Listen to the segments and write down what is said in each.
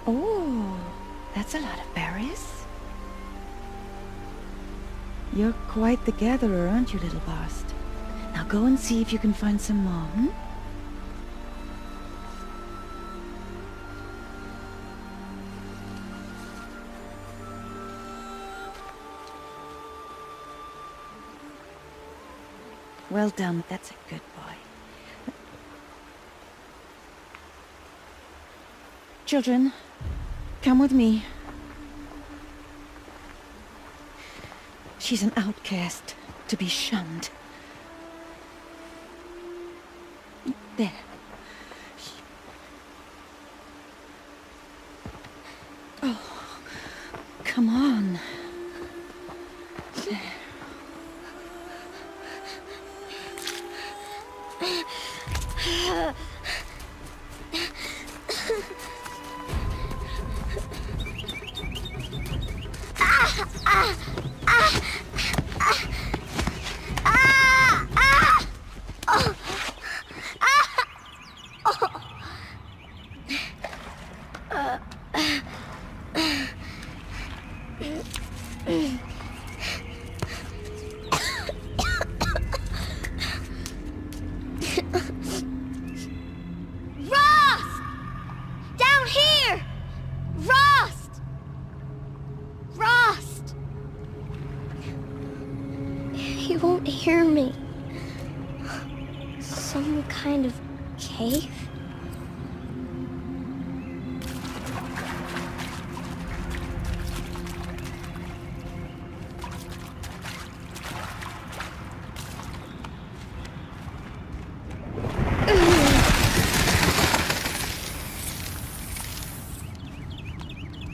Oh, that's a lot of berries. You're quite the gatherer, aren't you, little Bast? Now go and see if you can find some more, hmm? Well done, that's a good boy. Children, come with me. She's an outcast, to be shunned. There. Oh, come on. There. He won't hear me. Some kind of cave?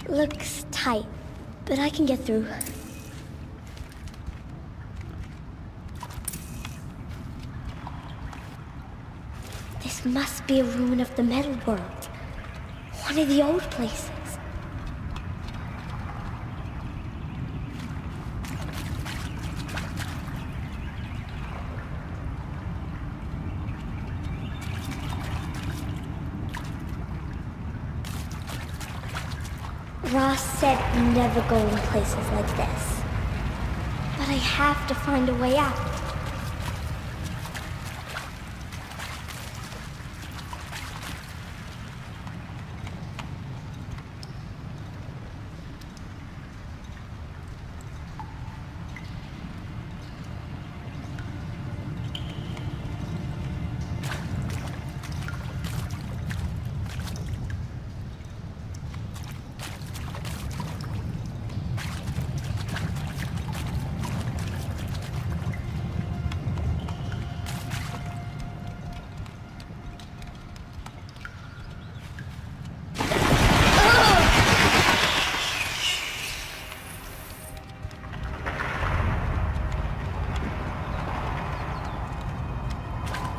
Looks tight, but I can get through. This must be a ruin of the metal world. One of the old places. Ross said never go in places like this. But I have to find a way out.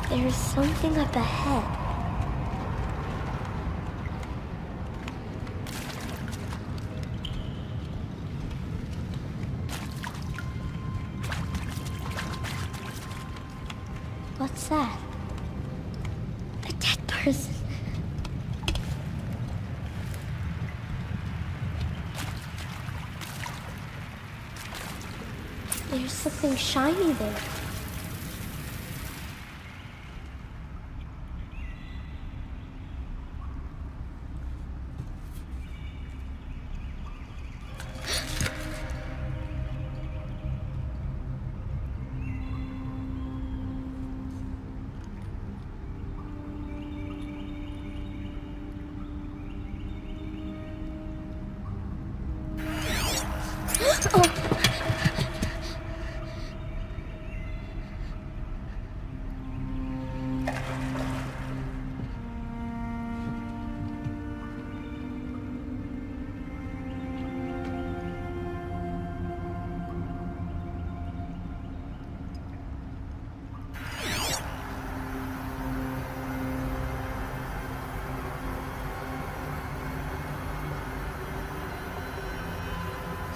There's something up ahead. What's that? A dead person. There's something shiny there.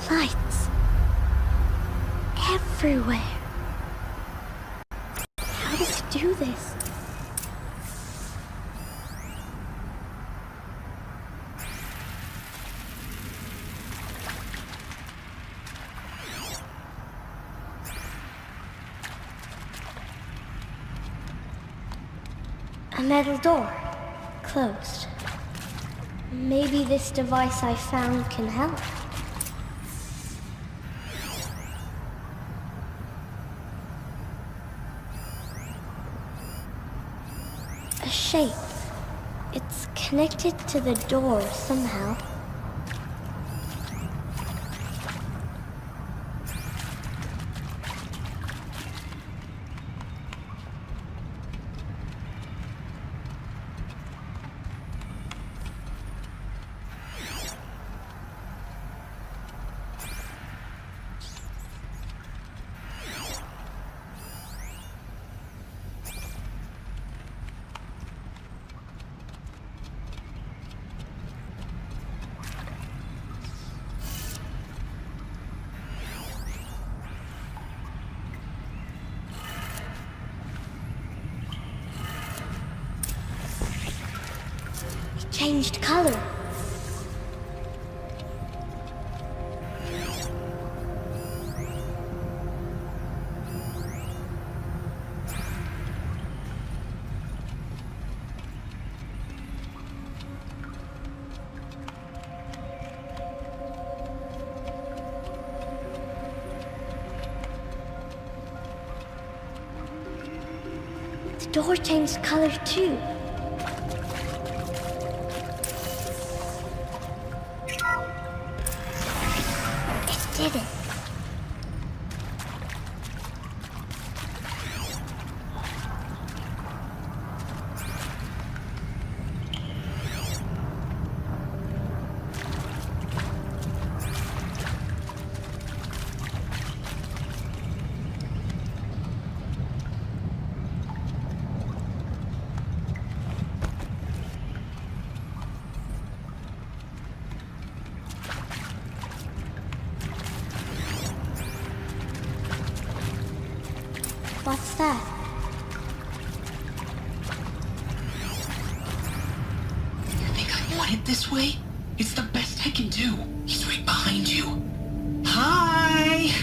Lights. Everywhere. How does he do this? A metal door. Closed. Maybe this device I found can help. A shape. It's connected to the door somehow. Changed color. The door changed color too. Did it? What's that? You think I want it this way? It's the best I can do. He's right behind you. Hi!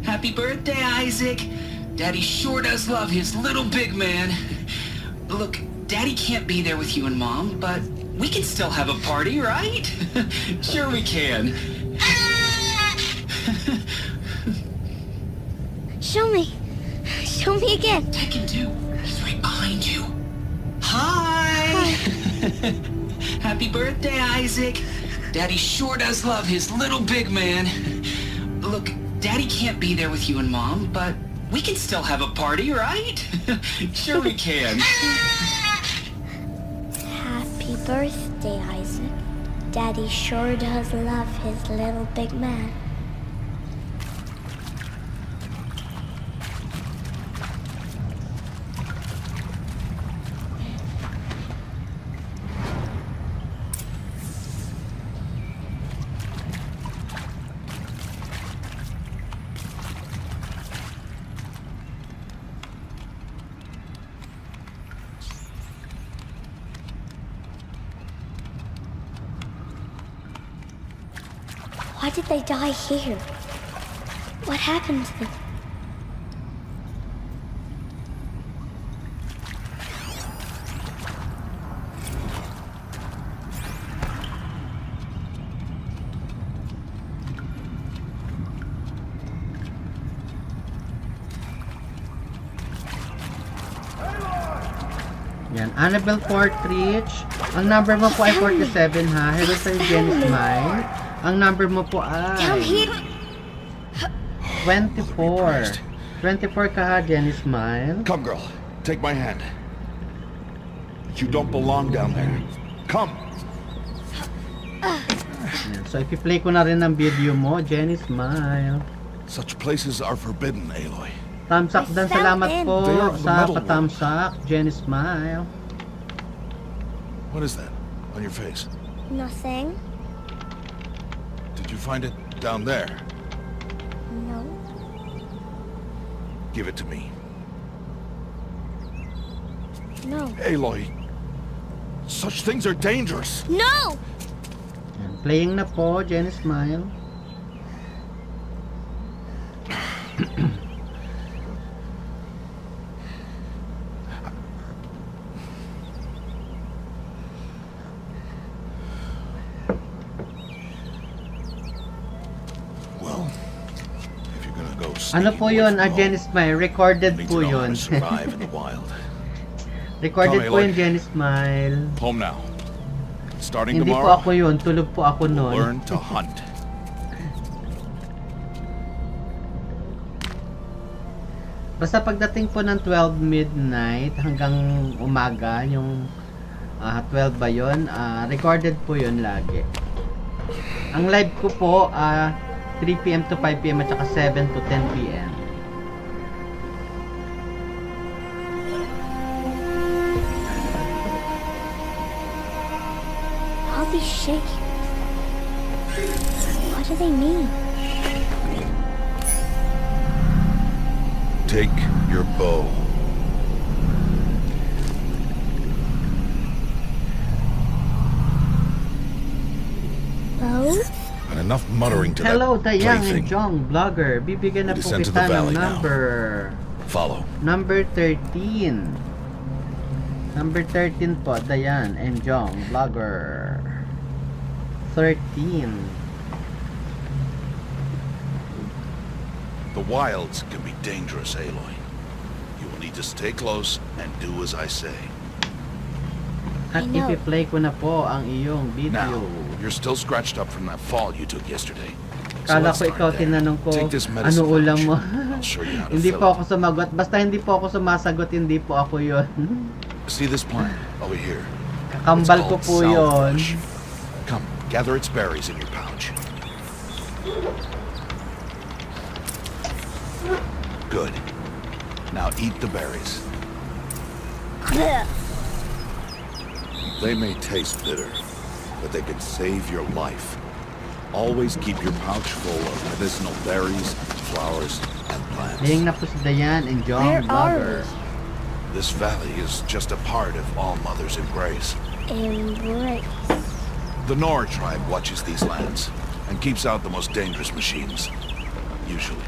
Happy birthday, Isaac. Daddy sure does love his little big man. Look, Daddy can't be there with you and Mom, but we can still have a party, right? Sure we can. Show me. Show me again. I can do. He's right behind you. Hi! Happy birthday, Isaac. Daddy sure does love his little big man. Look, Daddy can't be there with you and Mom, but we can still have a party, right? Sure we can. Happy birthday, Isaac. Daddy sure does love his little big man. Why did they die here? What happened to them? Yan, Annabelle Portridge. Ang number mo po ay 47 ha. Hello sir, Jenny Smile. Ang number mo po Down ay here. 24. 24 ka ha, Jenny Smile. Come, girl. Take my hand. You don't belong down there. Come. Yan. So, ipi-play ko na rin ang video mo, Jenny Smile. Such places are forbidden, Aloy. Thumbs up dan, salamat po They are the sa metal pa-thumbs up, Jenny Smile. What is that on your face? Nothing. Did you find it down there? No. Give it to me. No. Aloy, such things are dangerous. No! Yan. Playing na po, Jenny Smile. Ano po yun, Jenny Smile? Recorded Need po to know how yun. to survive in the wild. Recorded Come, po Aloy. yun, Jenny Smile. Home now. Starting Hindi po tomorrow, ako yun, tulog po ako we'll noon. learn to hunt. Basta pagdating po ng 12 midnight hanggang umaga, yung 12 ba yun, recorded po yun lagi. Ang live ko po, 3 p.m. to 5 p.m. at saka 7 to 10 p.m. All these shapes. What do they mean? Take your bow. Bow? And enough muttering to Hello, that Dayang plaything. and Jong Vlogger. Bibigyan na We po descend to kita the ng valley now. number. Follow. Number 13. Number 13 po, Dayan and Jong Vlogger. 13. The wilds can be dangerous, Aloy. You will need to stay close and do as I say. At I know. ipi-play ko na po ang iyong Now, video. you're still scratched up from that fall you took yesterday. Kala let's ko start ikaw there. tinanong ko, Take this ano medicine ulam pouch. mo? I'll show you how to Hindi fill po it. ako sumagot. Basta hindi po ako sumasagot, hindi po ako yun. See this plant over here? Kakambal ko po yun. saltbush. Come, gather its berries in your pouch. Good. Now eat the berries. They may taste bitter, but they can save your life. Always keep your pouch full of medicinal berries, flowers, and plants. Laying na po si Dayan and Where Jong are Vlogger. This valley is just a part of All Mother's embrace. Embrace. The Nora tribe watches these lands and keeps out the most dangerous machines. Usually.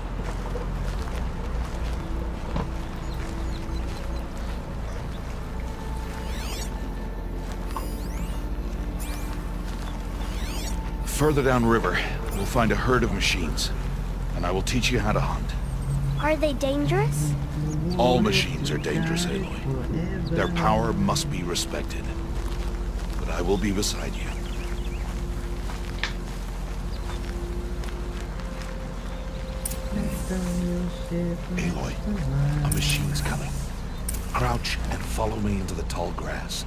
Further downriver, we'll find a herd of machines, and I will teach you how to hunt. Are they dangerous? All machines are dangerous, Aloy. Their power must be respected. But I will be beside you. Aloy, a machine's coming. Crouch and follow me into the tall grass.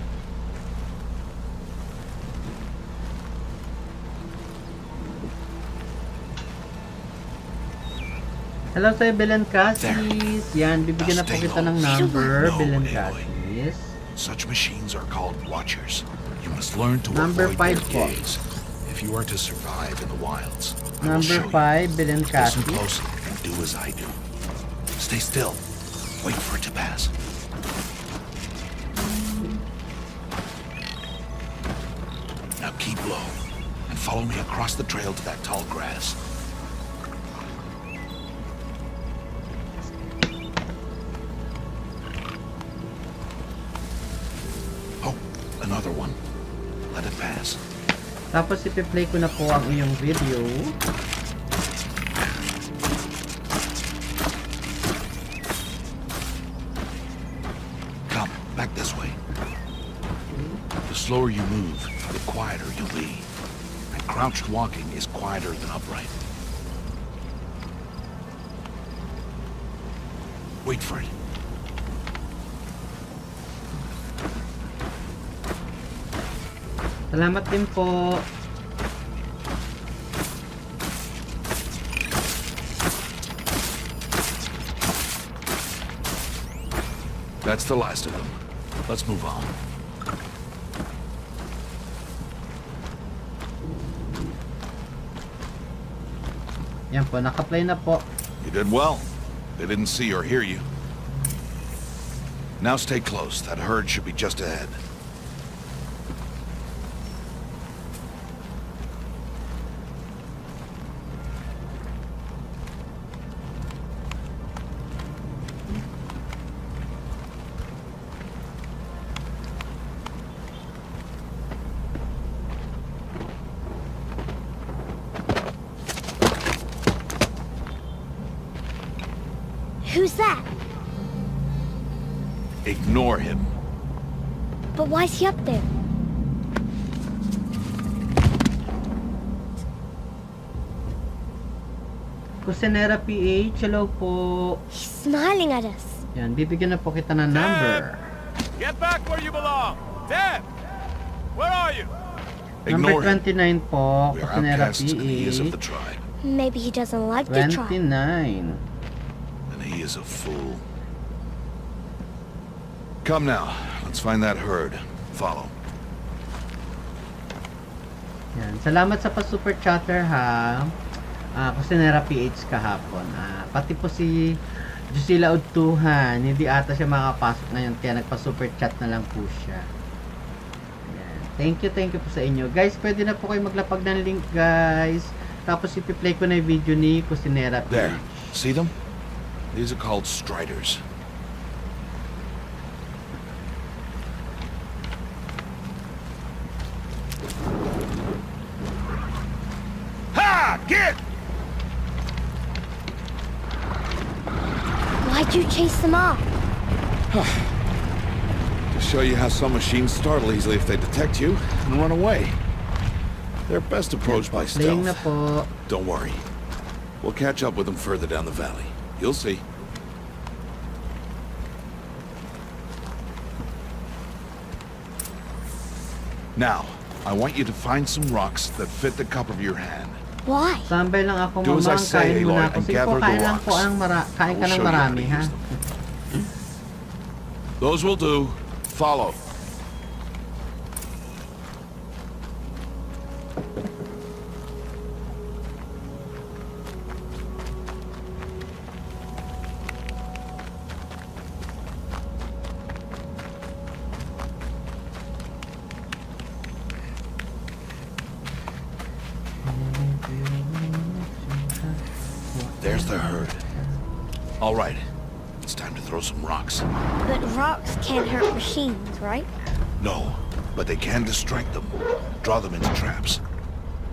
Hello sa'yo, Belen Cassis. Yan, bibigyan na po Stay kita low. ng number, No, Belen Aloy. Cassis. Such machines are called watchers. You must learn to Number avoid 5 their po. gaze if you are to survive in the wilds. I will Number show you. 5, Belen Listen Cassis. close and do as I do. Stay still. Wait for it to pass. Now keep low and follow me across the trail to that tall grass. Oh, another one. Let it pass. Tapos ipi-play ko na po ang iyong video. Come, back this way. The slower you move, the quieter you'll be. And crouched walking is quieter than upright. Wait for it. Salamat din po. That's the last of them. Let's move on. Yan po, naka-play na po. You did well. They didn't see or hear you. Now stay close. That herd should be just ahead. Ignore him. But why is he up there? Kusinera PH, hello po. He's smiling at us. Yan, bibigyan na po kita ng number. Get back where you belong! Dan! Where are you? Number Ignore him. 29 po, We are Kusinera outcasts and he is of the PH. tribe. Maybe he doesn't like the tribe. 29. And he is a fool. Come now, let's find that herd. Follow. Yan, salamat sa pa-super chatter ha. Kusinera PH kahapon. Pati po si Jusila Udtuhan, hindi ata siya makapasok ngayon kaya nagpa-super chat na lang po siya. Yan. Thank you po sa inyo. Guys, pwede na po kayo maglapag ng link guys. Tapos ipi-play ko na yung video ni Kusinera PH. There. See them? These are called striders. Ha! Get! Why'd you chase them off? To show you how some machines startle easily if they detect you and run away. They're best approached by Playing na stealth. po. Don't worry. We'll catch up with them further down the valley. You'll see. Now, I want you to find some rocks that fit the cup of your hand. Why? Tambay lang ako Do as I mamang, say, kain muna Aloy, ako. and Sige po, gather the kain lang po rocks. ang kain ka I'll ng show you how to marami ha. use them. Those will do. Follow. There's the herd. All right. It's time to throw some rocks. But rocks can't hurt machines, right? No, but they can distract them. Draw them into traps.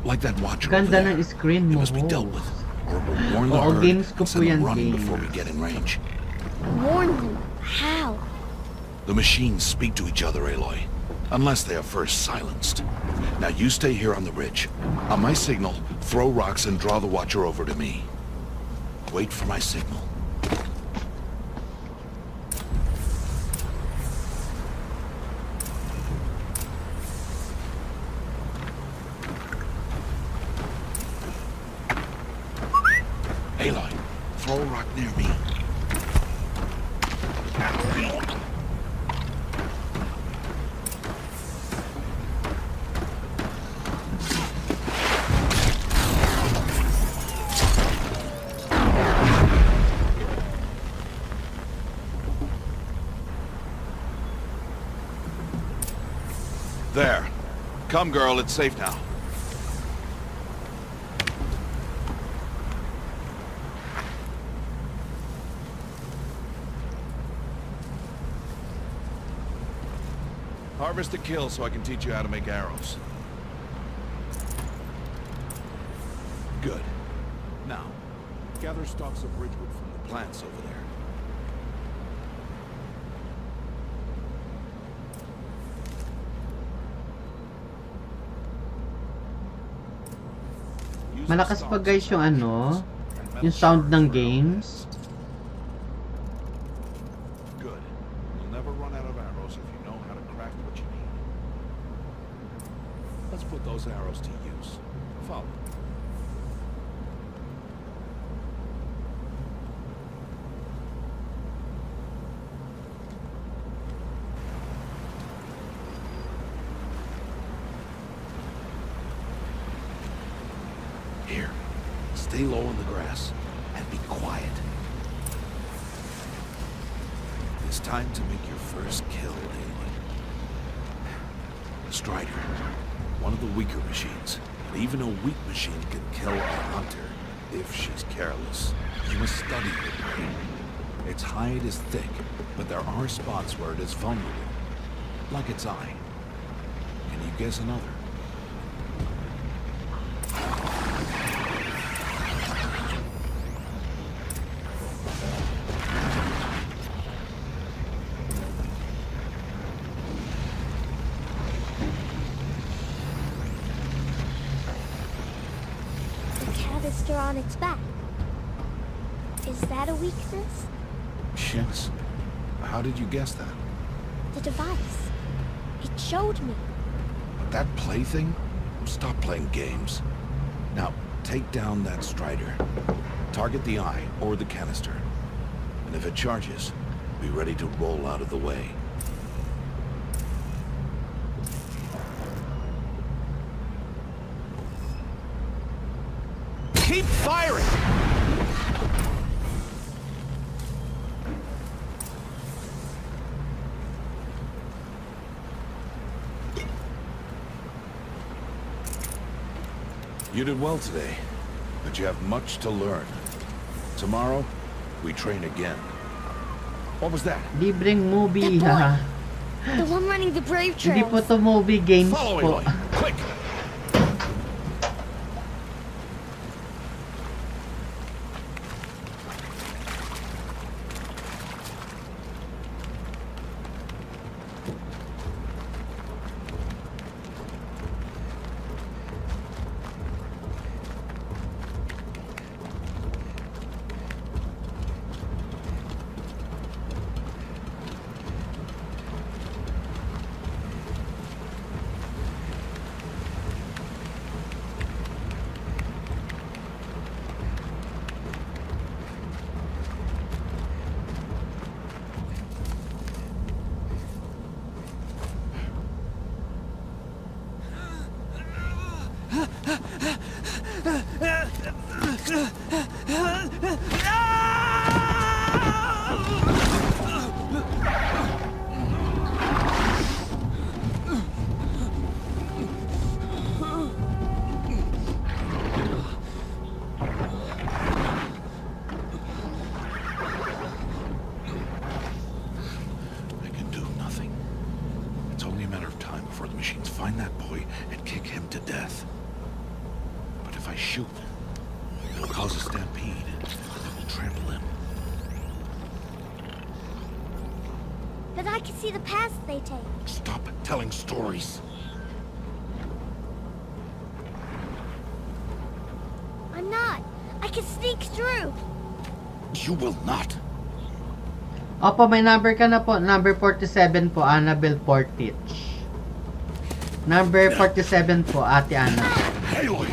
Like that watcher over Ganda there. ng screen It mo. must be dealt with. Or we'll warn the Oo, herd games ko and po send yan, them running games. before we get in range. Warn them. How? The machines speak to each other, Aloy. Unless they are first silenced. Now you stay here on the ridge. On my signal, throw rocks and draw the watcher over to me. Wait for my signal. Aloy, throw a rock near me. There. Come, girl, it's safe now. Harvest a kill so I can teach you how to make arrows. Good. Now, gather stalks of ridgewood from the plants over there. Use the Malakas pa stalks guys yung as ano, arrows and yung metal sound ng shards for games. Good. You'll never run out of arrows if you know how to craft what you need. Let's put those arrows to use. Follow. Here. Stay low on the grass and be quiet. It's time to make your first kill, Aloy. Strider, one of the weaker machines. But even a weak machine can kill a hunter if she's careless. You must study her brain. Its hide is thick, but there are spots where it is vulnerable. Like its eye. Can you guess another? canister on its back. Is that a weakness? Yes. How did you guess that? The device. It showed me. That plaything? Stop playing games. Now, take down that Strider. Target the eye or the canister. And if it charges, be ready to roll out of the way. Keep firing! You did well today, but you have much to learn. Tomorrow, we train again. What was that? Libreng movie, That boy. ha. The one running the brave Hindi po trails. to movie, games Follow po. Aloy, quick! I can do nothing. It's only a matter of time before the machines find that boy and kick him to death. But if I shoot, it'll cause a stampede, and they will trample him. But I can see the paths they take. Stop telling stories. I'm not. I can sneak through. You will not. Opo, may number ka na po. Number 47 po, Annabelle Portich. Number 47 po, Ate Annabelle. Aloy!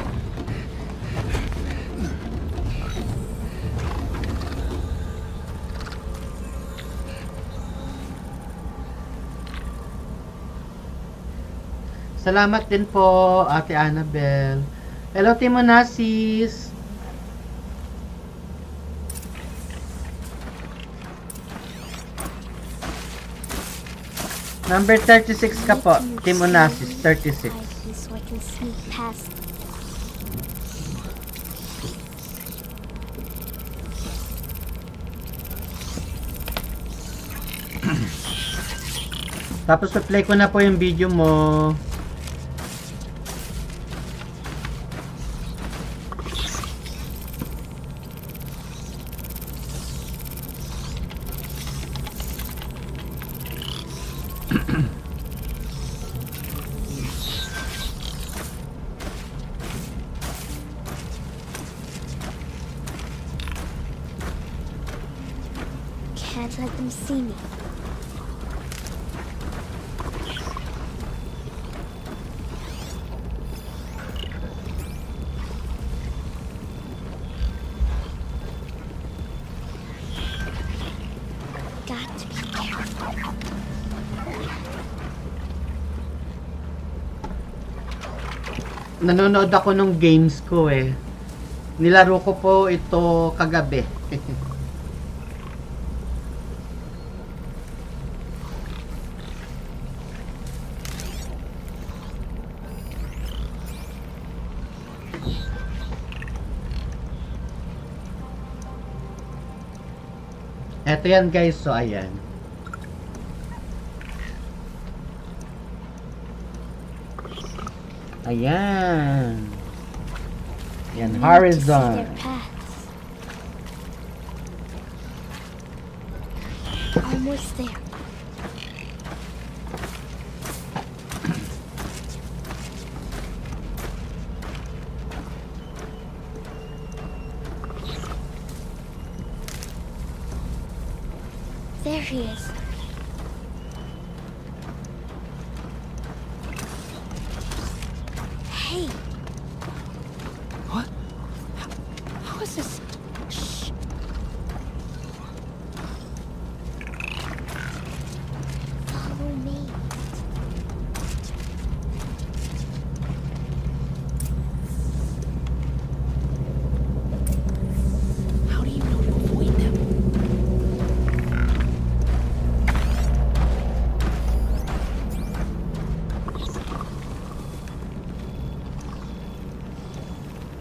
Salamat din po, Ate Annabelle. Hello, Timonasis. Number 36 ka po, Timonasis, 36. So I can sneak past. Tapos play ko na po yung video mo. Can't let them see me. Got to be careful. Nanonood ako nung games ko eh. Nilaro ko po ito kagabi. Eto yan guys, so ayan. Ayan. Yan, horizon. Their paths. Almost there. he is. Hey, What? How is this? Shh. follow me. How do you know to avoid them?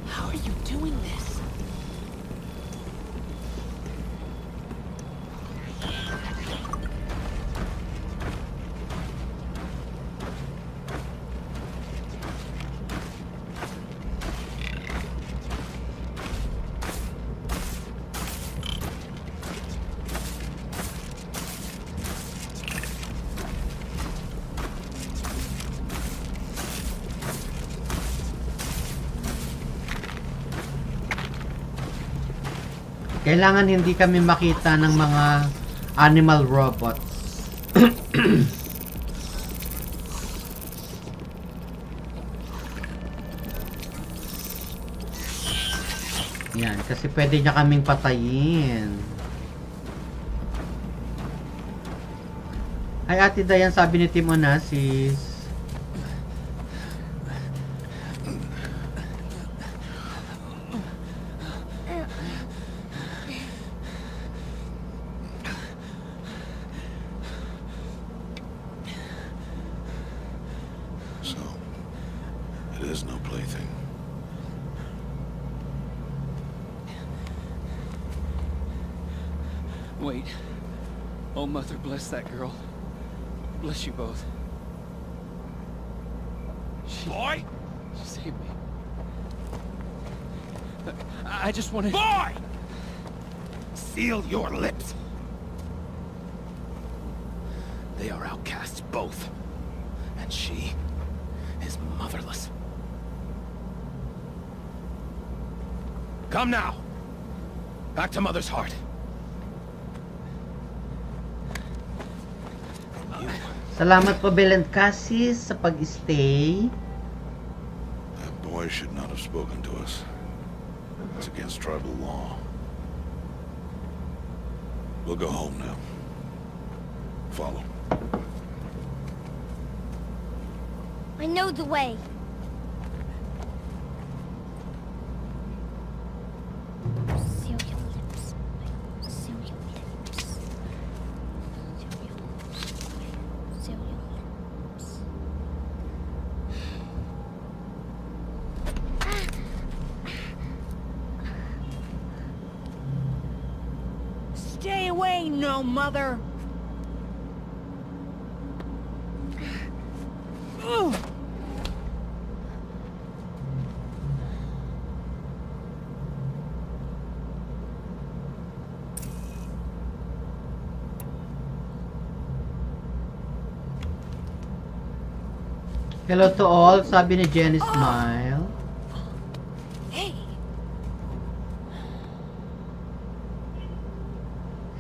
How are you doing this? Kailangan hindi kami makita ng mga animal robots. Yan, kasi pwede niya kaming patayin. Ay, Ate Dayan, sabi ni Tim Onassis. So, it is no plaything. Wait. Oh, Mother, bless that girl. Bless you both. Boy! She saved me. I just wanted... Boy! Seal your lips. They are outcasts, both. And she is motherless. Come now. Back to Mother's heart. Salamat po, Belen Cassis, sa pag-stay. That boy should not have spoken to us. It's against tribal law. We'll go home now. Follow. I know the way. Seal your lips. Seal your lips. Seal your lips. Seal your lips. Stay away, no mother! Ugh. Hello to all, sabi ni Jenny Smile. Hey!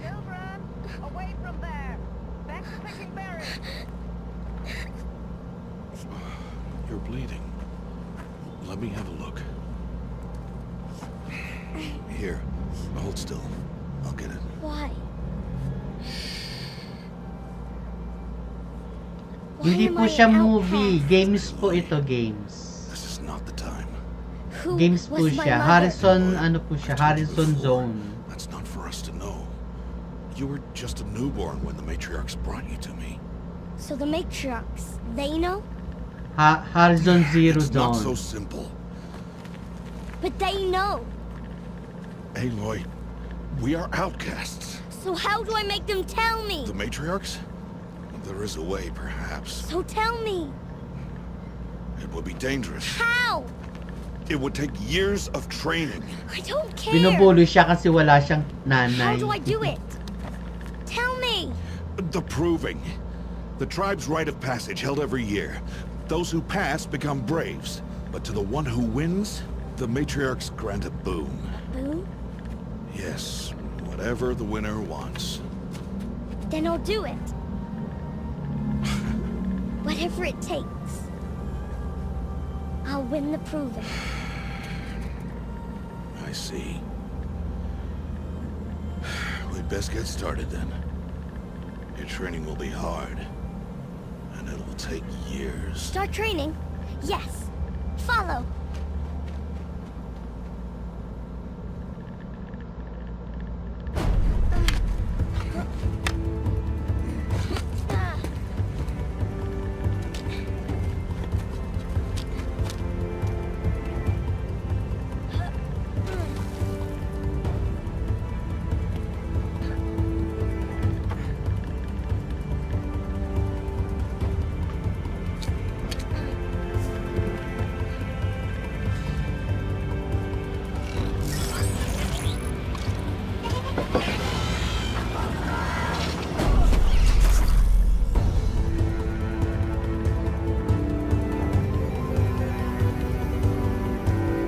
Children, away from there. Back to picking berries. You're bleeding. Let me have a look. Here, hold still. I'll get it. Why? Hindi am po I siya an movie. outcast? Games po ito, games. This is not the time. Who Games po was my siya. mother? Harrison, ano po siya? Harrison Zone. That's not for us to know. You were just a newborn when the matriarchs brought you to me. So the matriarchs, they know? Harrison Zero It's not so Zone. simple. But they know. Aloy, we are outcasts. So how do I make them tell me? The matriarchs? There is a way, perhaps. So tell me. It would be dangerous. How? It would take years of training. I don't care. Binubulo siya kasi wala siyang How nanay. do I do it? Tell me. The proving. The tribe's rite of passage held every year. Those who pass become braves. But to the one who wins, the matriarchs grant a boon. Boom? Yes, whatever the winner wants. Then I'll do it. Whatever it takes. I'll win the proving. I see. We'd best get started then. Your training will be hard. And it'll take years. Start training? Yes. Follow.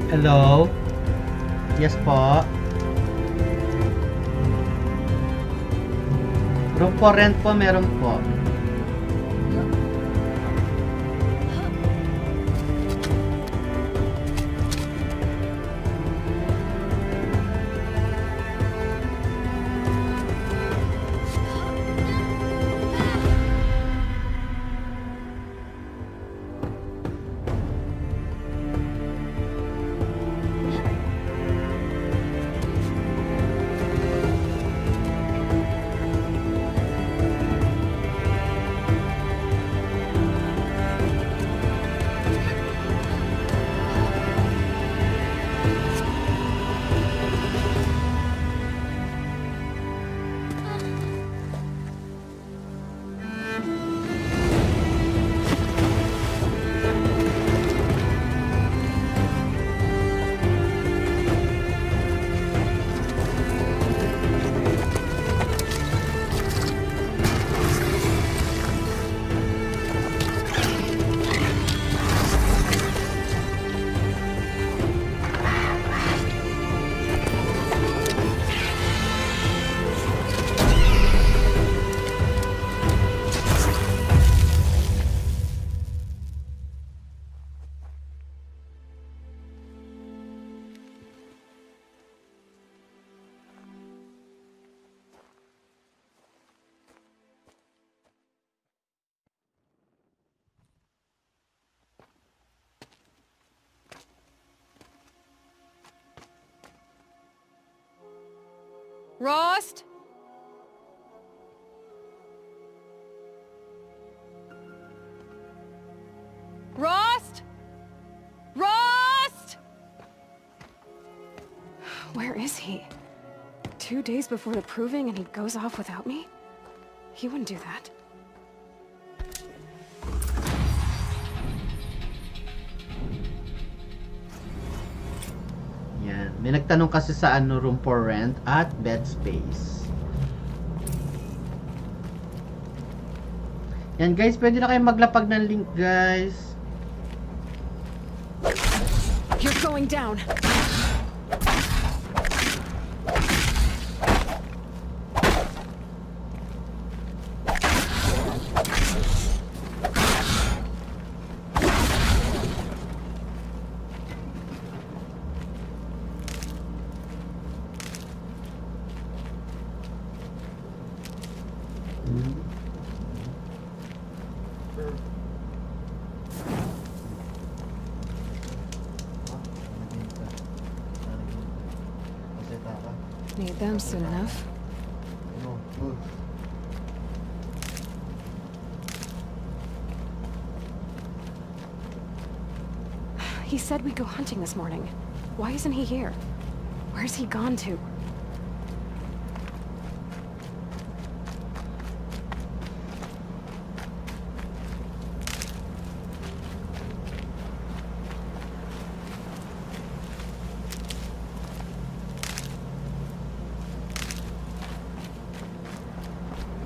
Hello? Yes po. Room for rent po, meron po. Rost? Rost? Rost? Where is he? 2 days before the proving and he goes off without me? He wouldn't do that. Yan. May nagtanong kasi sa ano, room for rent at bed space. Yan guys, pwede na kayo maglapag ng link guys. You're going down. Need them soon enough. He said we'd go hunting this morning. Why isn't he here? Where's he gone to?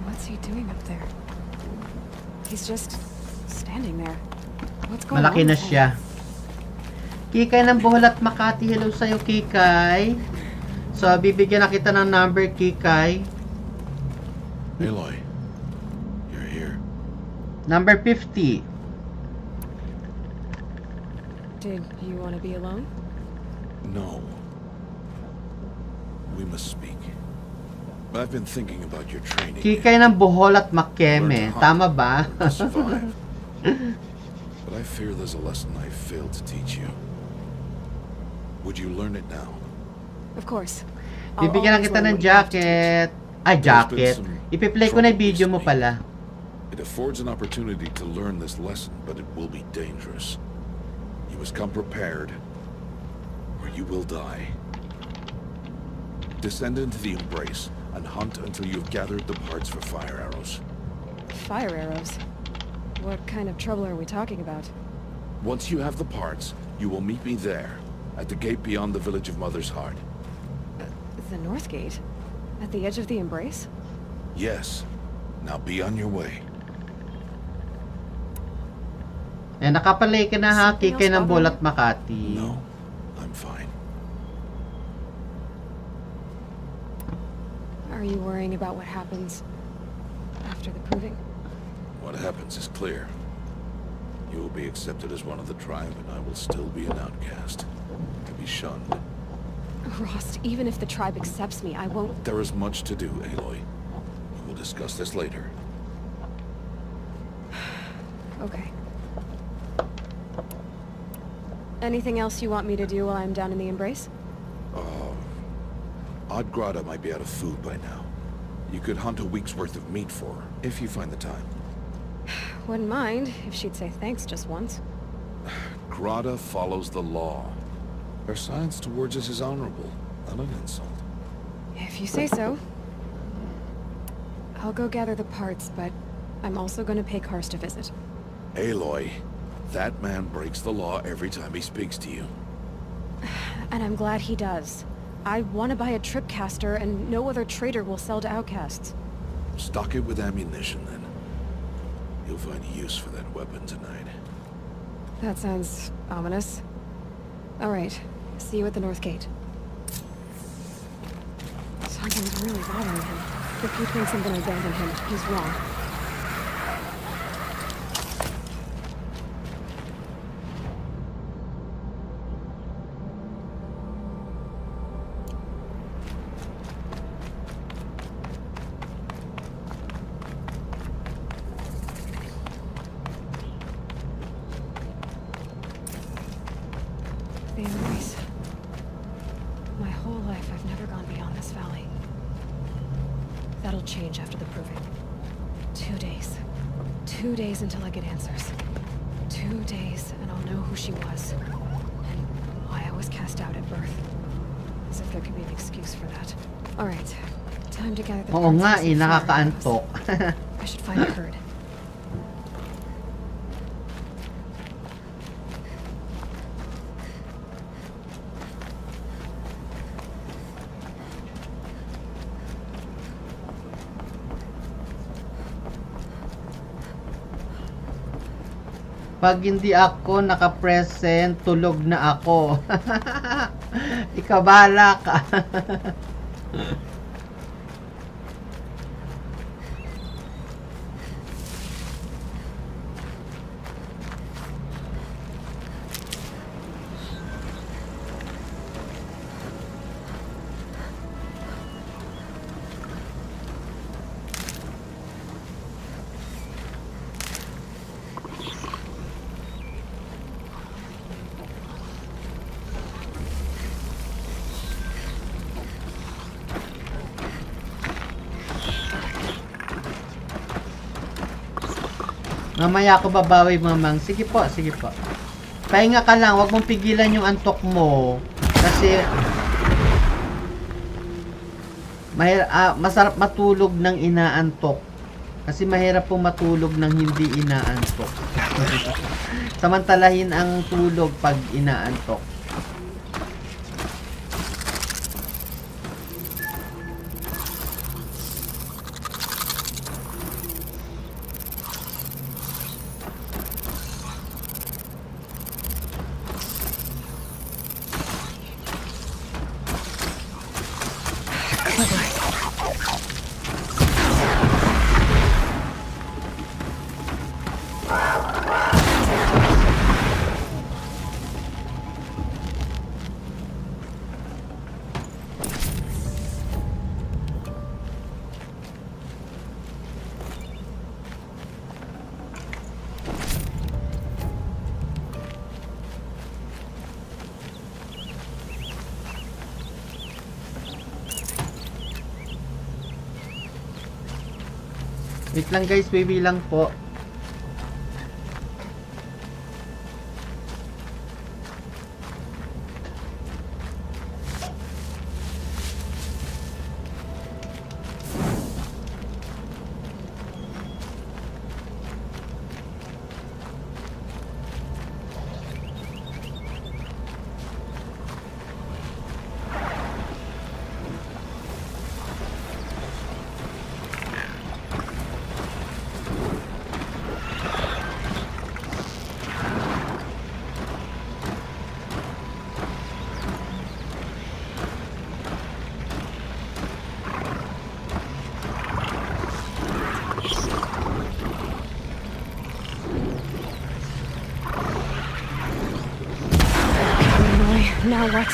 What's he doing up there? He's just standing there. What's going Malaki on na with him? siya. Kikay ng Buhulat Makati, hello sa'yo Kikay. So, bibigyan na kita ng number Kikay. Aloy, Number 50. Did you want to be alone? No. We must speak. I've been thinking about your training. Kikay ng Bohol at Makeme. Learn to hunt Tama ba? and to survive. But I fear there's a lesson I failed to teach you. Would you learn it now? Of course. Bibigyan lang kita ng jacket. Ay, jacket. Ipi-play ko na yung video mo pala. It affords an opportunity to learn this lesson, but it will be dangerous. You must come prepared, or you will die. Descend into the embrace and hunt until you have gathered the parts for fire arrows. Fire arrows? What kind of trouble are we talking about? Once you have the parts, you will meet me there, at the gate beyond the village of Mother's Heart. The North Gate? At the edge of the embrace? Yes. Now be on your way. Nakapalay ka na ha, Something Kikay else ng Bohol bothering at Makati. No, I'm fine. Are you worrying about what happens after the proving? What happens is clear. You will be accepted as one of the tribe, and I will still be an outcast. To be shunned. Rost, even if the tribe accepts me, I won't... There is much to do, Aloy. We will discuss this later. Okay. Anything else you want me to do while I'm down in the embrace? Odd might be out of food by now. You could hunt a week's worth of meat for her, if you find the time. Wouldn't mind if she'd say thanks just once. Grada follows the law. Her science towards us is honorable, not an insult. If you say so. I'll go gather the parts, but I'm also going to pay Karst a visit. Aloy, that man breaks the law every time he speaks to you. And I'm glad he does. I want to buy a tripcaster, and no other trader will sell to outcasts. Stock it with ammunition, then. You'll find use for that weapon tonight. That sounds ominous. All right. See you at the North Gate. Something's really bothering him. If he thinks I'm gonna abandon him, he's wrong. The embrace. My whole life, I've never gone beyond this valley. That'll change after the proving. 2 days. 2 days until I get answers. 2 days, and I'll know who she was. And why I was cast out at birth. As if there could be an excuse for that. Alright. Time to gather the Oo parts nga for some fire nakakaantok. arrows. I should find a herd. Pag hindi ako naka-present, tulog na ako. Ikaw bahala ka. Mamaya ako babawi, mamang. Sige po, sige po. Pahinga ka lang, huwag mong pigilan yung antok mo. Kasi masarap matulog ng inaantok. Kasi mahirap pong matulog ng hindi inaantok. Samantalahin ang tulog pag inaantok. Wait lang guys, bibilang po. Now what?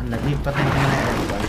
Naglipat na yung mga aircon.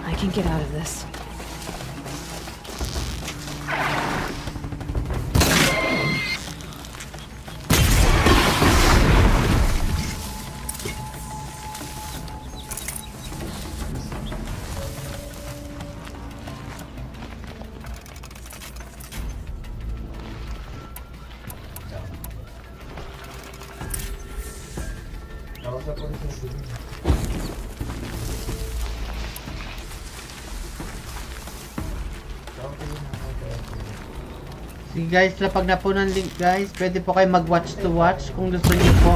I can get out of this. Sige guys, lapag na po ng link guys. Pwede po kayo mag-watch to watch kung gusto niyo po.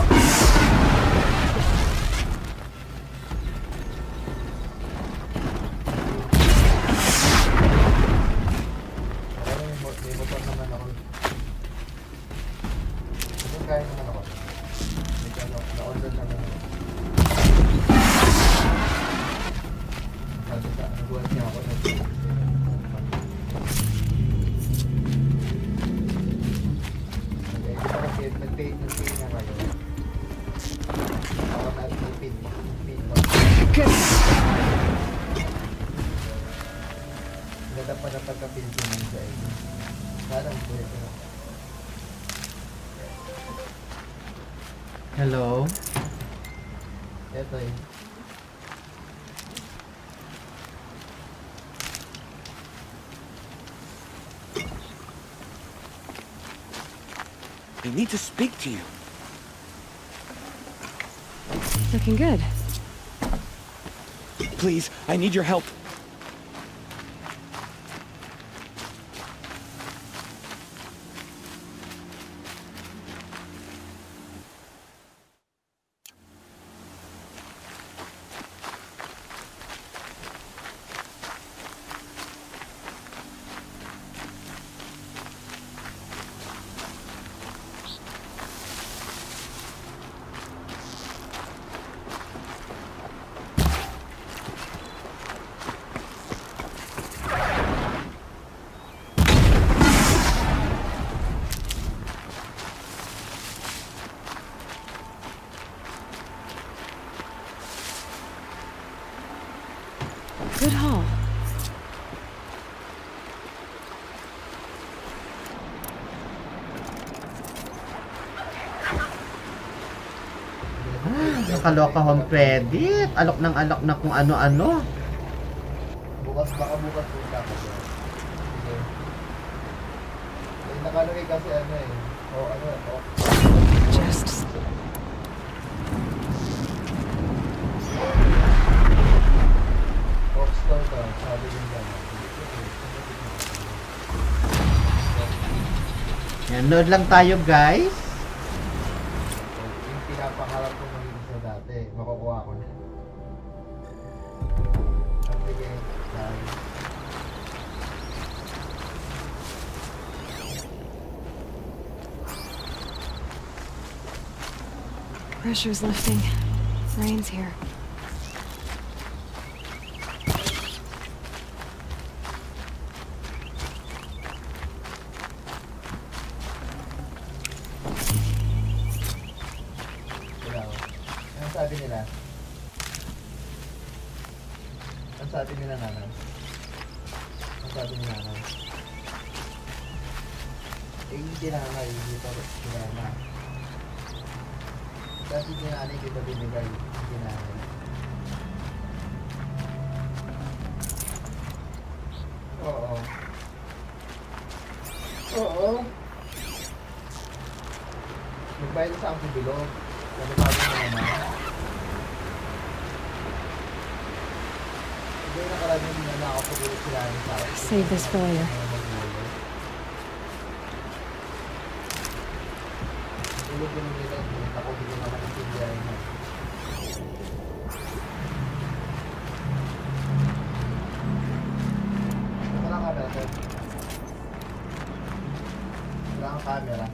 Ganda pa na pagka-Pilipino sa inyo. Parang pwede. Hello? Ito eh. I need to speak to you. Looking good. Please, I need your help. Good haul. Nakaloka home credit. Alok na kung ano-ano. Bukas, baka bukas punta ko dyan. Sige. Eh, nakalagay kasi ano eh. O ano, o. Just Box store ka, sabi din dyan. Yan, load lang tayo guys. Yung pinapangarap ko maging sa dati, makukuha ko na. At sige, dahil. pressure's lifting. Rain's here. Ano sabi nila? Ano sabi nila nanay? Ano sabi nila nanay? Eh, hindi nanay, hindi pa sila na. Kasi hindi nanay, hindi pa binigay. Hindi nanay. Oo. Oo. Nagbayad sa aking bilog. Ano sabi mo naman? Hindi nakarami din na nakapagulot sila sa akin. Save this for later. Tulog yung nila, ako hindi naman nakikindihan mo. Wala kang camera, sir. Wala kang camera.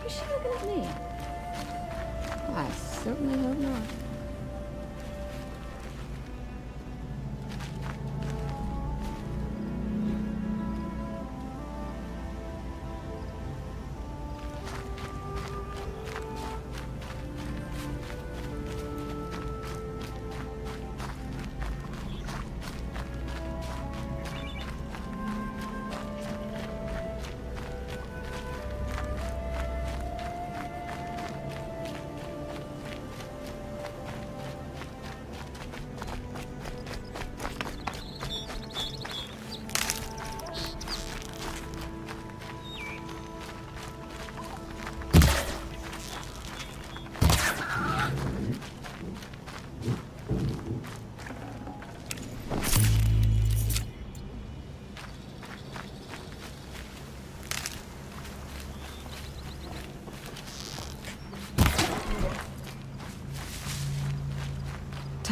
Is she looking at me? I certainly hope not.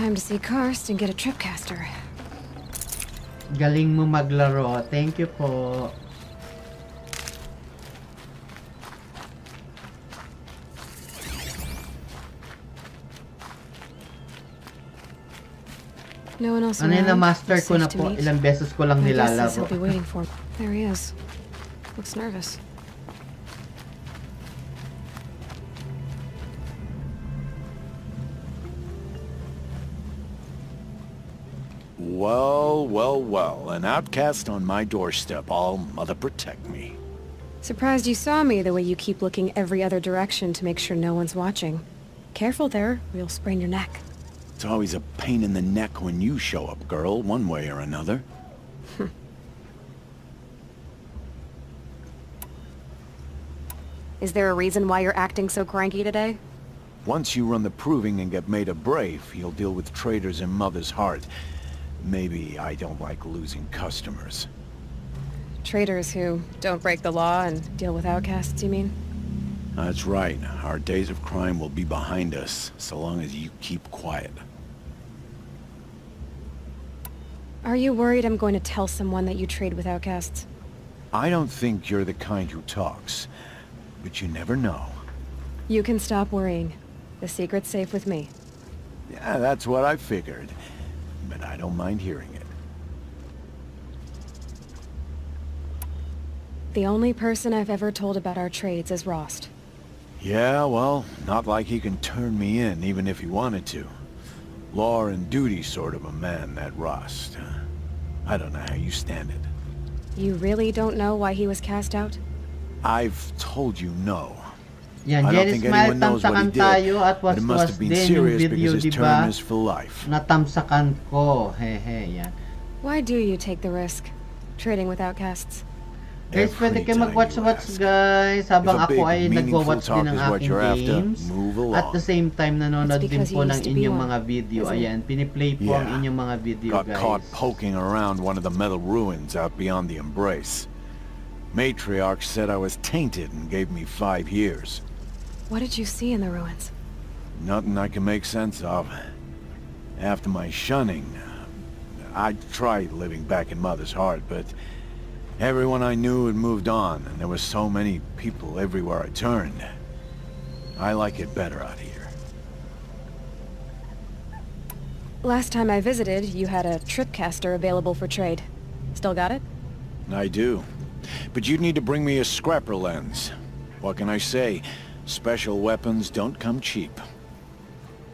Time to see Karst and get a tripcaster. Galing mo maglaro. Thank you po. No one else Ano yun, around? na-master ko Safe na to po. meet? Ilang beses ko lang My guess is nilalaro. he'll be waiting for me. There he is. Looks nervous. Well, well, well. An outcast on my doorstep. All mother protect me. Surprised you saw me the way you keep looking every other direction to make sure no one's watching. Careful there, or you'll sprain your neck. It's always a pain in the neck when you show up, girl, one way or another. Is there a reason why you're acting so cranky today? Once you run the proving and get made a brave, you'll deal with traitors in Mother's Heart. Maybe I don't like losing customers. Traitors who don't break the law and deal with outcasts, you mean? That's right. Our days of crime will be behind us, so long as you keep quiet. Are you worried I'm going to tell someone that you trade with outcasts? I don't think you're the kind who talks, but you never know. You can stop worrying. The secret's safe with me. Yeah, that's what I figured, but I don't mind hearing it. The only person I've ever told about our trades is Rost. Yeah, well, not like he can turn me in, even if he wanted to. Law and duty sort of a man, that Rost. I don't know how you stand it. You really don't know why he was cast out? I've told you no. Yan, I don't Jenny think Smile, anyone knows what he tamsakan did, tayo at but it must was have been din yung serious video, because his diba? term is for life. Natamsakan ko. Hehe, yan. Why do you take the risk? Trading with outcasts? Guys, pwede Every kayo time mag-watch-watch you ask. guys habang If a ako big, ay meaningful nagwa-watch talk din ng is what aking you're after, games. move At the along. same time, nanonood It's din because po you ng used to be inyong one, mga video. isn't it? Ayan, piniplay po ang Yeah. inyong mga video Got guys. caught poking around one of the metal ruins out beyond the Embrace. Matriarch said I was tainted and gave me 5 years. What did you see in the ruins? Nothing I can make sense of. After my shunning, I tried living back in Mother's Heart, but everyone I knew had moved on, and there were so many people everywhere I turned. I like it better out here. Last time I visited, you had a tripcaster available for trade. Still got it? I do. But you'd need to bring me a scrapper lens. What can I say? Special weapons don't come cheap.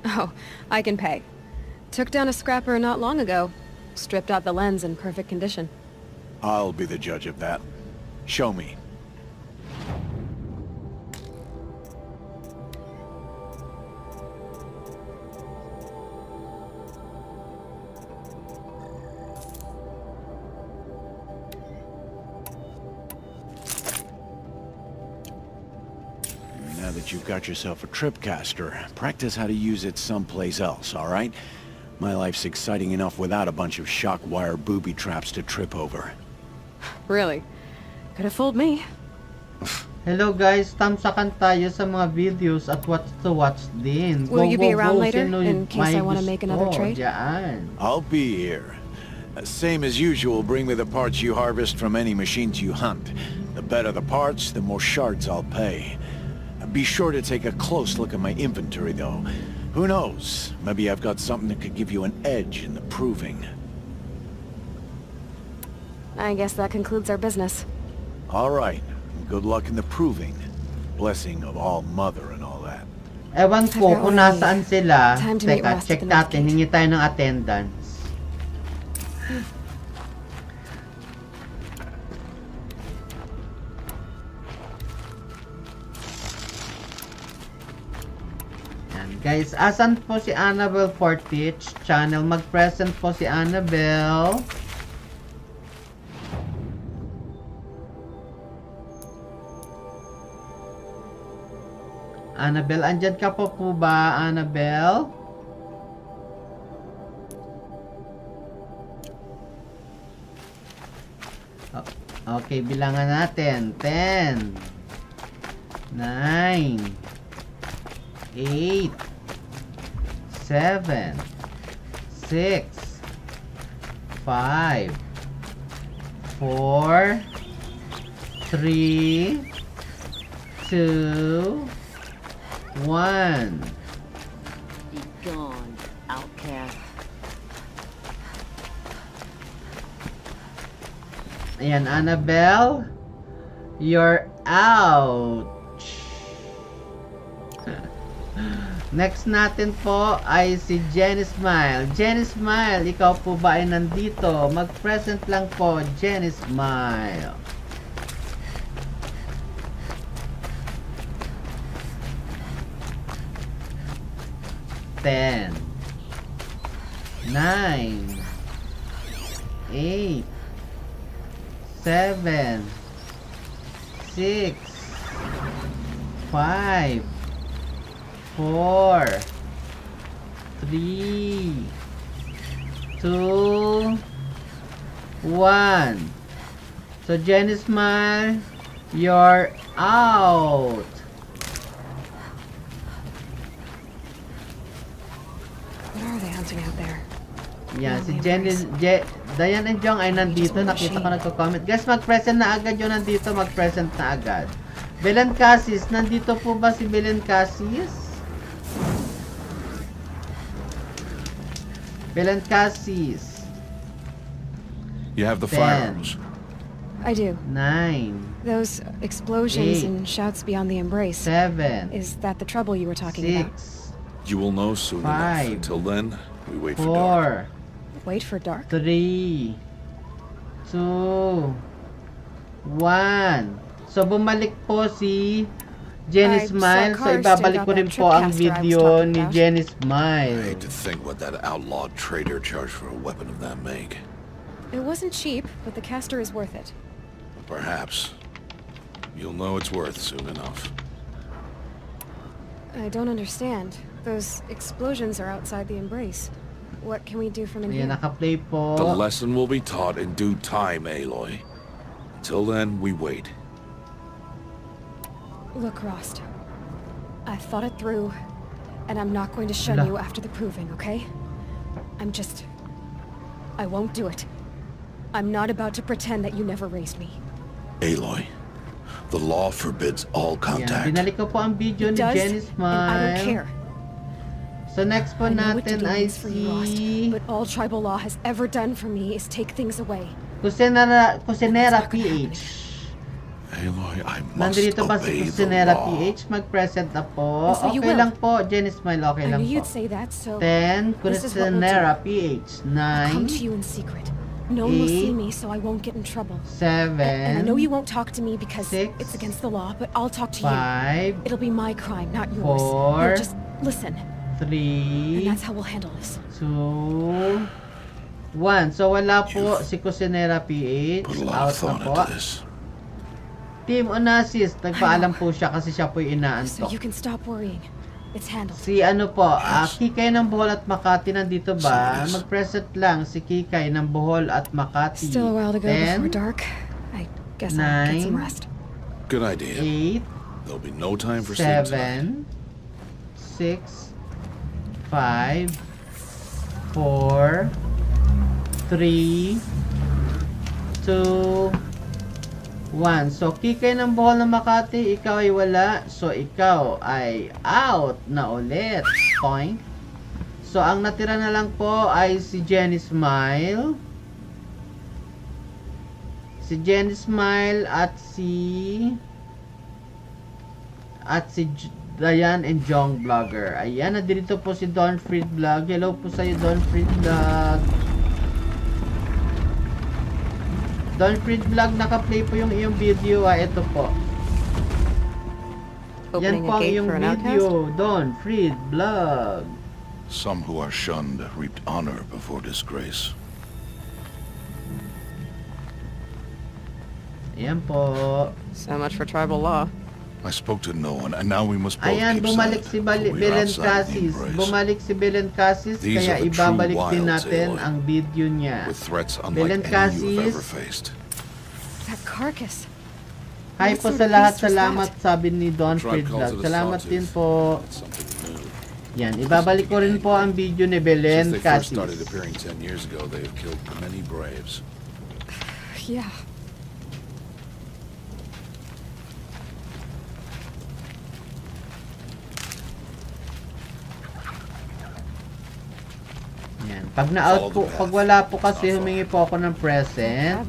Oh, I can pay. Took down a scrapper not long ago. Stripped out the lens in perfect condition. I'll be the judge of that. Show me. Now that you've got yourself a tripcaster, practice how to use it someplace else, all right? My life's exciting enough without a bunch of shock wire booby traps to trip over. Really? Could have fooled me. Hello guys, tamsakan tayo sa mga videos at what to watch din. Will you be around later, Sino in case may I wanna make another gusto? trade? Diyan. I'll be here. Same as usual, bring me the parts you harvest from any machines you hunt. The better the parts, the more shards I'll pay. Be sure to take a close look at my inventory, though. Who knows? Maybe I've got something that could give you an edge in the proving. I guess that concludes our business. All right. Good luck in the proving. Blessing of all mother and all that. Ewan ko I've got kung one nasaan sila. Time to meet Teka, Rost at check the north natin. gate. Hingi tayo ng attendance. Yan, guys, asan po si Annabelle Fortich channel? Mag-present po si Annabelle. Annabelle, andyan ka po ba, Annabelle? Okay, bilangan natin. 10, 9, 8, 7, 6, 5, 4, 3, 2, 1. Be gone, outcast. Ayan, Annabelle, you're out. Next natin po ay si Jenny Smile. Jenny Smile, ikaw po ba ay nandito? Mag-present lang po, Jenny Smile. Ten, 9, 8, 7, 6, 5, 4, 3, 2, 1. So Jenny Smile, you're out. What are they hunting out there? Yan, si Diane and Jong ay nandito. Nakita ko nagko-comment. Guys, mag-present na agad yung nandito. Mag-present na agad. Belen Cassis, nandito po ba si Belen Cassis? Belen Cassis. You have the 10, firearms. I do. 9, Those explosions 8, and shouts beyond the embrace. 7, Is that the trouble you were talking about? 6, You will know soon 5, enough. Until then, we wait for dark. 4, Wait for dark? 3, 2, 1. So, bumalik po si Jenny I saw Smile. So, cars ibabalik take ko out rin that po ang tripcaster I was video talking ni about. Jenny I Smile. hate to think what that outlawed trader charged for a weapon of that make. It wasn't cheap, but the caster is worth it. Perhaps. You'll know it's worth soon enough. I don't understand. Those explosions are outside the embrace. What can we do from in Ayan, here? naka-play po. The lesson will be taught in due time, Aloy. Until then, we wait. Look, Rost. I've thought it through, and I'm not going to shun Wala. you after the proving, okay? I won't do it. I'm not about to pretend that you never raised me. Aloy, the law forbids all Ayan, contact. binalik ko po ang video It ni does, Jenny and I Smile. don't care. So, next po I know what to natin do ay means for you, Rost, si but all tribal law has ever done for me is take things away. Kusinera That's not gonna happen PH. Aloy, I must Nandito ba si obey the Kusinera law. PH? Mag-present na po. So you Okay will. lang po, Jenny Smile. Okay I lang knew po. you'd say that, so 10, this is what we'll Kusinera do. PH. I'll come to 9, you in secret. No one will see 8, me, so I won't get in trouble. 7, And I know you won't talk to me because 6, it's against the law, but I'll talk to 5, you. It'll be my crime, not yours. 4, You'll just listen, and 3, that's how we'll handle this. 2, 1. So, wala po si Kusinera PH. Put a lot of Out na thought po. into this. Team Onassis, nagpaalam po siya kasi siya po So inaantok. you can stop worrying. It's handled. Si ano po, Kikay ng Bohol at Makati nandito ba? So it is. Mag-present lang si Kikay ng Bohol at Makati. Still a while to go 10, before dark. I guess I'll get some 9, rest. Good idea. 8, There'll be no time for sleep tonight. 7, 6, 5, 4, 3, 2, 1. So, Kikay ng Bohol ng Makati, ikaw ay wala. So, ikaw ay out na ulit. Point. So, ang natira na lang po ay si Jenny Smile. Si Jenny Smile at si Diane and Jong Vlogger. Ayan, nandito po si Don Fried Vlog. Hello po sa'yo, Don Fried Vlog. Don Fried Vlog, naka-play po yung iyong video. Ito po. Yan Opening po a ang gate iyong for an video. outcast? Don Fried Vlog. Some who are shunned reaped honor before disgrace. Ayan po. So much for tribal law. I spoke to no one, and now we must both Ayan, keep bumalik silent, si for we are Belen outside the Cassis. embrace. Bumalik si Belen Cassis, These kaya are the true ibabalik din wilds, natin Aloy. ang video niya. With threats Belen unlike any Cassis. you've ever faced. That carcass. Hi What po sort sa of lahat, beast was salamat that? sabi ni Don Tribe Fried calls Vlog. it a Salamat sawtooth. din po. It's something new. Yan, ibabalik ko rin po ang video ni Since Belen they first started Cassis. appearing 10 years ago, they have killed many braves. Yeah. Yan. Pag na-out po, pag wala po kasi humingi po ako ng present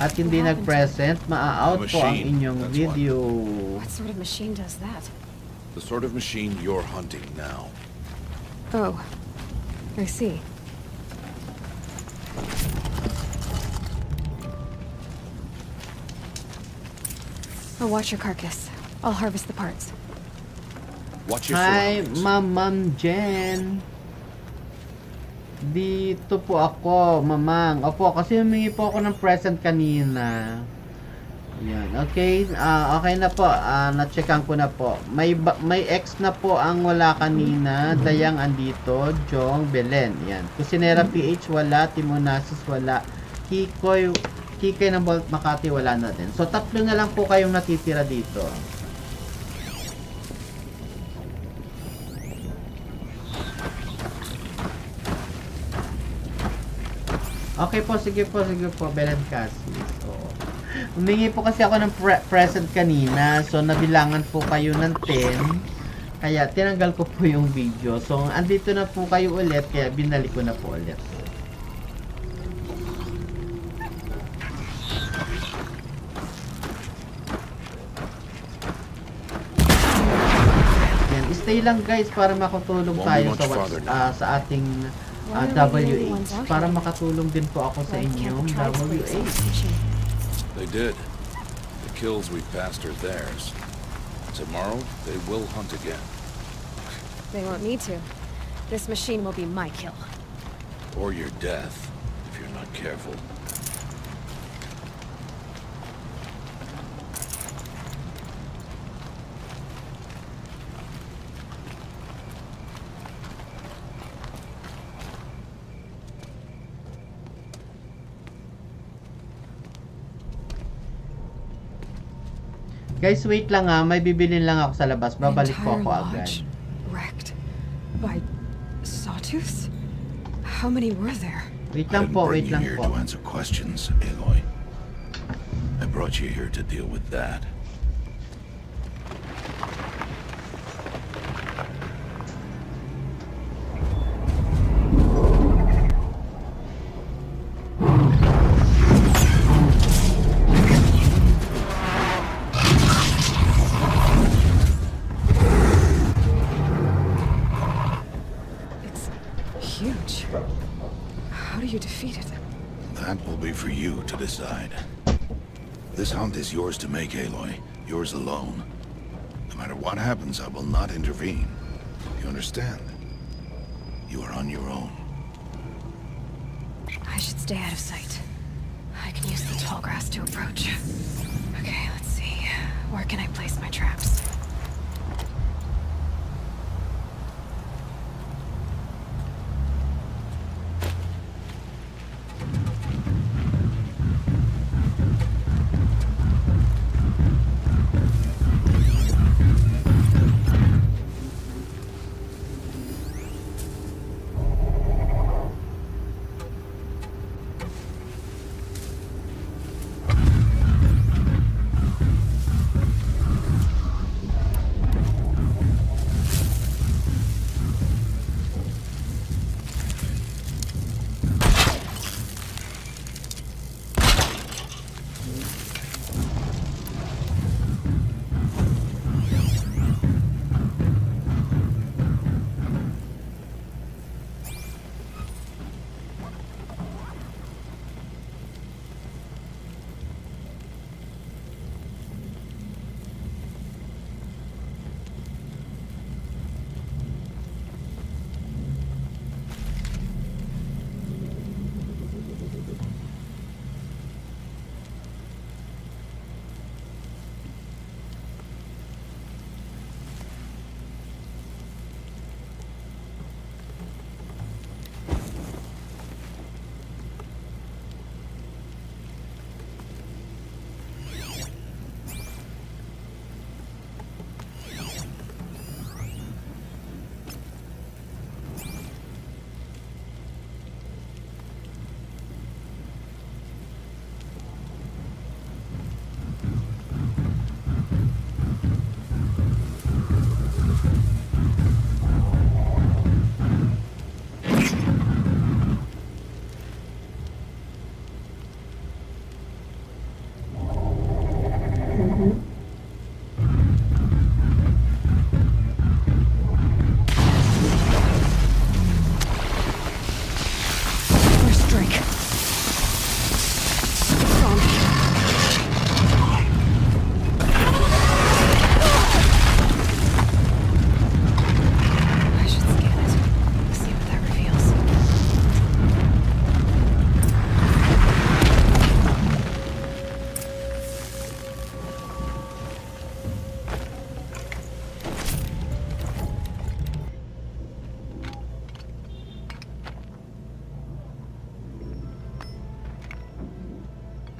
at hindi nag-present, maa-out po ang inyong video. What sort of machine does that? The sort of machine you're hunting now. Oh, I see. I'll watch your carcass. I'll harvest the parts. Watch your Hi, surroundings. Ma'am Jen. Dito po ako, Mamang. Opo, kasi humingi po ako ng present kanina. Yan, okay. Okay na po. Na-checkan ko na po. May X na po ang wala kanina. Dayang andito. Jong, Belen. Yan. Kusinera PH wala. Timonasis wala. Kikoy ng Bolt Makati wala na din. So, tatlo na lang po kayong natitira dito. Okay po, sige po, Belen Cassie. So, humingi po kasi ako ng present kanina. So, nabilangan po kayo ng 10. Kaya, tinanggal ko po yung video. So, andito na po kayo ulit. Kaya, binalik ko na po ulit. Yan, stay lang guys para makatulong tayo sa ating WH para makatulong din po ako sa inyong WH. They did. The kills we passed are theirs. Tomorrow, they will hunt again. They won't need to. This machine will be my kill. Or your death, if you're not careful. Guys, wait lang may bibilin lang ako sa labas. Babalik po ako agad. Wrecked by sawtooths? How many were there? Wait lang po, wait lang po. To answer questions, Aloy. I brought you here to deal with that. Huge. How do you defeat it? That will be for you to decide. This hunt is yours to make, Aloy. Yours alone. No matter what happens, I will not intervene. You understand? You are on your own. I should stay out of sight. I can use the tall grass to approach. Okay, let's see. Where can I place my traps?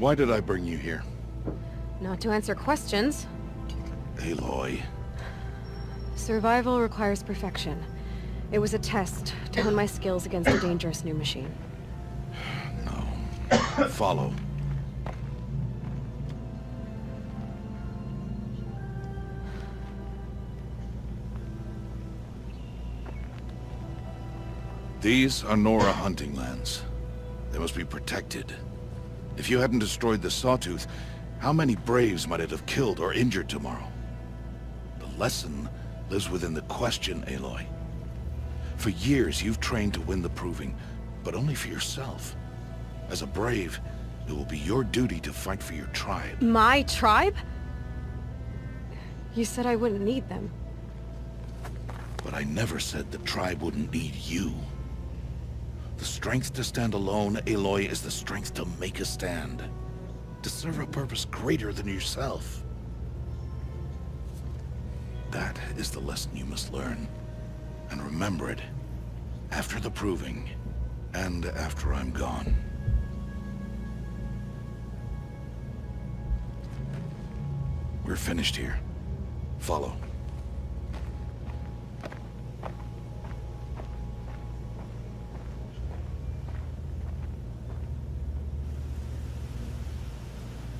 Why did I bring you here? Not to answer questions. Aloy. Survival requires perfection. It was a test to hone my skills against a dangerous new machine. No. Follow. These are Nora hunting lands. They must be protected. If you hadn't destroyed the Sawtooth, how many Braves might it have killed or injured tomorrow? The lesson lives within the question, Aloy. For years, you've trained to win the Proving, but only for yourself. As a Brave, it will be your duty to fight for your tribe. My tribe? You said I wouldn't need them. But I never said the tribe wouldn't need you. The strength to stand alone, Aloy, is the strength to make a stand. To serve a purpose greater than yourself. That is the lesson you must learn. And remember it, after the Proving, and after I'm gone. We're finished here. Follow.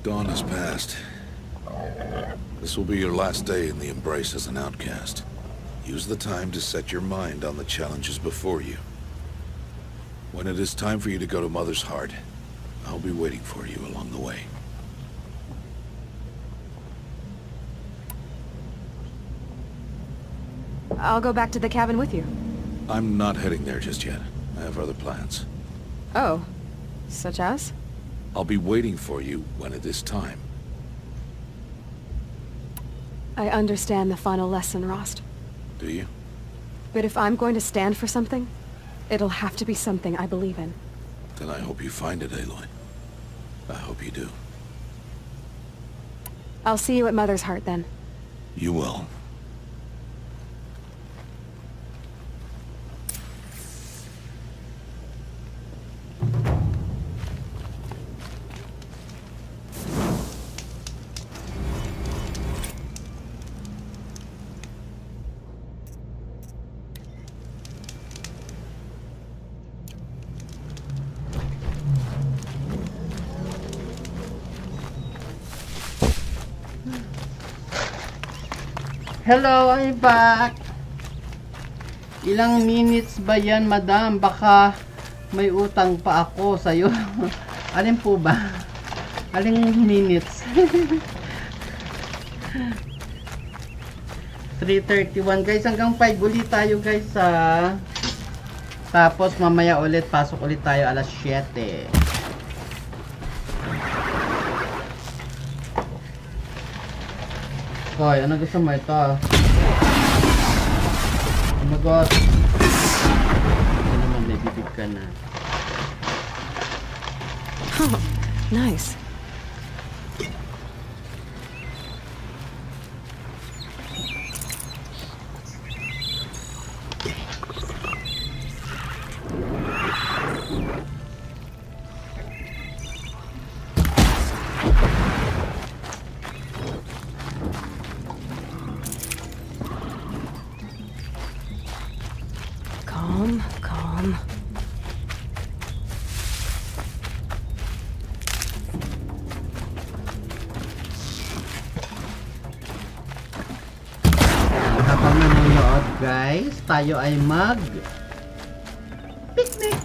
Dawn has passed. This will be your last day in the Embrace as an outcast. Use the time to set your mind on the challenges before you. When it is time for you to go to Mother's Heart, I'll be waiting for you along the way. I'll go back to the cabin with you. I'm not heading there just yet. I have other plans. Oh. Such as? I'll be waiting for you when it is time. I understand the final lesson, Rost. Do you? But if I'm going to stand for something, it'll have to be something I believe in. Then I hope you find it, Aloy. I hope you do. I'll see you at Mother's Heart, then. You will. Hello, I'm back. Ilang minutes ba yan, madam? Baka may utang pa ako sa'yo. Alin po ba? Aling minutes? 3:31 guys, hanggang 5 ulit tayo guys ha. Tapos mamaya ulit, pasok ulit tayo alas 7. Hoy, ano gusto mo ito? Oh my god. Ano naman, may bibig ka na. Oh, nice. Calm. Habang nanonood guys, tayo ay picnic.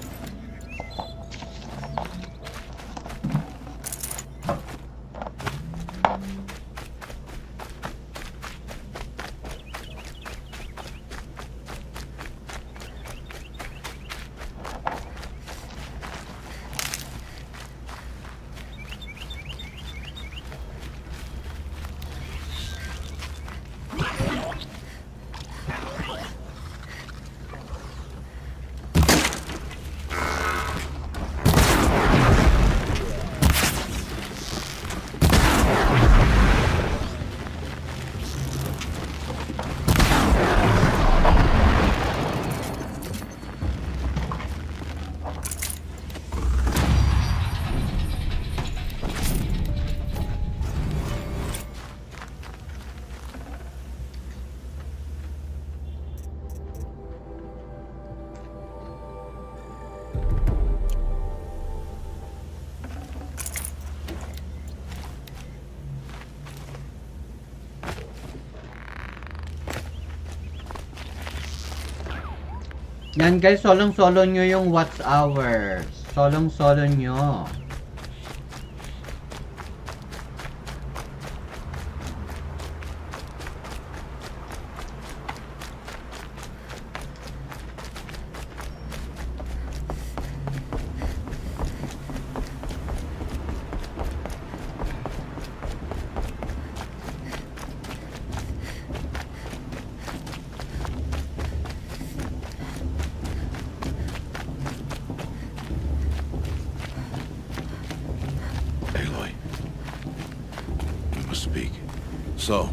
Yan guys, solong-solo nyo yung Watch Hours. Solong-solo nyo. Aloy. We must speak. So,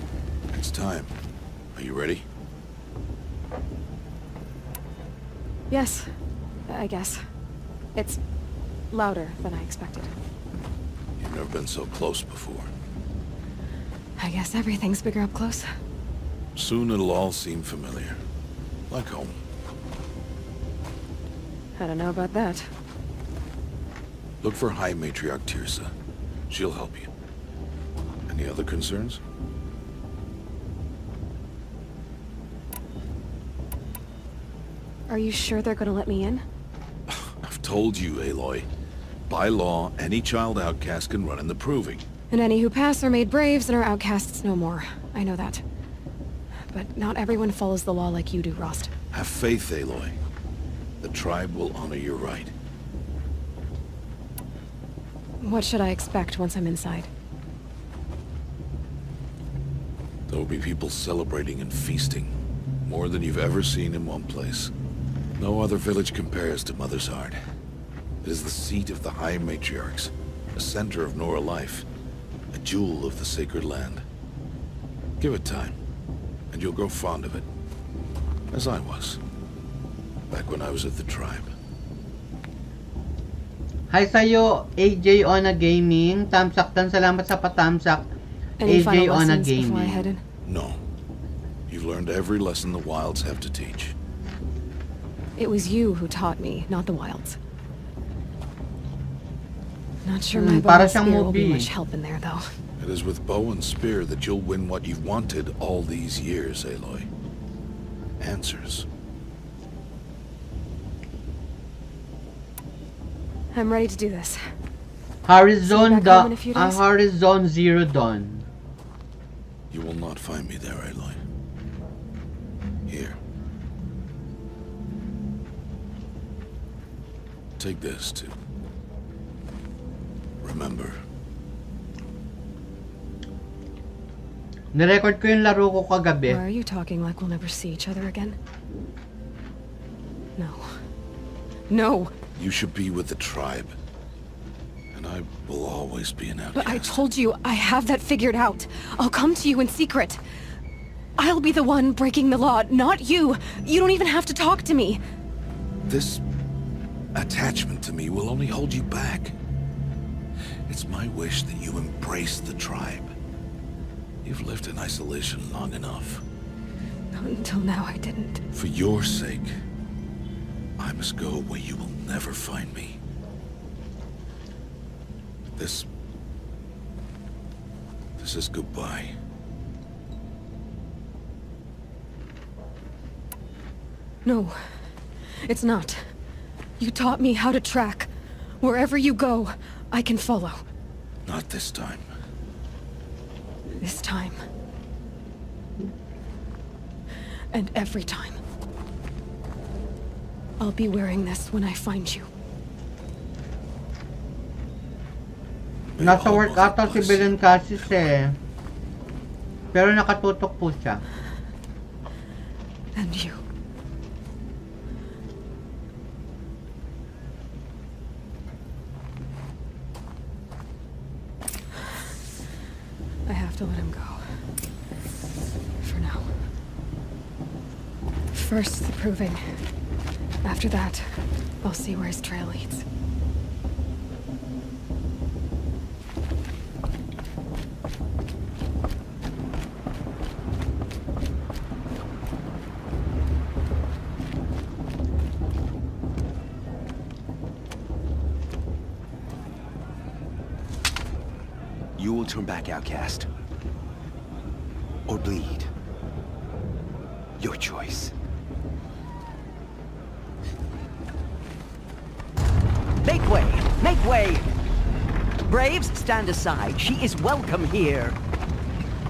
it's time. Are you ready? Yes, I guess. It's louder than I expected. You've never been so close before. I guess everything's bigger up close. Soon it'll all seem familiar. Like home. I don't know about that. Look for High Matriarch Tirsa. She'll help you. Any other concerns? Are you sure they're gonna let me in? I've told you, Aloy. By law, any child outcast can run in the Proving. And any who pass are made braves and are outcasts no more. I know that. But not everyone follows the law like you do, Rost. Have faith, Aloy. The tribe will honor your right. What should I expect once I'm inside? There will be people celebrating and feasting. More than you've ever seen in one place. No other village compares to Mother's Heart. It is the seat of the High Matriarchs, a center of Nora life, a jewel of the sacred land. Give it time, and you'll grow fond of it. As I was, back when I was at the tribe. Hi sa'yo, AJ Ona Gaming. Tamsak tan, salamat sa patamsak. Any AJ final Ona lessons before I head Gaming. in? No. You've learned every lesson the wilds have to teach. It was you who taught me, not the wilds. Not sure Hmm, my bow para and siyang spear will be movie. much help in there, though. It is with bow and spear that you'll win what you've wanted all these years, Aloy. Answers. I'm ready to do this. Horizon, back home in a few days? Horizon Zero Dawn. You will not find me there, Aloy. Here. Take this, too. Remember. Nirecord ko yung laro ko kagabi. Why are you talking like we'll never see each other again? No. No! You should be with the tribe. And I will always be an outcast. But I told you, I have that figured out. I'll come to you in secret. I'll be the one breaking the law, not you. You don't even have to talk to me. This attachment to me will only hold you back. It's my wish that you embrace the tribe. You've lived in isolation long enough. Not until now I didn't. For your sake, I must go where you will never find me. This is goodbye. No, it's not. You taught me how to track. Wherever you go, I can follow. Not this time. This time. And every time. I'll be wearing this when I find you. Nasa work ata si Belen Cassis eh. Pero nakatutok po siya. And you. I have to let him go. For now. First, the proving. After that, I'll see where his trail leads. You will turn back, outcast. Or bleed. Your choice. Make way! Make way! Braves, stand aside. She is welcome here.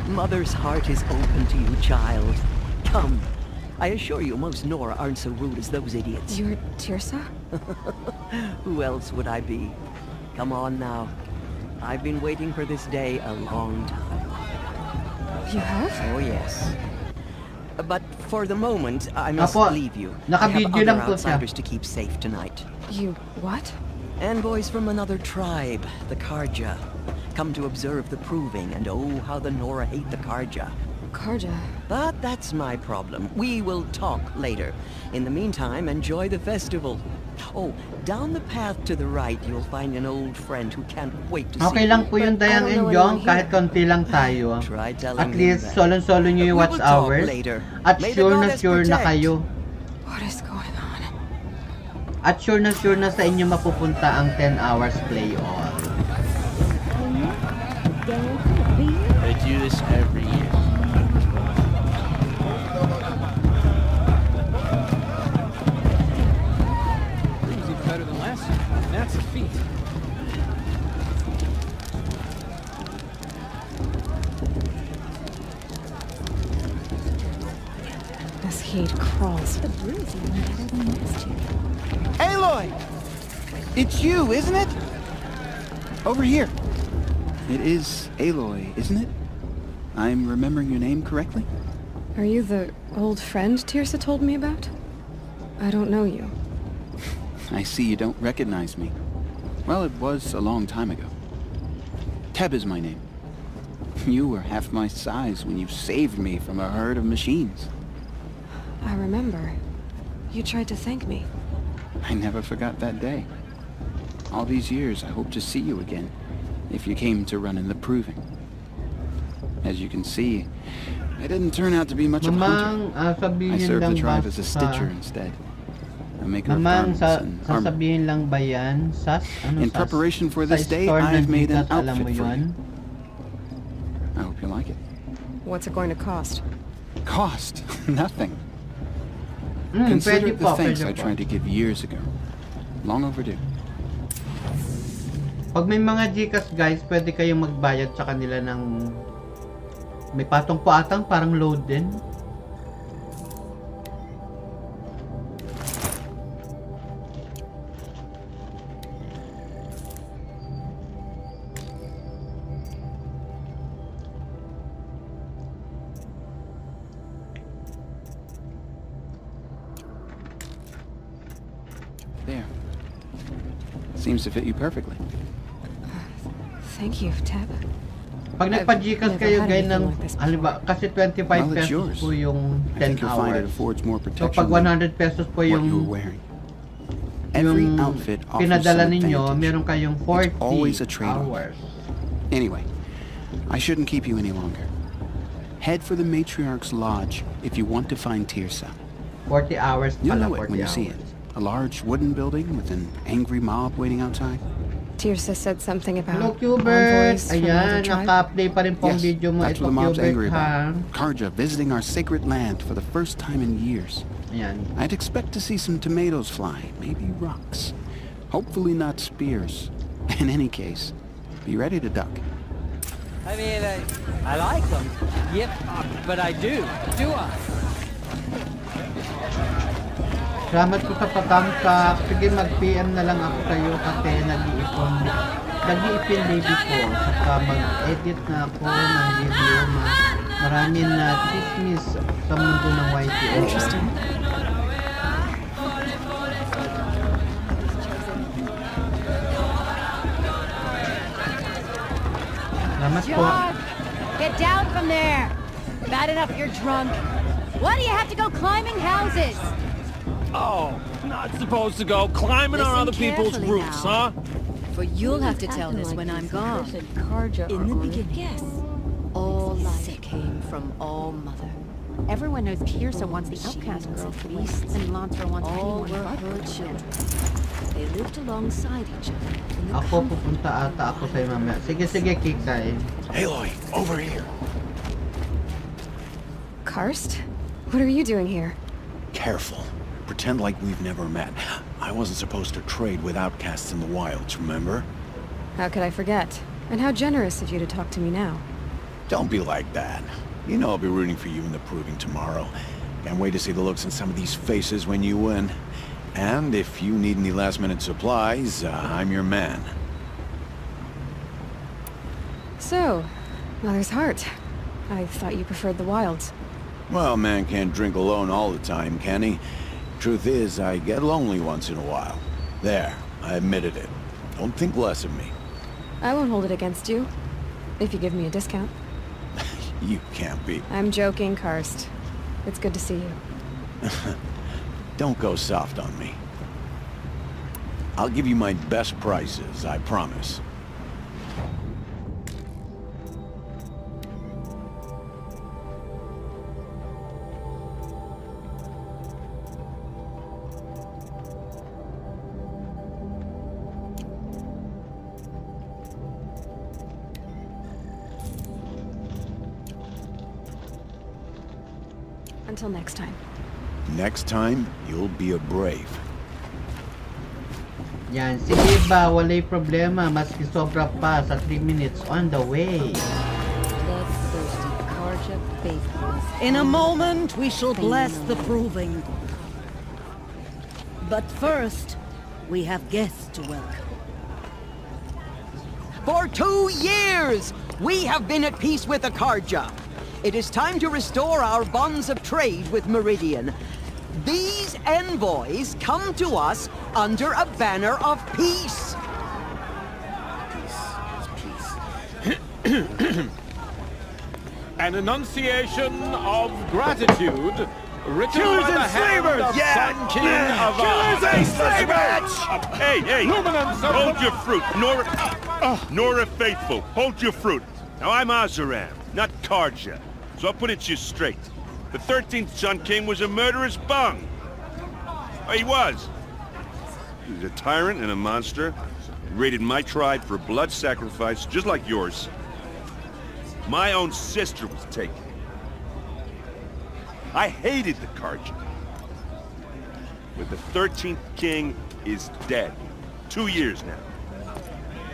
Mother's heart is open to you, child. Come. I assure you, most Nora aren't so rude as those idiots. You're Tirsa? Who else would I be? Come on now. I've been waiting for this day a long time. You have? Oh, yes. But for the moment, I must Apo, leave you. I have nakabidyo other lang po siya. outsiders to keep safe tonight. You what? Envoys from another tribe, the Karja. Come to observe the proving, and oh, how the Nora hate the Karja. Karja? But that's my problem. We will talk later. In the meantime, enjoy the festival. Oh, down the path to the right, you'll find an old friend who can't wait to see Okay you. lang po yung Dayang and Yong, kahit konti lang tayo. Try telling At him least, that. solo-solo nyo yung We watch will talk hours. later. At May the sure na goddess sure na protect. kayo. What is going on? At sure na sa inyo mapupunta ang 10 hours play all. They do this every year. It was even better than last year. That's a feat. This heat crawls. Aloy! It's you, isn't it? Over here. It is Aloy, isn't it? I'm remembering your name correctly? Are you the old friend Tirsa told me about? I don't know you. I see you don't recognize me. Well, it was a long time ago. Teb is my name. You were half my size when you saved me from a herd of machines. I remember. You tried to thank me. I never forgot that day. All these years, I hope to see you again, if you came to run in the proving. As you can see, I didn't turn out to be much of a hunter. I sabihin served the lang tribe ba as a sa... stitcher instead. A maker of Mamang, garments and armor. sasabihin lang ba yan? In preparation for this day, store I've ng made an Gigas, alam mo outfit for yun? you. I hope you like it. What's it going to cost? Cost? Nothing. Pwede Consider it the po, thanks pwede I po. tried to give years ago. Long overdue. Pag may mga Gcash guys, pwede kayong magbayad sa kanila ng... May patong po atang parang load din. There. Seems to fit you perfectly. Thank you, Tab. Pag nagpa-Gcash never kayo had guys anything ng... like this Halimbawa, kasi 25 Well, it's pesos yours. po yung I think 10 you'll find it hours. affords more So protection pag than 100 pesos po what you were yung... wearing. Every Yung outfit offers pinadala some ninyo, advantage. meron kayong 40 always a trade-off. hours. Anyway, I shouldn't keep you any longer. Head for the Matriarch's Lodge if you want to find Tirsa. 40 hours You'll pala, know it 40 when you hours. see it. A large wooden building with an angry mob waiting outside. Tirsa said something about Hello, Cubert! envoys from another Ayan, tribe. naka-play pa rin po ang Yes, video mo. that's Ito, what the mob's angry Cubert, ha? about. Karja visiting our sacred land for the first time in years. Ayan. I'd expect to see some tomatoes fly, maybe rocks. Hopefully not spears. In any case, be ready to duck. I mean, I like them. Yep, but I do. Do I? Salamat po sa pagkamsak. Sige, mag-PM na lang ako kayo kasi nag-iipin baby ko. Saka mag-edit na ako ng video. Marami na chismis sa mundo ng YTO. Interesting. Salamat po. Get down from there! Bad enough you're drunk. Why do you have to go climbing houses? Oh, not supposed to go climbing on other people's roofs, huh? For you'll have to tell this when I'm gone. In the beginning, yes. All life came from All Mother. Everyone knows Tirsa wants the outcast girl to win, and Lansra wants All anyone were but her her. children. They lived alongside each other in the Ako, pupunta ata ako sa'yo mamaya. Sige, Kikay. Aloy, over here. Karst? What are you doing here? Careful. Pretend like we've never met. I wasn't supposed to trade with outcasts in the wilds, remember? How could I forget? And how generous of you to talk to me now. Don't be like that. You know I'll be rooting for you in the proving tomorrow. Can't wait to see the looks in some of these faces when you win. And if you need any last-minute supplies, I'm your man. So, Mother's Heart. I thought you preferred the wilds. Well, man can't drink alone all the time, can he? Truth is, I get lonely once in a while. There, I admitted it. Don't think less of me. I won't hold it against you. If you give me a discount. You can't be. I'm joking, Karst. It's good to see you. Don't go soft on me. I'll give you my best prices, I promise. Until next time. Next time, you'll be a brave. Yan, sige ba, walay problema, maski sobra pa sa 3 minutes on the way. Bloodthirsty Karja faithfuls. In a moment, we shall bless the proving. But first, we have guests to welcome. For 2 years, we have been at peace with the Karja. It is time to restore our bonds of trade with Meridian. These envoys come to us under a banner of peace. An enunciation of gratitude written Killers by the and hand slavers! of Yeah! Sun King of Killers and slavers! Hey, hey! Hold your fruit, Nora Faithful. Hold your fruit. Now I'm Azaram, not Karja. So I'll put it to you straight. The 13th Sun King was a murderous bung. Oh, he was. He was a tyrant and a monster. He raided my tribe for blood sacrifice, just like yours. My own sister was taken. I hated the Karja. But the 13th king is dead. 2 years now.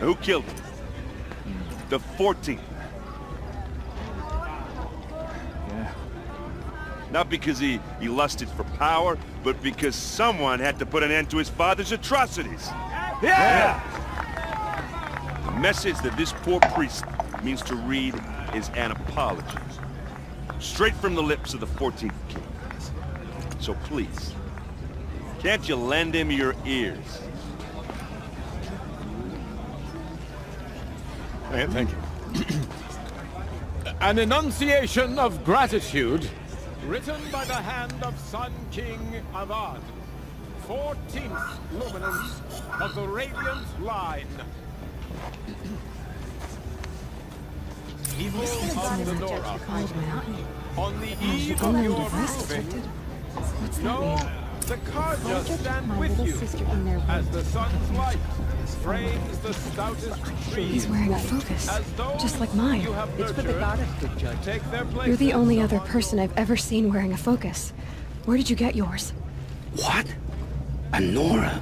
And who killed him? The 14th. Yeah. Not because he lusted for power, but because someone had to put an end to his father's atrocities. Yeah! The message that this poor priest means to read is an apology. Straight from the lips of the 14th king. So please, can't you lend him your ears? Thank you. An enunciation of gratitude written by the hand of Sun King Avad, 14th luminance of the Radiant Line. People of the Nora, on the eve of your proving, know the Karja stand with you as the sun's light frames the stoutest trees. He's wearing a focus, just like mine. It's for the goddess to take their place. You're the only other person I've ever seen wearing a focus. Where did you get yours? What? A Nora?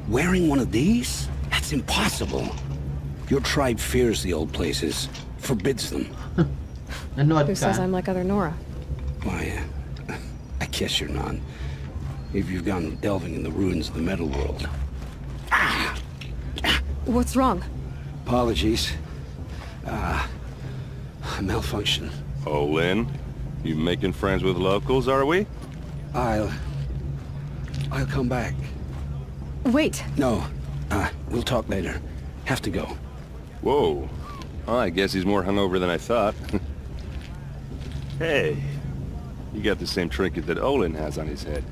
Wearing one of these? That's impossible. Your tribe fears the old places, forbids them. Who says I'm like other Nora? Why, I guess you're not. If you've gone delving in the ruins of the metal world. What's wrong? Apologies. Malfunction. Oh, Lynn, you making friends with locals, are we? I'll come back. Wait. No, we'll talk later. Have to go. Whoa. Well, I guess he's more hungover than I thought. Hey, you got the same trinket that Olin has on his head.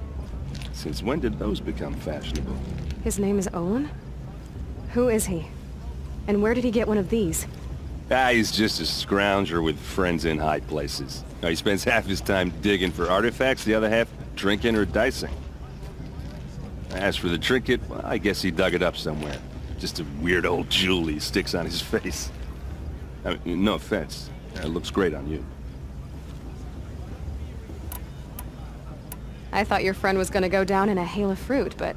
Since when did those become fashionable? His name is Owen? Who is he? And where did he get one of these? He's just a scrounger with friends in high places. Now, he spends half his time digging for artifacts, the other half drinking or dicing. As for the trinket, well, I guess he dug it up somewhere. Just a weird old jewel he sticks on his face. I mean, no offense. It looks great on you. I thought your friend was gonna go down in a hail of fruit, but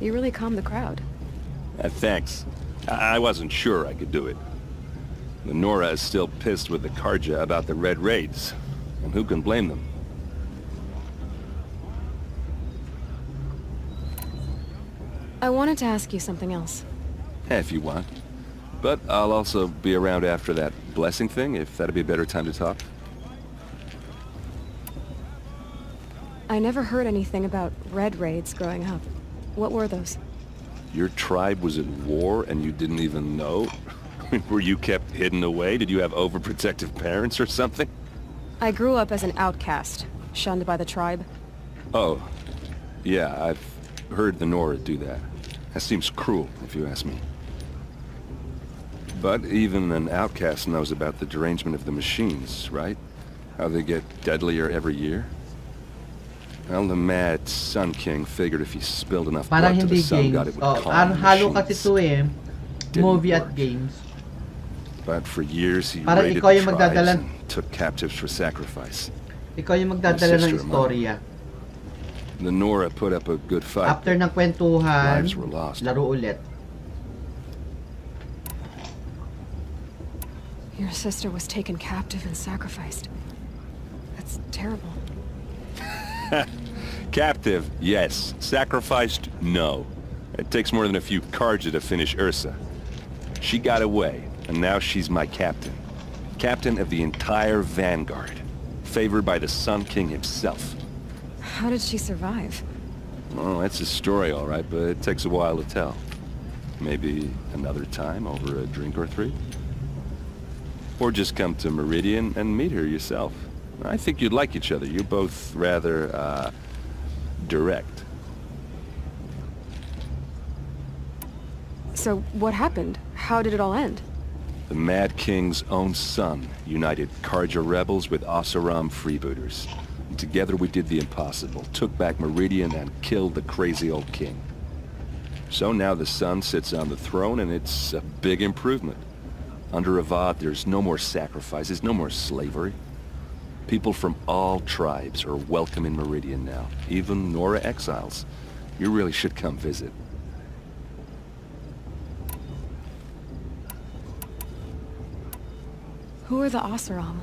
You really calmed the crowd. Thanks. I wasn't sure I could do it. Nora is still pissed with the Karja about the Red Raids, and who can blame them? I wanted to ask you something else. If you want. But I'll also be around after that blessing thing, if that'd be a better time to talk. I never heard anything about Red Raids growing up. What were those? Your tribe was at war and you didn't even know? Were you kept hidden away? Did you have overprotective parents or something? I grew up as an outcast, shunned by the tribe. Oh, yeah, I've heard the Nora do that. That seems cruel, if you ask me. But even an outcast knows about the derangement of the machines, right? How they get deadlier every year? Well, the mad Sun King figured if he spilled enough Parang blood to the hindi Sun God, games. it would calm the Halo kasi machines. to eh. Didn't Movie work. at games. But for years he Parang raided ikaw the yung tribes magdadala. and took captives for sacrifice. Ikaw yung magdadala ng My sister and mine. istorya. The Nora put up a good fight. After ng kwentuhan, Lives were lost. laro ulit. Your sister was taken captive and sacrificed. That's terrible. Captive, yes. Sacrificed, no. It takes more than a few Karja to finish Ursa. She got away, and now she's my captain. Captain of the entire Vanguard. Favored by the Sun King himself. How did she survive? Oh, that's a story, all right, but it takes a while to tell. Maybe another time over a drink or three? Or just come to Meridian and meet her yourself. I think you'd like each other. You're both rather, direct. So, what happened? How did it all end? The Mad King's own son united Karja rebels with Oseram freebooters. And together we did the impossible, took back Meridian and killed the crazy old king. So now the son sits on the throne and it's a big improvement. Under Avad, there's no more sacrifices, no more slavery. People from all tribes are welcome in Meridian now, even Nora exiles. You really should come visit. Who are the Oseram?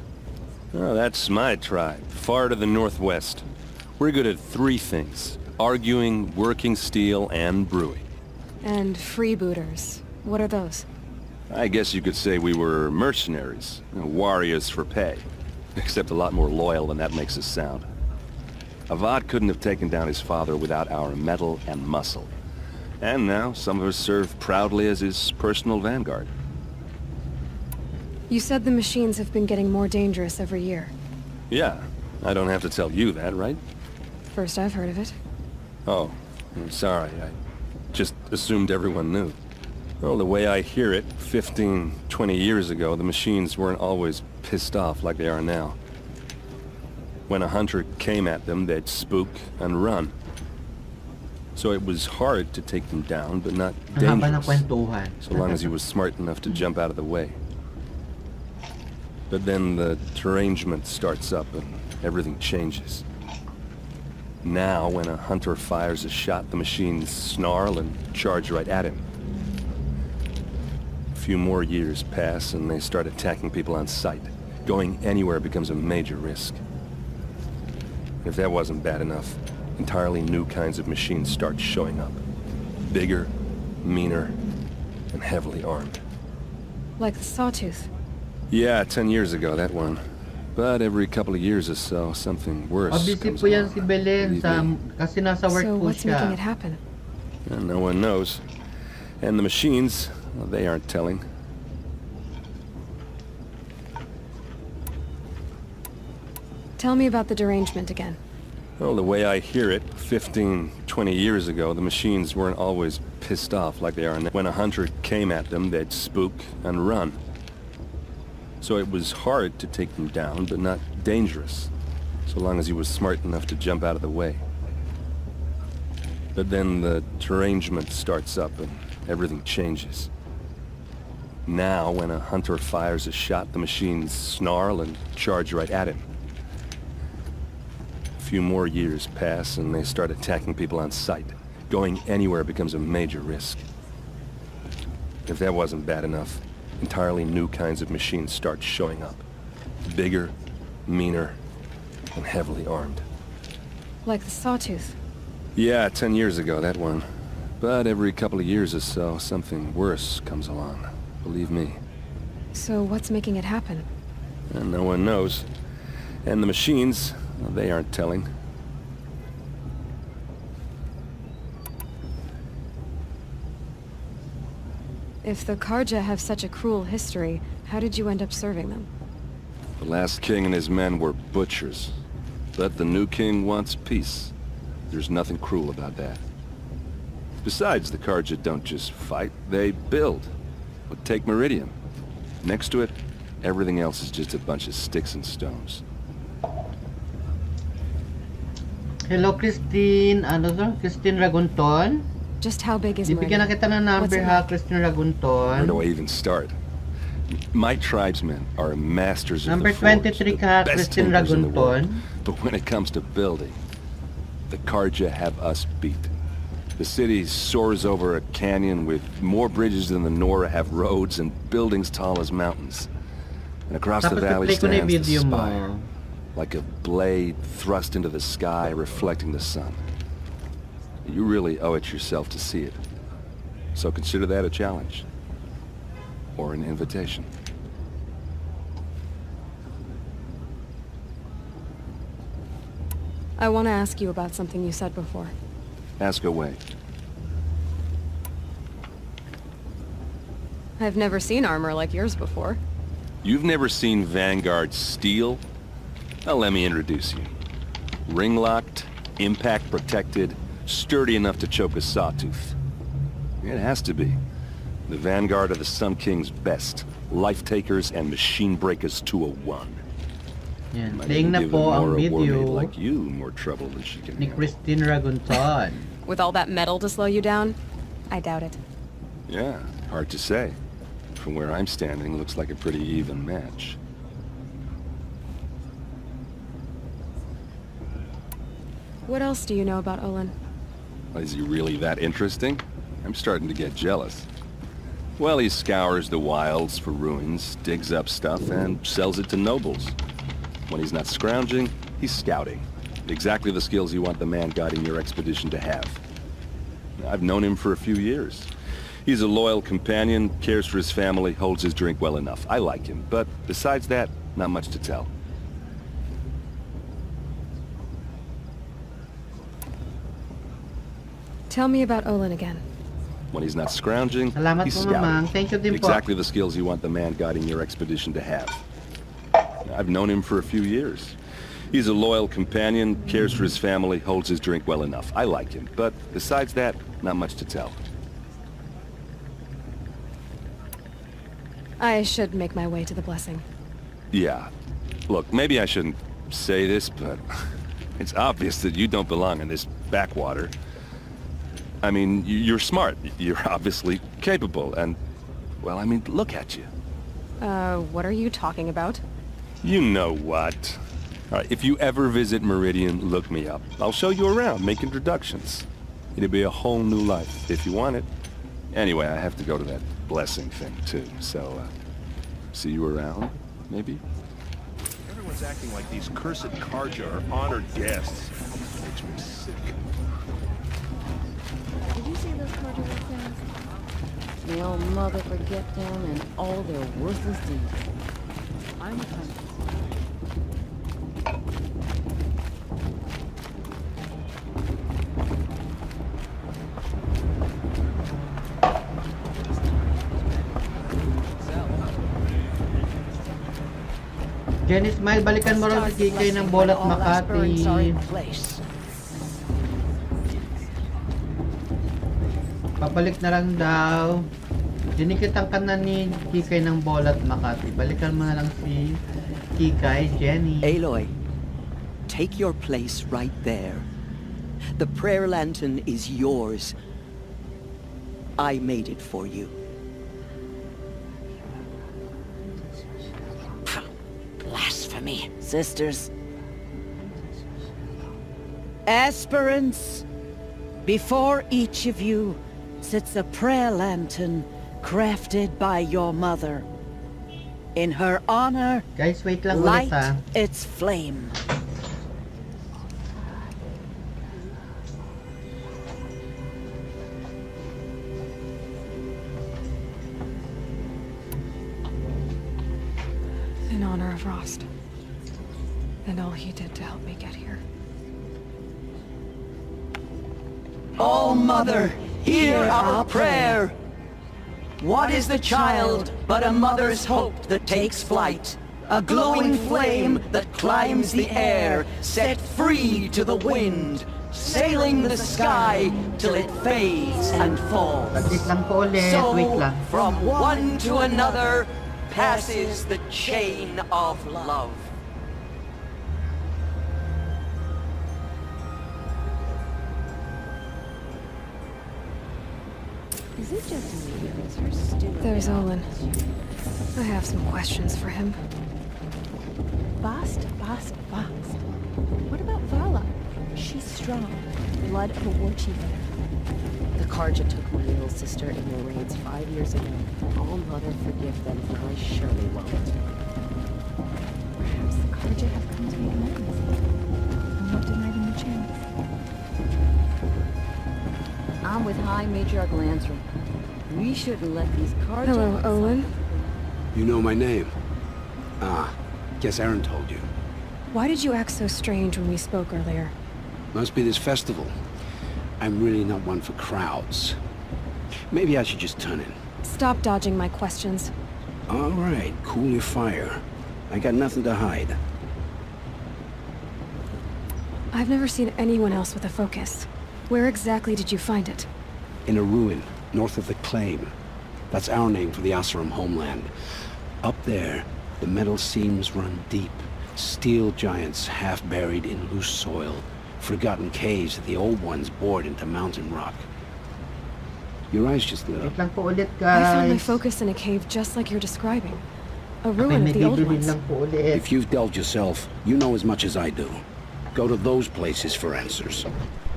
Oh, that's my tribe, far to the northwest. We're good at three things: arguing, working steel, and brewing. And freebooters. What are those? I guess you could say we were mercenaries, warriors for pay. Except a lot more loyal than that makes us sound. Avad couldn't have taken down his father without our metal and muscle. And now some of us serve proudly as his personal vanguard. You said the machines have been getting more dangerous every year. Yeah, I don't have to tell you that, right? First I've heard of it. Oh, I'm sorry. I just assumed everyone knew. Well, the way I hear it, 15, 20 years ago, the machines weren't always pissed off like they are now. When a hunter came at them, they'd spook and run. So it was hard to take them down, but not Ang haba ng dangerous, kwentuhan. so long as he was smart enough to jump out of the way. But then the derangement starts up and everything changes. Now, when a hunter fires a shot, the machines snarl and charge right at him. A few more years pass and they start attacking people on sight. Going anywhere becomes a major risk. If that wasn't bad enough, entirely new kinds of machines start showing up. Bigger, meaner, and heavily armed. Like the Sawtooth. Yeah, 10 years ago, that one. But every couple of years or so, something worse Busy comes po yan along. si Belen sa, kasi nasa work So po what's making siya. it happen? And no one knows. And the machines, well, they aren't telling. Tell me about the derangement again. Well, the way I hear it, 15, 20 years ago, the machines weren't always pissed off like they are now. When a hunter came at them, they'd spook and run. So it was hard to take them down, but not dangerous, so long as he was smart enough to jump out of the way. But then the derangement starts up and everything changes. Now, when a hunter fires a shot, the machines snarl and charge right at him. A few more years pass and they start attacking people on sight. Going anywhere becomes a major risk. If that wasn't bad enough, entirely new kinds of machines start showing up. Bigger, meaner, and heavily armed. Like the Sawtooth. Yeah, 10 years ago, that one. But every couple of years or so, something worse comes along. Believe me. So what's making it happen? And no one knows. And the machines, well, they aren't telling. If the Karja have such a cruel history, how did you end up serving them? The last king and his men were butchers. But the new king wants peace. There's nothing cruel about that. Besides, the Karja don't just fight, they build. But take Meridian. Next to it, everything else is just a bunch of sticks and stones. Hello, Christine. Ano to? Christine Ragunton? Just how big is Bibigyan na kita ng number ha, Christine Ragunton. Where do I even start? My tribesmen are masters of Number the forge, 23 the ka, best Christine timbers in the world. Ragunton. But when it comes to building, the Karja have us beat. The city soars over a canyon with more bridges than the Nora have roads and buildings tall as mountains. And across the valley stands the spire, like a blade thrust into the sky, reflecting the sun. You really owe it yourself to see it. So consider that a challenge. Or an invitation. I want to ask you about something you said before. Ask away. I've never seen armor like yours before. You've never seen Vanguard steel? Well, let me introduce you. Ring-locked, impact-protected, sturdy enough to choke a sawtooth. It has to be. The Vanguard are the Sun King's best. Life-takers and machine-breakers to a one. Yan. Might Playing even na give po the ang Nora video warmaid like you more trouble than she can ni handle. Christine Ragunton. With all that metal to slow you down? I doubt it. Yeah, hard to say. From where I'm standing, looks like a pretty even match. What else do you know about Olin? Is he really that interesting? I'm starting to get jealous. Well, he scours the wilds for ruins, digs up stuff, and sells it to nobles. When he's not scrounging, he's scouting. Exactly the skills you want the man guiding your expedition to have. I've known him for a few years. He's a loyal companion, cares for his family, holds his drink well enough. I like him, but besides that, not much to tell. Tell me about Olin again. When he's not scrounging, Salamat he's po, scouting. Mamang. Thank you din po. Exactly the skills you want the man guiding your expedition to have. I've known him for a few years. He's a loyal companion, cares for his family, holds his drink well enough. I like him, but besides that, not much to tell. I should make my way to the blessing. Yeah. Look, maybe I shouldn't say this, but it's obvious that you don't belong in this backwater. I mean, you're smart. You're obviously capable, and, well, I mean, look at you. What are you talking about? You know what. All right, if you ever visit Meridian, look me up. I'll show you around, make introductions. It'll be a whole new life, if you want it. Anyway, I have to go to that blessing thing, too, so, see you around, maybe? Everyone's acting like these cursed Karja are honored guests. Makes me sick. Did you see those Karja things? The old mother forget them and all their worthless deeds. I'm coming. Jenny Smile, balikan mo rin si Kikay ng Bolat Makati. Pabalik na lang daw. Dinikitang ka na ni Kikay ng Bolat Makati. Balikan mo na lang si Kikay, Jenny. Aloy, take your place right there. The prayer lantern is yours. I made it for you. Blasphemy, sisters. Aspirants, Before each of you sits a prayer lantern crafted by your mother. In her honor, guys, wait lang light ulit ha. its flame. In honor of Rost. And all he did to help me get here. Oh, Mother, hear our prayer. What is the child but a mother's hope that takes flight? A glowing flame that climbs the air, set free to the wind, sailing the sky till it fades and falls. Wait lang po ulit, wait So, lang. from one to another passes the chain of love. Is it just me, or is her stupid? There's Olin. I have some questions for him. Bast. What about Vala? She's strong. Blood of a war chief in her. The Karja took my little sister in their raids 5 years ago. All Mother forgive them, for I surely won't. Perhaps the Karja have come to make amends. And not deny them the chance. I'm with High Matriarch Lansram. We shouldn't let these Karja... Hello, Olin. You know my name? Ah, guess Aaron told you. Why did you act so strange when we spoke earlier? Must be this festival. I'm really not one for crowds. Maybe I should just turn in. Stop dodging my questions. All right, cool your fire. I got nothing to hide. I've never seen anyone else with a focus. Where exactly did you find it? In a ruin, north of the Claim. That's our name for the Asuram homeland. Up there, the metal seams run deep. Steel giants half buried in loose soil. Forgotten caves that the old ones bored into mountain rock. Your eyes just lit up. Wait lang po ulit, I found my guys. focus in a cave just like you're describing. A Okay, ruin of the old nagbibilin ones. lang po ulit. If you've delved yourself, you know as much as I do. Go to those places for answers.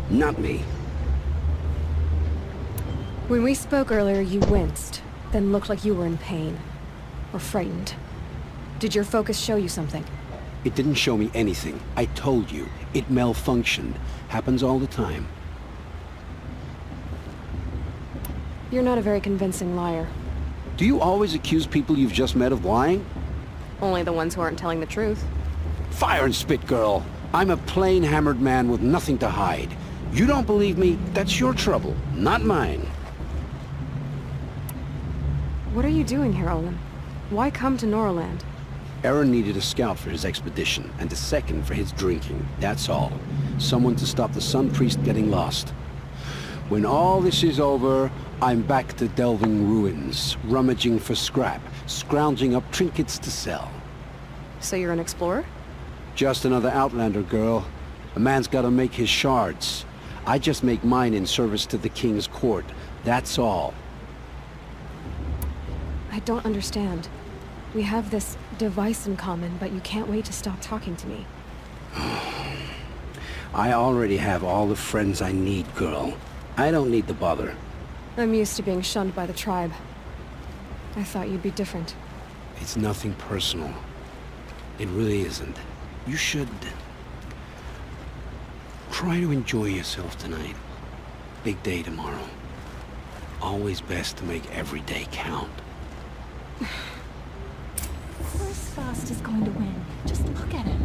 Not me. When we spoke earlier, you winced, then looked like you were in pain. Or frightened. Did your focus show you something? It didn't show me anything. I told you. It malfunctioned. Happens all the time. You're not a very convincing liar. Do you always accuse people you've just met of lying? Only the ones who aren't telling the truth. Fire and spit, girl. I'm a plain hammered man with nothing to hide. You don't believe me? That's your trouble, not mine. What are you doing here, Olin? Why come to Noraland? Aaron needed a scout for his expedition, and a second for his drinking. That's all. Someone to stop the Sun Priest getting lost. When all this is over, I'm back to delving ruins, rummaging for scrap, scrounging up trinkets to sell. So you're an explorer? Just another Outlander, girl. A man's gotta make his shards. I just make mine in service to the King's court. That's all. I don't understand. We have this device in common, but you can't wait to stop talking to me. I already have all the friends I need, girl. I don't need the bother. I'm used to being shunned by the tribe. I thought you'd be different. It's nothing personal. It really isn't. You should... try to enjoy yourself tonight. Big day tomorrow. Always best to make every day count. Of course Fast is going to win. Just look at him.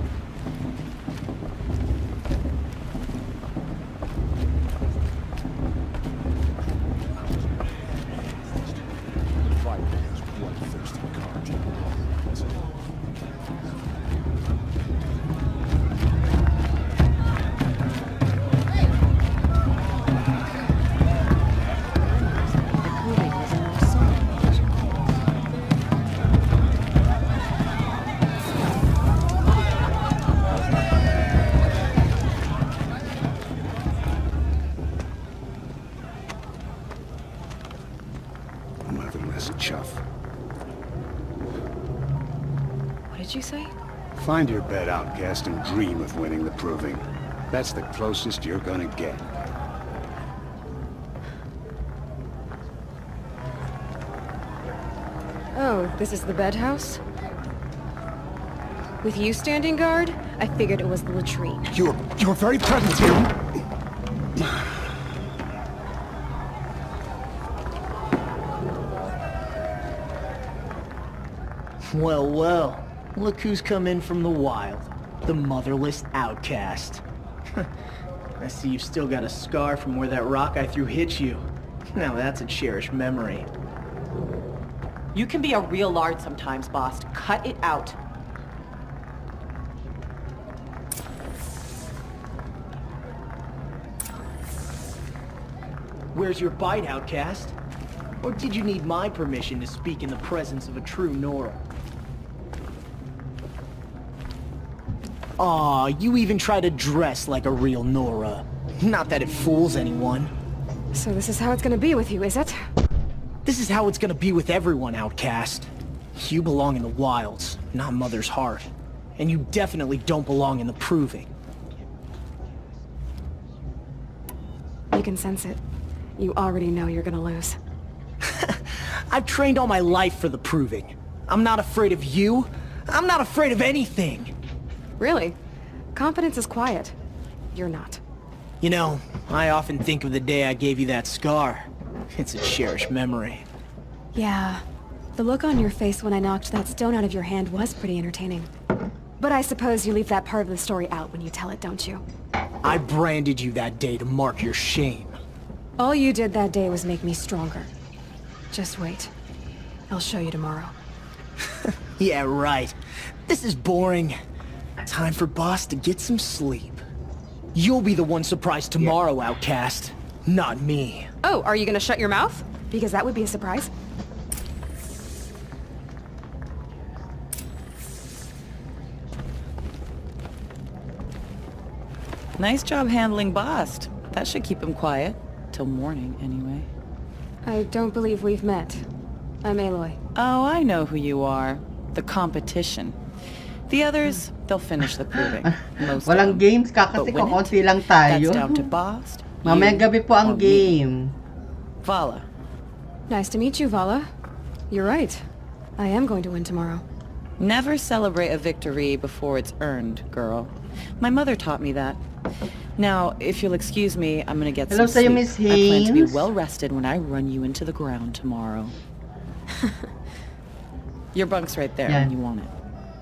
Motherless chuff. What did you say? Find your bed, outcast, and dream of winning the proving. That's the closest you're gonna get. So, this is the bed house? With you standing guard, I figured it was the latrine. Your very presence here. Well, well. Look who's come in from the wild. The motherless outcast. I see you've still got a scar from where that rock I threw hit you. Now that's a cherished memory. You can be a real lard sometimes, boss. Cut it out. Where's your bite, outcast? Or did you need my permission to speak in the presence of a true Nora? Aw, you even try to dress like a real Nora. Not that it fools anyone. So this is how it's gonna be with you, is it? This is how it's gonna be with everyone, outcast. You belong in the wilds, not Mother's heart. And you definitely don't belong in the proving. You can sense it. You already know you're gonna lose. I've trained all my life for the proving. I'm not afraid of you. I'm not afraid of anything. Really? Confidence is quiet. You're not. You know, I often think of the day I gave you that scar. It's a cherished memory. Yeah. The look on your face when I knocked that stone out of your hand was pretty entertaining. But I suppose you leave that part of the story out when you tell it, don't you? I branded you that day to mark your shame. All you did that day was make me stronger. Just wait. I'll show you tomorrow. Yeah, right. This is boring. Time for Boss to get some sleep. You'll be the one surprised tomorrow, outcast. Not me. Oh, are you gonna shut your mouth? Because that would be a surprise. Nice job handling Bast. That should keep him quiet. Till morning, anyway. I don't believe we've met. I'm Aloy. Oh, I know who you are. The competition. The others, they'll finish the proving. Most Walang games ka kasi konti lang tayo. That's down to Bast. Mamayang gabi po ang game. Vala. Nice to meet you, Vala. You're right. I am going to win tomorrow. Never celebrate a victory before it's earned, girl. My mother taught me that. Now, if you'll excuse me, I'm gonna get Hello some sleep. Miss I plan to be Haynes. well rested when I run you into the ground tomorrow. Your bunk's right there when you want it.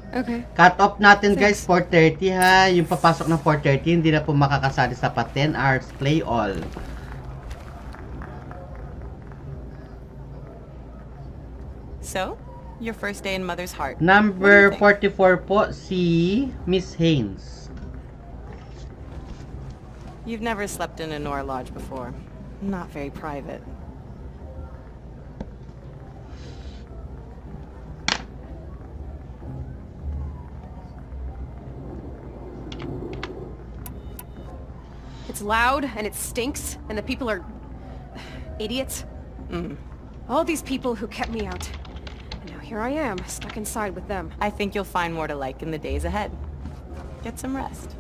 Okay. Cut off natin guys 4:30 ha. Yung papasok na 4:30 hindi na po makakasali sa pa 10 hours play all. So, your first day in Mother's heart. Number 44 po si Miss Haynes. You've never slept in a Nora lodge before. Not very private. It's loud, and it stinks, and the people are... idiots. All these people who kept me out. And now here I am, stuck inside with them. I think you'll find more to like in the days ahead. Get some rest.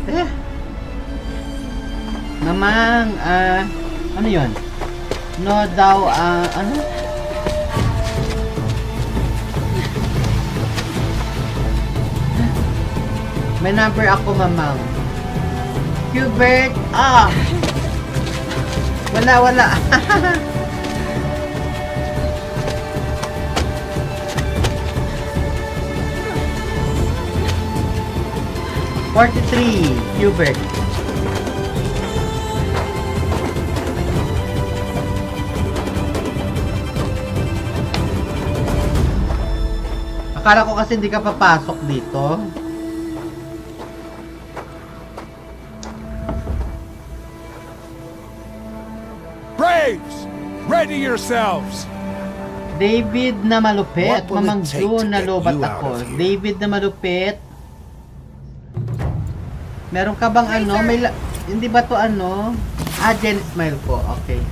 Kate. Namang, ano yun? No daw, ano? May number ako, mamang. Hubert, wala. 43, Hubert. Akala ko kasi hindi ka papasok dito. Braves! Ready yourselves! David na malupit. What will it Mamang take June to na get lobat you out ako. of here? David na malupit. Meron ka bang ano? Hindi ba to ano? Jen Smile po. Okay.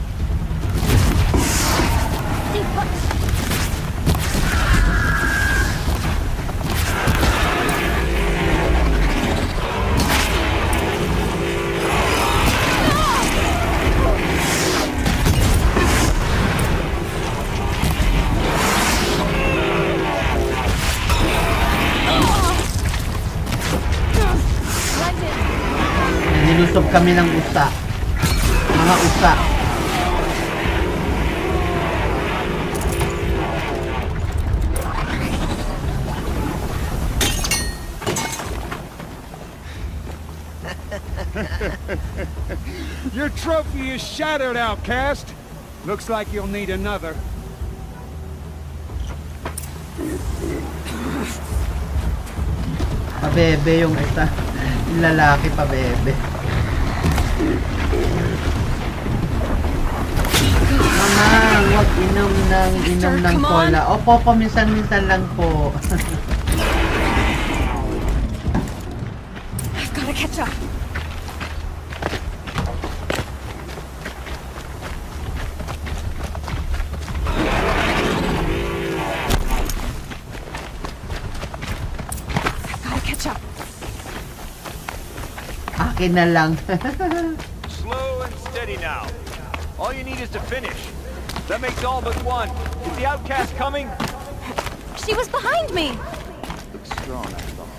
Nilusob kami ng usa. Mga usa. Your trophy is shattered, outcast. Looks like you'll need another. Pabebe yung isa. Yung lalaki pabebe. Mama, huwag inom ng cola. Opo, paminsan-minsan lang po. I've gotta catch up. Akin na lang. Slow and steady now. All you need is to finish. That makes all but one. Is the outcast coming? She was behind me. Looks strong, I thought.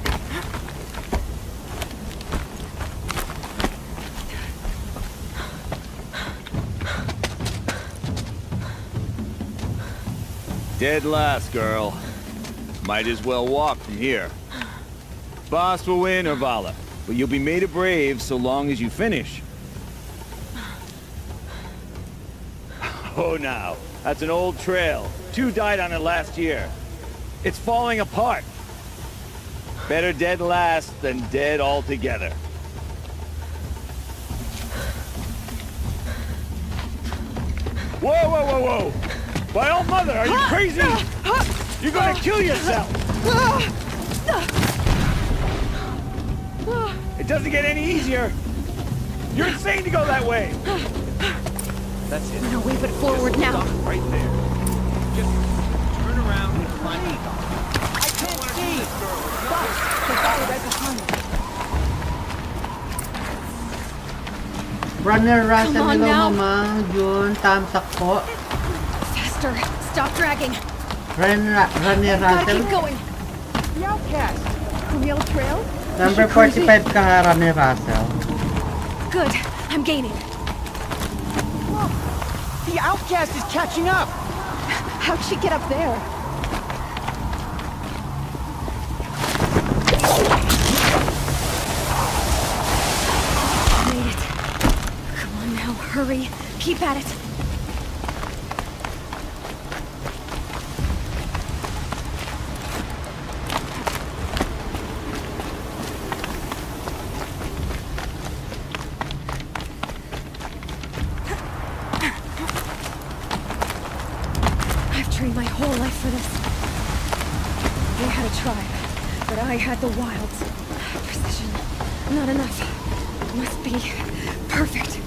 Dead last, girl. Might as well walk from here. Boss will win, or Vala. But you'll be made a brave so long as you finish. Oh, now. That's an old trail. 2 died on it last year. It's falling apart. Better dead last than dead altogether. Whoa, whoa, whoa, whoa! My old mother, are you crazy? You're gonna kill yourself! It doesn't get any easier. You're insane to go that way. That's it. No way but forward now. Stop right there. Just turn around and climb the top. I can't see. Stop. The guy right behind me. Runner Russell, Come on hello now. Mama June, tamsak po. Faster. Stop dragging. Runner Gotta Russell. keep going. The outcast. From the old trail? Number 45 ka ha, Runner Russell. Good. I'm gaining. Whoa. The outcast is catching up. How'd she get up there? Made it. Come on now, hurry. Keep at it. My whole life for this. They had a tribe, but I had the wilds. Precision, not enough. Must be perfect.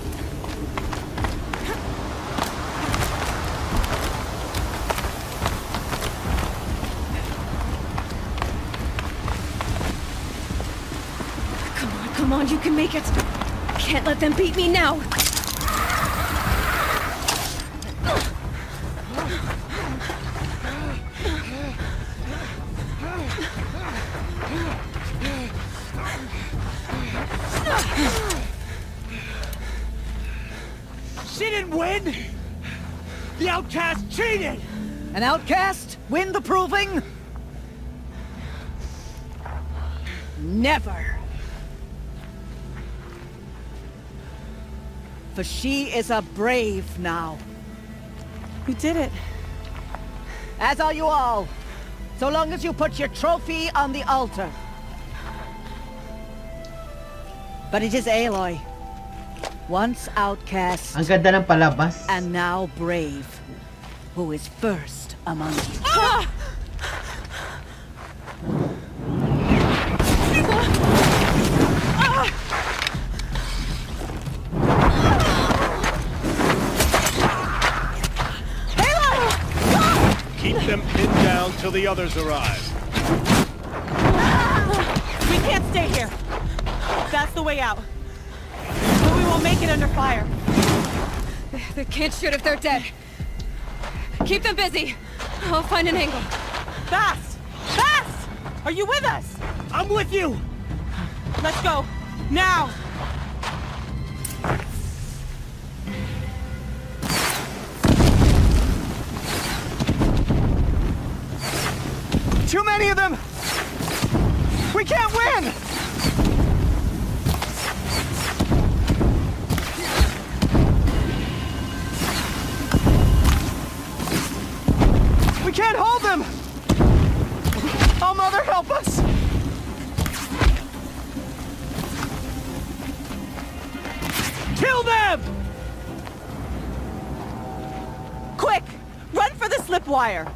Come on, you can make it. Can't let them beat me now. She didn't win! The outcast cheated! An outcast win the proving? Never. For she is a brave now. You did it. As are you all. So long as you put your trophy on the altar. But it is Aloy. Once outcast. Ang ganda ng palabas. And now brave. who is first among you. Keep them pinned down till the others arrive. We can't stay here. That's the way out. But we won't make it under fire. They can't shoot if they're dead. Keep them busy. I'll find an angle. Fast! Fast! Are you with us? I'm with you! Let's go. Now! Too many of them! We can't win! We can't hold them! Oh, Mother, help us! Kill them! Quick! Run for the slip wire!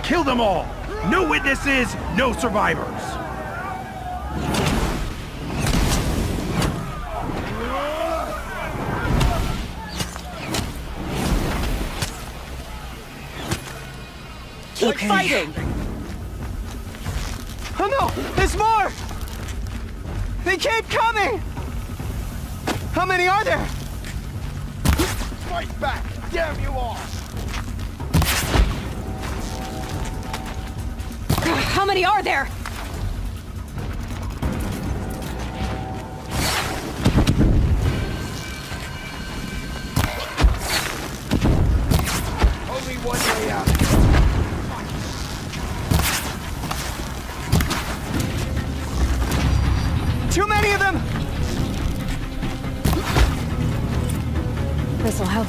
Kill them all! No witnesses, no survivors! Keep fighting! Oh no! There's more! They keep coming! How many are there? Fight back! Damn you all! How many are there? Only one way out. Too many of them! This'll help.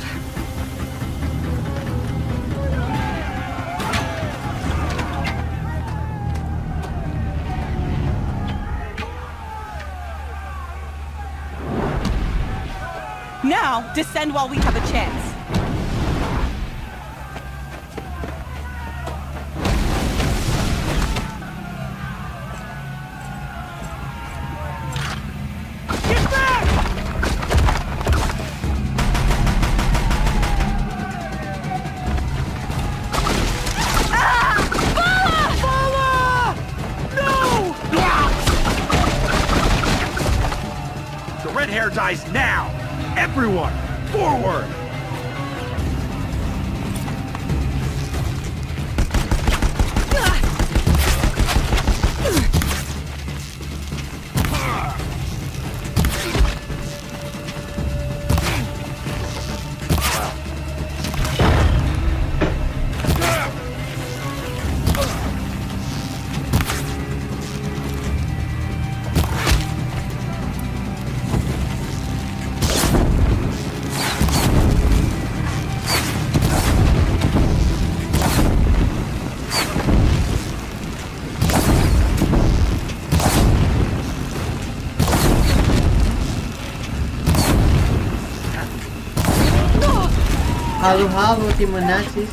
Now, descend while we have a chance. Get back! Bala! No! The red hair dies now! Everyone, forward! Halo-halo, Timonasis.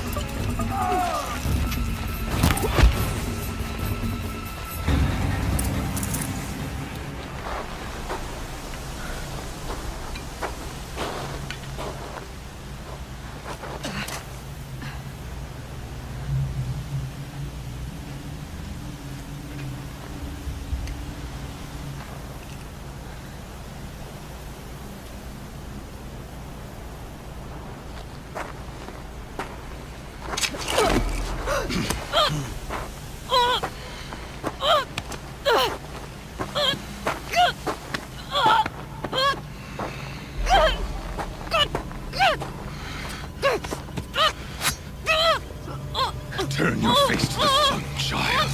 Turn your face to the sun, child.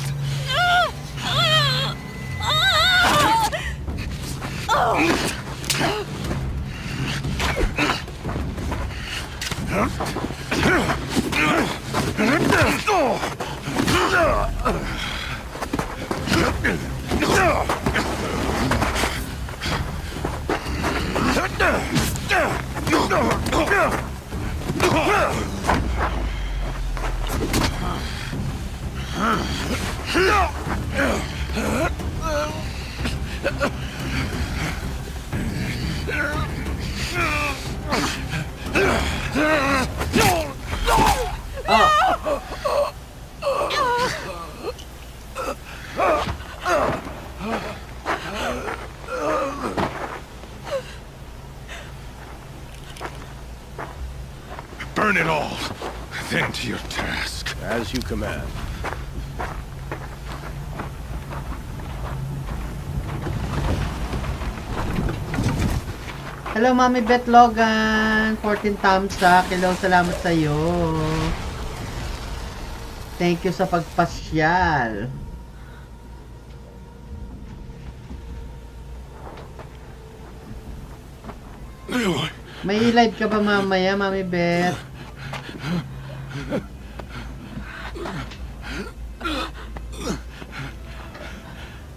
Burn it all, then to your task. As you command. Hello, Mami Bet Logan. 14 thumbs up. Hello, salamat sa iyo. Thank you sa pagpasyal. May live ka ba mamaya, Mami Bet?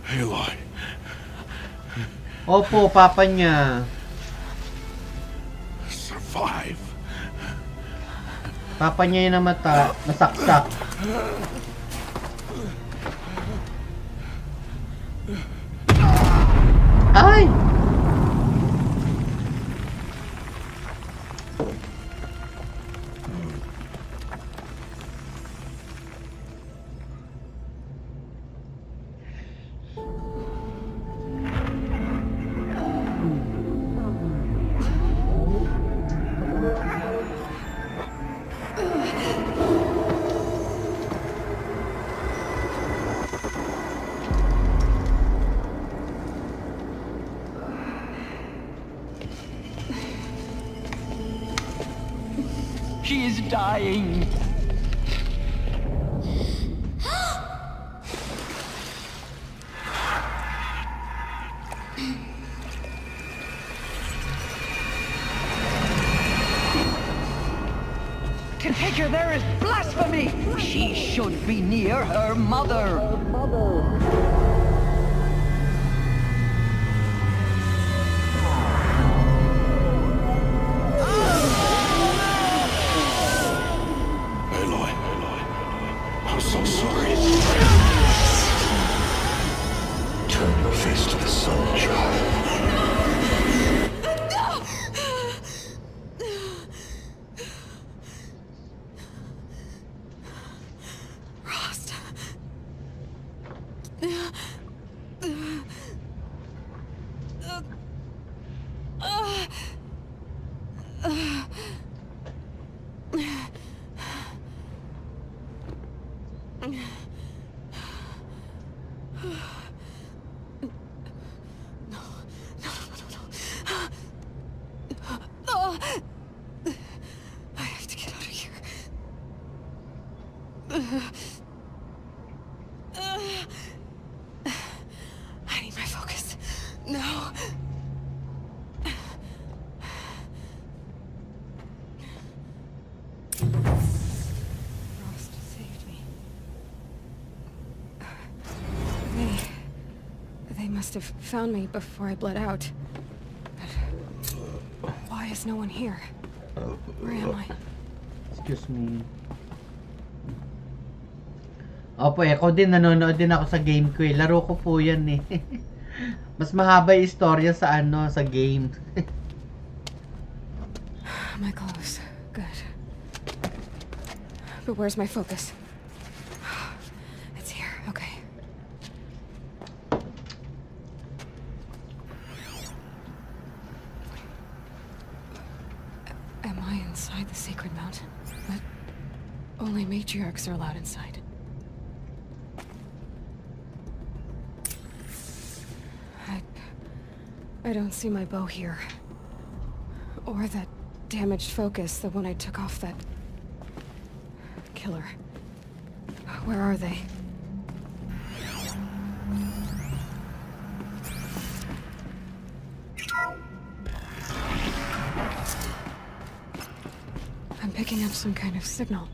Aloy. Opo, papa niya. Survive. Papa niya yung namata, nasaksak. Ay! She is dying. To take her there is blasphemy. She should be near her mother. Aloy. I'm so sorry. Turn your face to the sun, child. I need my focus. No. Frost saved me. They must have found me before I bled out. But why is no one here? Where am I? Excuse me. Opo, ako din, nanonood din ako sa game ko eh. Laro ko po yan eh. Mas mahaba yung istorya sa sa game. My clothes. Good. But where's my focus? It's here. Okay. Am I inside the sacred mountain? But only matriarchs are allowed inside. I don't see my bow here. Or that damaged focus, the one I took off that killer. Where are they? I'm picking up some kind of signal.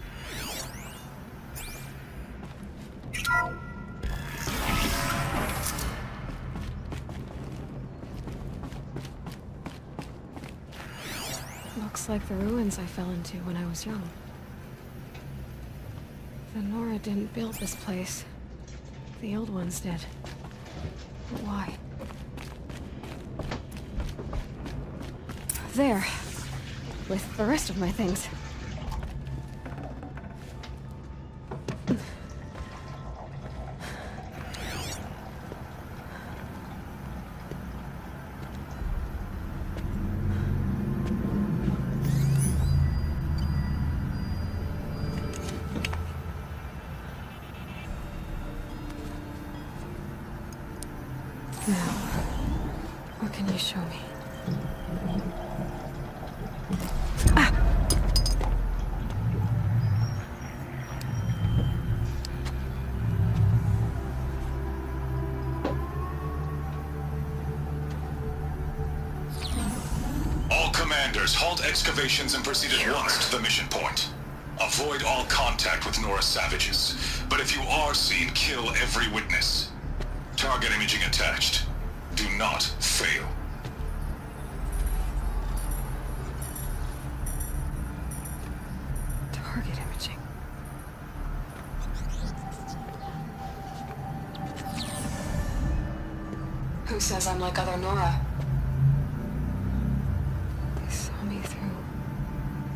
Looks like the ruins I fell into when I was young. The Nora didn't build this place. The old ones did. But why? There. With the rest of my things. Now, what can you show me? All commanders, halt excavations and proceed at once to the mission point. Avoid all contact with Nora savages, but if you are seen, kill every witness. Target imaging attached. Do not fail. Target imaging. Who says I'm like other Nora? They saw me through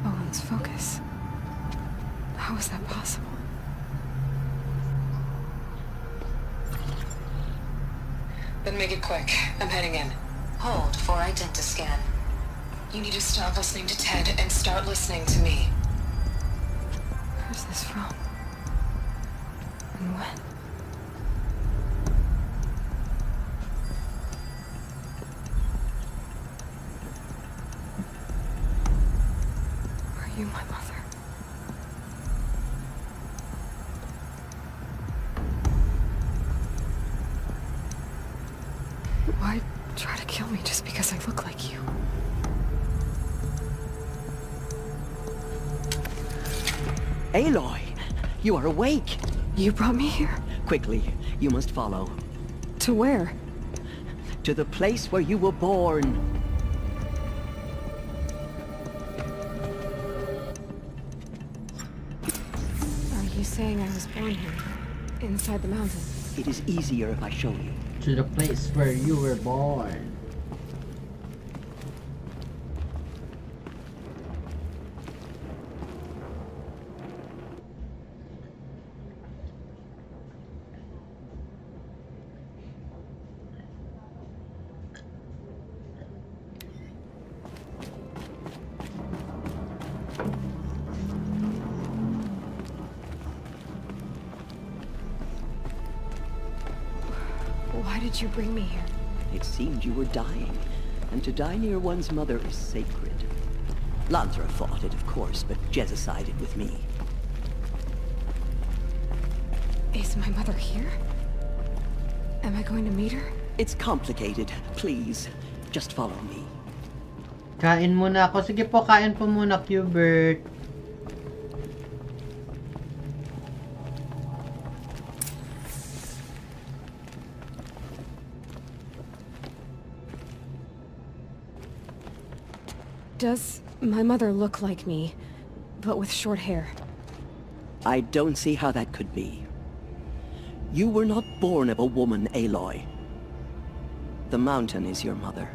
Owen's focus. How is that possible? Then make it quick. I'm heading in. Hold for identiscan. You need to stop listening to Ted and start listening to me. Where's this from? And when? Are you my mother? Why try to kill me just because I look like you? Aloy, you are awake. You brought me here? Quickly, you must follow. To where? To the place where you were born. Are you saying I was born here? Inside the mountain? It is easier if I show you. To the place where you were born. Why did you bring me here? It seemed you were dying, and to die near one's mother is sacred. Lansra fought it, of course, but Jezza sided with me. Is my mother here? Am I going to meet her? It's complicated. Please, just follow me. Kain muna ako. Sige po, kain po muna, Qbert. Does my mother look like me, but with short hair? I don't see how that could be. You were not born of a woman, Aloy. The mountain is your mother.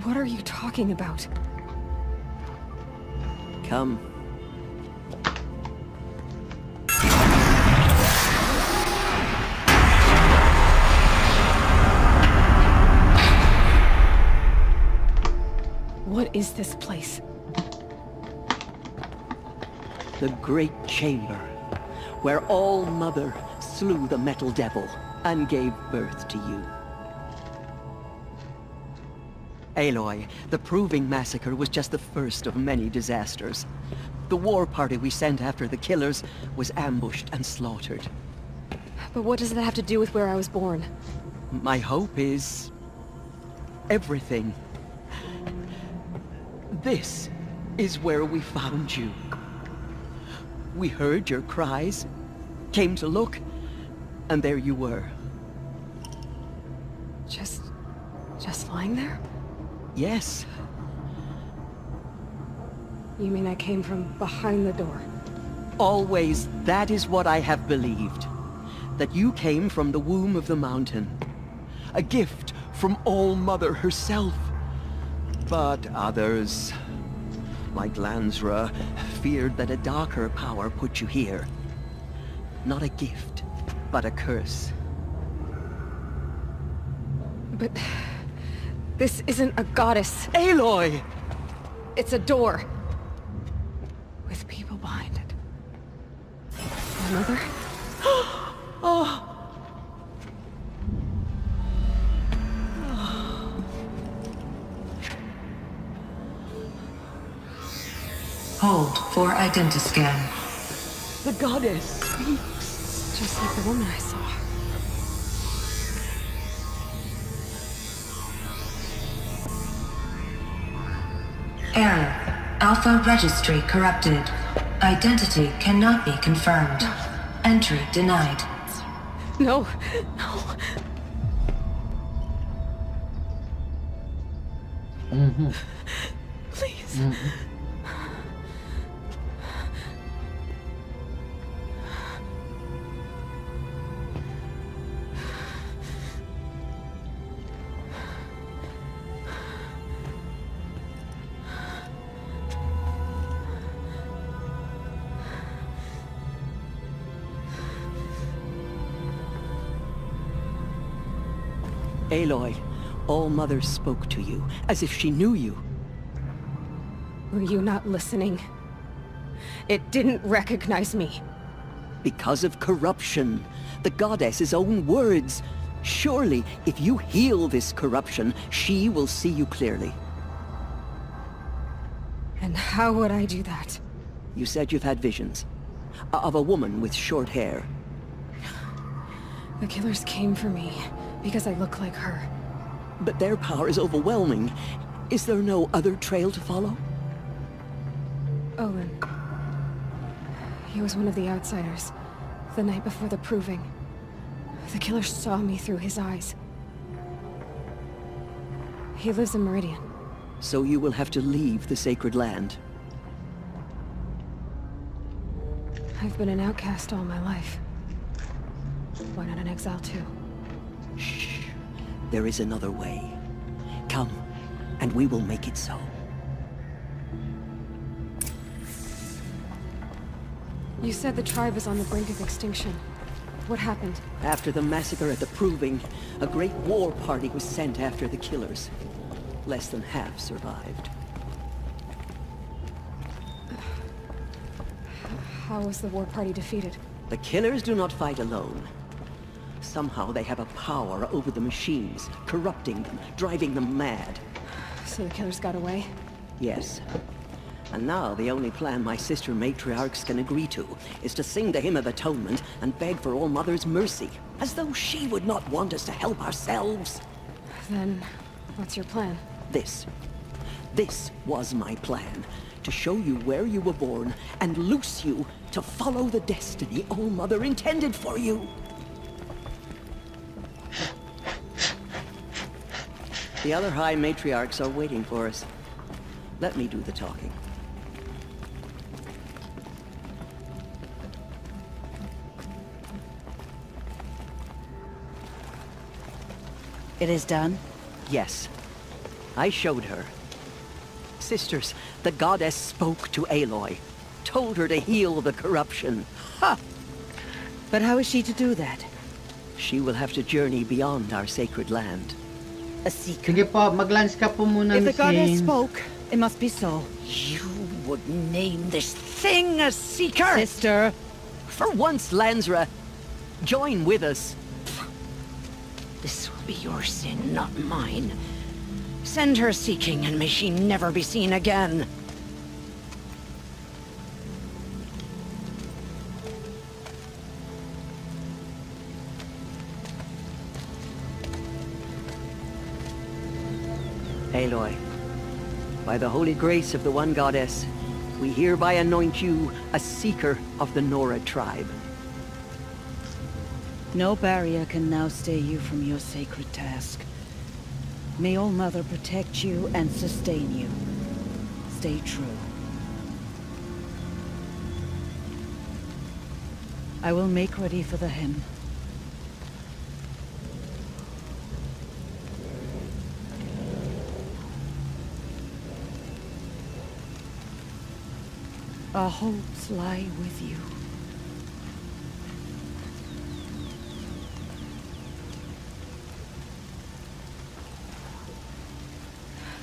What are you talking about? Come. What is this place? The Great Chamber, where All-Mother slew the Metal Devil and gave birth to you. Aloy, the Proving Massacre was just the first of many disasters. The war party we sent after the killers was ambushed and slaughtered. But what does that have to do with where I was born? My hope is... everything. This is where we found you. We heard your cries, came to look, and there you were. Just Just lying there? Yes. You mean I came from behind the door? Always, that is what I have believed. That you came from the womb of the mountain. A gift from All-Mother herself. But others, like Lansra, feared that a darker power put you here. Not a gift, but a curse. But this isn't a goddess. Aloy! It's a door. With people behind it. My mother? Oh! Hold for identiscan. The goddess speaks. Just like the woman I saw. Error. Alpha registry corrupted. Identity cannot be confirmed. Entry denied. No. No. Please. Aloy, All-Mother spoke to you, as if she knew you. Were you not listening? It didn't recognize me. Because of corruption. The goddess's own words. Surely, if you heal this corruption, she will see you clearly. And how would I do that? You said you've had visions. Of a woman with short hair. The killers came for me, because I look like her. But their power is overwhelming. Is there no other trail to follow? Owen. He was one of the outsiders. The night before the proving. The killer saw me through his eyes. He lives in Meridian. So you will have to leave the sacred land. I've been an outcast all my life. Why not an exile too? Shh. There is another way. Come, and we will make it so. You said the tribe was on the brink of extinction. What happened? After the massacre at the Proving, a great war party was sent after the killers. Less than half survived. How was the war party defeated? The killers do not fight alone. Somehow they have a power over the machines, corrupting them, driving them mad. So the killers got away? Yes. And now the only plan my sister matriarchs can agree to is to sing the Hymn of Atonement and beg for All-Mother's mercy, as though she would not want us to help ourselves. Then, what's your plan? This. This was my plan. To show you where you were born and loose you to follow the destiny All-Mother intended for you. The other High Matriarchs are waiting for us. Let me do the talking. It is done? Yes. I showed her. Sisters, the goddess spoke to Aloy. Told her to heal the corruption. Ha! But how is she to do that? She will have to journey beyond our sacred land. A seeker. Sige po, mag-lunch ka po muna, If the Miss goddess Jane. spoke, it must be so. You would name this thing a seeker? Sister. For once, Lansra, join with us. This will be your sin, not mine. Send her seeking, and may she never be seen again. Aloy, by the holy grace of the one goddess, we hereby anoint you a seeker of the Nora tribe. No barrier can now stay you from your sacred task. May All Mother protect you and sustain you. Stay true. I will make ready for the hymn. Our hopes lie with you.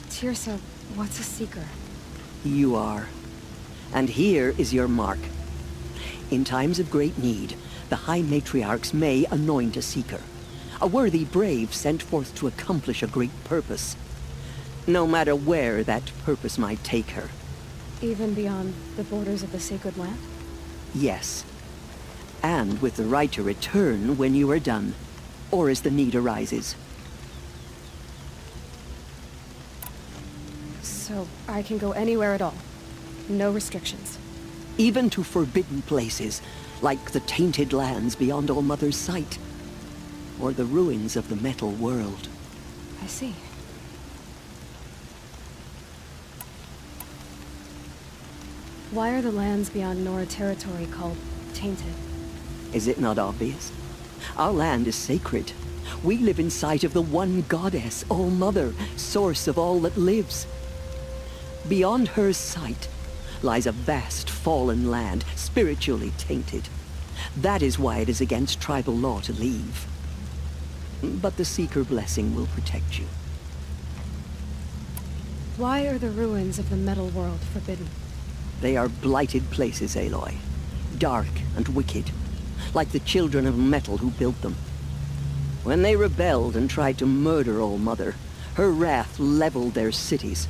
Tirsa, what's a seeker? You are. And here is your mark. In times of great need, the High Matriarchs may anoint a seeker. A worthy brave sent forth to accomplish a great purpose. No matter where that purpose might take her. Even beyond the borders of the sacred land? Yes. And with the right to return when you are done, or as the need arises. So I can go anywhere at all? No restrictions? Even to forbidden places, like the tainted lands beyond All Mother's sight, or the ruins of the metal world. I see. Why are the lands beyond Nora territory called tainted? Is it not obvious? Our land is sacred. We live in sight of the one goddess, All Mother, source of all that lives. Beyond her sight lies a vast fallen land, spiritually tainted. That is why it is against tribal law to leave. But the Seeker blessing will protect you. Why are the ruins of the metal world forbidden? They are blighted places, Aloy. Dark and wicked, like the children of metal who built them. When they rebelled and tried to murder All Mother, her wrath leveled their cities,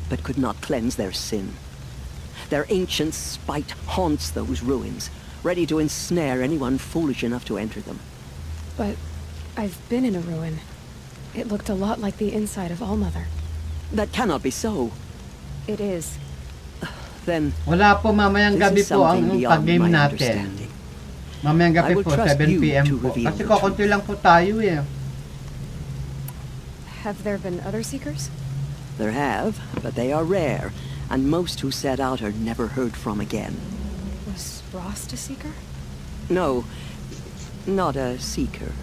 but could not cleanse their sin. Their ancient spite haunts those ruins, ready to ensnare anyone foolish enough to enter them. But I've been in a ruin. It looked a lot like the inside of All Mother. That cannot be so. It is. Then, wala po, mamayang gabi po ang pag-game natin. Mamayang gabi po, 7 PM po. Kasi kukunti lang po tayo eh. Have there been other Seekers? There have, but they are rare, and most who set out are never heard from again. Was Rost a Seeker? No, not a Seeker.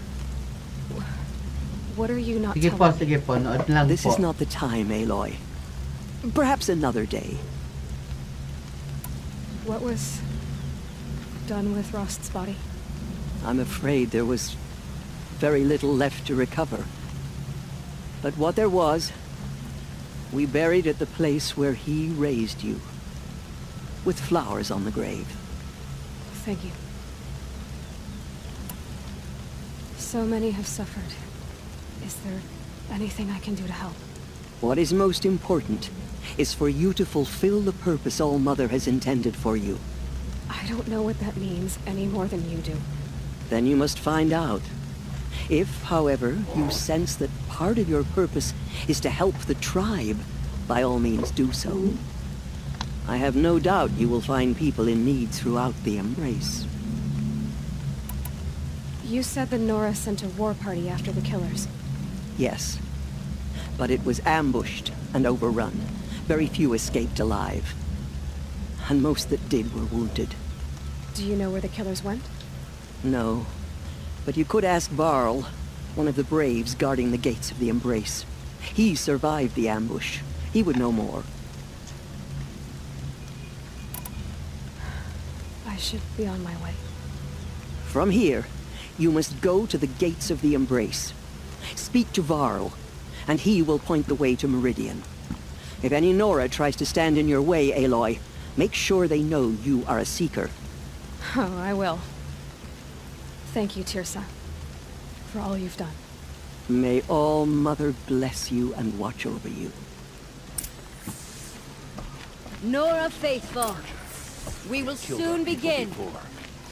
What are you not Sige po, nood lang This po. is not the time, Aloy. Perhaps another day. What was done with Rost's body? I'm afraid there was very little left to recover. But what there was, we buried at the place where he raised you, with flowers on the grave. Thank you. So many have suffered. Is there anything I can do to help? What is most important is for you to fulfill the purpose All Mother has intended for you. I don't know what that means any more than you do. Then you must find out. If, however, you sense that part of your purpose is to help the tribe, by all means do so. I have no doubt you will find people in need throughout the Embrace. You said the Nora sent a war party after the killers. Yes. But it was ambushed and overrun. Very few escaped alive. And most that did were wounded. Do you know where the killers went? No. But you could ask Varl, one of the braves guarding the gates of the Embrace. He survived the ambush. He would know more. I should be on my way. From here, you must go to the gates of the Embrace. Speak to Varl, and he will point the way to Meridian. If any Nora tries to stand in your way, Aloy, make sure they know you are a Seeker. Oh, I will. Thank you, Tirsa, for all you've done. May All Mother bless you and watch over you. Nora Faithful, we will soon begin.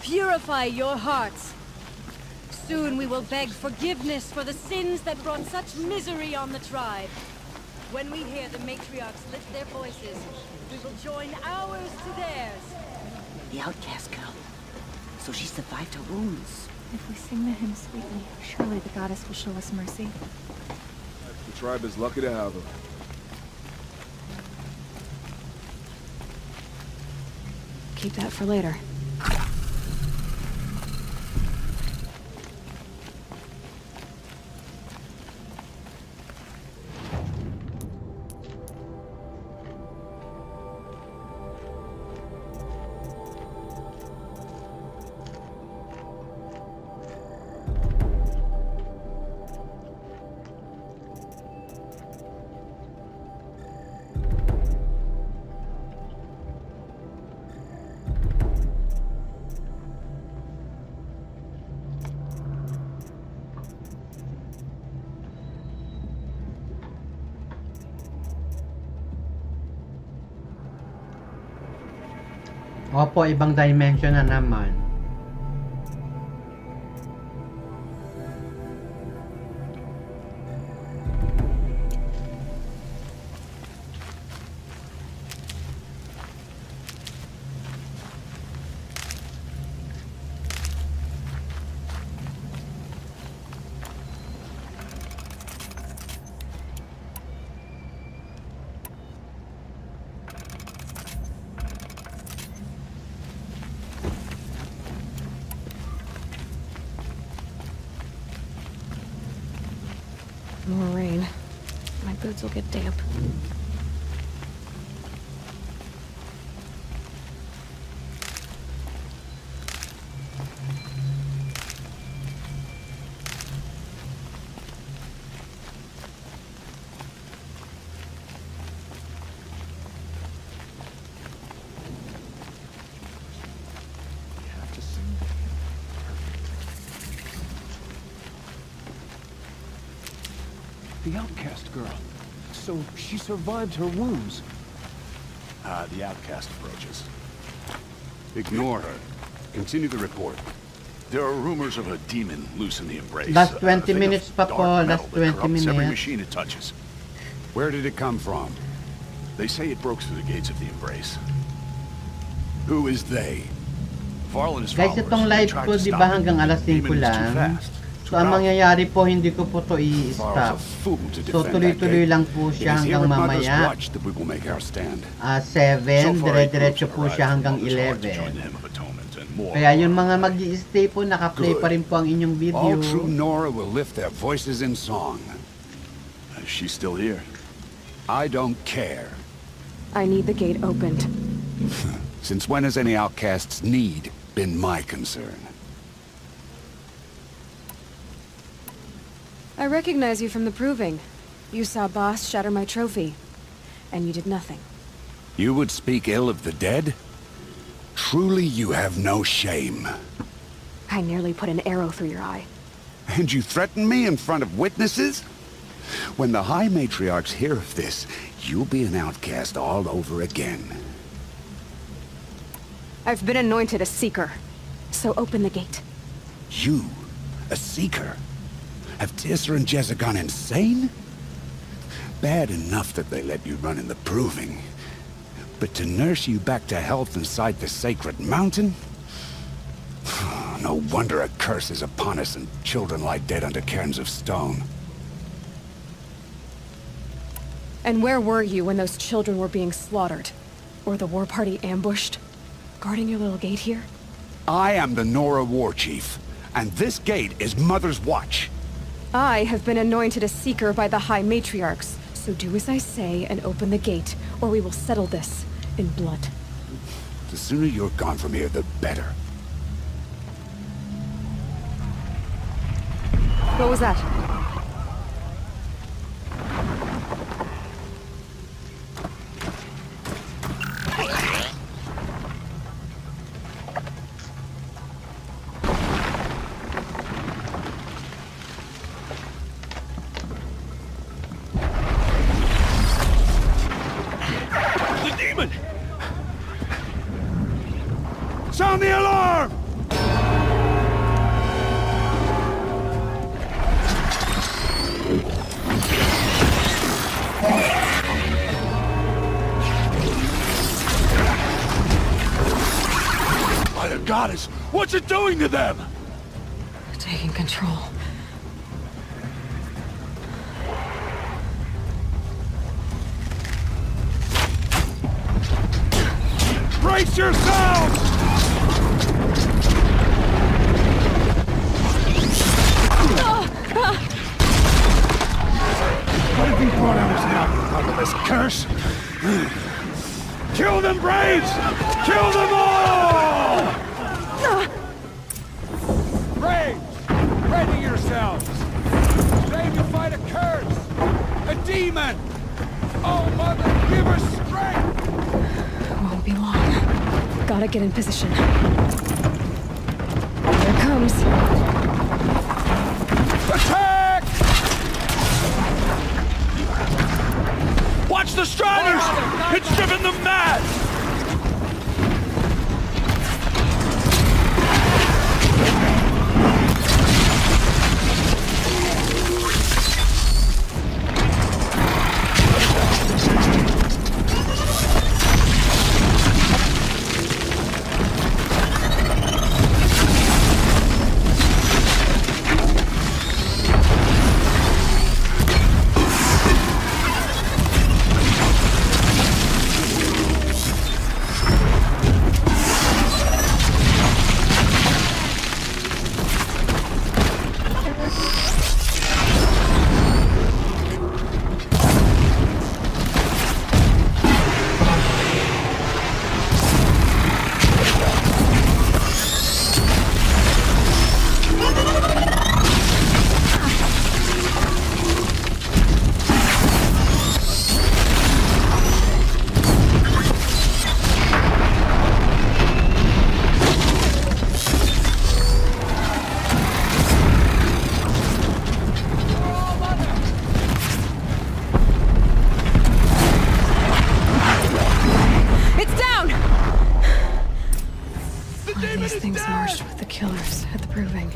Purify your hearts. Soon we will beg forgiveness for the sins that brought such misery on the tribe. When we hear the matriarchs lift their voices, we will join ours to theirs. The outcast girl. So she survived her wounds. If we sing the hymn sweetly, surely the goddess will show us mercy. tribe is lucky to have her. Keep that for later. Opo, ibang dimension na naman. More rain. My boots will get damp. The outcast girl. So she survived her wounds. The outcast approaches. Ignore her. Continue the report. There are rumors of a demon loose in the Embrace. Last 20 A thing of minutes pa po, dark last metal that 20 corrupts every minutes. machine it touches. Where did it come from? They say it broke through the gates of the Embrace. Who is they? Varl and his Guys, followers, itong they live tried ko to di stop ba him. hanggang alas 5 Demon is too lang. fast. So ang mangyayari po, hindi ko po to i-stop. So tuloy-tuloy lang po siya hanggang mamaya. 7, dire-diretso po siya hanggang 11. Kaya yung mga mag-i-stay po, naka-play pa rin po ang inyong video. All true Nora will lift their voices in song. She's still here. I don't care. I need the gate opened. Since when has any outcast's need been my concern? I recognize you from the proving. You saw Boss shatter my trophy. And you did nothing. You would speak ill of the dead? Truly you have no shame. I nearly put an arrow through your eye. And you threaten me in front of witnesses? When the High Matriarchs hear of this, you'll be an outcast all over again. I've been anointed a seeker. So open the gate. You? A seeker? Have Tissa and Jezza gone insane? Bad enough that they let you run in the proving. But to nurse you back to health inside the sacred mountain? No wonder a curse is upon us and children lie dead under cairns of stone. And where were you when those children were being slaughtered? Or the war party ambushed? Guarding your little gate here? I am the Nora War Chief, and this gate is Mother's watch. I have been anointed a seeker by the High Matriarchs, so do as I say and open the gate, or we will settle this in blood. The sooner you're gone from here, the better. What was that? Sound the alarm! By the goddess, what's it doing to them? Taking control. Brace yourselves! What have you brought on us now, motherless curse? Kill them, Braves! Kill them all! Braves, ready yourselves! Today we fight a curse, a demon! Oh, Mother, give us strength! Won't be long. Gotta get in position. Here it comes. Attack! Watch the Striders! It's driven them mad! Killers at the Proving.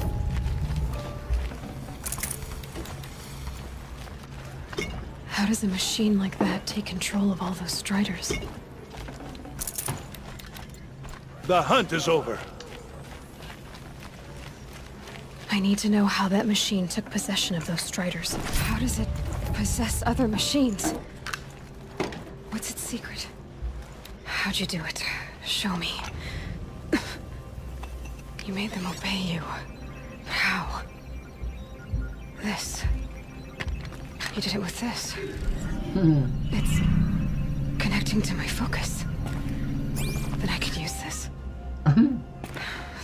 How does a machine like that take control of all those Striders? The hunt is over. I need to know how that machine took possession of those Striders. How does it possess other machines? What's its secret? How'd you do it? Show me. You made them obey you. But how? This. You did it with this. It's connecting to my focus. Then I could use this.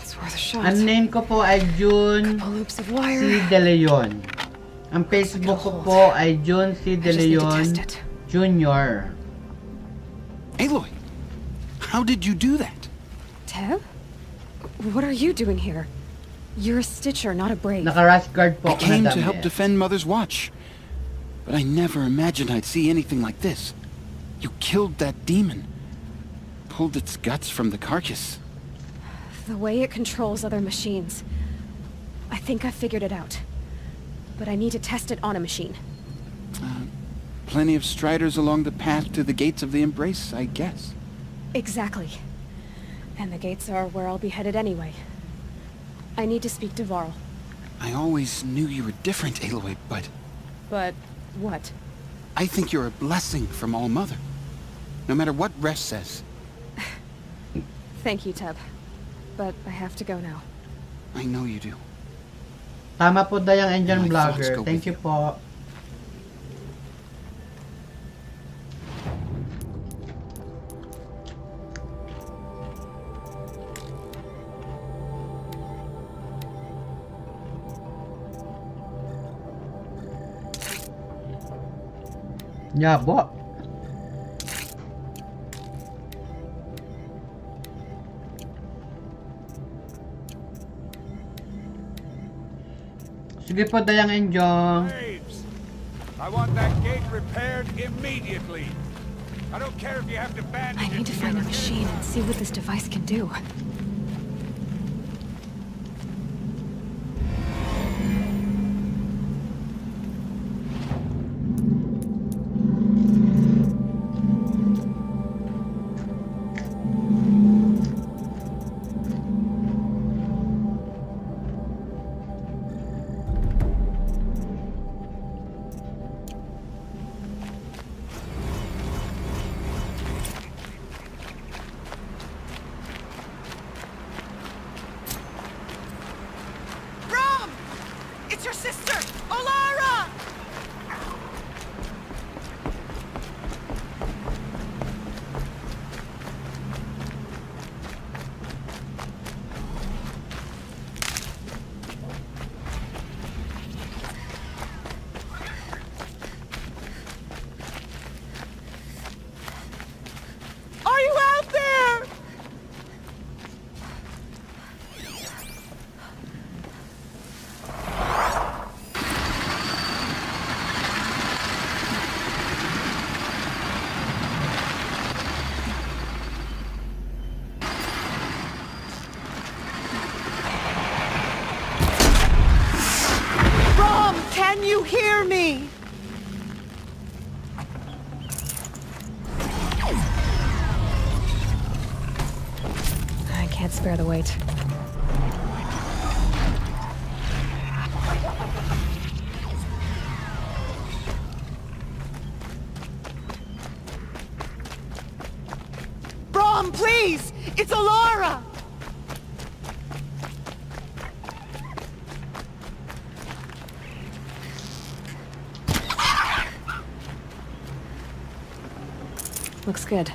It's worth a shot. Ang name ko po ay June C. De Leon. Ang Facebook ko po ay June C. De Leon Jr. Aloy, how did you do that? Teb? What are you doing here? You're a Stitcher, not a Brave. Naka-rash guard po I ako came na to help damit. defend Mother's Watch. But I never imagined I'd see anything like this. You killed that demon. Pulled its guts from the carcass. The way it controls other machines. I think I figured it out. But I need to test it on a machine. Plenty of Striders along the path to the gates of the Embrace, I guess. Exactly. And the gates are where I'll be headed anyway. I need to speak to Varl. I always knew you were different, Aloy, but But what? I think you're a blessing from All Mother. No matter what Resh says. Thank you, Teb. But I have to go now. I know you do. Tama po Dayang Engine My thoughts Vlogger. go Thank with you po. Yabo. Sige po Dayang Enjong. Braves, I want that gate repaired immediately. I don't care if you have to bandage I need to find a machine and see what this device can do. bear the weight. Brom, please! It's Alara! Looks good.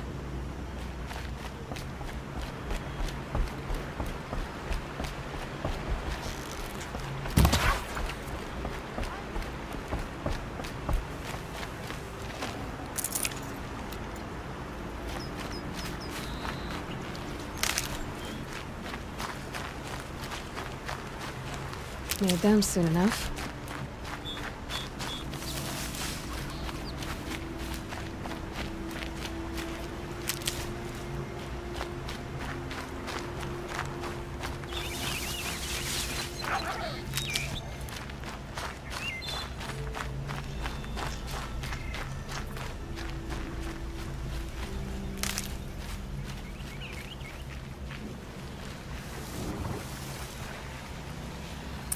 Made them soon enough.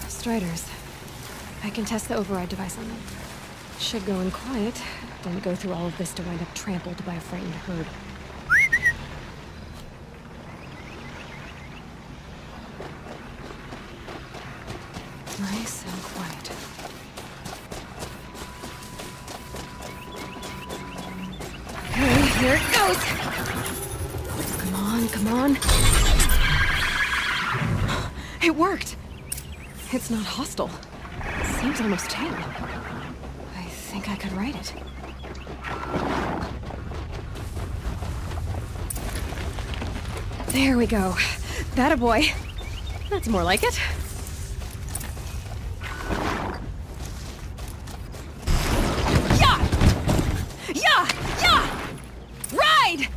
Striders. I can test the override device on them. Should go in quiet. Didn't go through all of this to wind up trampled by a frightened herd. Nice and quiet. Okay, here it goes! Come on, come on. It worked! It's not hostile. Seems almost tame. I think I could ride it. There we go. That boy. That's more like it. Yeah! Yeah! Yeah! Ride!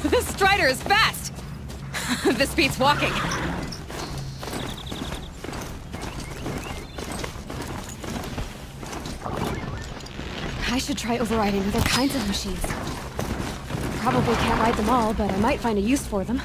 This Strider is fast! This beats walking. I should try overriding other kinds of machines. Probably can't ride them all, but I might find a use for them.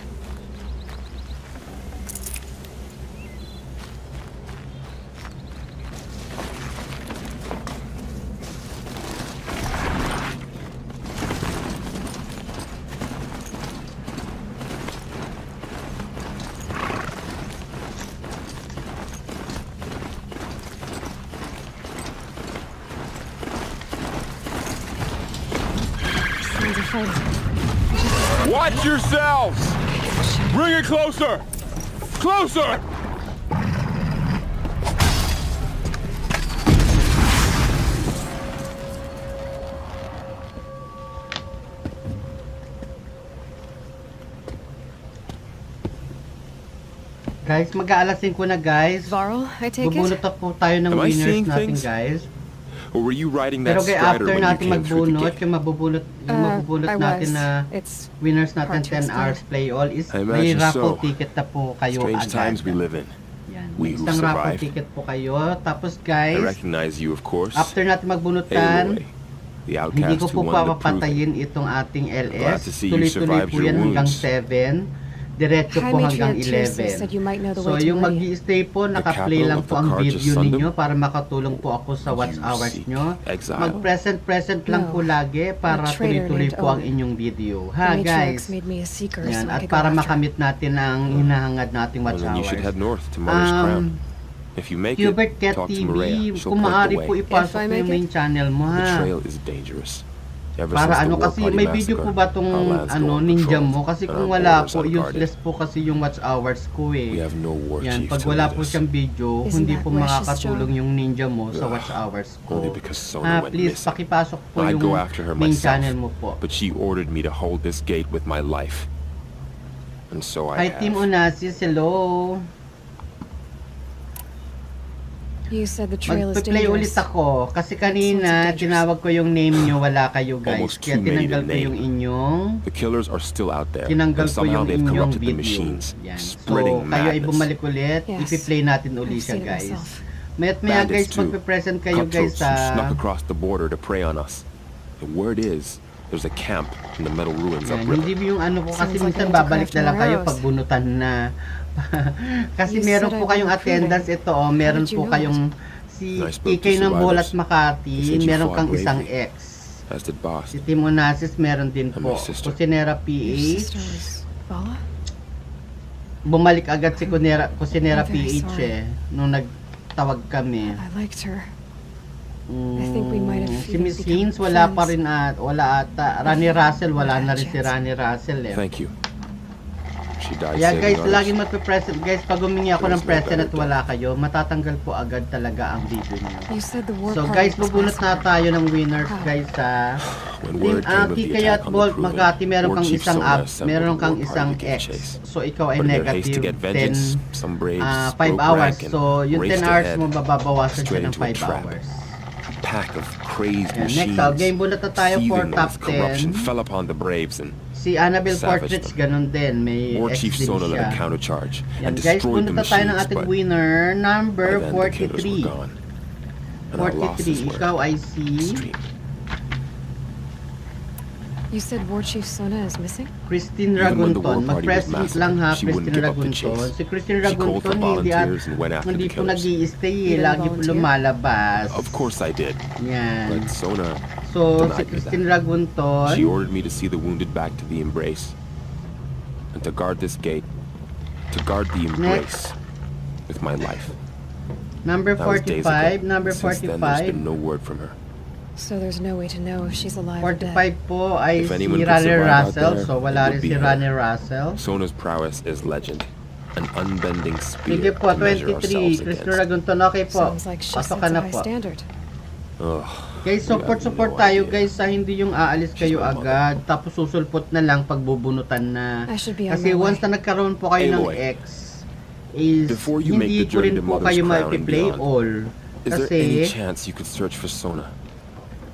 Watch yourselves! Bring it closer! Closer! Guys, mag-aalasin ko na guys. Varl, I take it? Bubunot na po tayo ng Am I winners seeing natin things? guys. Or were you riding that Pero guys, Strider after when you natin came through the magbunot, gate? yung mabubunot natin na winners natin 10 hours play all is I may imagine raffle so. ticket na po kayo Strange agad. times we live in. We who Isang raffle survive. ticket po kayo. Tapos I guys, recognize you, of course. after natin magbunutan, Aloy, the hindi ko outcast po who won the proving. papapatayin itong ating Glad to LS. see you Tuloy-tuloy survived po your yan hanggang wounds. 7. Diretso po High hanggang Matriarch Tirsa 11. said you might know the So way to yung Meridian. mag-i-stay po, naka-play capital lang of po the ang Carja video Sundom? ninyo para makatulong po ako sa watch hours nyo. exile? Mag-present lang po No. lagi para A traitor tuloy-tuloy named po ang Owen. inyong video. The Ha Matriarchs guys? made me a seeker Yan, so I at could go para after makamit natin ang hinahangad nating Well, watch then you should hours. head north to Mother's Crown. If you make Hubert it, Cat talk to TV, Maria. She'll kung point maaari the po way. ipasok mo yung main channel mo The ha. trail is dangerous. Ever Para since ano the War kasi Party may video po massacre, ba tong our lands go ninja unpatrolled, mo kasi and kung our wala borders po unguarded. useless po kasi yung watch hours ko We eh. have no war Yan, chief pag to wala lead po us. siyang video, Isn't hindi that po Wesh's makakatulong job? yung ninja mo sa watch hours ko. Only because Sona went Please missing. pakipasok po I'd yung go after her main myself, channel mo po. but she ordered me to hold this gate with my life. And so Hi I Team have. Onassis, hello. You said the trail is Magpe-play ulit dangerous. ako kasi kanina tinawag ko yung name nyo, wala kayo guys. Almost Kaya too many tinanggal to ko name. yung inyong The killers are still out there, tinanggal and ko somehow yung they've inyong corrupted the video. machines, Yan. So, spreading kayo ay madness. bumalik ulit. Yes. Ipi-play natin ulit I've siya seen it guys. myself. Mayat maya guys, Bandits too, magpe-present kayo guys cutthroats who sa snuck across the border to prey on us. The word is, There's a camp in the metal ruins Yan, upriver. hindi yung ano po kasi Sounds like minsan I need to babalik craft na lang more kayo arrows. pag bunutan na. Kasi You meron said po I kayong won't prove attendance it. ito, meron did you po know kayong si I spoke to Kikay ng Bolat survivors. They Makati, said you meron fought kang isang bravely. ex. As did Boss. Si Timonasis meron din And po. my sister. Kusinera Your PH. sister was Bala? Bumalik agad si Kusinera I'm very PH sorry. nung nagtawag kami. I liked her. I think we might have Si even Miss become Haynes wala pa friends. rin wala ata. Rani Russell wala na rin si Rani Russell eh. Thank you. She died Kaya saving guys, others. laging magpe-present. Guys, pag humingi ako There's ng no present better at wala kayo, matatanggal po agad talaga ang video niyo. You said the war So party guys, was bubunot na massacred. tayo ng winners How? guys ha. When Team word came of the Kikay attack at on the Bolt Proving, Makati, meron War kang Chief isang Sona up, assembled meron the kang war isang party to give X. chase. So ikaw ay But in their haste to negative get vengeance, 10, some braves 5 broke hours. rank and So yung 10 raced hours ahead, mo mababawasan siya straight ng into a 5 trap. hours. A pack of crazed Yan, machines, next game bunot na tayo for seething top with corruption, 10. fell upon the braves and Si Annabelle savaged Portraits, them. ganun din. May War X Chief din Sona led a siya. countercharge Yan, and guys, destroyed the punta tayo ng machines, ating but winner, number by then the killers were 43. gone. And our losses 43, were ikaw ay si... extreme. You said War Chief Sona is missing? Christine Even when the war Ragunton. party was Mag-present lang ha, massacred, she wouldn't Christine give up the Ragunton. chase. Si Christine She called for Ragunton, volunteers and went after hindi the po killers. nag-i-stay You eh. didn't Lagi po volunteer? lumalabas. Of course I did. Yan. But Sona So, si denied me Christine that. Ragunton, She ordered me to see the wounded back to the embrace. And to guard this gate. To guard the embrace. With my life. number That was days ago. 45, number Since then, there's 45. been no word from her. So there's no way to know if she's alive or dead. 45 po ay If si anyone could Rani survive out Russell. there, So, it wala would rin be si her. Rani Russell. Sona's prowess is legend. An unbending spear Sige po, to measure 23, ourselves Christine against. Ragunton. Okay po. Sounds like she Pasok sets ka a na high po. standard. Ugh, Guys, you have support no tayo idea. guys sa hindi yung aalis kayo my mother. agad tapos susulpot na lang pagbubunutan na. I should be on Kasi my once way. na nagkaroon po kayo ng Aloy, X is before you make hindi the po rin journey to po Mother's kayo Crown and ma-play beyond, all. Is there any Kasi chance you could search for Sona?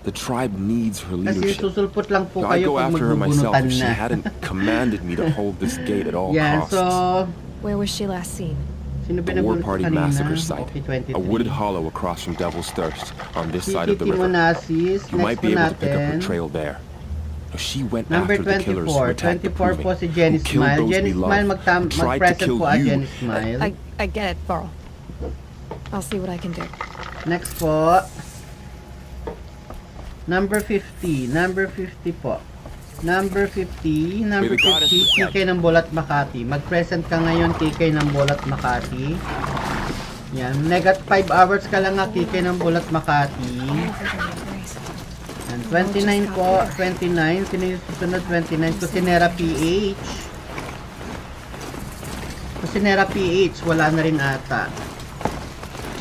The tribe needs her kasi leadership. susulpot lang po Now, I'd kayo go pag after her myself magbubunutan if she na. hadn't commanded me to hold this gate at all Yan, costs. so Where was she last seen? sino The War binabunot Party kanina? massacre site, Okay, 23. a wooded hollow across from Devil's Thirst, on this Si side of the river. Timonasis, You might next po be able to pick up her natin. trail there. Now, she went Number after the killers who 24. attacked the 24 po Proving, si Jenny who killed Smile. those Jenny we Smile, loved, who tried to mag-present kill po Jenny you. Smile. I get it, Burl. I'll see what I can do. Next po. Number 50. Number 50 po. Number 50. Number May the goddess 50. Kikay ng Bolat Makati. Mag-present ka ngayon, Kikay ng Bolat Makati. Yan. Negat 5 hours ka lang nga, Kikay ng Bolat Makati. Yan. 29 po. 29. Sino yung susunod? 29. Kusinera PH. Kusinera PH. Wala na rin ata.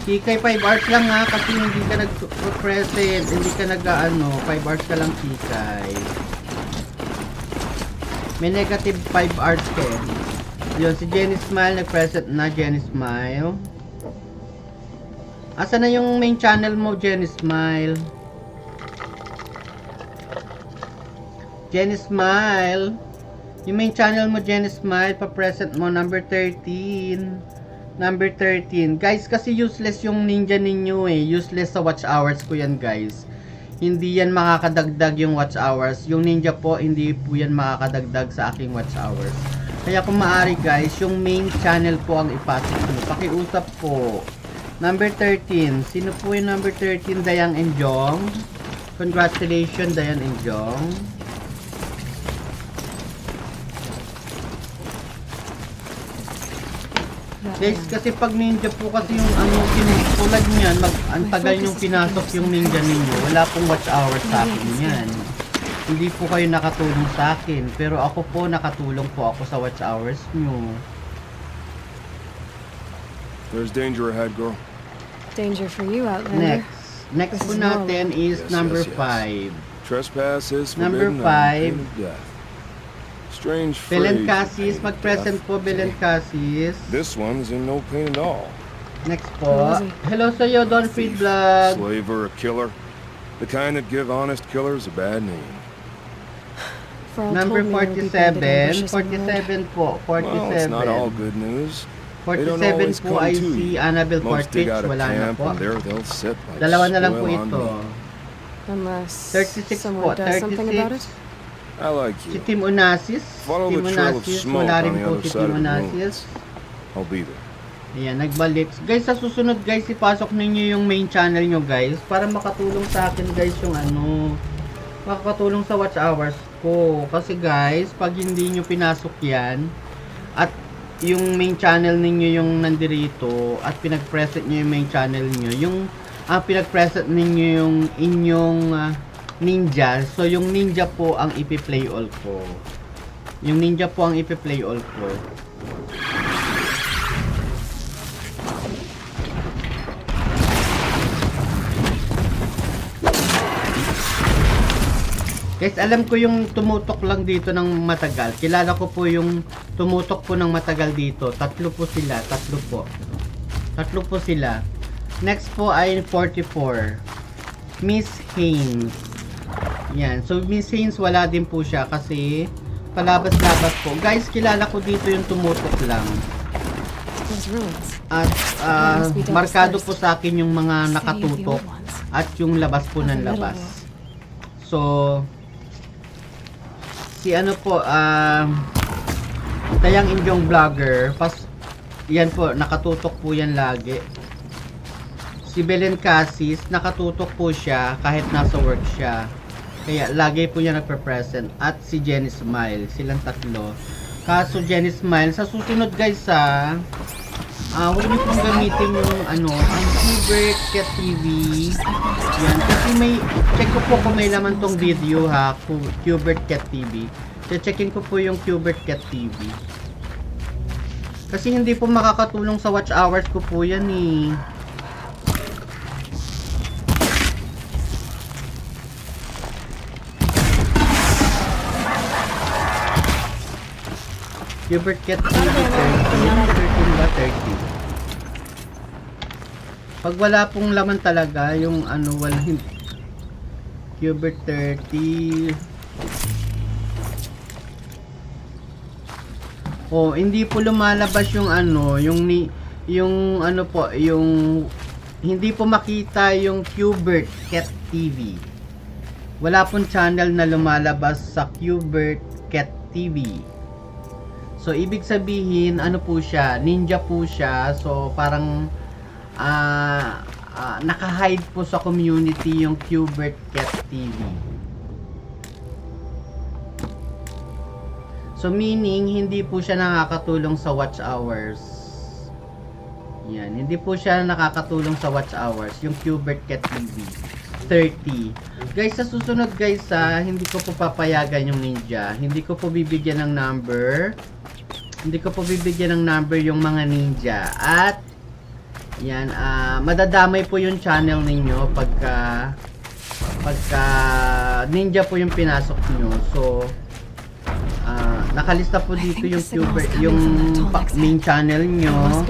Kikay 5 hours lang ha, kasi hindi ka nag-present, hindi ka nag-ano, 5 hours ka lang Kikay. May negative 5 hours ka eh. Yun, si Jenny Smile, nag-present na, Jenny Smile. Asa na yung main channel mo, Jenny Smile? Jenny Smile. Yung main channel mo, Jenny Smile, pa-present mo, number 13. Number 13. Guys, kasi useless yung ninja ninyo eh. Useless sa watch hours ko yan, guys. Hindi yan makakadagdag yung watch hours. Yung ninja po, hindi po yan makakadagdag sa aking watch hours. Kaya kung maaari, guys, yung main channel po ang ipasok nyo. Pakiusap po. Number 13. Sino po yung number 13? Dayang and Jong. Congratulations, Dayan and Jong. Guys, kasi pag ninja po kasi yung ano, tulad niyan, ang tagal yung pinasok yung ninja ninyo, wala pong watch hours sa akin yan. Hindi po kayo nakatulong sa akin, pero ako po, nakatulong po ako sa watch hours nyo. There's danger ahead, girl. Danger for you, Outlander. Next po natin is number 5. Trespass is Number forbidden. 5. Strange Belen phrase, Cassis, pain mag-present death. po Belen Cassis. This one's in no pain at all. Next po. Hello sa'yo, Don Freed Vlog. Slave or a killer. The kind that give honest killers a bad name. Number 47. 47 po. 47. Well, it's not all good news. 47 po ay si Annabelle Most dig Portraits. out of Wala na camp po. and there they'll sit like Dalawa na lang po spoil on ito. meat. Unless 36 po. someone does something about it. I like Si you. Team Onassis. Follow Team the trail of Onassis. smoke Wala on rin the po other si side Team of the Onassis. ruins. I'll be there. Ayan, nagbalik. Guys, sa susunod guys, ipasok ninyo yung main channel nyo guys. Para makatulong sa akin guys yung ano. Makakatulong sa watch hours ko. Kasi guys, pag hindi nyo pinasok yan. At yung main channel ninyo yung nandirito. At pinag-preset nyo yung main channel nyo. Yung pinag-preset ninyo yung inyong ninja. So, yung ninja po ang ipi-play all ko. Yung ninja po ang ipi-play all ko. Guys, alam ko yung tumutok lang dito ng matagal. Kilala ko po yung tumutok po ng matagal dito. Tatlo po sila. Tatlo po. Tatlo po sila. Next po ay 44. Miss Haynes. Yan. So, Miss Haynes wala din po siya kasi palabas-labas po. Guys, kilala ko dito yung tumutok lang. At markado po sa akin yung mga nakatutok at yung labas po ng labas. So, si ano po, Tayang Indyong Vlogger, yan po, nakatutok po yan lagi. Si Belen Cassis, nakatutok po siya kahit nasa work siya. Kaya lagi po niya nagpe-present. At si Jenny Smile, silang tatlo. Kaso Jenny Smile, sa susunod guys huwag niyo pong gamitin yung ano, ang Hubert Cat TV. Yan, kasi may, check ko po kung may laman tong video ha, Hubert Cat TV. Checkin ko po yung Hubert Cat TV. Kasi hindi po makakatulong sa watch hours ko po yan eh. Hubert Cat TV 13 ba 30? Pag wala pong laman talaga, yung ano, walang Hubert 30. Oh, hindi po lumalabas yung ano, yung ano po, yung hindi po makita yung Hubert Cat TV. Wala pong channel na lumalabas sa Hubert Cat TV. So, ibig sabihin, ano po siya, ninja po siya. So, parang naka-hide po sa community yung Hubert Cat TV. So, meaning, hindi po siya nakakatulong sa watch hours. Yan, hindi po siya nakakatulong sa watch hours, yung Hubert Cat TV. 30. Guys, sa susunod guys, hindi ko po papayagan yung ninja. Hindi ko po bibigyan ng number. Hindi ko po bibigyan ng number yung mga ninja. At yan, madadamay po yung channel ninyo pagka ninja po yung pinasok nyo. So, nakalista po dito yung main channel nyo.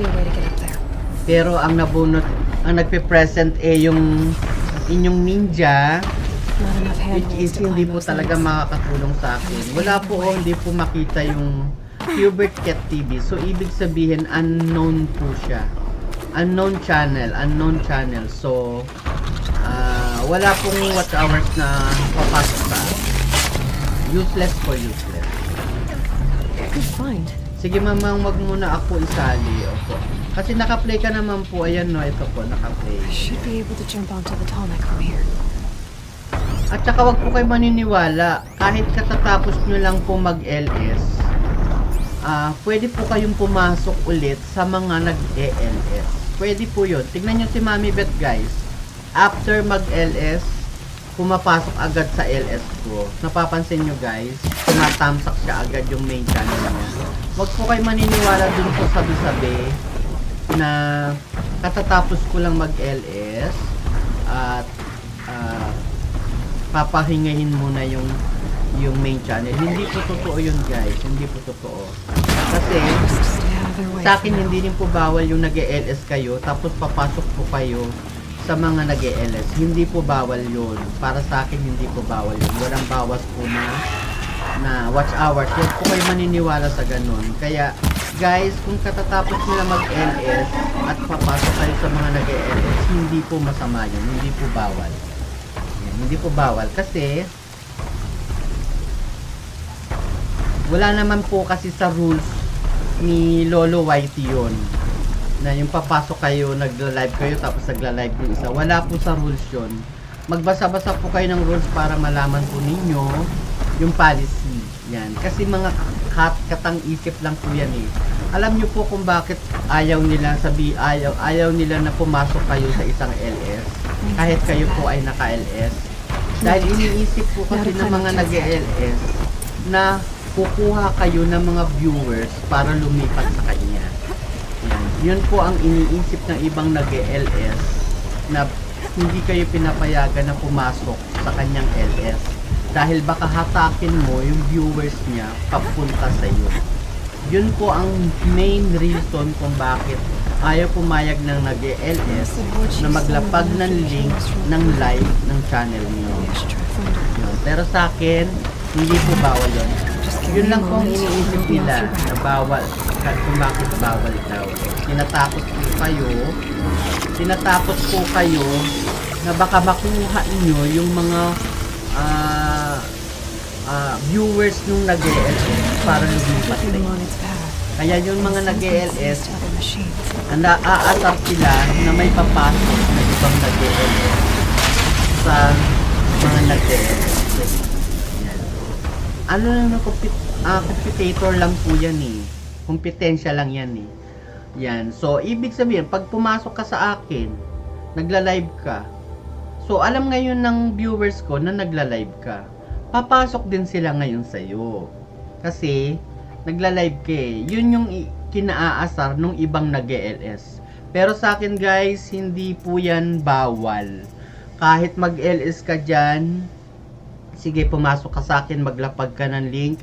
Pero ang nabunot, ang nagpe-present yung inyong ninja, which is hindi po talaga makakatulong sa akin. Wala po hindi po makita yung Hubert Cat TV. So, ibig sabihin, unknown po siya. Unknown channel. So, wala pong watch hours na papasok sa useless po, useless. Good find. Sige mamang, wag muna ako isali. Opo. Kasi naka-play ka naman po. Ayan no, ito po, naka-play. I should be able to jump onto the tonic from here. At saka wag po kayo maniniwala. Kahit katatapos nyo lang po mag-LS, pwede po kayong pumasok ulit sa mga nag-ELS. Pwede po yun. Tignan nyo si Mami Beth guys. After mag-LS, pumapasok agad sa LS ko. Napapansin nyo guys, tumatamsak siya agad yung main channel niya. Huwag po kayo maniniwala dun po sabi-sabi na katatapos ko lang mag-LS at papahingahin muna yung main channel. Hindi po totoo yun guys. Hindi po totoo. Kasi sa akin hindi rin po bawal yung nag-LS kayo tapos papasok po kayo sa mga nag-LS. Hindi po bawal yun. Para sa akin hindi po bawal yun. Walang bawas po na watch hours. Huwag po kayo maniniwala sa ganun. Kaya guys, kung katatapos nila mag-LS at papasok kayo sa mga nag-LS, hindi po masama yun. Hindi po bawal. Yan, hindi po bawal kasi Wala naman po kasi sa rules ni Lolo Whitey yun. Na yung papasok kayo, nagla-live kayo, tapos nagla-live yung isa. Wala po sa rules yun. Magbasa-basa po kayo ng rules para malaman po ninyo yung policy. Yan. Kasi mga katang isip lang po yan eh. Alam nyo po kung bakit ayaw nila ayaw nila na pumasok kayo sa isang LS kahit kayo po ay naka-LS. Dahil iniisip po kasi ng mga nag-LS na kukuha kayo ng mga viewers para lumipat sa kanya. Yan. Yun po ang iniisip ng ibang nag-LS na hindi kayo pinapayagan na pumasok sa kanyang LS. Dahil baka hatakin mo yung viewers niya papunta sa iyo. Yun po ang main reason kung bakit ayaw pumayag ng nag-LS na maglapag ng link ng live ng channel niyo. Pero sa akin, hindi po bawal yun. Yun lang po ang iniisip nila na bawal. Kung bakit bawal daw. Tinatakot po kayo na baka makuha inyo yung mga viewers nung nag-LS para lumipat sa inyo. Kaya yung mga nag-LS, naaasar sila na may papasok na ibang nag-LS sa mga nag-LS. Ano lang, competitor lang po yan eh. Kompetensya lang yan eh. Yan. So, ibig sabihin, pag pumasok ka sa akin, nagla-live ka. So, alam ngayon ng viewers ko na nagla-live ka. Papasok din sila ngayon sa'yo. Kasi, nagla-live ka eh. Yun yung kinaaasar nung ibang nag-LS. Pero sa akin guys, hindi po yan bawal. Kahit mag-LS ka dyan, sige, pumasok ka sa akin, maglapag ka ng link.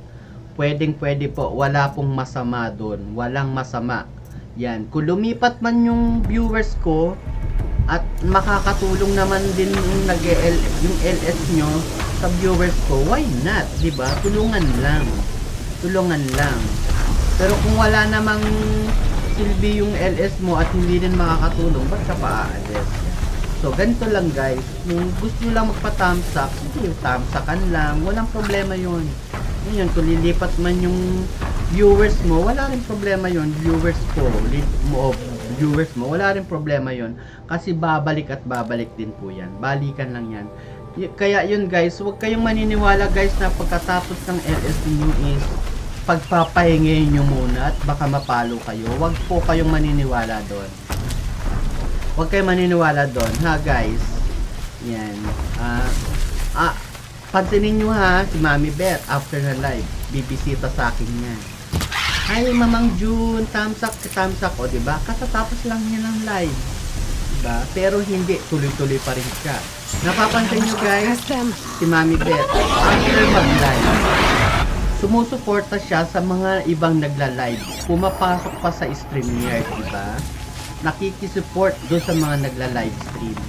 Pwede po. Wala pong masama doon. Walang masama. Yan. Kung lumipat man yung viewers ko, at makakatulong naman din yung yung LS nyo sa viewers ko, why not? Diba? Tulungan lang. Pero kung wala namang silbi yung LS mo at hindi din makakatulong, ba't ka pa-aalis? So, ganito lang guys. Kung gusto nyo lang magpa-thumbs up, sige, thumbs up lang. Walang problema yun. Ngayon, kung lilipat man yung viewers mo, wala rin problema yun. Viewers mo, wala rin problema yun. Kasi babalik at babalik din po yan. Balikan lang yan. Kaya yun guys, huwag kayong maniniwala guys na pagkatapos ng LS nyo is pagpapahingay nyo muna at baka mapalo kayo. Huwag po kayong maniniwala doon. Huwag kayong maniniwala doon, ha guys. Yan. Pansinin nyo ha, si Mami Beth, after na live, bibisita sa akin yan. Hi, Mamang June, thumbs up, o diba? Katatapos lang niya ng live. Diba? Pero hindi, tuloy-tuloy pa rin siya. Napapansin nyo guys, si Mami Beth, after mag-live, sumusuporta siya sa mga ibang nagla-live. Pumapasok pa sa StreamYard, diba? Nakikisupport doon sa mga nagla-live stream.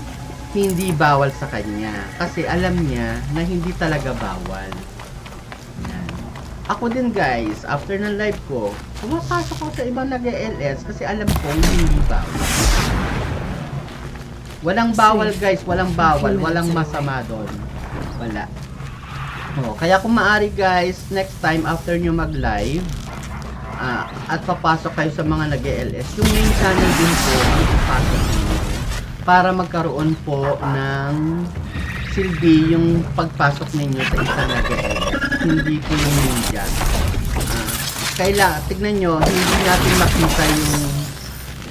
Hindi bawal sa kanya. Kasi alam niya na hindi talaga bawal. Yan. Ako din guys, after ng live ko, pumapasok ko sa ibang nag-LS kasi alam ko hindi bawal. Walang bawal guys, walang bawal, walang masama doon. Wala. Kaya kung maaari guys, next time after nyo mag-live, at papasok kayo sa mga nag-LS, yung main channel din po, ipapasok nyo para magkaroon po ng silbi yung pagpasok ninyo sa isang nag-LS. Hindi po yung ninja. Tignan nyo, hindi natin makita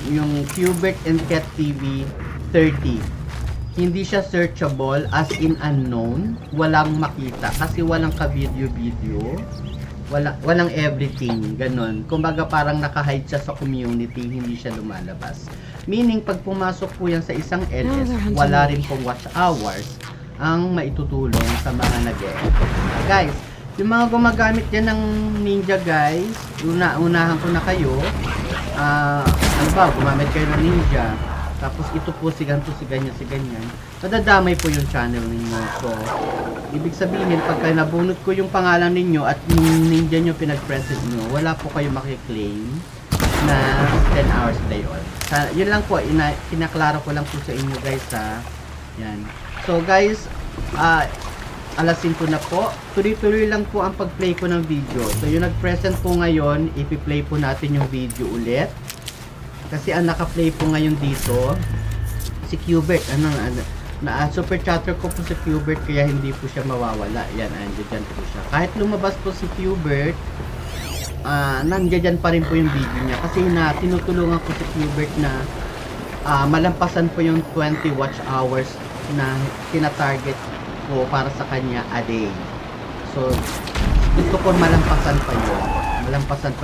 yung Qbert and Cat TV 30. Hindi siya searchable as in unknown. Walang makita kasi walang ka-video. Walang everything, ganon. Kumbaga parang naka-hide siya sa community, hindi siya lumalabas. Meaning, pag pumasok po yan sa isang LS, wala rin pong watch hours ang maitutulong sa mga nag-LS. Guys, yung mga gumagamit yan ng Ninja guys, unahan ko na kayo. Gumamit kayo ng Ninja. Tapos ito po, si ganyan. Madadamay po yung channel ninyo. So, ibig sabihin, pagka nabunot ko yung pangalan ninyo at yung Ninja nyo pinag-present nyo, wala po kayo makiklaim na 10 hours day on. Yun lang po, kinaklaro ko lang po sa inyo guys ha. Yan. So guys, alas 5 na po. Tuloy-tuloy lang po ang pag-play ko ng video. So yung nag-present po ngayon, ipi-play po natin yung video ulit. Kasi ang naka-play po ngayon dito, si Qbert. Super chatter ko po si Qbert kaya hindi po siya mawawala. Yan, andyan po siya. Kahit lumabas po si Qbert, nandiyan pa rin po yung video niya. Kasi tinutulungan ko si Qbert na malampasan po yung 20 watch hours na tina-target ko para sa kanya a day. So, gusto ko malampasan pa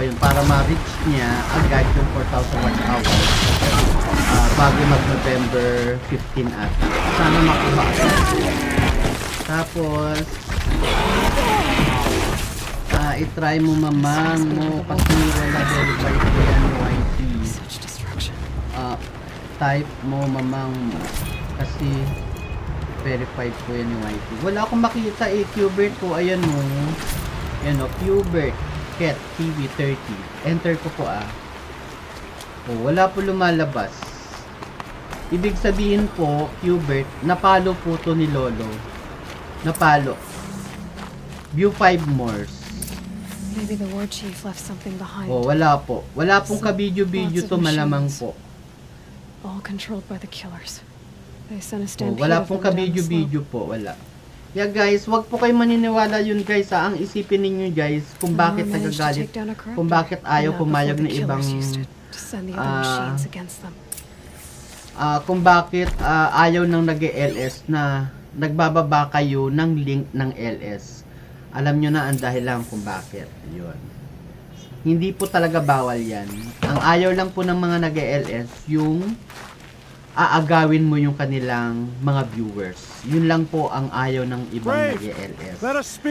yun para ma-reach niya agad yung 4,000 watch hours bago mag-November 15 ata. Sana makuha agad. Tapos, i-try mo mamang mo kasi wala verify ko yan YT. Type mo mamang mo kasi verified po yan yung YT. Wala akong makita Qbert ko. Ayan mo. Ayan o, Qbert Cat TV 30. Enter ko po wala po lumalabas. Ibig sabihin po, Qbert, napalo po to ni Lolo. Napalo. View 5 mores. Maybe the war chief left something behind. Wala po. Wala pong ka-video-video to malamang po. All controlled by the killers. They sent a stampede wala pong ka-video-video po, wala. Yeah guys, wag po kayo maniniwala yun guys Ang isipin ninyo guys kung bakit nagagalit, kung bakit ayaw pumayag ng ibang kung bakit ayaw ng nag-LS na nagbababa kayo ng link ng LS. Alam nyo na ang dahilan kung bakit. Yun. Hindi po talaga bawal yan. Ang ayaw lang po ng mga nag-LS yung aagawin mo yung kanilang mga viewers. Yun lang po ang ayaw ng ibang nag-LS.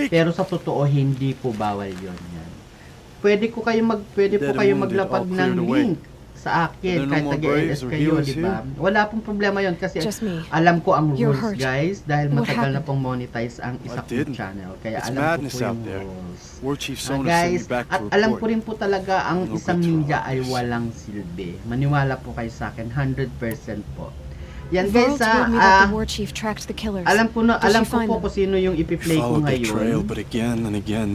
Pero sa totoo, hindi po bawal yun. Yan. Pwede po kayo maglapag ng link sa akin kahit nag-LS kayo, di ba? Wala pong problema yon kasi alam ko ang rules guys dahil matagal na pong monetize ang isa kong channel. Kaya alam ko po yung rules. Guys, at alam ko rin po talaga ang isang ninja ay walang silbi. Maniwala po kayo sa akin, 100% po. Yan guys, alam ko po kung sino yung ipi-play ko ngayon.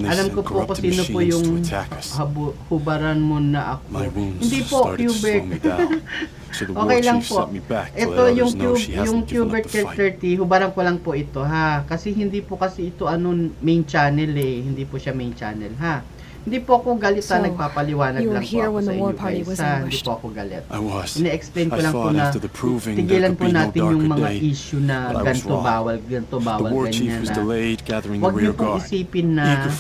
Alam ko po kung sino po yung hubaran mo na ako. Hindi po, Qbert. Okay lang po. Ito yung Qbert K30, hubaran ko lang po ito ha. Kasi hindi po kasi ito main channel Hindi po siya main channel ha. Hindi po ako galit nagpapaliwanag lang po ako sa inyo guys Hindi po ako galit. Ine-explain ko lang po na tigilan po natin yung mga issue na ganito bawal, ganyan na. Huwag niyo pong isipin na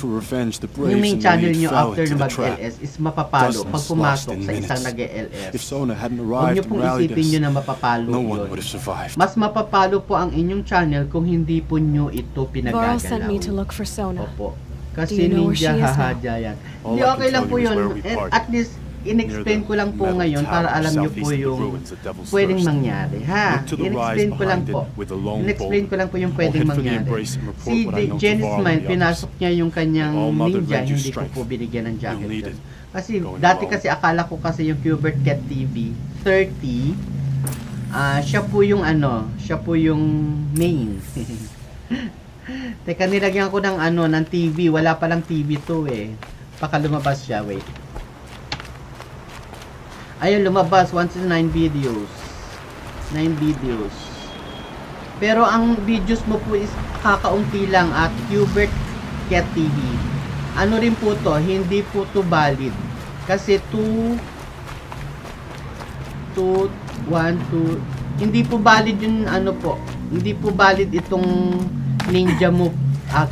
yung main channel niyo after na mag-LS is mapapalo pag pumasok sa isang nag-LS. Huwag niyo pong isipin nyo na mapapalo yun. Mas mapapalo po ang inyong channel kung hindi po nyo ito pinagagalaw. Opo. Kasi ninja hahadya yan. Hindi, okay lang po yun. At least, in-explain ko lang po ngayon para alam nyo po yung pwedeng mangyari. Ha? In-explain ko lang po. In-explain ko lang po yung pwedeng mangyari. Si Jenny's Mind, pinasok niya yung kanyang ninja, hindi ko po binigyan ng jacket. Kasi, dati kasi akala ko kasi yung Qbert Cat TV 30, siya po yung main. Teka, nilagyan ko ng ng TV. Wala palang TV to Baka lumabas siya, wait. Ayun, lumabas. 1 to 9 videos. 9 videos. Pero ang videos mo po is kakaunti lang at Qbert Cat TV. Ano rin po to, hindi po to valid. Kasi 2, 1, 2, hindi po valid yung hindi po valid itong ninja mo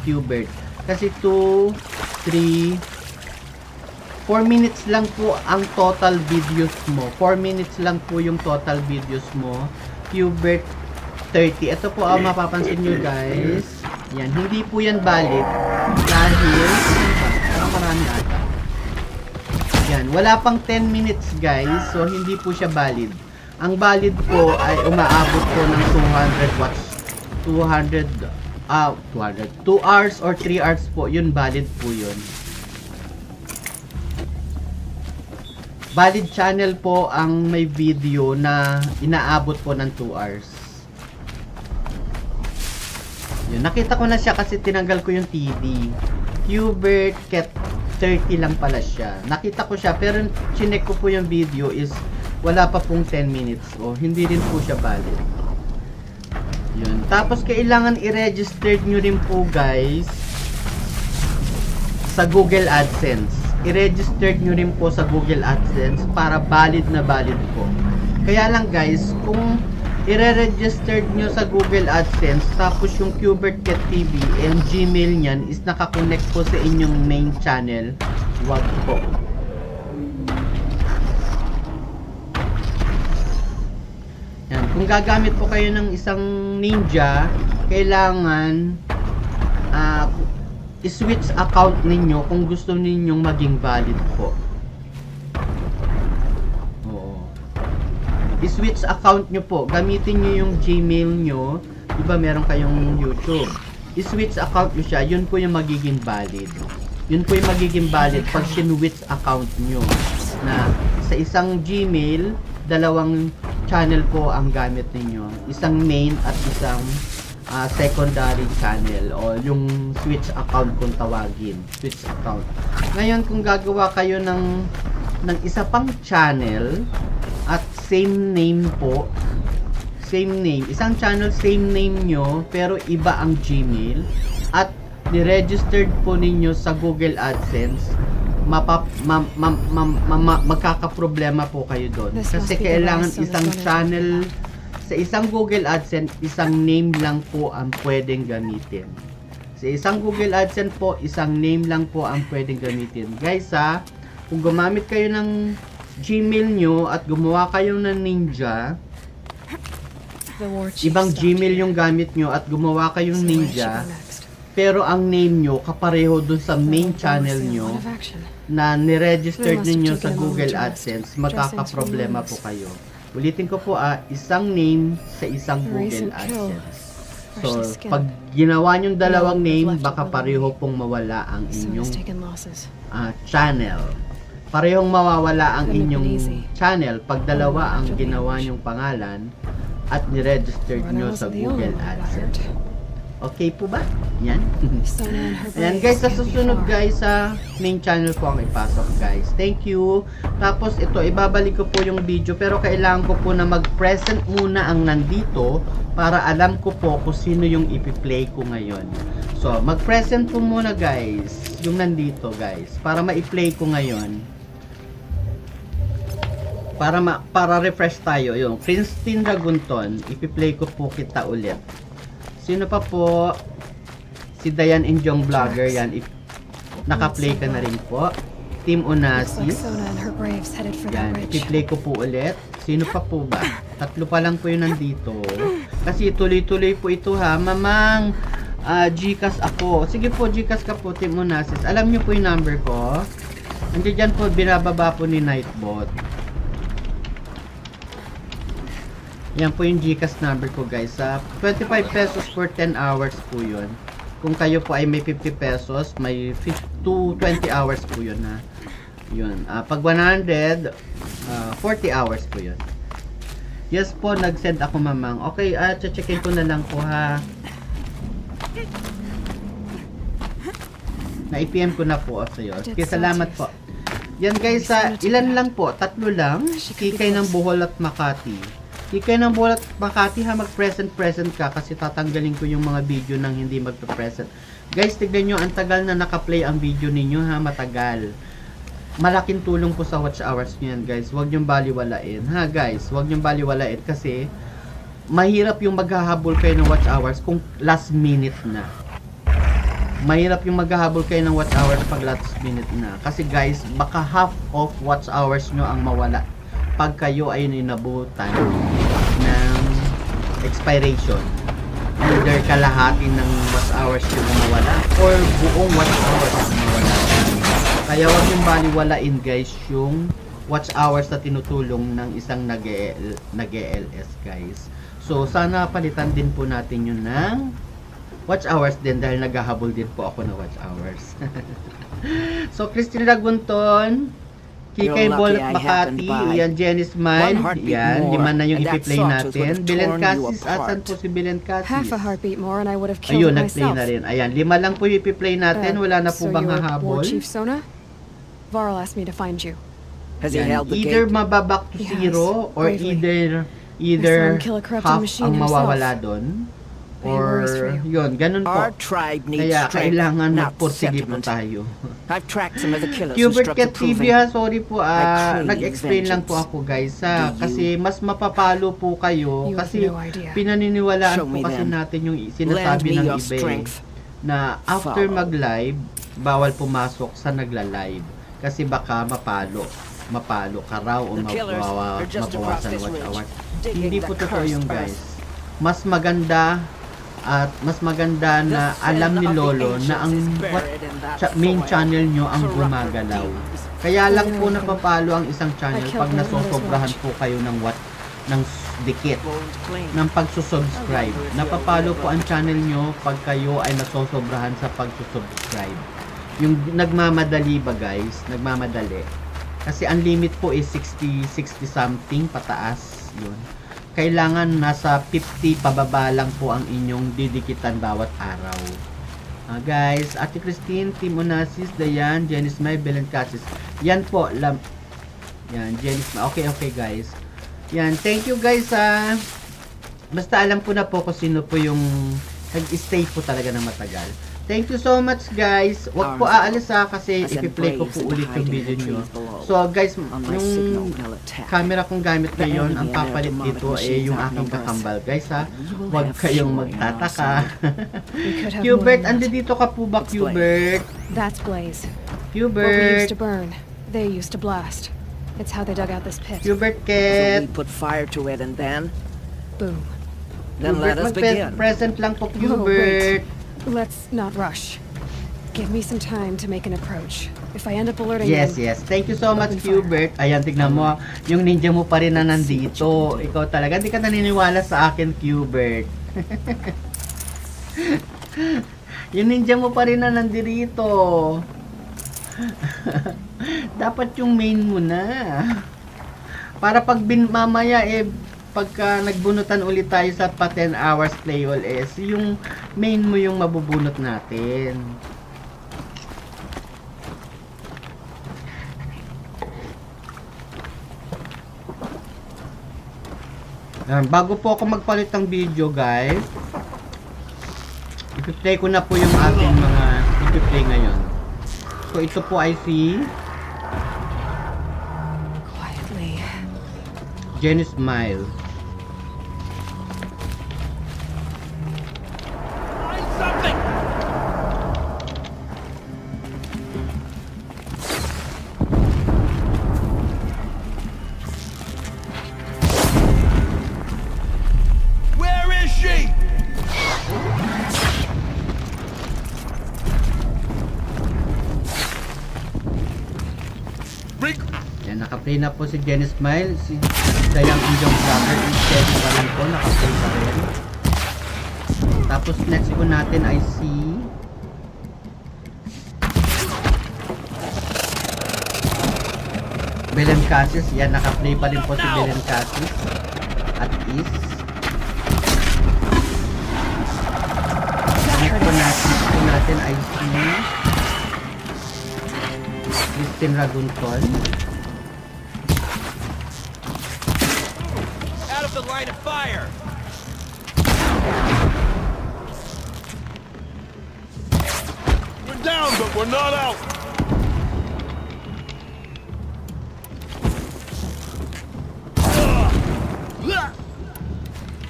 Qbert kasi 2, 3, 4 minutes lang po ang total videos mo. 4 minutes lang po yung total videos mo Qbert 30. Ito po ang mapapansin nyo guys, yan, hindi po yan valid dahil marami ata yan, wala pang 10 minutes guys, so hindi po siya valid. Ang valid po ay umaabot po ng 200 watts 2 hours or 3 hours po, yun valid po yun. Valid channel po ang may video na inaabot po ng 2 hours. Yun, nakita ko na siya kasi tinanggal ko yung TV. Qbert Cat 30 lang pala siya. Nakita ko siya pero chinek ko po yung video is wala pa pong 10 minutes. O, hindi rin po siya valid. Yun. Tapos kailangan i-register nyo rin po guys sa Google AdSense. I-register nyo rin po sa Google AdSense para valid na valid po. Kaya lang guys, kung i-register nyo sa Google AdSense tapos yung Qbert Cat TV and Gmail nyan is nakakonect po sa inyong main channel, wag po. Yan. Kung gagamit po kayo ng isang Ninja, kailangan i-switch account ninyo kung gusto ninyong maging valid po. I-switch account nyo po. Gamitin nyo yung Gmail nyo. Diba meron kayong YouTube. I-switch account nyo siya. Yun po yung magiging valid. Yun po yung magiging valid pag sinwitch account nyo. Na sa isang Gmail, dalawang channel po ang gamit ninyo. Isang main at isang secondary channel. O yung switch account kung tawagin. Switch account. Ngayon kung gagawa kayo ng isa pang channel at same name po, same name, isang channel same name nyo pero iba ang Gmail at ni-registered po ninyo sa Google AdSense, magkakaproblema po kayo doon kasi kailangan isang channel sa isang Google AdSense, isang name lang po ang pwedeng gamitin. Sa isang Google AdSense po, isang name lang po ang pwedeng gamitin. Guys ha, kung gumamit kayo ng Gmail nyo at gumawa kayo ng Ninja, ibang Gmail yung gamit nyo at gumawa kayong Ninja, pero ang name nyo kapareho dun sa main channel nyo na niregistered ninyo sa Google AdSense, magkakaproblema po kayo. Ulitin ko po isang name sa isang Google AdSense. So, pag ginawa nyong dalawang name, baka pareho pong mawala ang inyong channel. Parehong mawawala ang inyong channel pag dalawa ang ginawa nyong pangalan at niregistered nyo sa Google AdSense. Okay po ba? Yan. Ayan guys, sa susunod guys, sa main channel ko ang ipasok guys. Thank you. Tapos ito, ibabalik ko po yung video pero kailangan ko po na mag-present muna ang nandito para alam ko po kung sino yung ipi-play ko ngayon. So, mag-present po muna guys yung nandito guys para ma-play ko ngayon. Para refresh tayo yung Christine Ragunton, ipi-play ko po kita ulit. Sino pa po? Si Dayan Injong Vlogger yan. Naka-play ka na rin po. Team Onassis. Yan, ipi-play ko po ulit. Sino pa po ba? Tatlo pa lang po yung nandito. Kasi tuloy-tuloy po ito ha. Mamang Gcash ako. Sige po, Gcash ka po, Team Onassis. Alam nyo po yung number ko. Andiyan dyan po, binababa po ni Nightbot. Yan po yung Gcash number ko guys. 25 pesos for 10 hours po yun. Kung kayo po ay may 50 pesos, may 20 hours po yun ha. Yun. Pag 100, 40 hours po yun. Yes po, nag-send ako mamang. Okay, checkin ko na lang po ha. Na-IPM ko na po sa'yo. Sige, salamat po. Yan guys, ilan lang po? 3 lang. Kikay ng Bohol at Makati. Kikay ng Bohol at Makati ha, mag-present ka kasi tatanggalin ko yung mga video nang hindi magpe-present. Guys, tignan nyo, ang tagal na naka-play ang video ninyo ha, matagal. Malaking tulong po sa watch hours nyo yan guys. Huwag nyong baliwalain ha guys, huwag nyong baliwalain kasi mahirap yung maghahabol kayo ng watch hours kung last minute na. Mahirap yung maghahabol kayo ng watch hours pag last minute na. Kasi guys, baka half of watch hours nyo ang mawala pag kayo ay inabutan ng expiration. Either kalahati ng watch hours yung mawala or buong watch hours yung mawala. Kaya huwag yung baliwalain guys yung watch hours na tinutulong ng isang nag-ELS guys. So sana palitan din po natin yun ng watch hours din dahil naghahabol din po ako ng watch hours. So Christine Ragunton, Kikay You're Ball lucky at I happened Makati. by. Yan, Jenny Smile. One heartbeat Yan, more, 5 na yung and that ipi-play sausage would natin. have Belen torn you Cassis, asan apart. po si Belen Cassis? Half a heartbeat more and I would have killed Ayun, it nag-play myself. na rin. Ayan, 5 lang po yung ipi-play natin. Wala na po So bang you're hahabol? War Chief Sona? Varl asked me to find you. Has he Yan, held the either gate? mababack to He has, zero or bravely. either him kill a corrupted half machine ang himself. mawawala doon. But he worries for Or, you. yun, ganun po. Our tribe needs Kaya strength, kailangan not magpursige po sentiment. tayo. I've tracked some of the killers who Hubert struck the Cat TV proving. ha, sorry po, I crave nag-explain lang po vengeance. ako guys ha, Do you? kasi mas mapapalo po kayo You have kasi no idea. pinaniniwalaan Show po me kasi then. natin yung Lend sinasabi me ng your iba strength. na after Follow. mag-live, bawal pumasok sa nagla-live kasi baka mapalo ka raw o The killers are just across mabawasan this watch ridge, hour. digging Hindi the po totoo cursed yung earth. guys. Mas maganda na alam ni Lolo na ang main channel nyo ang gumagalaw. Kaya lang po napapalo ang isang channel pag nasosobrahan po kayo ng dikit ng pagsusubscribe. Napapalo po ang channel nyo pag kayo ay nasosobrahan sa pagsusubscribe. Yung nagmamadali ba guys? Nagmamadali. Kasi ang limit po is 60 something pataas. Yun. Kailangan nasa 50 pababa lang po ang inyong didikitan bawat araw. Guys, Ate Christine, Team Onassis, Dayan, Jenny Smile, Belen Cassis. Yan po, yan, Jenny Smile. Okay guys. Yan, thank you guys basta alam ko na po kung sino po yung nag-stay po talaga ng matagal. Thank you so much guys. Huwag po aalis kasi ipi-play ko po ulit yung video nyo. So guys, yung camera kong gamit ngayon, ang papalit dito ay yung aking kakambal guys Huwag kayong magtataka. Hubert, dito ka po ba Hubert? That's Blaze. Hubert. What we used to burn, they used to blast. It's how they dug out this pit. Hubert So Cat. we put fire to it and then? Boom. Then let us begin. Present lang po Whoa, Hubert. wait. Let's not rush. Give me some time to make an approach. If I end up alerting Yes. them, Thank you so much, Hubert. Ayan, tignan mo. Yung ninja mo pa rin na nandito. Ikaw talaga. Hindi ka naniniwala sa akin, Hubert. Yung ninja mo pa rin na nandito. Dapat yung main mo na. Para pag mamaya pagka nagbunutan ulit tayo sa pa 10 hours play all yung main mo yung mabubunot natin. Bago po ako magpalit ng video guys, i-play ko na po yung ating mga i-play ngayon. So ito po ay si Jenny Smile. Where is she? Yan, naka-play na po si Jenny Smile. Si Dayang Indong Vlogger and steady pa rin po, naka-play pa rin. Tapos next po natin ay si Belen Cassis. Yan, naka-play pa rin po si Belen Cassis at is next po natin ay si Christine Ragunton. Out of the line of fire! We're down, but we're not out.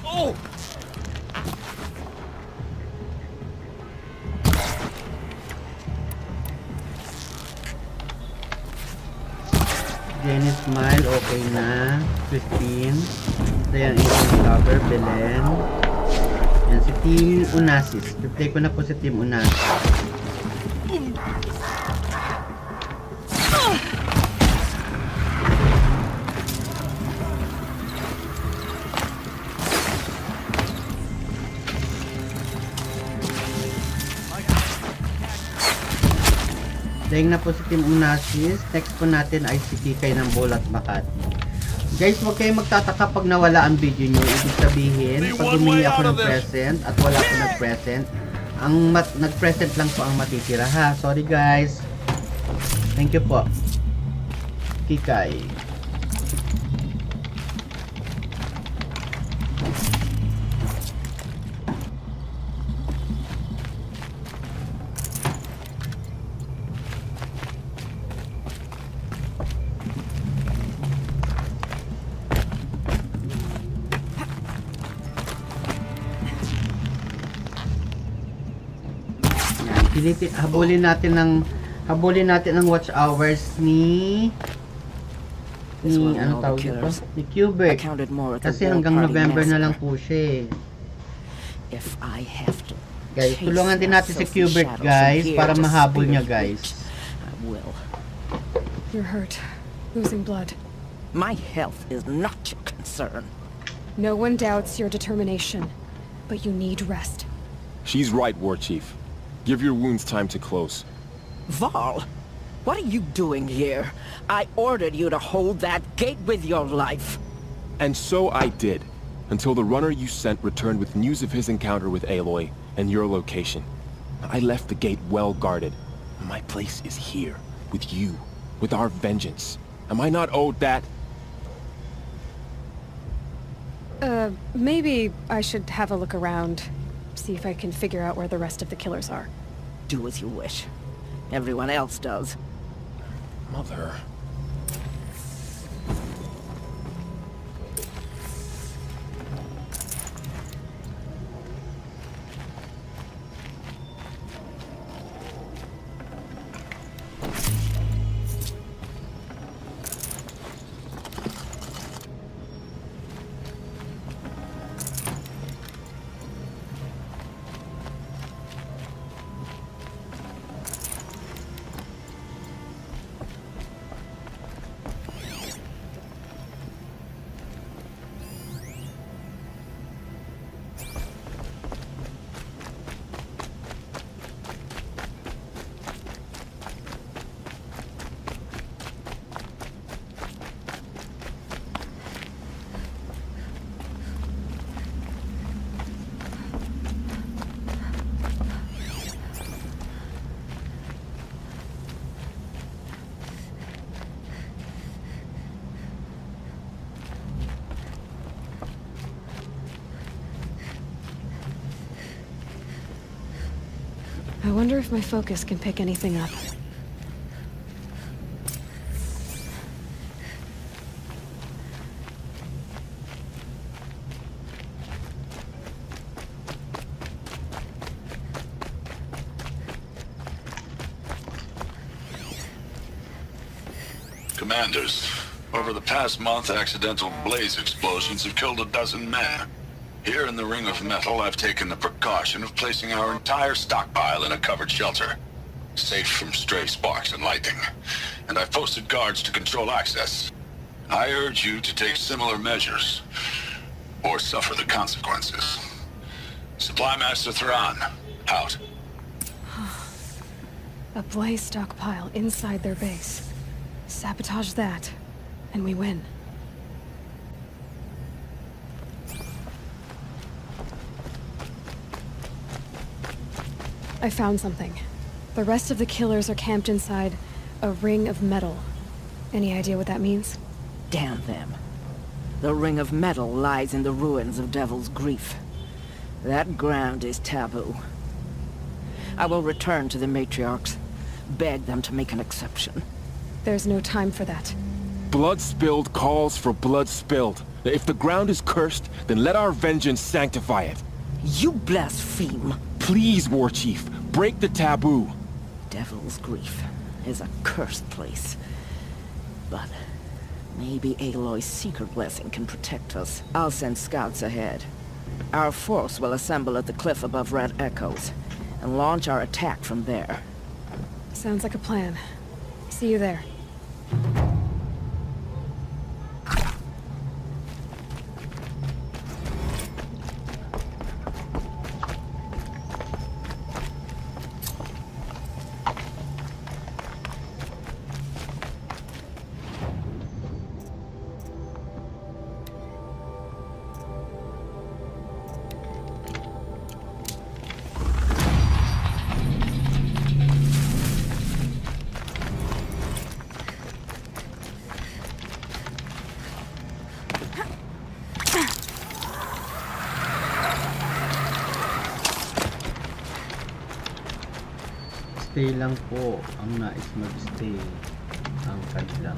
Oh! Jenny Smile, okay na. Christine. Dayan Indong Vlogger, Belen. Yan, si Team Onassis. Replay ko na po si Team Onassis. Daing na po si Team Unasis. Next po natin ay si Kikay ng Bolat Makati. Guys, huwag kayong magtataka pag nawala ang video nyo. Ibig sabihin, pag humingi ako ng present at wala ko nag-present, ang nag-present lang po ang matitira ha. Sorry guys. Thank you po. Kikay. Habulin natin ng watch hours ni ano tawag dito? Ni Cubert. Kasi hanggang November na lang po siya eh. Guys, tulungan din natin si Cubert guys para mahabol niya guys. You're hurt. Losing blood. My health is not your concern. No one doubts your determination, but you need rest. She's right, War Chief. Give your wounds time to close. Val, what are you doing here? I ordered you to hold that gate with your life. And so I did, until the runner you sent returned with news of his encounter with Aloy and your location. I left the gate well guarded. My place is here, with you, with our vengeance. Am I not owed that? Maybe I should have a look around. See if I can figure out where the rest of the killers are. Do as you wish. Everyone else does. Mother... I wonder if my focus can pick anything up. Commanders, over the past month, accidental blaze explosions have killed 12 men. Here in the Ring of Metal, I've taken the precaution of placing our entire stockpile in a covered shelter, safe from stray sparks and lightning. And I've posted guards to control access. I urge you to take similar measures, or suffer the consequences. Supply Master Thran, out. A blaze stockpile inside their base. Sabotage that, and we win. I found something. The rest of the killers are camped inside a ring of metal. Any idea what that means? Damn them. The Ring of Metal lies in the ruins of Devil's Grief. That ground is taboo. I will return to the matriarchs, beg them to make an exception. There's no time for that. Blood spilled calls for blood spilled. If the ground is cursed, then let our vengeance sanctify it. You blaspheme. Please, War Chief, break the taboo. Devil's Grief is a cursed place. But maybe Aloy's secret blessing can protect us. I'll send scouts ahead. Our force will assemble at the cliff above Red Echoes, and launch our attack from there. Sounds like a plan. See you there. Stay lang po ang nais mag-stay ang kanilang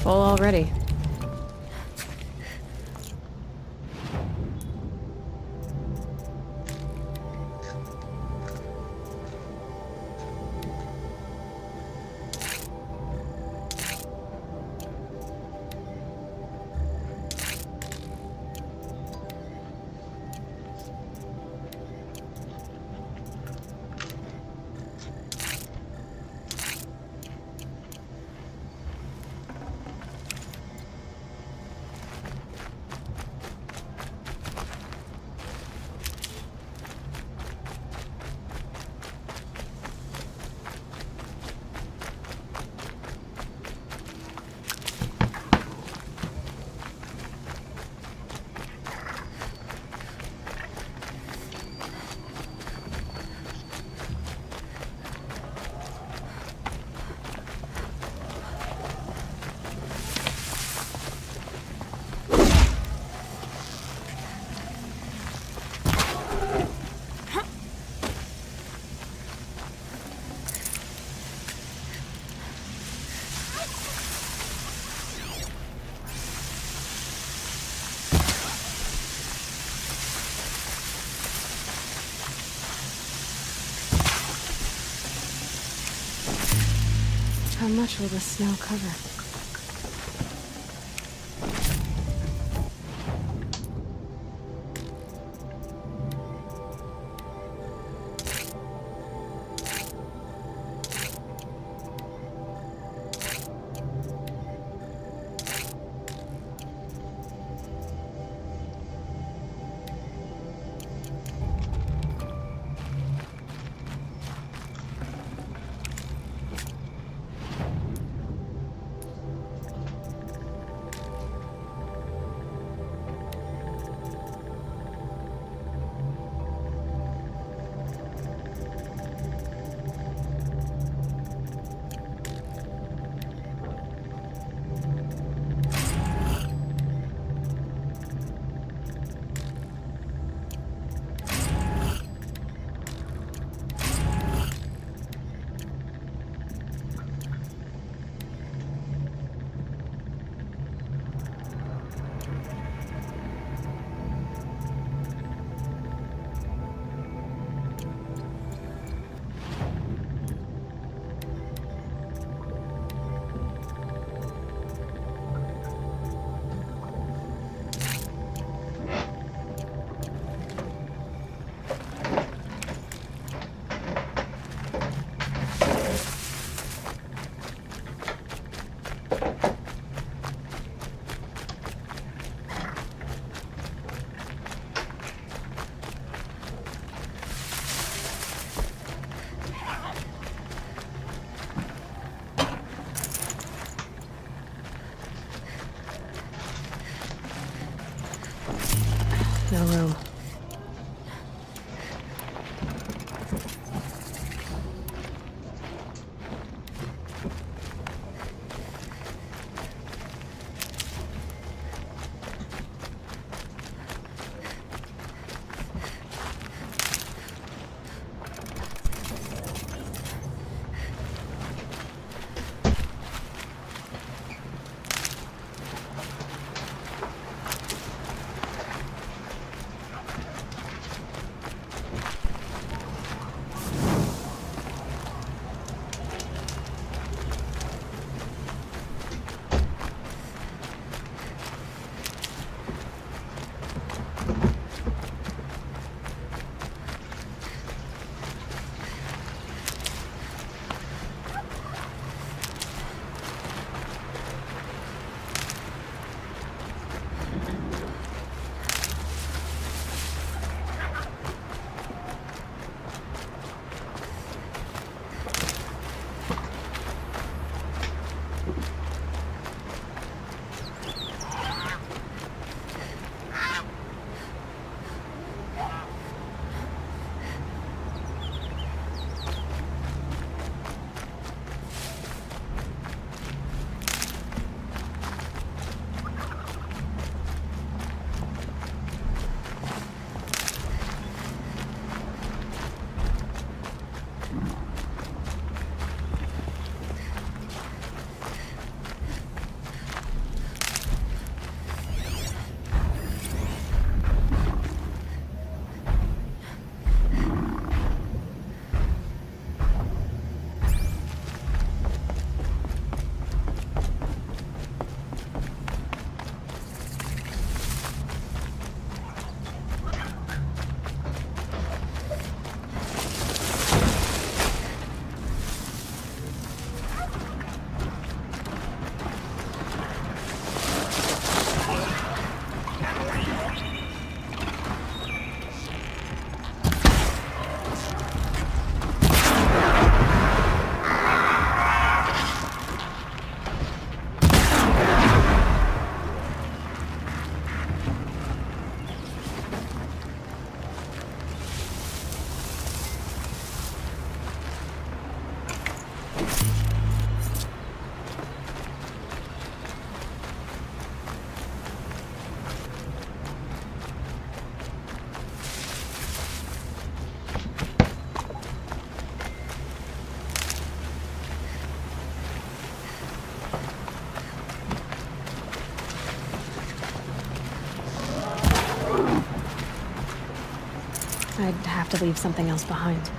Full already. How much will the snow cover? No room. I'd have to leave something else behind.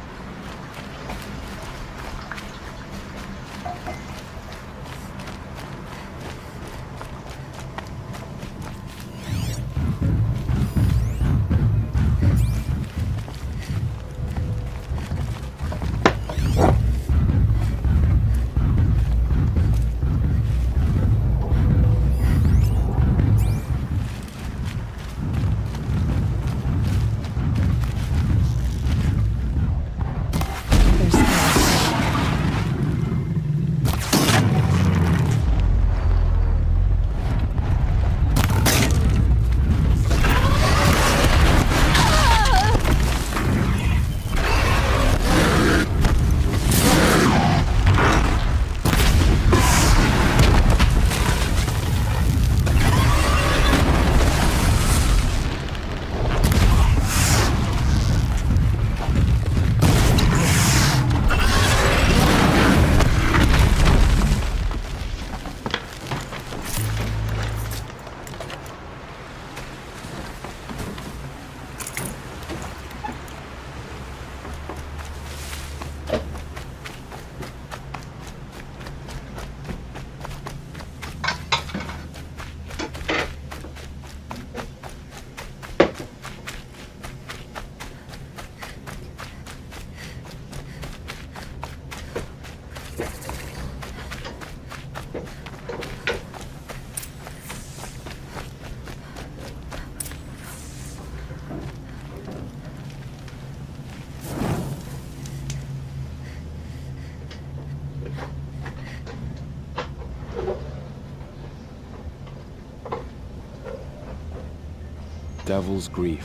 Devil's Grief.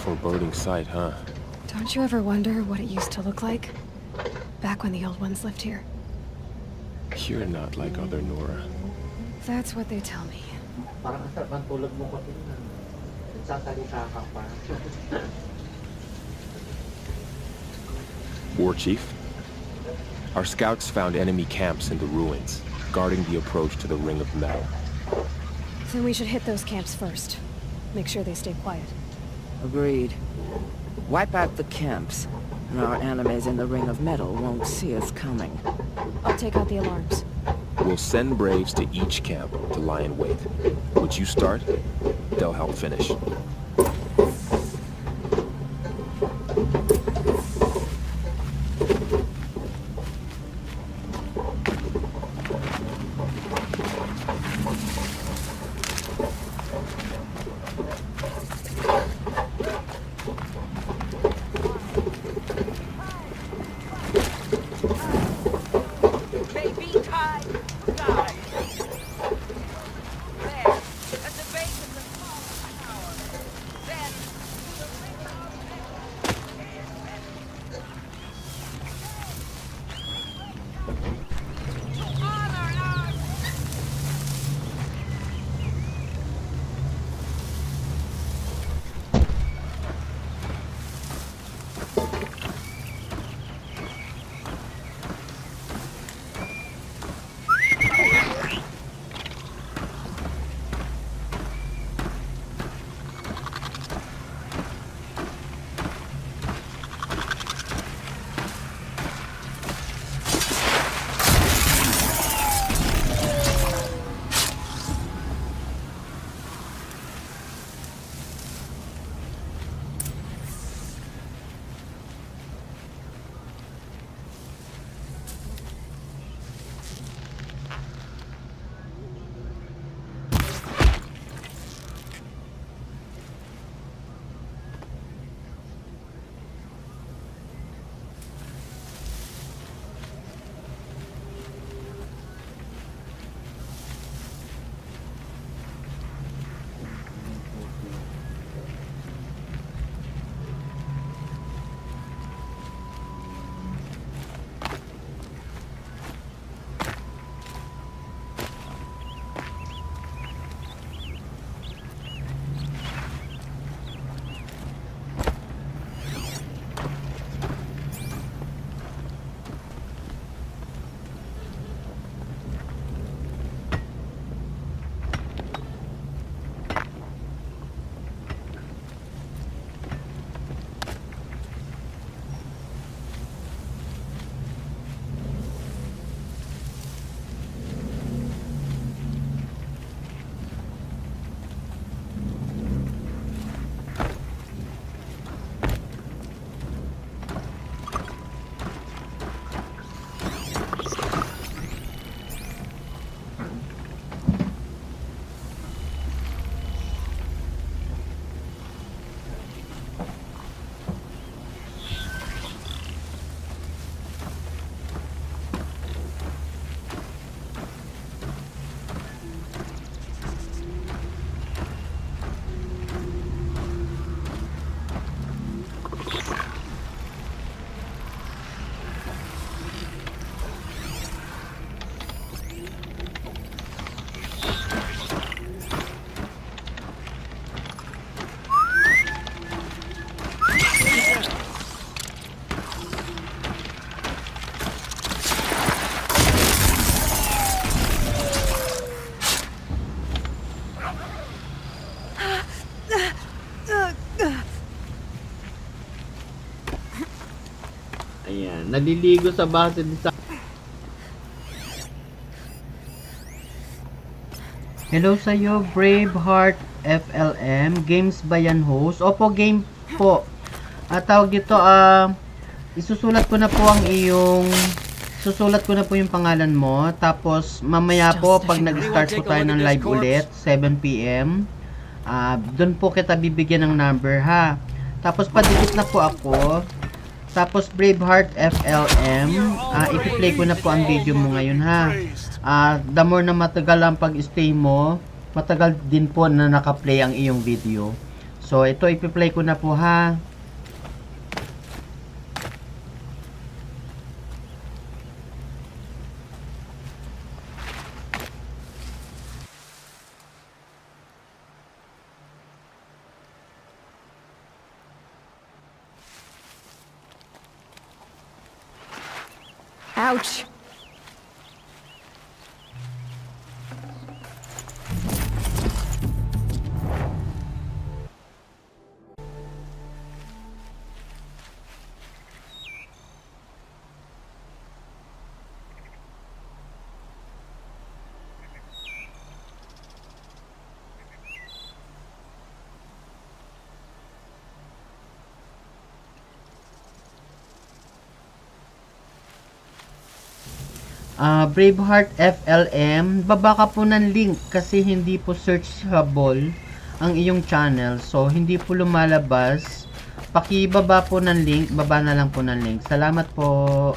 Foreboding sight, huh? Don't you ever wonder what it used to look like? Back when the old ones lived here. You're not like other Nora. That's what they tell me. Parang ang sarap ng tulog mo kasi nagsasalita ka pa. War Chief? Our scouts found enemy camps in the ruins, guarding the approach to the Ring of Metal. Then we should hit those camps first. Make sure they stay quiet. Agreed. Wipe out the camps, and our enemies in the Ring of Metal won't see us coming. I'll take out the alarms. We'll send Braves to each camp to lie in wait. Once you start, they'll help finish. Naliligo sa base ni sa... Hello sa'yo, Braveheart FLM. Games ba yan, host? Opo, game po. Tawag dito, isusulat ko na po ang iyong... Susulat ko na po yung pangalan mo. Tapos, mamaya po, pag nag-start po tayo ng live ulit, 7 PM, doon po kita bibigyan ng number, ha? Tapos, padikit na po ako. Tapos, Braveheart FLM, ipi-play ko na po ang video mo ngayon, ha? The more na matagal ang pag-stay mo, matagal din po na naka-play ang iyong video. So, ito ipi-play ko na po, ha? Ouch! Braveheart FLM, baba ka po ng link kasi hindi po searchable ang iyong channel. So, hindi po lumalabas. Pakibaba po ng link, baba na lang po ng link. Salamat po.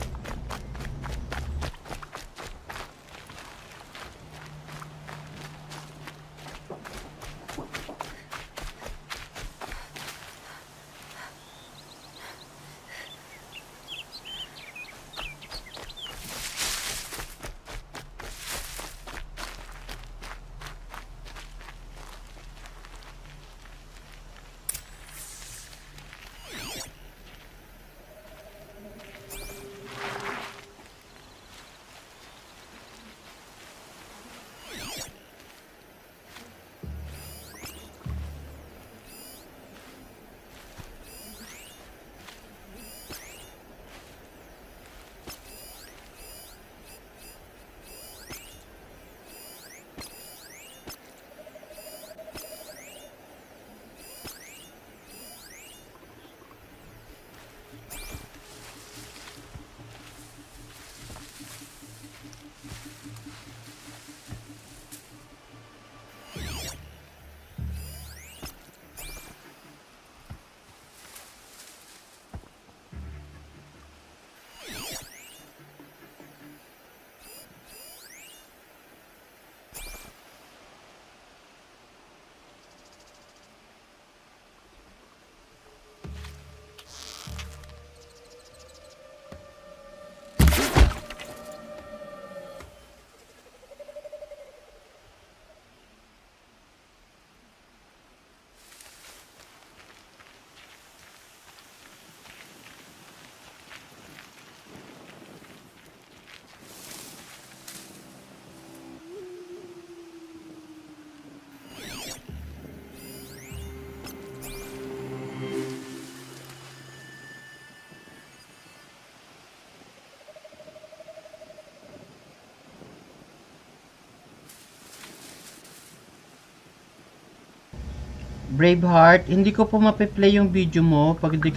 Braveheart, hindi ko po mape-play yung video mo pag hindi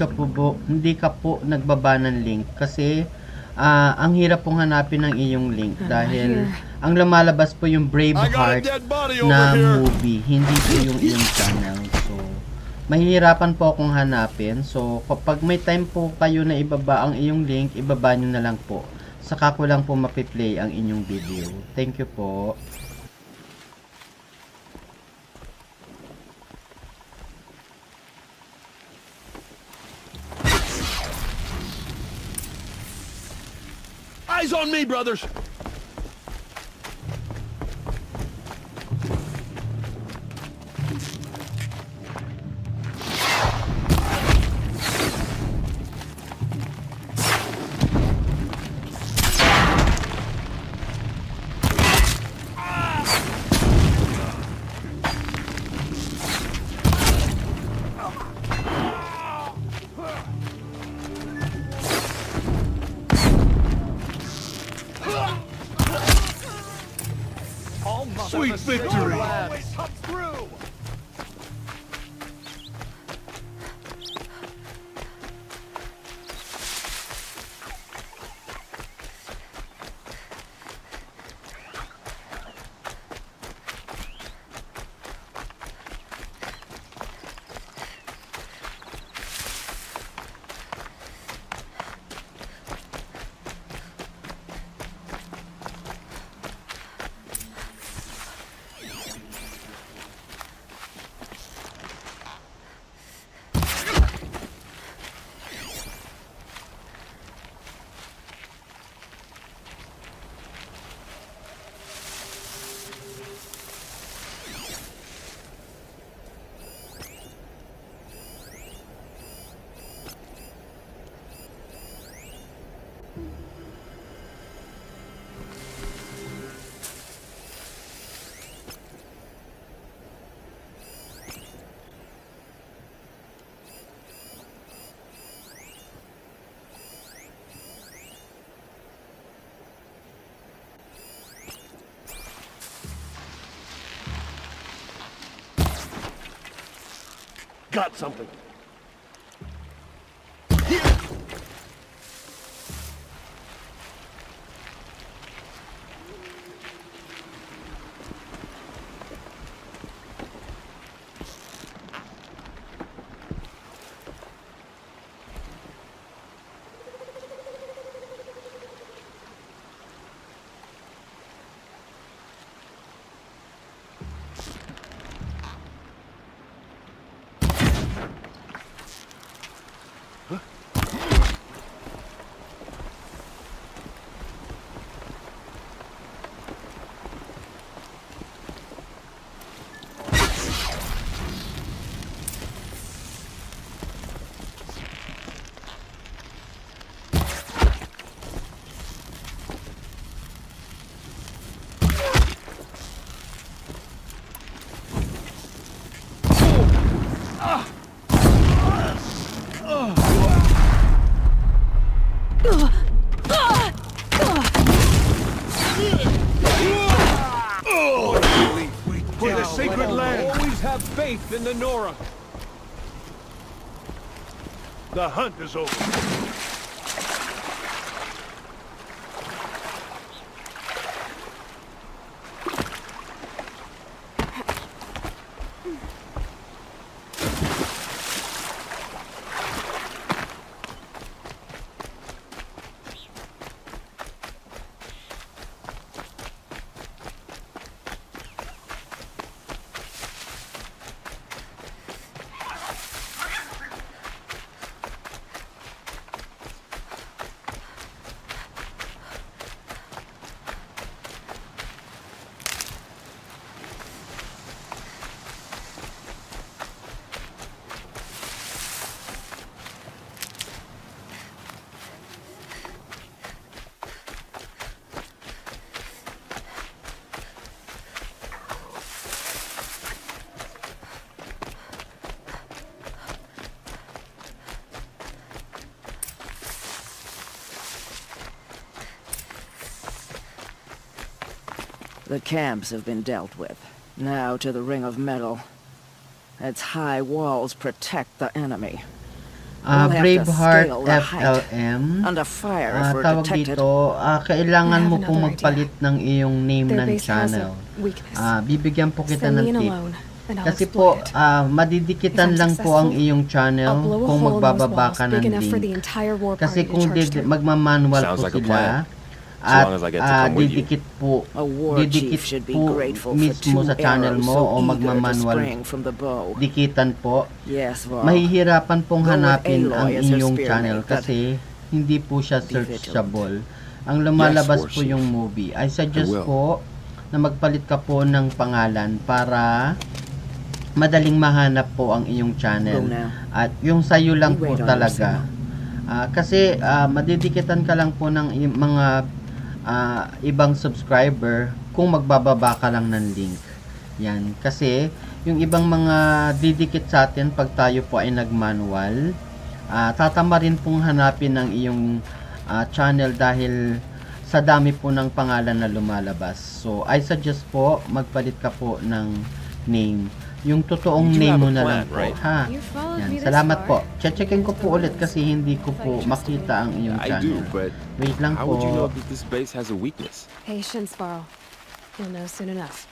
ka po nagbaba ng link kasi ang hirap pong hanapin ng iyong link dahil ang lumalabas po yung Braveheart na movie, hindi po yung iyong channel. So, mahihirapan po akong hanapin. So, kapag may time po kayo na ibaba ang iyong link, ibaba nyo na lang po. Saka ko lang po mape-play ang inyong video. Thank you po. Eyes on me, brothers! Sweet victory! Got something. For the sacred land! Always have faith in the Nora! The hunt is over. The camps have been dealt with. Now to the Ring of Metal. Its high walls protect the enemy. Braveheart FLM. Tawag dito, kailangan mo pong magpalit ng iyong name ng channel. Bibigyan po kita ng tip. Kasi po, madidikitan lang po ang iyong channel kung magbababa ka ng link. Kasi kung magmamanual po sila, at didikit po mismo sa channel mo o magmamanual dikitan po, mahihirapan pong hanapin ang inyong channel kasi hindi po siya searchable. Ang lumalabas po yung movie. I suggest po na magpalit ka po ng pangalan para madaling mahanap po ang iyong channel at yung sayo lang po talaga. Kasi madidikitan ka lang po ng mga ibang subscriber kung magbababa ka lang ng link. Yan. Kasi yung ibang mga didikit sa atin pag tayo po ay nagmanual, tatama rin pong hanapin ng iyong channel dahil sa dami po ng pangalan na lumalabas. So, I suggest po, magpalit ka po ng name. Yung totoong name mo na lang po, ha? Yan, salamat po. Checkin ko po ulit kasi hindi ko po makita ang iyong channel. Wait lang po. How would you know that this base has a weakness? Patience, Varl. You'll know soon enough.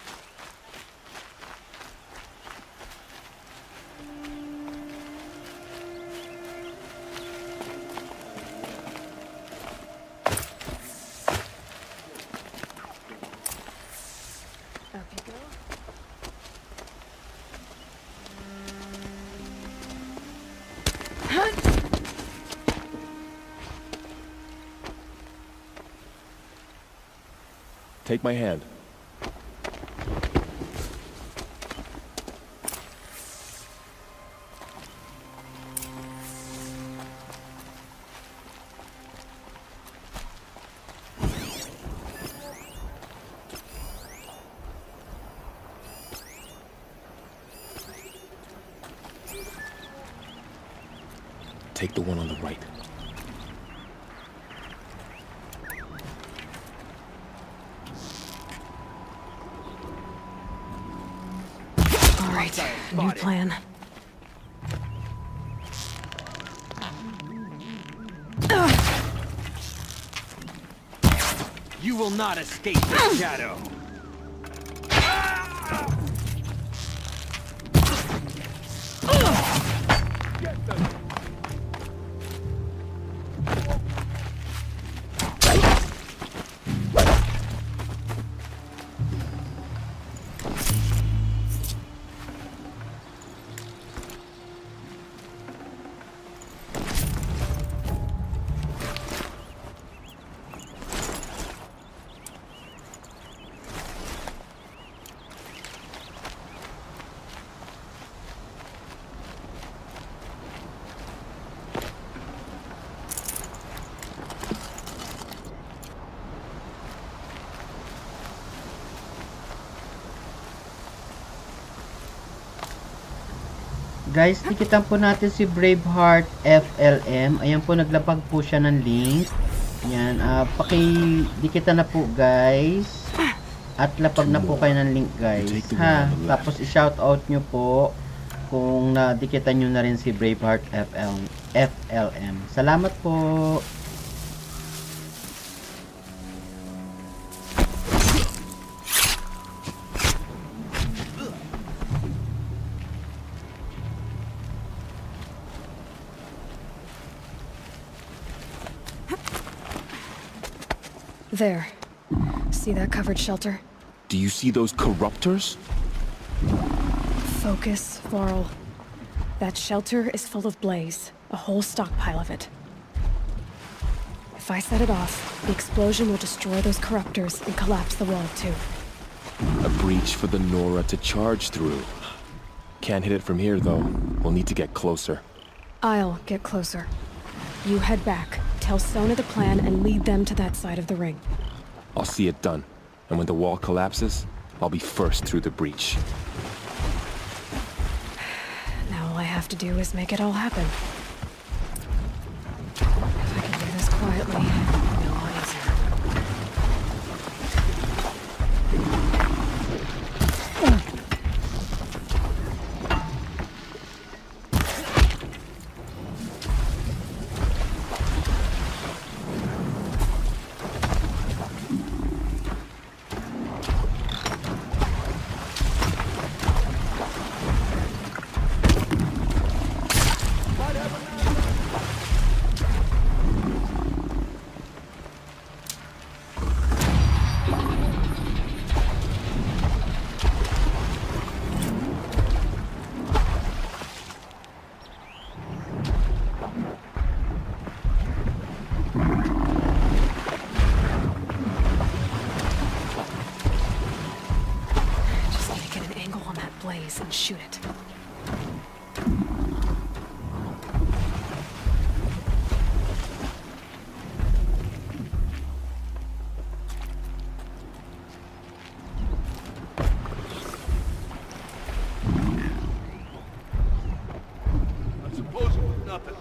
Take my hand. Take the one on the right. New plan. You will not escape the shadow. Guys, tikitan po natin si Braveheart FLM. Ayan po, naglapag po siya ng link. Yan, dikitan na po guys. At lapag na po kayo ng link guys. Ha? Tapos i-shoutout nyo po kung nadikitan nyo na rin si Braveheart FLM. Salamat po. There. See that covered shelter? Do you see those corruptors? Focus, Varl. That shelter is full of blaze. A whole stockpile of it. If I set it off, the explosion will destroy those corruptors and collapse the wall too. A breach for the Nora to charge through. Can't hit it from here though. We'll need to get closer. I'll get closer. You head back, tell Sona the plan, and lead them to that side of the ring. I'll see it done. And when the wall collapses, I'll be first through the breach. Now all I have to do is make it all happen. If I can do this quietly, it'll be a lot easier. And shoot it. I suppose it was nothing.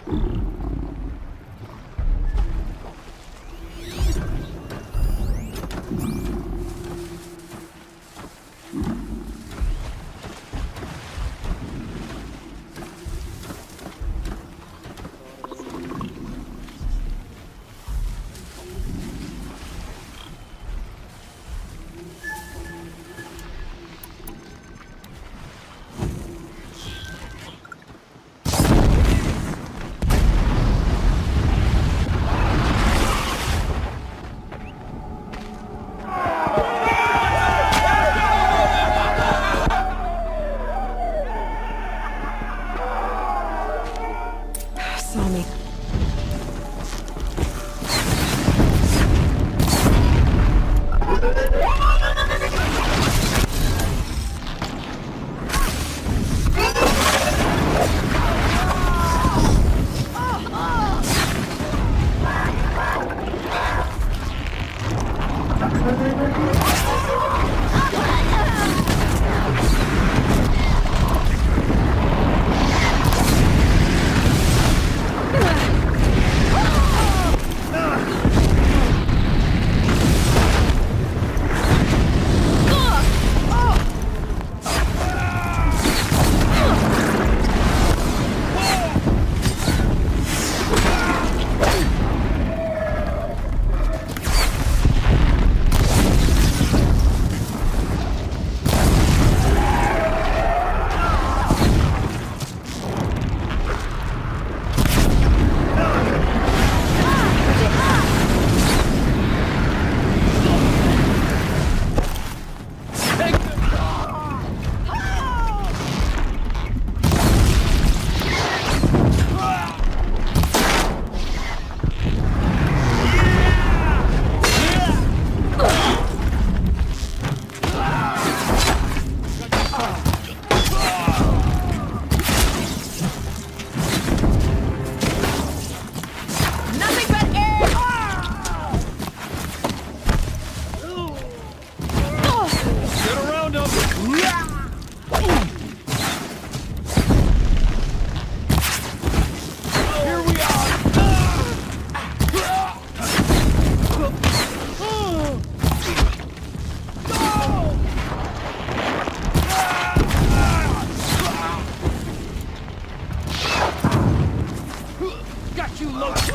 got you loaded!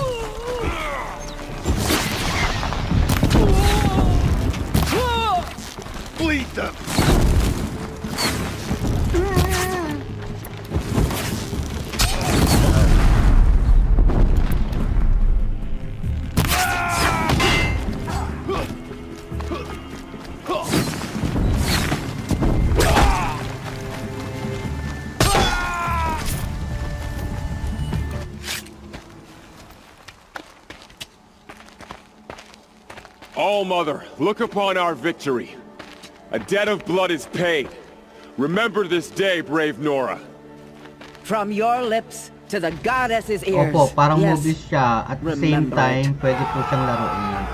Bleed them! All-Mother, look upon our victory. A debt of blood is paid. Remember this day, brave Nora. From your lips to the goddess's ears. Opo, parang yes. movies siya. At the same Remember time, it. pwede po siyang laruin.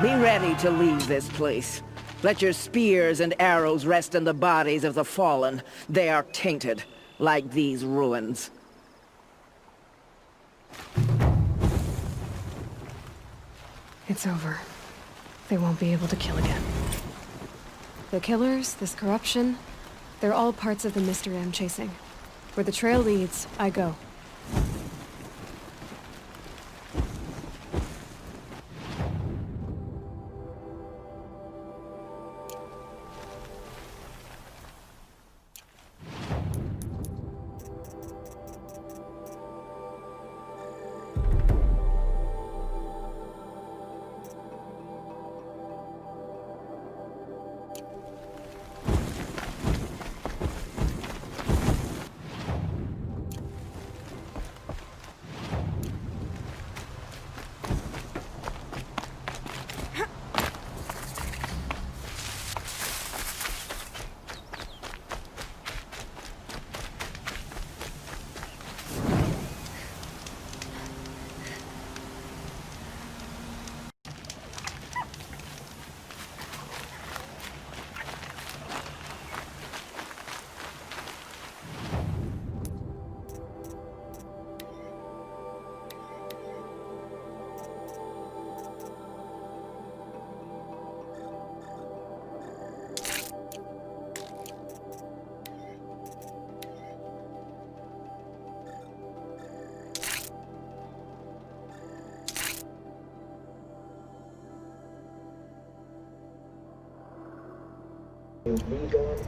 Be ready to leave this place. Let your spears and arrows rest in the bodies of the fallen. They are tainted, like these ruins. It's over. They won't be able to kill again. The killers, this corruption, they're all parts of the mystery I'm chasing. Where the trail leads, I go.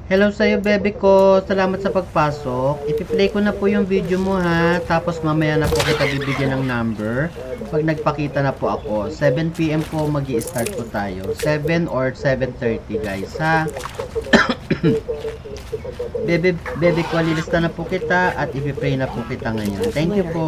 Hello sa'yo, bebe ko. Salamat sa pagpasok. Ipi-play ko na po yung video mo, ha. Tapos mamaya na po kita bibigyan ng number. Pag nagpakita na po ako. 7 PM po magi-start po tayo. 7 or 7:30, guys, ha. bebe ko, lilista na po kita at ipi-play na po kita ngayon. Thank you po.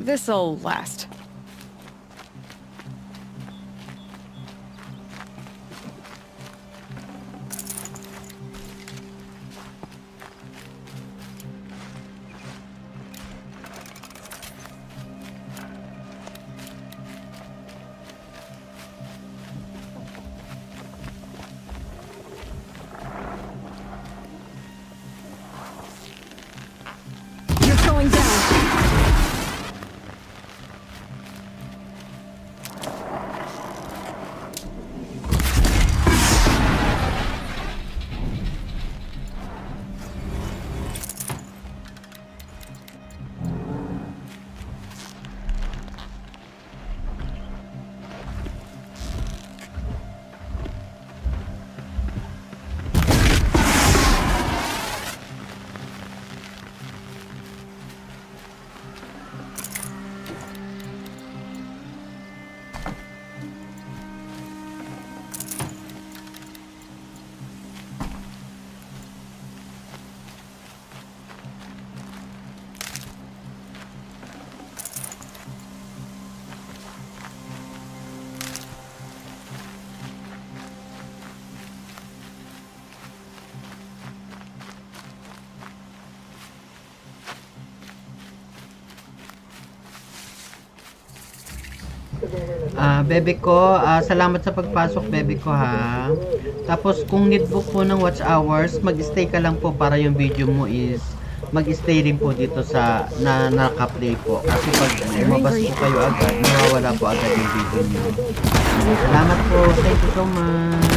This'll last. You're going down. Bebe ko, salamat sa pagpasok, bebe ko, ha. Tapos, kung need book po ng watch hours, mag-stay ka lang po para yung video mo is mag-stay rin po dito sa naka-play po. Kasi pag lumabas po kayo agad, mawawala po agad yung video nyo. Salamat po. Thank you so much.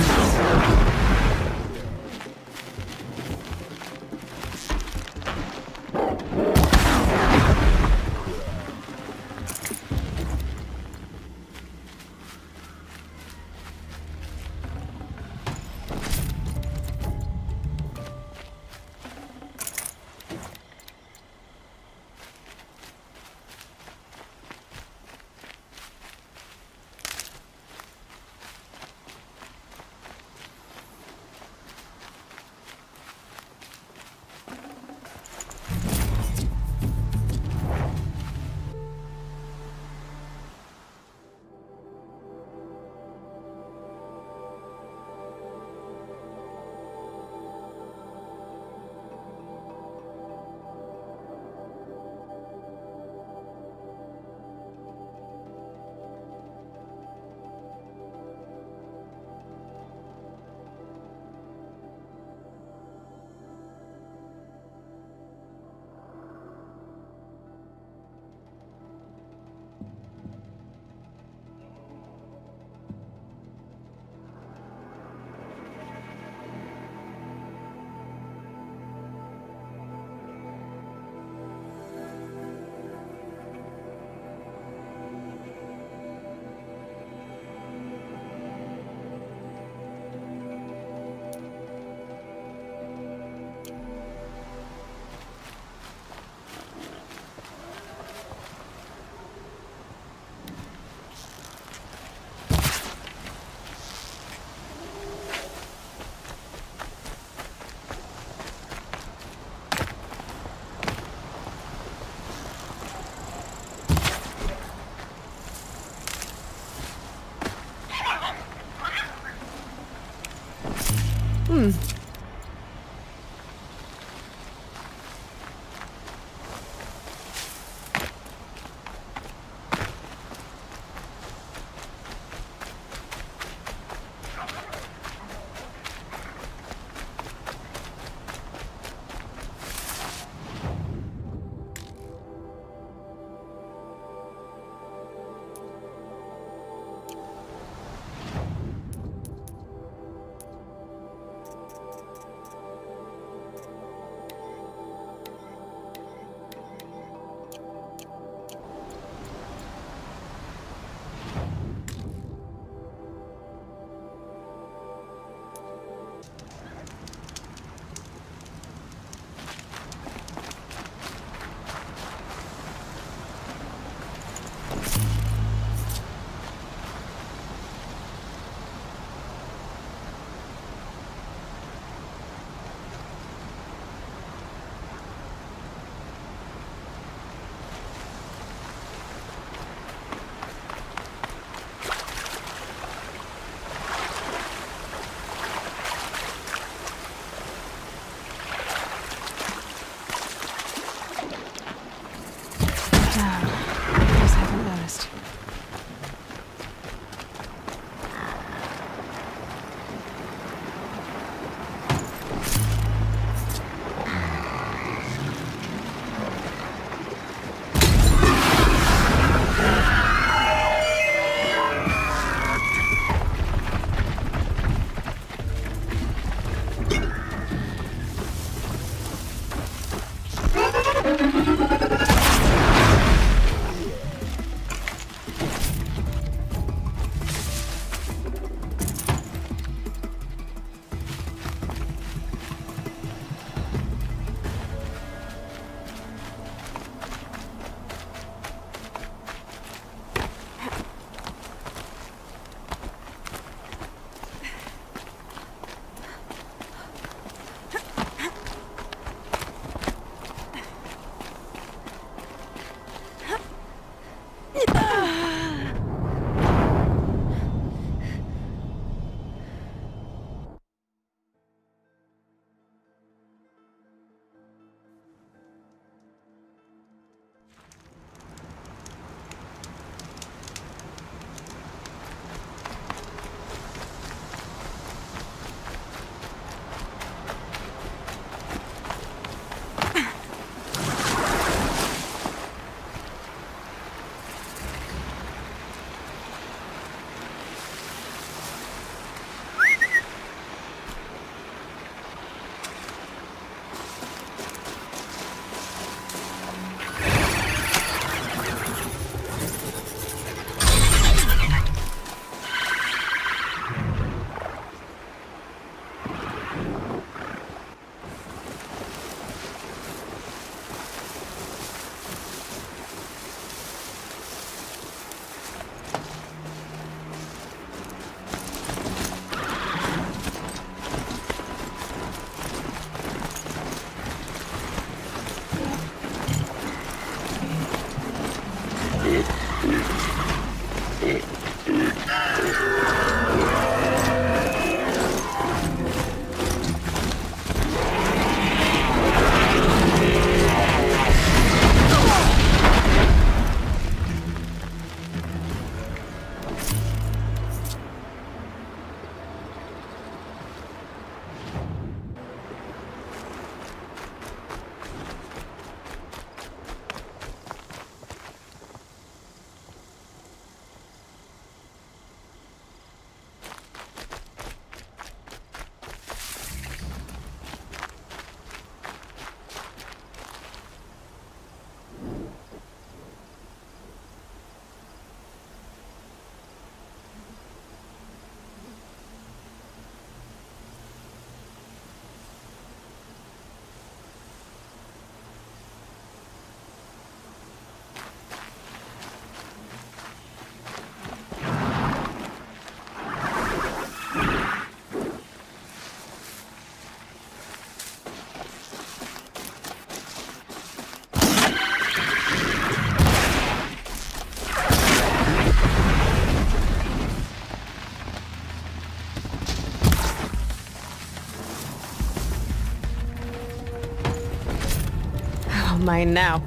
mine now.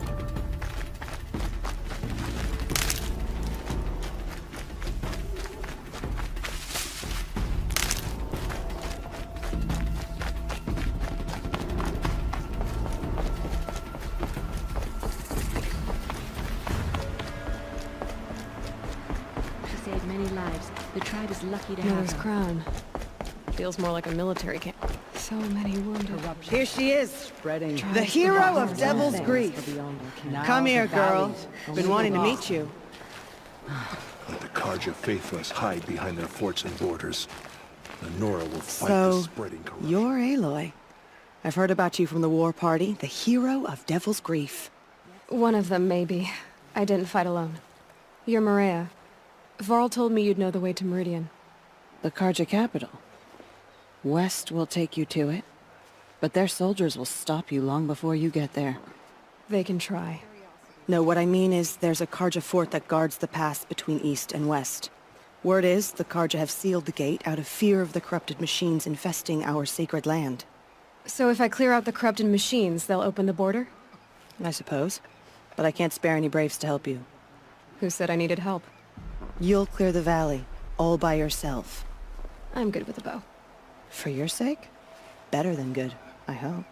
She saved many lives. The tribe is lucky to have Mother's her. crown. Feels more like a military camp. So many wounded. Here she is, Spreading. the hero of Devil's Grief. Come here, girl. Been wanting to meet you. Let the Karja faithless hide behind their forts and borders. The Nora will fight So, the spreading corruption. you're Aloy. I've heard about you from the war party, the hero of Devil's Grief. One of them, maybe. I didn't fight alone. You're Maria. Varl told me you'd know the way to Meridian. The Karja capital. West will take you to it, but their soldiers will stop you long before you get there. They can try. No, what I mean is there's a Karja fort that guards the pass between east and west. Word is the Karja have sealed the gate out of fear of the corrupted machines infesting our sacred land. So if I clear out the corrupted machines, they'll open the border? I suppose. But I can't spare any braves to help you. Who said I needed help? You'll clear the valley, all by yourself. I'm good with a bow. For your sake? Better than good, I hope.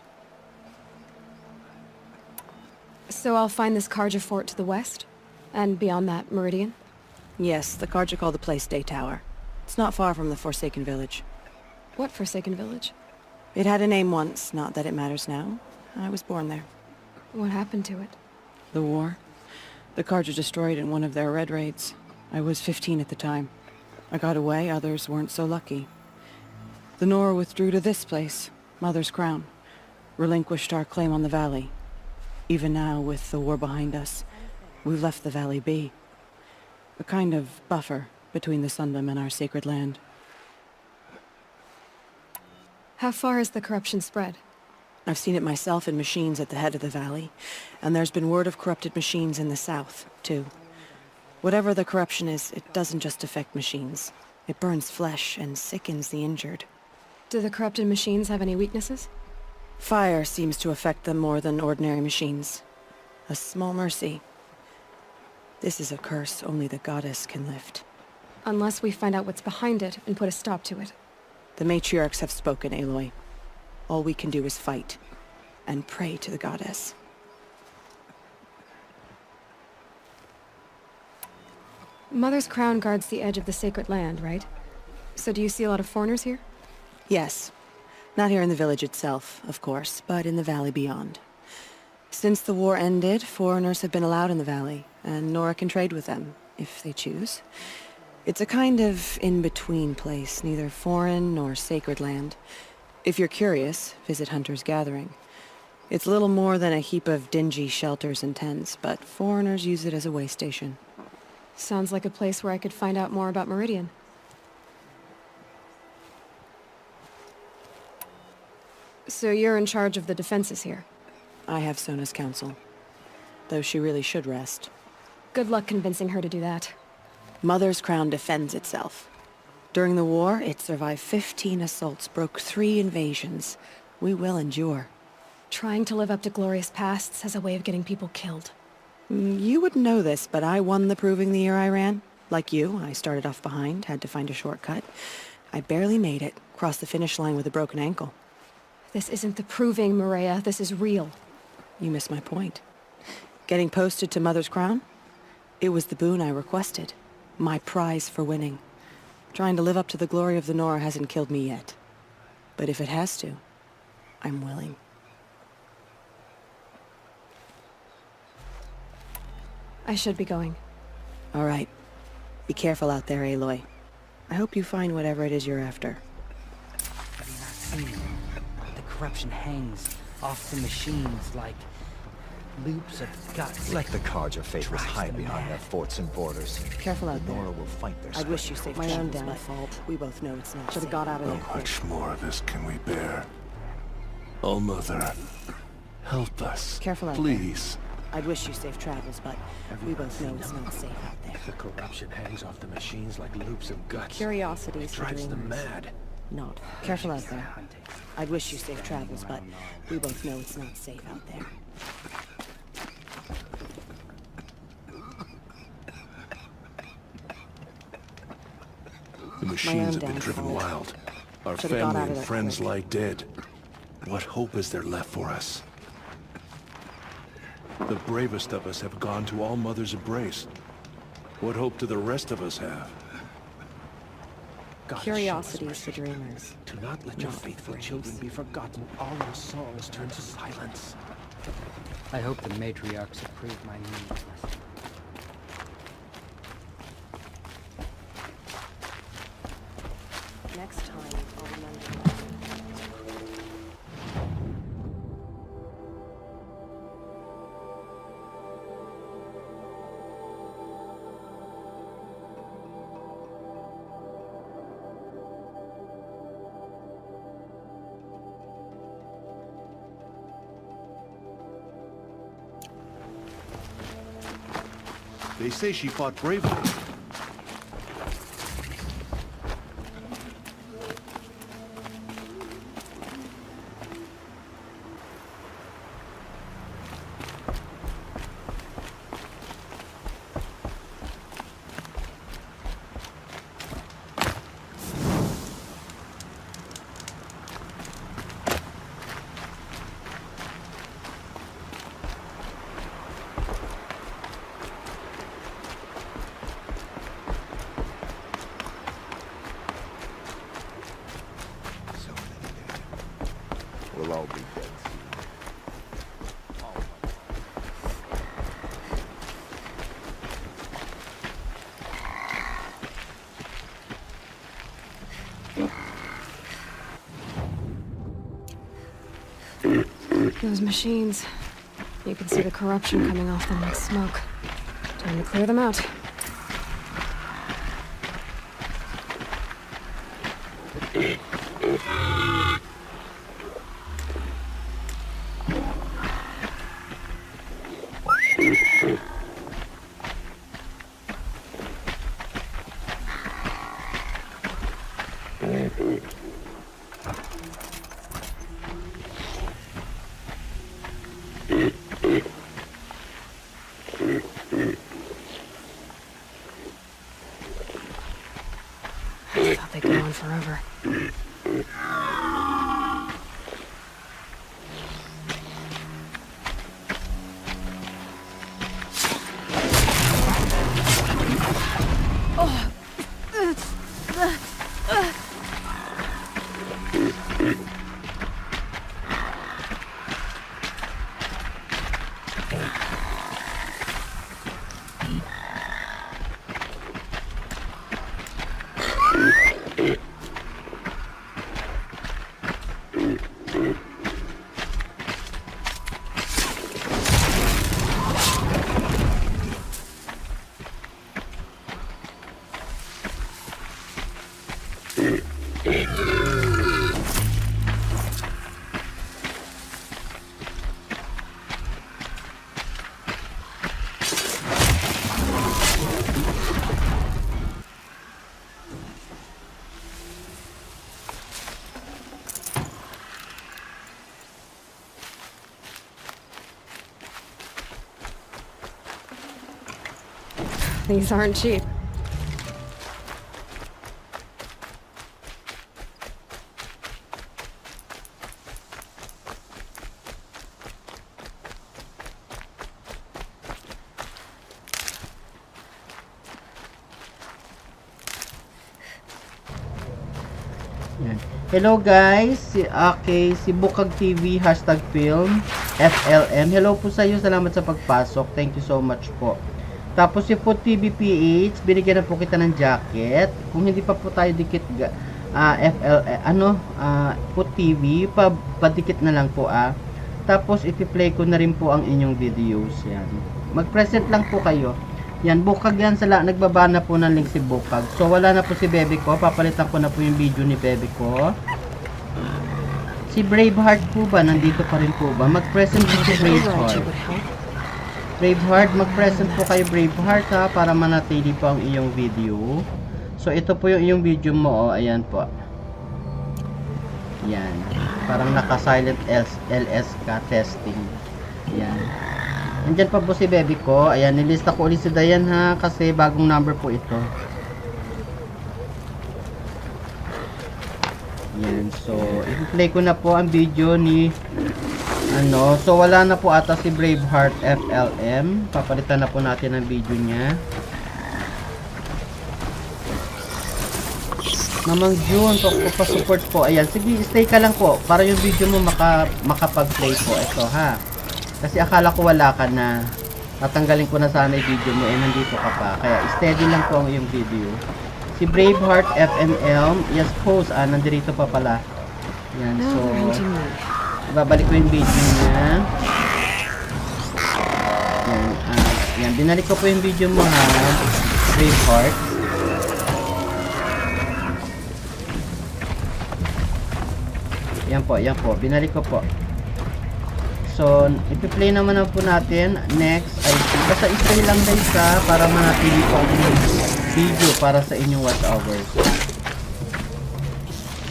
So I'll find this Karja fort to the west? And beyond that, Meridian? Yes, the Karja call the place Day Tower. It's not far from the Forsaken Village. What Forsaken Village? It had a name once, not that it matters now. I was born there. What happened to it? The war. The Karja destroyed in one of their red raids. I was 15 at the time. I got away, others weren't so lucky. The Nora withdrew to this place, Mother's Crown. Relinquished our claim on the valley. Even now, with the war behind us, we've left the valley be. A kind of buffer between the Sundom and our sacred land. How far has the corruption spread? I've seen it myself in machines at the head of the valley, and there's been word of corrupted machines in the south, too. Whatever the corruption is, it doesn't just affect machines. It burns flesh and sickens the injured. Do the corrupted machines have any weaknesses? Fire seems to affect them more than ordinary machines. A small mercy. This is a curse only the goddess can lift. Unless we find out what's behind it and put a stop to it. The matriarchs have spoken, Aloy. All we can do is fight, and pray to the goddess. Mother's crown guards the edge of the sacred land, right? So do you see a lot of foreigners here? Yes. Not here in the village itself, of course, but in the valley beyond. Since the war ended, foreigners have been allowed in the valley, and Nora can trade with them, if they choose. It's a kind of in-between place, neither foreign nor sacred land. If you're curious, visit Hunter's Gathering. It's little more than a heap of dingy shelters and tents, but foreigners use it as a way station. Sounds like a place where I could find out more about Meridian. So you're in charge of the defenses here? I have Sona's counsel, though she really should rest. Good luck convincing her to do that. Mother's Crown defends itself. During the war, it survived 15 assaults, broke 3 invasions. We will endure. Trying to live up to glorious pasts has a way of getting people killed. You wouldn't know this, but I won the proving the year I ran. Like you, I started off behind, had to find a shortcut. I barely made it, crossed the finish line with a broken ankle. This isn't the proving, Maria. This is real. You miss my point. Getting posted to Mother's Crown? It was the boon I requested. My prize for winning. Trying to live up to the glory of the Nora hasn't killed me yet. But if it has to, I'm willing. I should be going. All right. Be careful out there, Aloy. I hope you find whatever it is you're after. Have you not seen the corruption hangs off the machines like loops of guts? Let the Karja faithless hide behind their forts and borders. Careful out there. Nora will fight their I wish you spreading safe corruption. my own downfall. We both know it's not. Should have got out of there. How much more of this can we bear? Oh, Mother, help us. Careful out please. there. I'd wish you safe travels, but we both know it's not safe out there. The corruption hangs off the machines like loops of guts. Curiosity is It drives them mad. Not. Careful out there. I'd wish you safe travels, but we both know it's not safe out there. machines have been driven wild. Our family and friends lie dead. What hope is there left for us? The bravest of us have gone to All Mother's embrace. What hope do the rest of us have? Curiosity is for dreamers. Do not let your faithful children be forgotten. All your songs turn to silence. I hope the matriarchs approve my needs. Next time, I'll remember. They say she fought bravely. We'll all be dead Those machines. You can see the corruption coming off them like smoke. Time to clear them out. I thought they'd go on forever. These aren't cheap. Hello guys, si Bukag TV, #film, FLM. Hello po sa iyo, salamat sa pagpasok. Thank you so much po. Tapos si Food TV PH, binigyan na po kita ng jacket. Kung hindi pa po tayo dikit, Food TV, padikit na lang po Tapos ipi-play ko na rin po ang inyong videos yan. Mag-present lang po kayo. Yan, Bukag yan, nagbaba na po ng link si Bukag. So wala na po si Bebe ko, papalitan ko na po yung video ni Bebe ko. Si Braveheart po ba, nandito pa rin po ba? Mag-present po si Braveheart. Braveheart, mag-present po kayo Braveheart para manatili po ang iyong video. So ito po yung iyong video mo, ayan po. Yan, parang naka-silent LS ka, testing. Yan. Andyan pa po si Bebe ko. Ayan, nilista ko ulit si Dayan kasi bagong number po ito. So, i-play ko na po ang video ni so wala na po ata si Braveheart FLM. Papalitan na po natin ang video niya. Mamang June, pa-support po. Ayan, sige, stay ka lang po para yung video mo makapag-play po. Ito ha. Kasi akala ko wala ka na. Tatanggalin ko na sana yung video mo nandito ka pa. Kaya steady lang po ang iyong video. Si Braveheart FML, yes post, nandito pa pala. Yan, so babalik ko yung video niya. Yan, binalik ko po yung video mo ha, Braveheart. Yan po, binalik ko po. So, ipi-play naman na po natin. Next, basta stay lang guys ha, para manatili po ang video para sa inyong watch hours.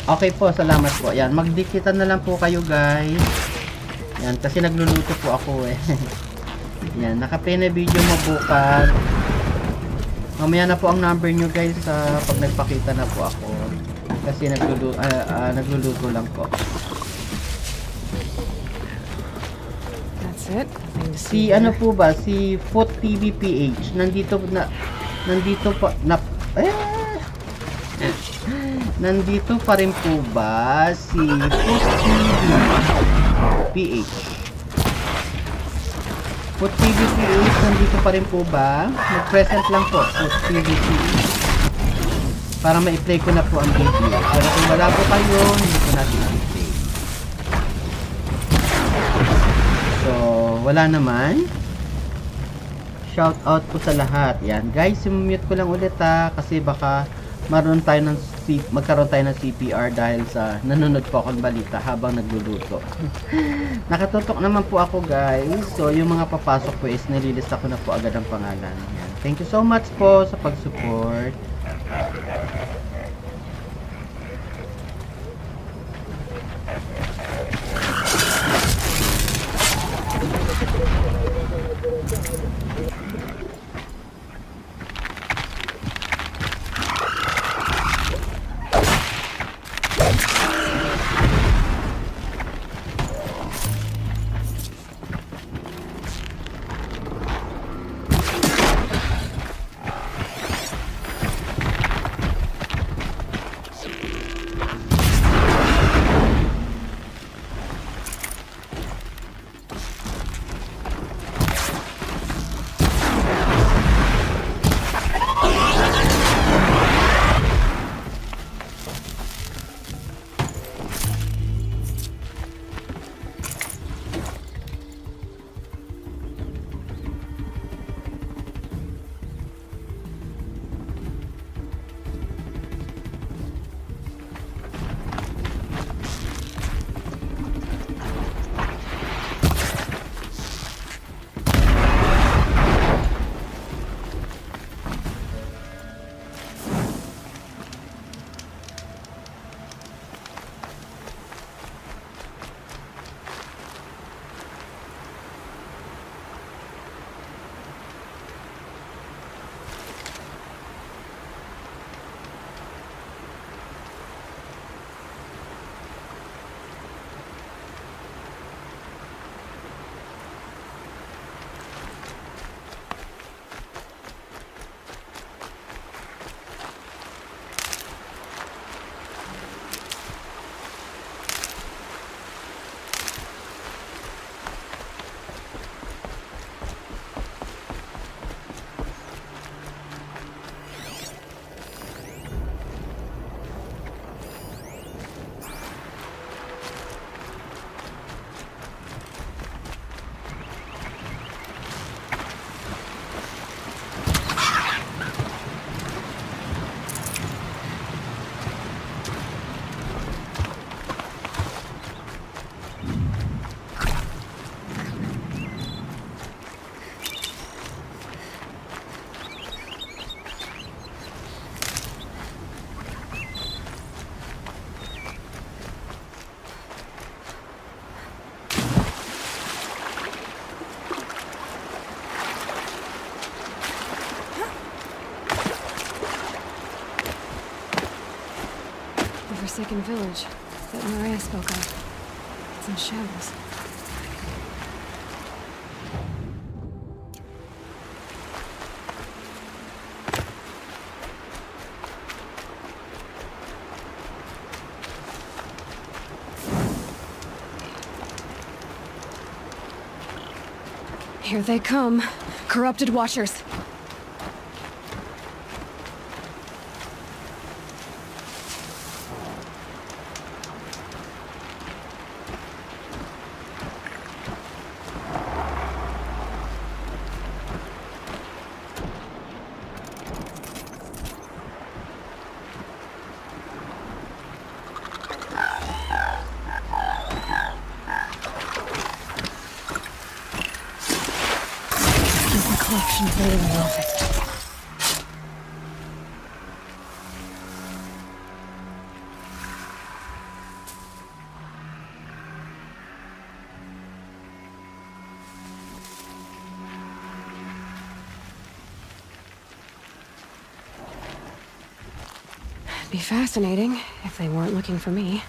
Okay po, salamat po. Yan, magdikitan na lang po kayo guys. Yan, kasi nagluluto po ako eh. Yan, naka-play na video mo bukas. Mamaya na po ang number nyo guys pag nagpakita na po ako. Kasi nagluluto lang po. That's it? Si ano po ba? Si Foot TV PH. Nandito pa rin po ba si Foot TV PH? Foot TV PH, nandito pa rin po ba? Mag-present lang po, Foot TV PH. Para ma-play ko na po ang video. Pero kung wala po kayo, hindi ko natin i-play. So, wala naman. Shout out po sa lahat. Yan, guys, mute ko lang ulit kasi baka magkaroon tayo ng CPR dahil sa nanonood po akong balita habang nagluluto. Nakatutok naman po ako guys. So, yung mga papasok po is nililista ko na po agad ang pangalan. Yan. Thank you so much po sa pag-support. Forsaken village. that Maria spoke of. It's in shambles. Here they come. Corrupted Watchers. Collection of alien objects. It'd be fascinating if they weren't looking for me.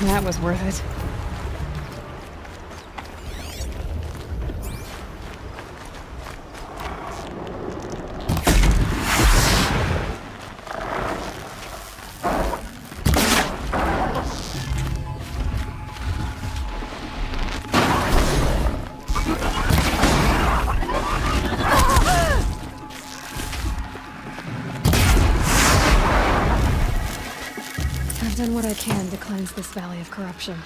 That was worth it. I've done what I can to cleanse this valley of corruption.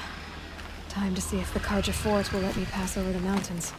Time to see if the Karja fort will let me pass over the mountains.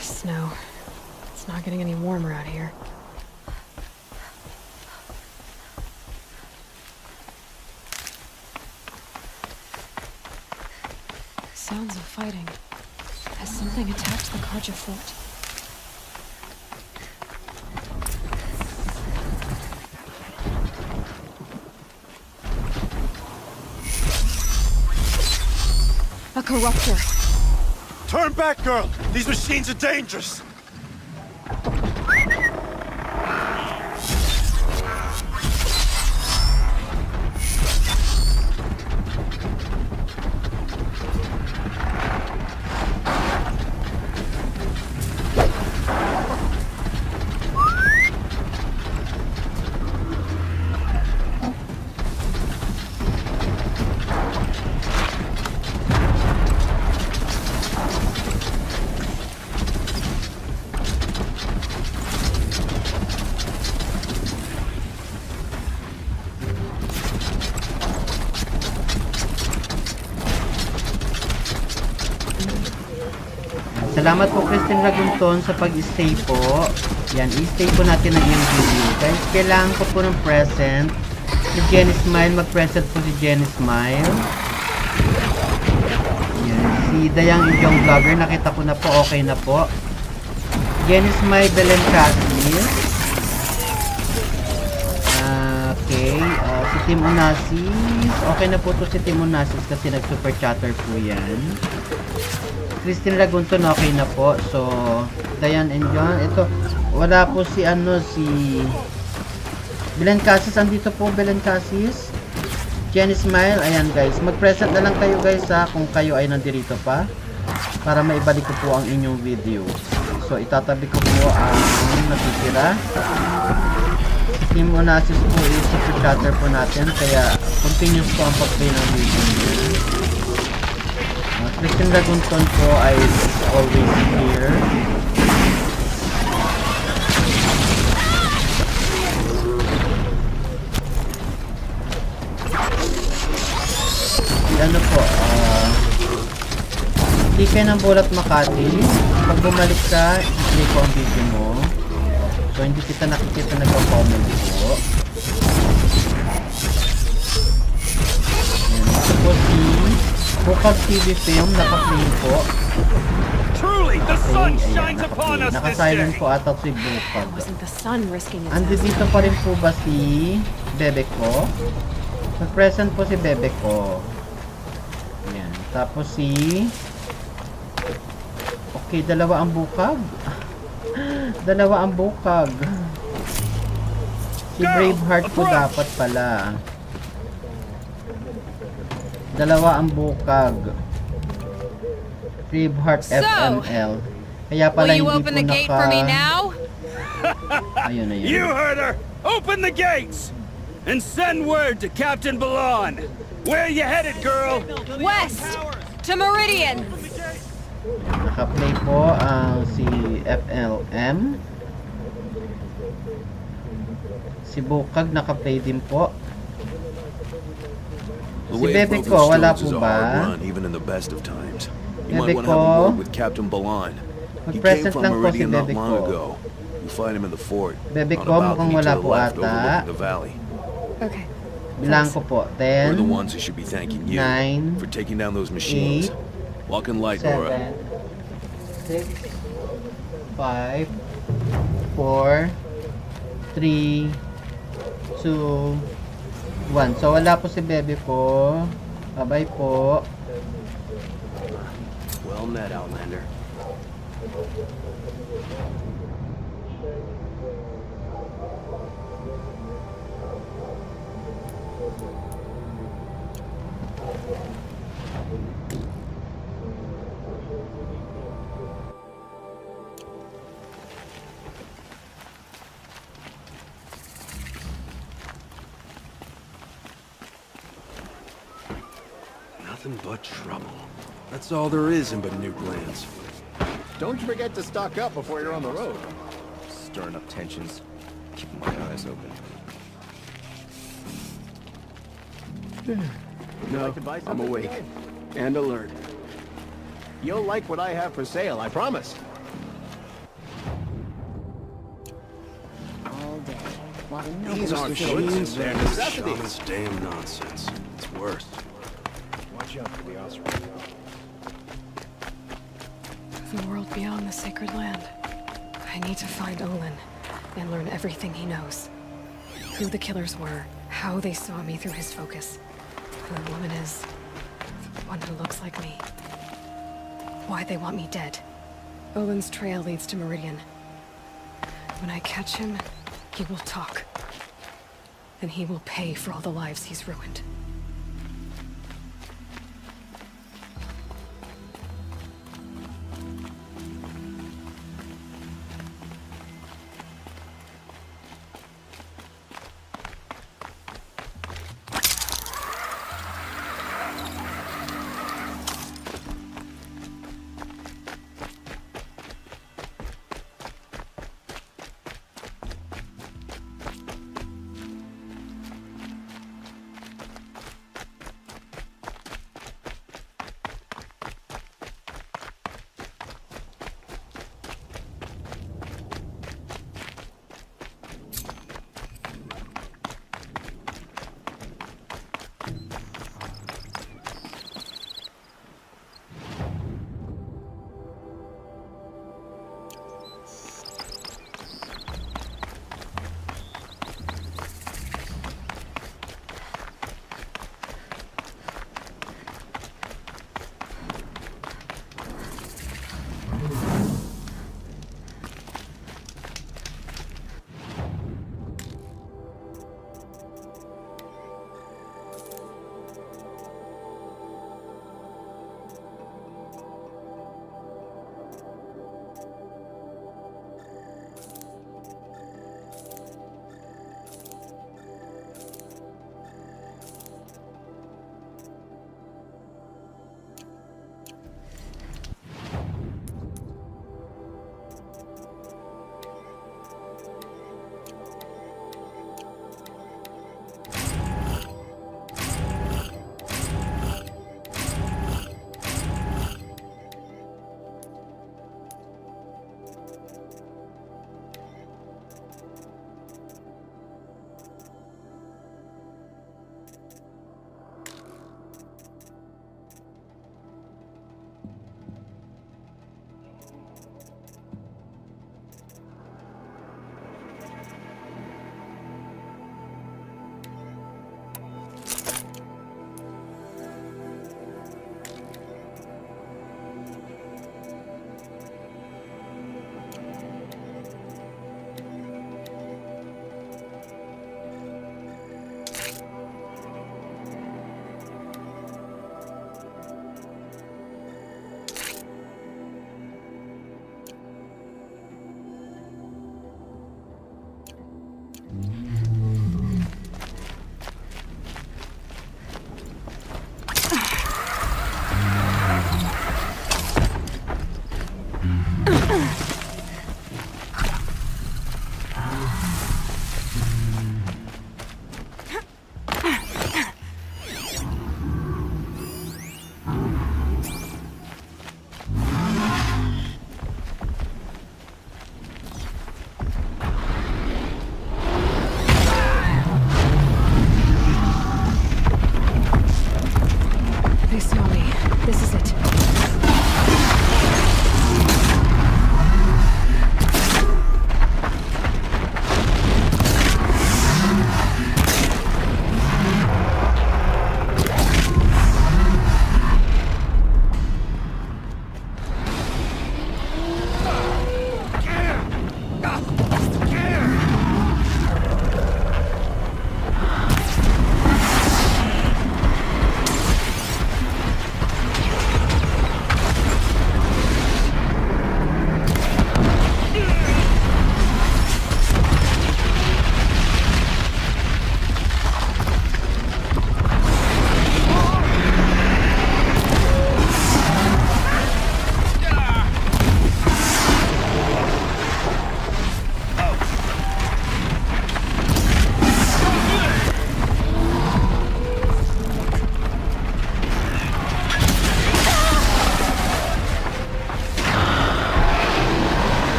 Snow. It's not getting any warmer out here. Sounds of fighting. Has something attacked the Karja fort? A corruptor. Turn back, girl! These machines are dangerous! Salamat po Christine Ragunton sa pag-stay po. Yan, i-stay po natin ang iyong video. Guys, kailangan ko po ng present. Si Jenny Smile, mag-present po si Jenny Smile. Yan, si Dayang Idyong Vlogger, nakita ko na po, okay na po. Jenny Smile, Belen Cassis. Okay, si Tim Unasis. Okay na po to si Tim Unasis kasi nag-super chatter po yan. Christine Ragunton, okay na po. So, Dayan and John. Ito, wala po si si Belen Cassis. Andito po, Belen Cassis. Jenny Smile. Ayan guys. Mag-present na lang kayo guys kung kayo ay nandirito pa. Para maibalik ko po ang inyong video. So, itatabi ko po ang natitira. Si Team Onassis po is super chatter po natin. Kaya, continuous po ang pag-play ng video niya. Christine Ragunton po ay always here. Ano po, hindi kayo ng Bulat Makati. Pag bumalik ka, i-play ko ang video mo. So, hindi kita nakikita nagpa-comment po. Ayan, ito po si Bukag TV Film, naka-play po. Truly, the sun shines upon us this day. Naka-silent po ata si Bukag. Wasn't the sun risking its Andito pa rin po ba si Bebe ko? Nag-present po si Bebe ko. Ayan. Tapos si... Okay, dalawa ang Bukag. Dalawa ang Bukag. Si Braveheart po dapat pala. Dalawa ang Bukag. Braveheart FML. Kaya pala hindi po naka... Ayun, ayun. You heard her! Open the gates! And send word to Captain Balon! Where you headed, girl? West! To Meridian! Naka-play po ang si FLM. Si Bukag naka-play din po. Si Bebe ko, wala po ba? Bebe ko, mag-present lang po si Bebe ko. Bebe ko, mukhang wala po ata. Okay. Bilang ko po, 10, 9, 8, 7, 6, 5, 4, 3, 2, 1. So, wala po si Bebe ko. Bye-bye po. Well met, Outlander. Nothing but trouble. That's all there is in Banuk lands. Don't forget to stock up before you're on the road. Stirring up tensions, keeping my eyes open. No, I'm awake. And alert. You'll like what I have for sale, I promise. All day. These aren't machines, they're necessities. Damn nonsense. It's worse. Watch out for the Osprey. The world beyond the sacred land. I need to find Olin and learn everything he knows. Who the killers were, how they saw me through his focus, who the woman is, the one who looks like me. Why they want me dead. Olin's trail leads to Meridian. When I catch him, he will talk. And he will pay for all the lives he's ruined.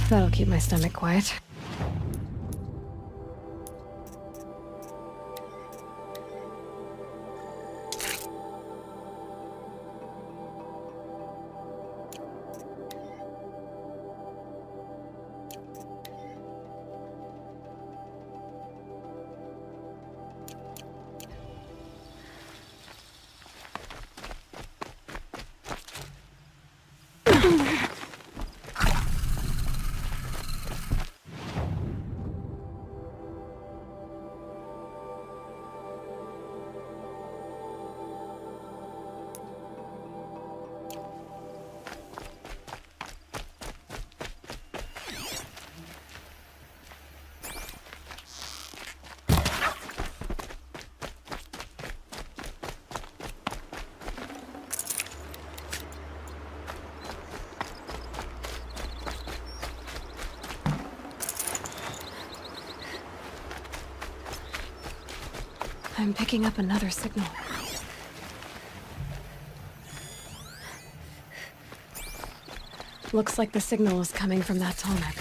That'll keep my stomach quiet. I'm picking up another signal. Looks like the signal is coming from that tonic.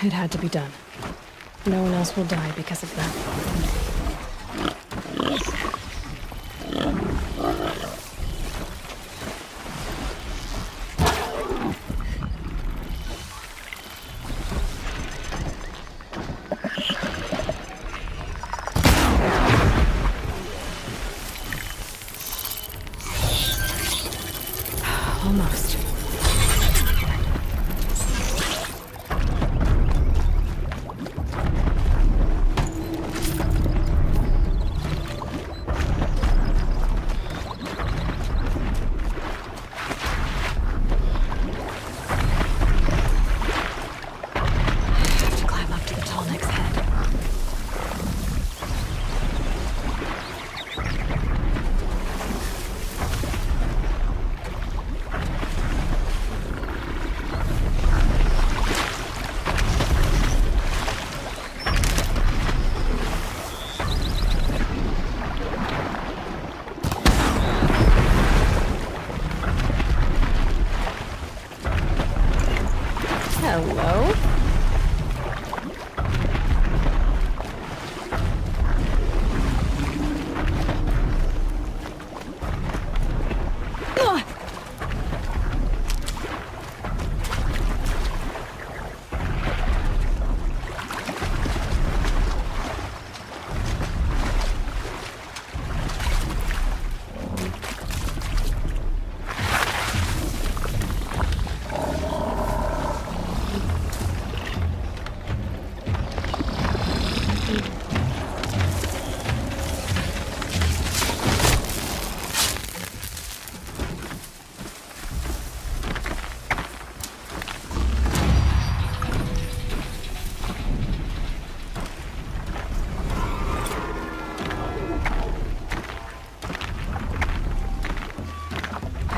It had to be done. No one else will die because of that. Almost. Hello?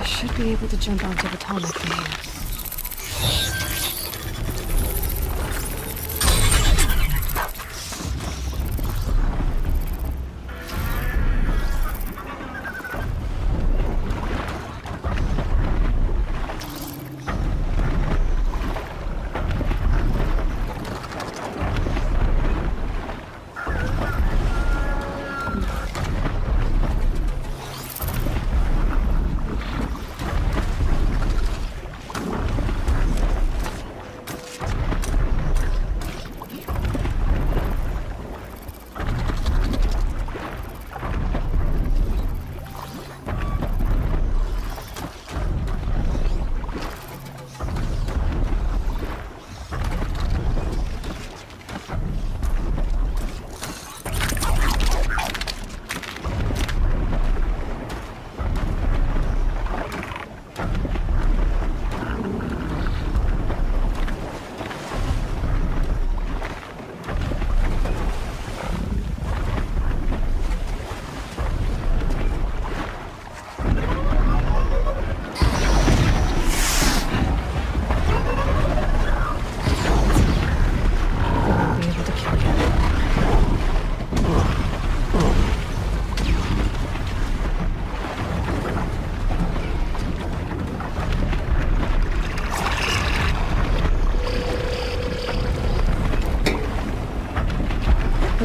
Should be able to jump onto the tonic from here.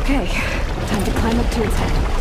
Okay, time to climb up to its head.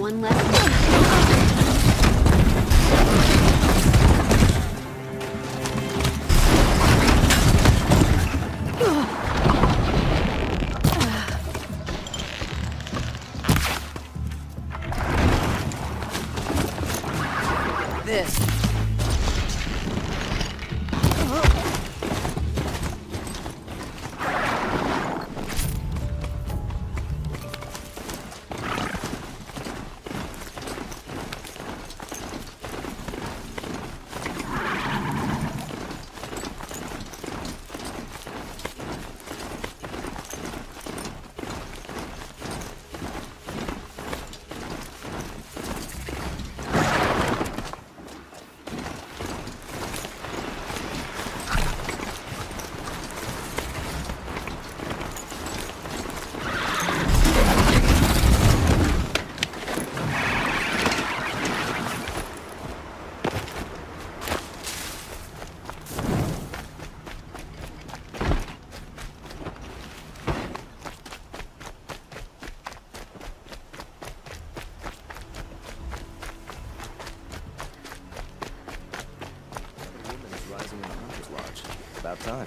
one less. resting in the Hunter's Lodge. About time.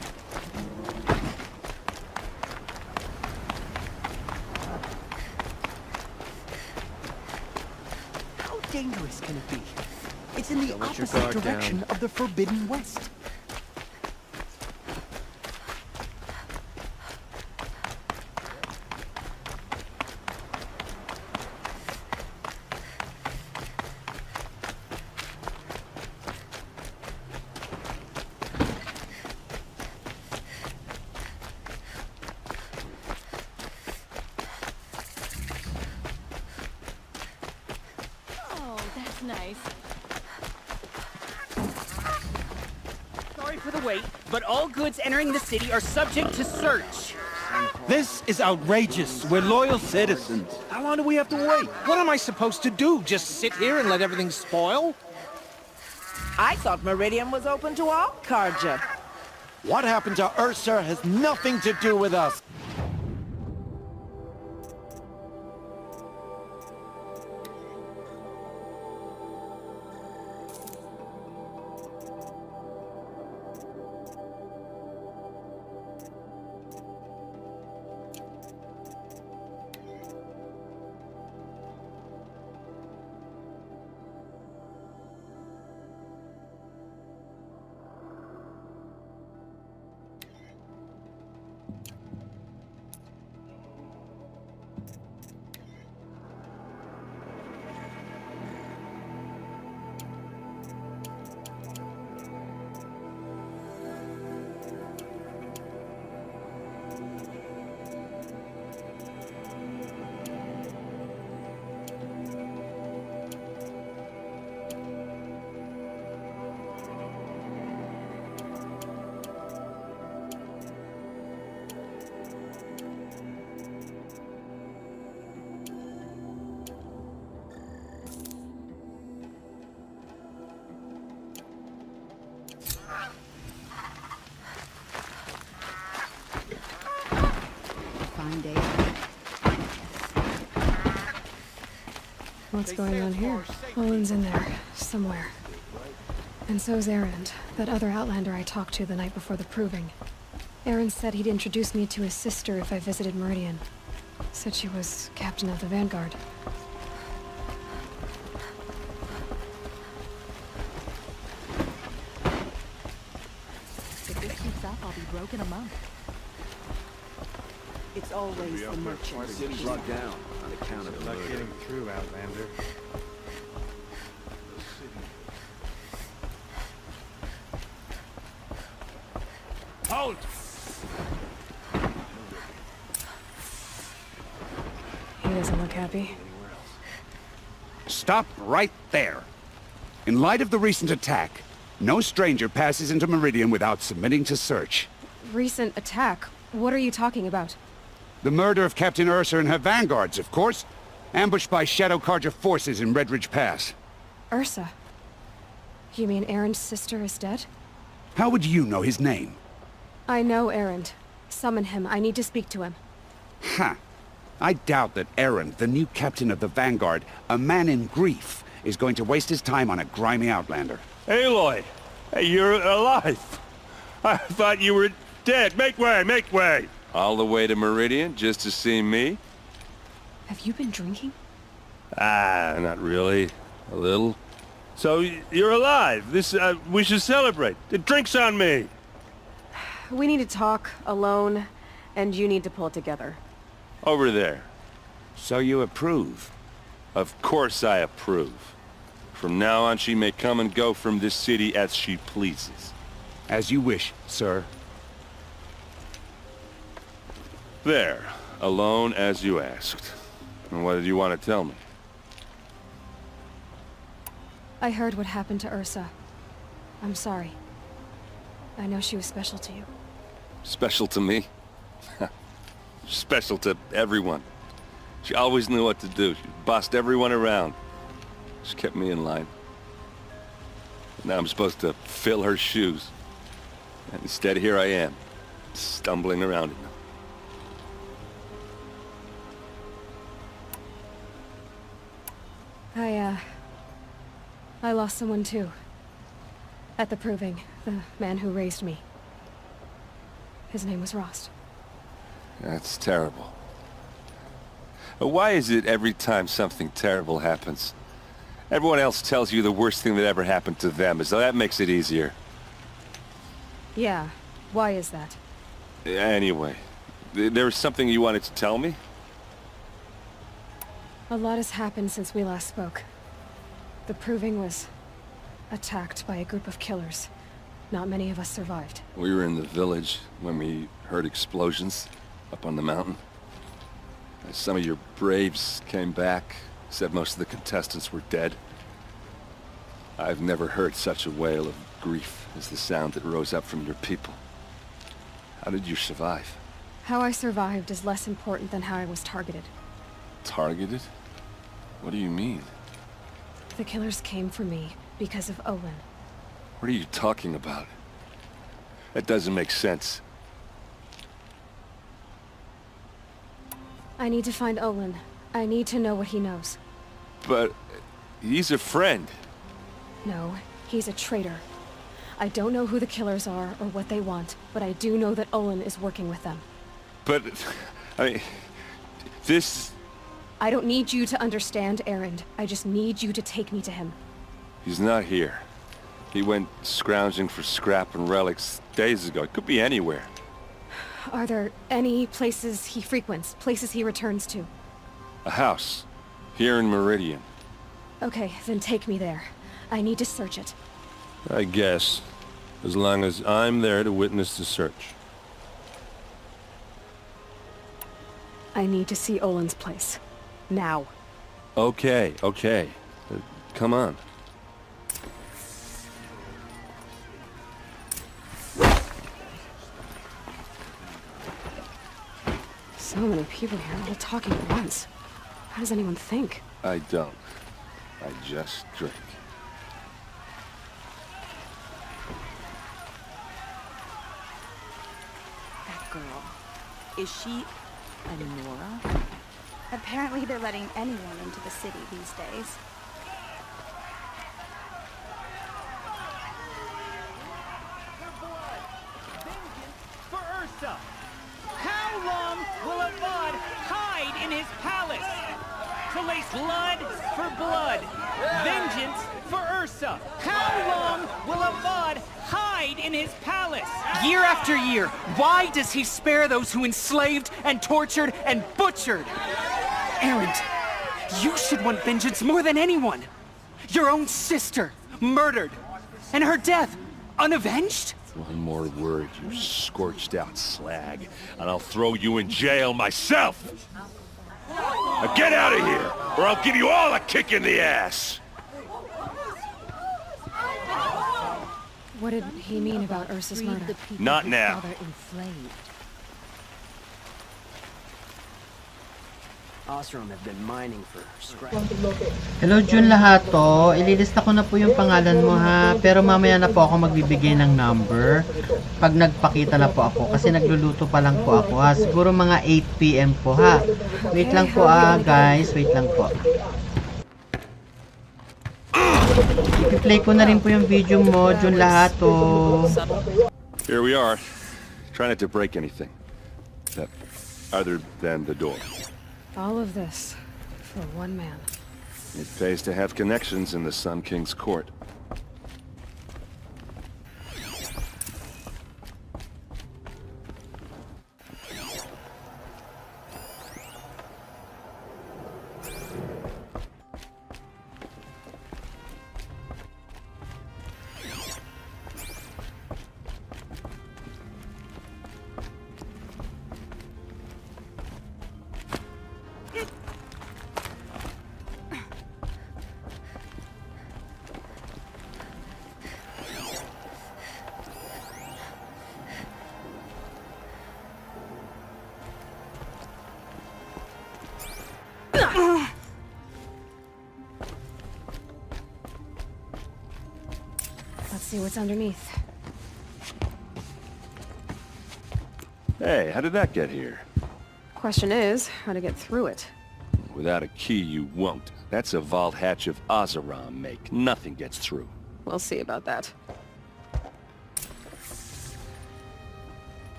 How dangerous can it be? It's in the Don't let your opposite guard direction down. of the Forbidden West. Oh, that's nice. Sorry for the wait, but all goods entering the city are subject to search. This is outrageous. We're loyal citizens. How long do we have to wait? What am I supposed to do? Just sit here and let everything spoil? I thought Meridian was open to all, Karja. What happened to Ursa has nothing to do with us. Fine day. What's going on here? Owen's in there, somewhere. And so's Erend, that other Outlander I talked to the night before the proving. Erend said he'd introduce me to his sister if I visited Meridian. Said she was captain of the Vanguard. If this keeps up, I'll be broke in a month. It's always the merchants. Getting brought down on account of Not murder. getting through, Outlander. Halt! He doesn't look happy. Stop right there. In light of the recent attack, no stranger passes into Meridian without submitting to search. Recent attack? What are you talking about? The murder of Captain Ursa and her vanguards, of course. Ambushed by Shadow Carja forces in Red Ridge Pass. Ursa? You mean Erend's sister is dead? How would you know his name? I know Erend. Summon him. I need to speak to him. Ha! I doubt that Erend, the new captain of the Vanguard, a man in grief, is going to waste his time on a grimy outlander. Aloy! Hey, you're alive! I thought you were dead. Make way, make way! All the way to Meridian just to see me? Have you been drinking? Ah, not really. A little. So, you're alive. We should celebrate. The drink's on me. We need to talk, alone, and you need to pull it together. Over there. So you approve? Of course I approve. From now on, she may come and go from this city as she pleases. As you wish, sir. There. Alone as you asked. And what did you want to tell me? I heard what happened to Ursa. I'm sorry. I know she was special to you. Special to me? Special to everyone. She always knew what to do. She bossed everyone around. She kept me in line. Now I'm supposed to fill her shoes. And instead, here I am, stumbling around in them. I lost someone too. At the proving, the man who raised me. His name was Rost. That's terrible. Why is it every time something terrible happens, everyone else tells you the worst thing that ever happened to them, as though that makes it easier? Yeah, why is that? Anyway, there was something you wanted to tell me? A lot has happened since we last spoke. The proving was attacked by a group of killers. Not many of us survived. We were in the village when we heard explosions up on the mountain. Some of your braves came back, said most of the contestants were dead. I've never heard such a wail of grief as the sound that rose up from your people. How did you survive? How I survived is less important than how I was targeted. Targeted? What do you mean? The killers came for me because of Olin. What are you talking about? That doesn't make sense. I need to find Olin. I need to know what he knows. But he's a friend. No, he's a traitor. I don't know who the killers are or what they want, but I do know that Olin is working with them. But, I mean, this... I don't need you to understand, Erend. I just need you to take me to him. He's not here. He went scrounging for scrap and relics days ago. It could be anywhere. Are there any places he frequents, places he returns to? A house. Here in Meridian. Okay, then take me there. I need to search it. I guess. As long as I'm there to witness the search. I need to see Olin's place. Now. Okay, okay. Come on. So many people here, all talking at once. How does anyone think? I don't. I just drink. That girl. Is she a Nora? Apparently they're letting anyone into the city these days. For Ursa! How long will a god hide in his palace? To lace blood for blood. Vengeance for Ursa. How long will a god hide in his palace? Year after year, why does he spare those who enslaved and tortured and butchered? Erend, you should want vengeance more than anyone. Your own sister, murdered, and her death, unavenged? One more word, you scorched out slag, and I'll throw you in jail myself! Now get out of here, or I'll give you all a kick in the ass! What did he mean about Ursa's murder? Not now. Osram have been mining for scrap. Hello Jun Lahato, ililista ko na po yung pangalan mo ha, pero mamaya na po ako magbibigay ng number pag nagpakita na po ako kasi nagluluto pa lang po ako ha, siguro mga 8 PM po ha. Wait lang po guys, wait lang po. I-play ko na rin po yung video mo Jun Lahato. Here we are. Try not to break anything. Other than the door. All of this for one man. It pays to have connections in the Sun King's court. Let's see what's underneath. Hey, how did that get here? Question is, how to get through it. Without a key, you won't. That's a vault hatch of Oseram make. Nothing gets through. We'll see about that.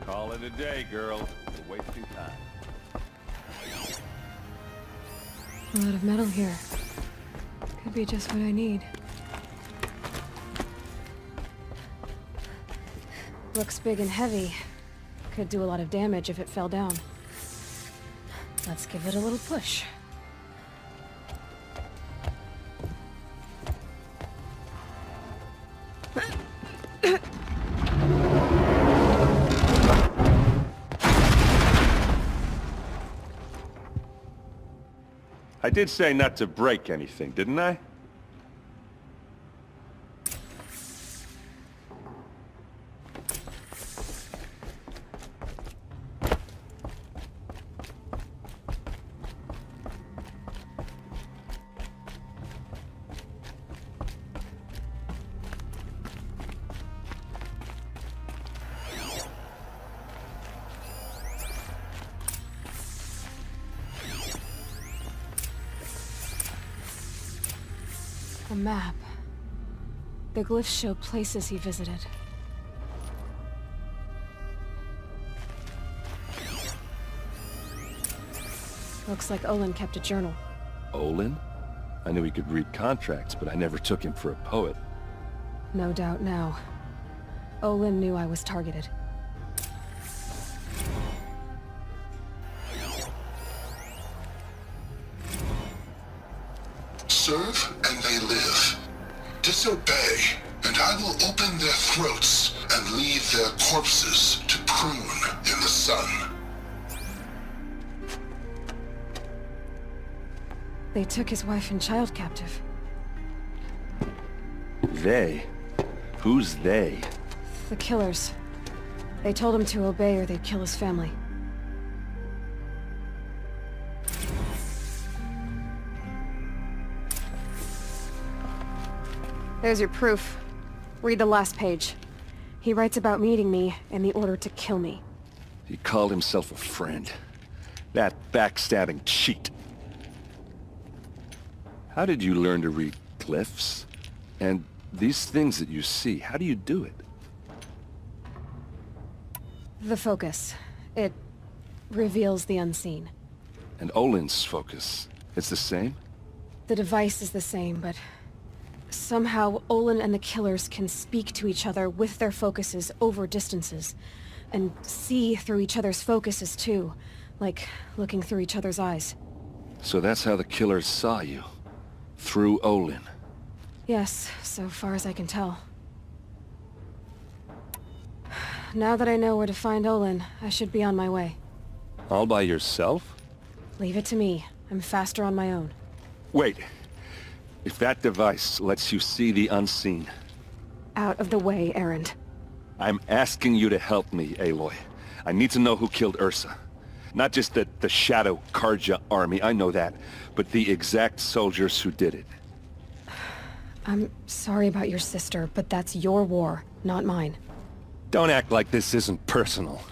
Call it a day, girl. You're wasting time. A lot of metal here. Could be just what I need. Looks big and heavy. Could do a lot of damage if it fell down. Let's give it a little push. I did say not to break anything, didn't I? A map. The glyphs show places he visited. Looks like Olin kept a journal. Olin? I knew he could read contracts, but I never took him for a poet. No doubt now. Olin knew I was targeted. Serve and they live. Disobey, and I will open their throats and leave their corpses to prune in the sun. They took his wife and child captive. They? Who's they? The killers. They told him to obey or they'd kill his family. There's your proof. Read the last page. He writes about meeting me and the order to kill me. He called himself a friend. That backstabbing cheat. How did you learn to read glyphs? And these things that you see, how do you do it? The focus. It reveals the unseen. And Olin's focus, it's the same? The device is the same, but somehow Olin and the killers can speak to each other with their focuses over distances. And see through each other's focuses too. Like looking through each other's eyes. So that's how the killers saw you. Through Olin. Yes, so far as I can tell. Now that I know where to find Olin, I should be on my way. All by yourself? Leave it to me. I'm faster on my own. Wait. If that device lets you see the unseen... Out of the way, Erend. I'm asking you to help me, Aloy. I need to know who killed Ursa. Not just the Shadow Karja army, I know that, but the exact soldiers who did it. I'm sorry about your sister, but that's your war, not mine. Don't act like this isn't personal.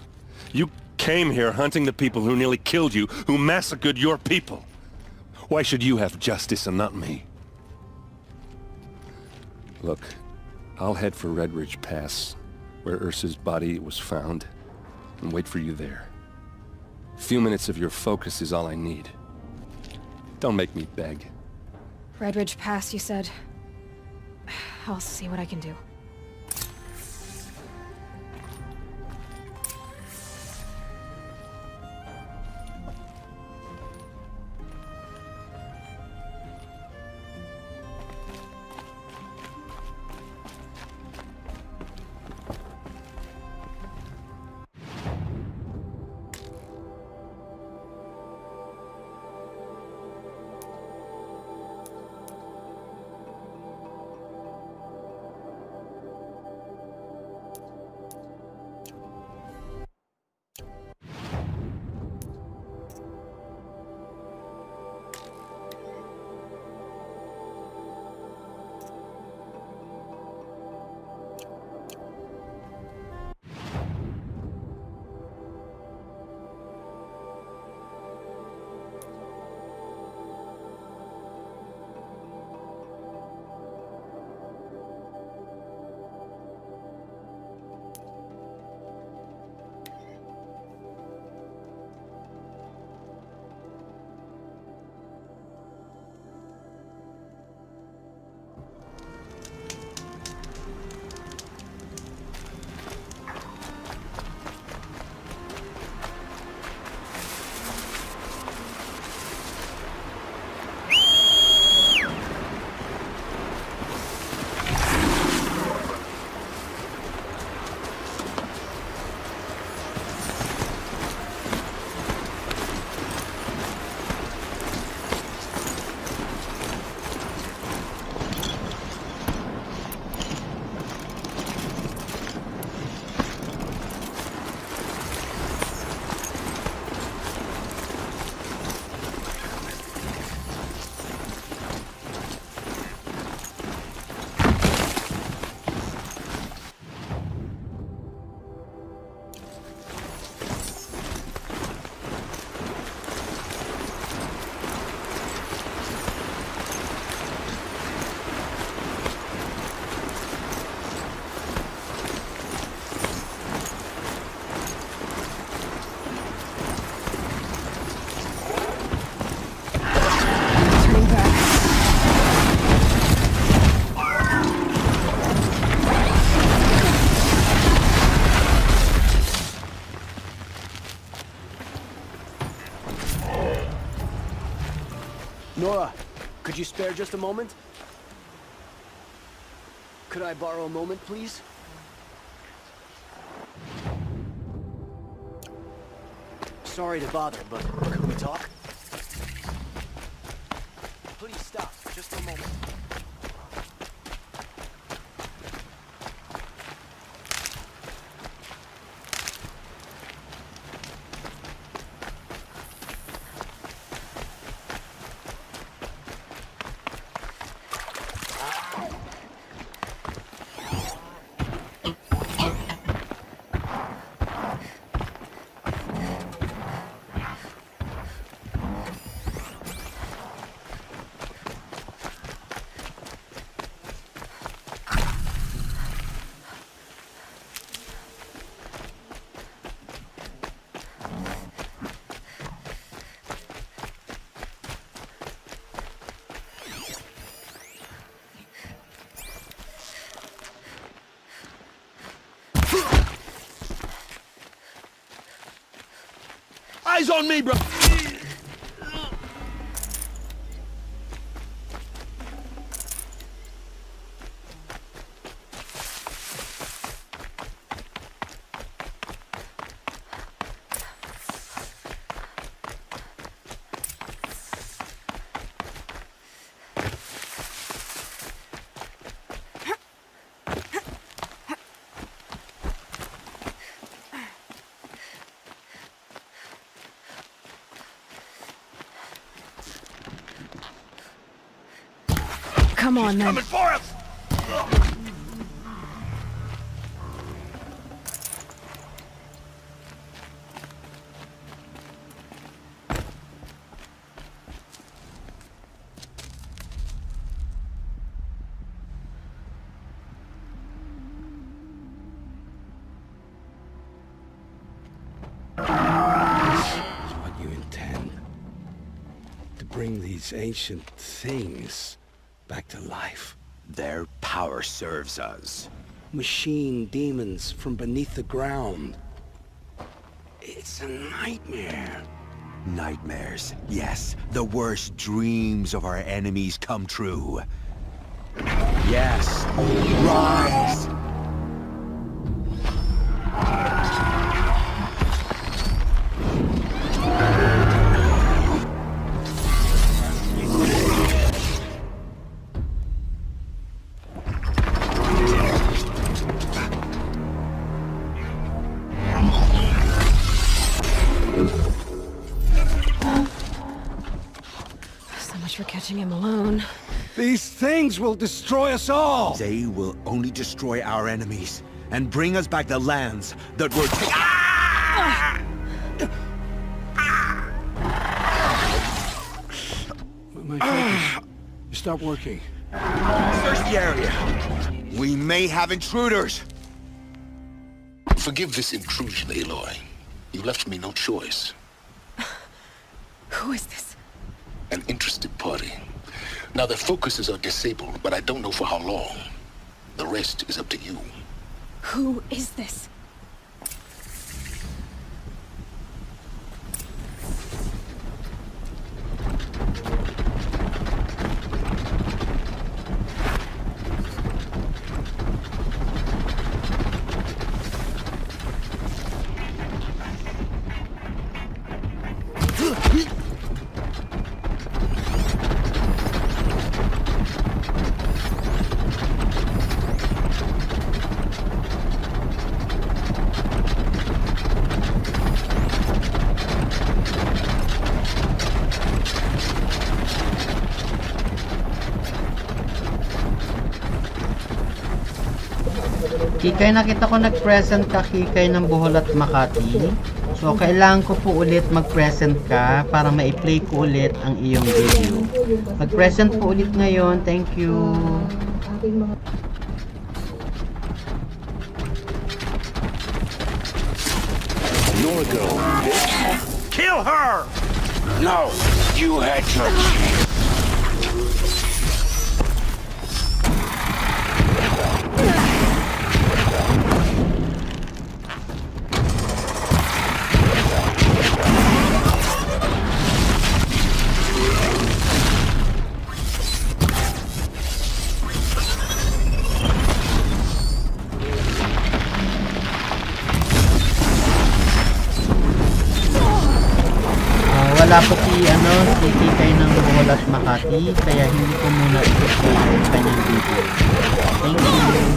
You came here hunting the people who nearly killed you, who massacred your people. Why should you have justice and not me? Look, I'll head for Red Ridge Pass, where Ursa's body was found, and wait for you there. A few minutes of your focus is all I need. Don't make me beg. Red Ridge Pass, you said? I'll see what I can do. Could you spare just a moment? Could I borrow a moment, please? Sorry to bother, but could we talk? Please stop, just a moment. Eyes on me, bro! Come on, then. Coming for us! What you intend? To bring these ancient things back to life? Their power serves us. Machine demons from beneath the ground. It's a nightmare. Nightmares, yes. The worst dreams of our enemies come true. Yes, rise! For catching him alone. These things will destroy us all! They will only destroy our enemies and bring us back the lands that were My focus. You stop working. Search the area. We may have intruders. Forgive this intrusion, Aloy. You left me no choice. Who is this? An interested party. Now their focuses are disabled, but I don't know for how long. The rest is up to you. Who is this? Kikay, nakita ko nag-present ka, Kikay, ng Bohol at Makati. So, kailangan ko po ulit mag-present ka para ma-play ko ulit ang iyong video. Mag-present po ulit ngayon. Thank you. Your girl, bitch. Kill her! No, you had your chance. po si Kikay ng Bohol at Makati, kaya hindi ko muna i-play yung kanyang video. Thank you.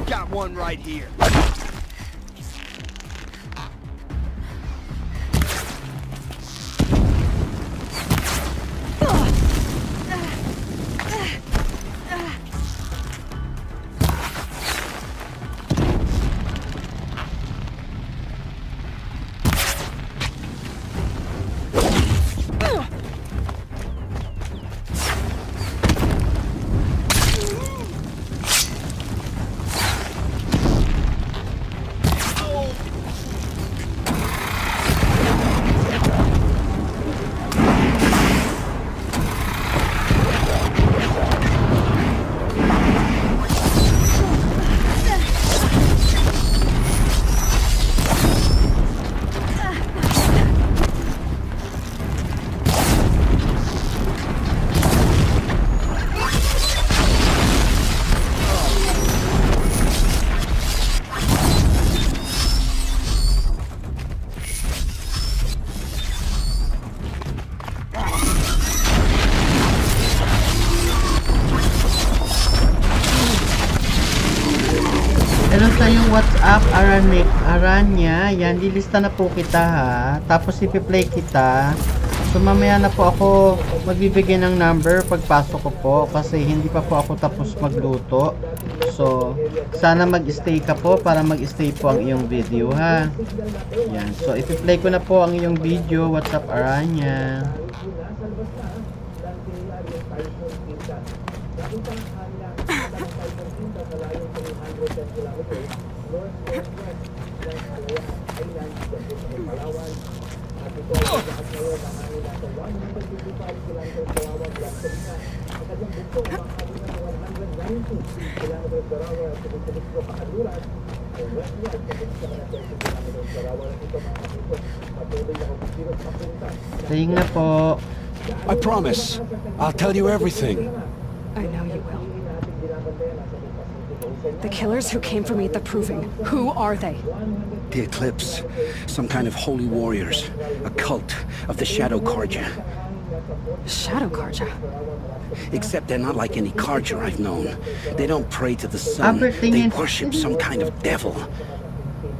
Got one right here. Meron tayong WhatsApp, Aranya. Yan, dilista na po kita ha. Tapos ipi-play kita. So mamaya na po ako magbibigay ng number pagpasok ko po. Kasi hindi pa po ako tapos magluto. So, sana mag-stay ka po para mag-stay po ang iyong video ha. Yan, so ipi-play ko na po ang iyong video. WhatsApp, Aranya. Saying na po. I promise. I'll tell you everything. I know you will. The killers who came for me at the Proving, who are they? The Eclipse. Some kind of holy warriors. A cult of the Shadow Karja. Shadow Karja? Except they're not like any Karja I've known. They don't pray to the sun. They worship some kind of devil.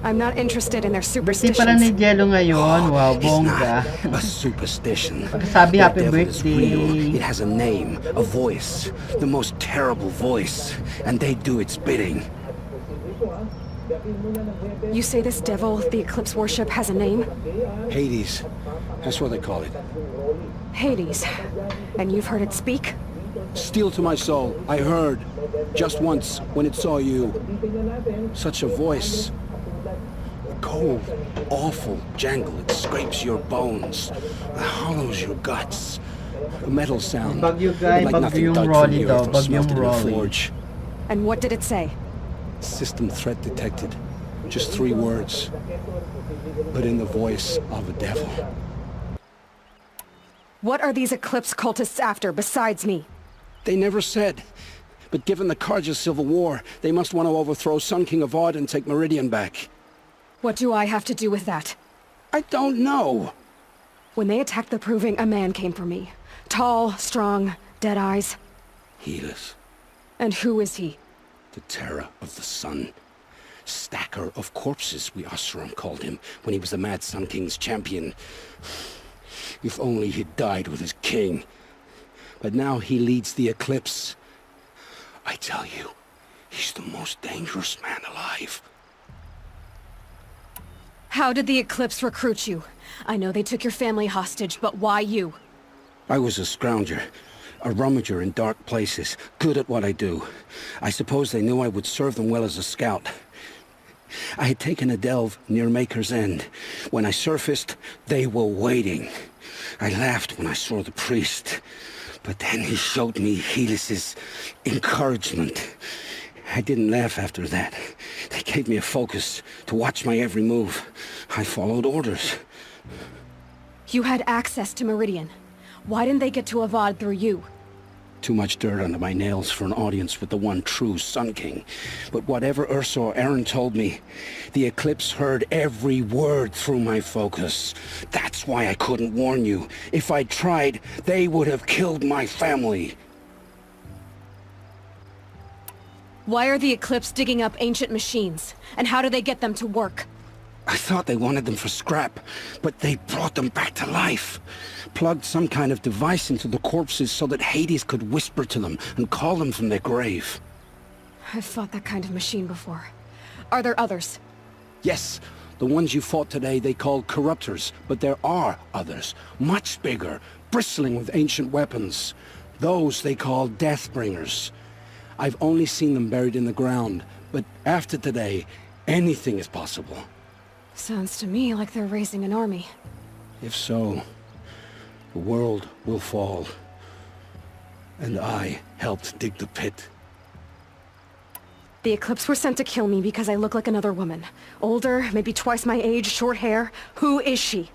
I'm not interested in their Birthday pala ni superstitions. Jello ngayon. Wow, bongga. A superstition. Pagkasabi, happy That devil is real. birthday. It has a name, a voice, the most terrible voice, and they do its bidding. You say this devil the Eclipse worship has a name? Hades. That's what they call it. Hades. And you've heard it speak? Steel to my soul. I heard. Just once, when it saw you. Such a voice. Cold, awful jangle. It scrapes your bones. Hollows your guts. A metal sound. Bagyo guy, like nothing bagyo yung dug from Rolly the daw. earth or Bagyong smelted in a Rolly. forge. And what did it say? System threat detected. Just 3 words. But in the voice of a devil. What are these Eclipse cultists after besides me? They never said. But given the Karja civil war, they must want to overthrow Sun King Avad and take Meridian back. What do I have to do with that? I don't know. When they attacked the Proving, a man came for me. Tall, strong, dead eyes. Helis, And who is he? the terror of the sun. Stacker of corpses, we Oseram called him, when he was the Mad Sun King's champion. If only he'd died with his king. But now he leads the Eclipse. I tell you, he's the most dangerous man alive. How did the Eclipse recruit you? I know they took your family hostage, but why you? I was a scrounger, a rummager in dark places, good at what I do. I suppose they knew I would serve them well as a scout. I had taken a delve near Maker's End. When I surfaced, they were waiting. I laughed when I saw the priest, but then he showed me Helis's encouragement. I didn't laugh after that. They gave me a focus to watch my every move. I followed orders. You had access to Meridian. Why didn't they get to Avad through you? Too much dirt under my nails for an audience with the one true Sun King. But whatever Ursa or Aaron told me, the Eclipse heard every word through my focus. That's why I couldn't warn you. If I'd tried, they would have killed my family. Why are the Eclipse digging up ancient machines? And how do they get them to work? I thought they wanted them for scrap, but they brought them back to life. Plugged some kind of device into the corpses so that Hades could whisper to them and call them from their grave. I've fought that kind of machine before. Are there others? Yes, the ones you fought today they called corruptors, but there are others, much bigger, bristling with ancient weapons. Those they call Deathbringers. I've only seen them buried in the ground, but after today, anything is possible. Sounds to me like they're raising an army. If so, the world will fall. And I helped dig the pit. The Eclipse were sent to kill me because I look like another woman. Older, maybe twice my age, short hair. Who is she?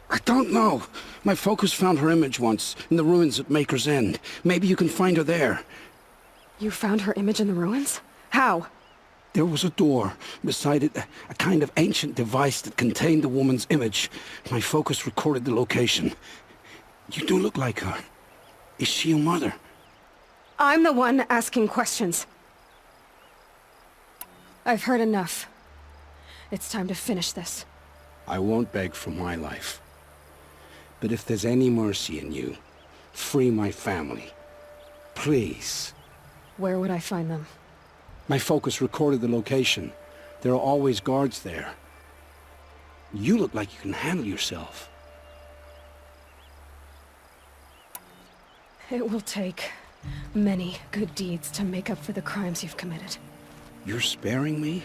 I don't know. My focus found her image once, in the ruins at Maker's End. Maybe you can find her there. You found her image in the ruins? How? There was a door. Beside it, a kind of ancient device that contained the woman's image. My focus recorded the location. You do look like her. Is she your mother? I'm the one asking questions. I've heard enough. It's time to finish this. I won't beg for my life. But if there's any mercy in you, free my family. Please. Where would I find them? My focus recorded the location. There are always guards there. You look like you can handle yourself. It will take many good deeds to make up for the crimes you've committed. You're sparing me?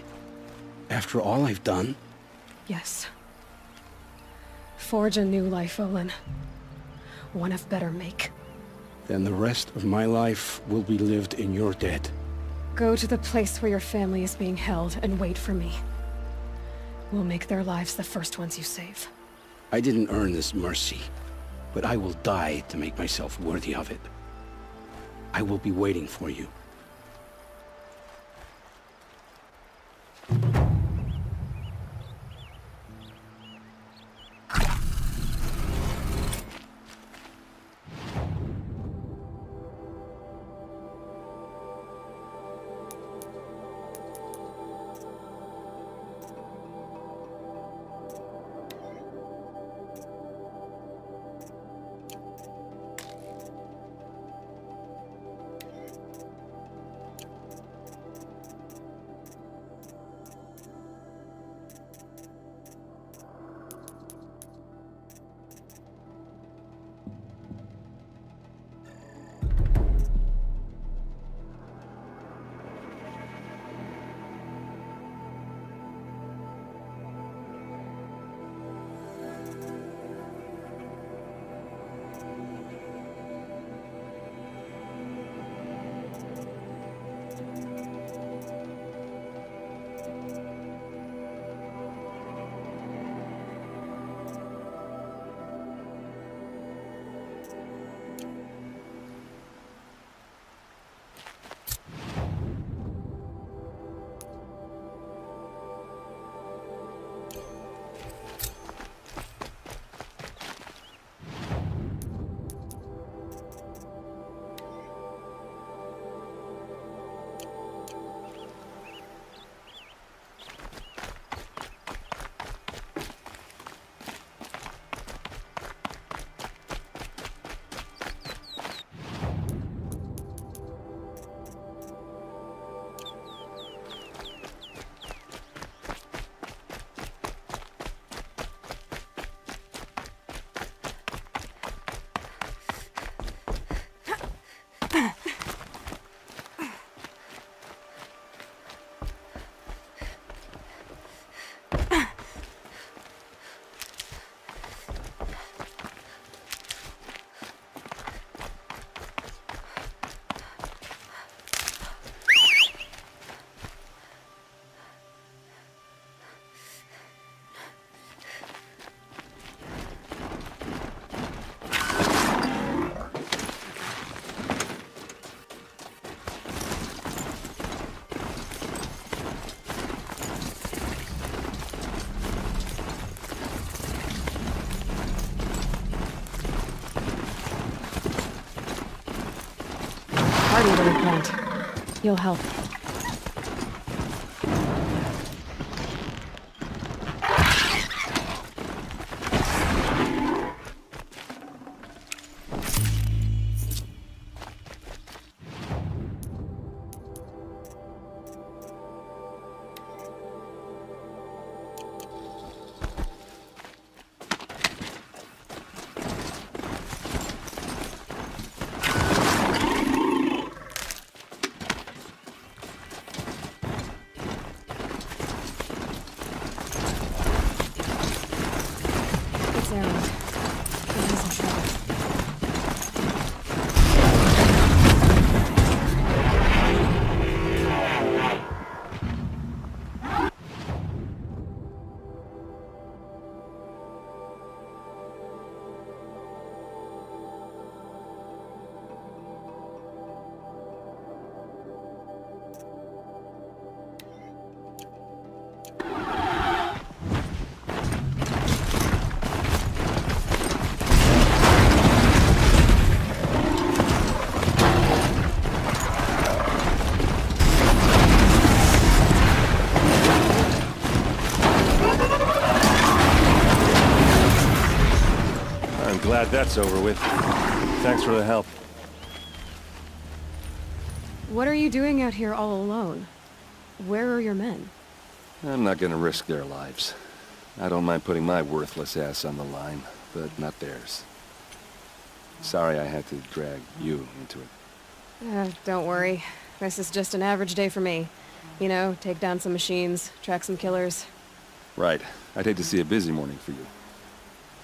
After all I've done? Yes. Forge a new life, Olin. One of better make. Then the rest of my life will be lived in your debt. Go to the place where your family is being held and wait for me. We'll make their lives the first ones you save. I didn't earn this mercy, but I will die to make myself worthy of it. I will be waiting for you. watering plant. You'll help. Glad that's over with. Thanks for the help. What are you doing out here all alone? Where are your men? I'm not gonna risk their lives. I don't mind putting my worthless ass on the line, but not theirs. Sorry I had to drag you into it. Don't worry. This is just an average day for me. You know, take down some machines, track some killers. Right. I'd hate to see a busy morning for you.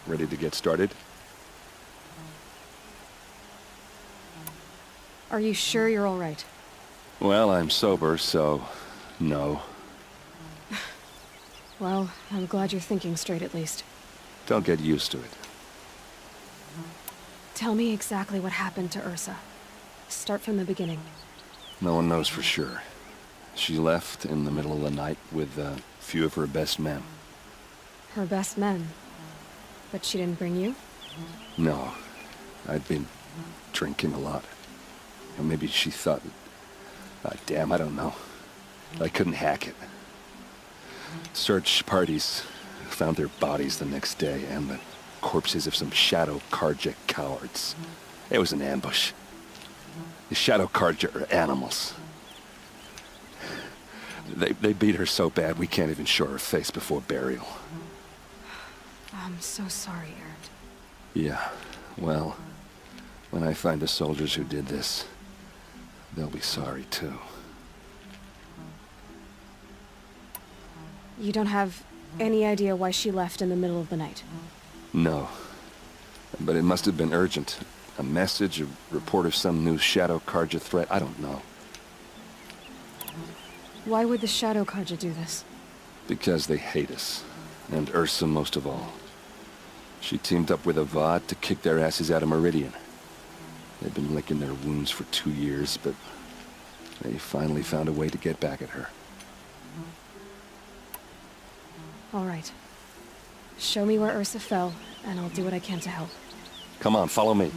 Ready to get started? Are you sure you're all right? Well, I'm sober, so no. Well, I'm glad you're thinking straight at least. Don't get used to it. Tell me exactly what happened to Ursa. Start from the beginning. No one knows for sure. She left in the middle of the night with a few of her best men. Her best men? But she didn't bring you? No. I'd been drinking a lot. Or maybe she thought... damn, I don't know. I couldn't hack it. Search parties found their bodies the next day, and the corpses of some Shadow Karja cowards. It was an ambush. The Shadow Karja are animals. They beat her so bad we can't even show her face before burial. I'm so sorry, Erend. Yeah, well, when I find the soldiers who did this, they'll be sorry too. You don't have any idea why she left in the middle of the night? No. But it must have been urgent. A message, a report of some new Shadow Karja threat, I don't know. Why would the Shadow Karja do this? Because they hate us. And Ursa most of all. She teamed up with Avad to kick their asses out of Meridian. They've been licking their wounds for 2 years, but they finally found a way to get back at her. All right. Show me where Ursa fell, and I'll do what I can to help. Come on, follow me.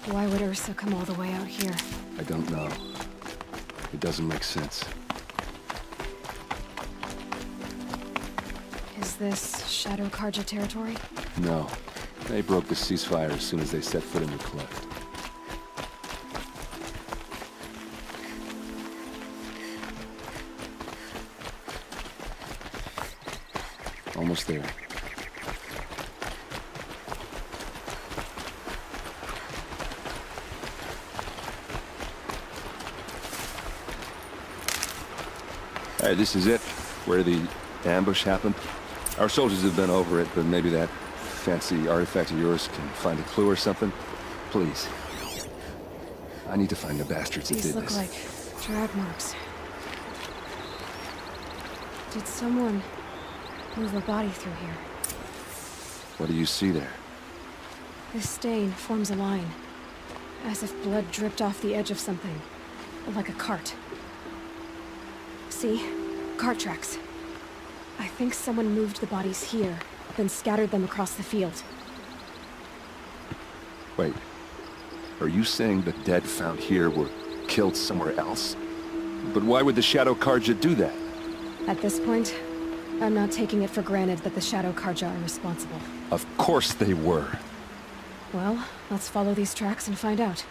Why would Ursa come all the way out here? I don't know. It doesn't make sense. Is this Shadow Karja territory? No. They broke the ceasefire as soon as they set foot in the cleft. Almost there. All right, this is it, where the ambush happened. Our soldiers have been over it, but maybe that fancy artifact of yours can find a clue or something. Please. I need to find the bastards that These did look this. like drag marks. Did someone move a body through here? What do you see there? This stain forms a line, as if blood dripped off the edge of something, like a cart. See? Cart tracks. I think someone moved the bodies here, then scattered them across the field. Wait. Are you saying the dead found here were killed somewhere else? But why would the Shadow Karja do that? At this point, I'm not taking it for granted that the Shadow Karja are responsible. Of course they were. Well, let's follow these tracks and find out.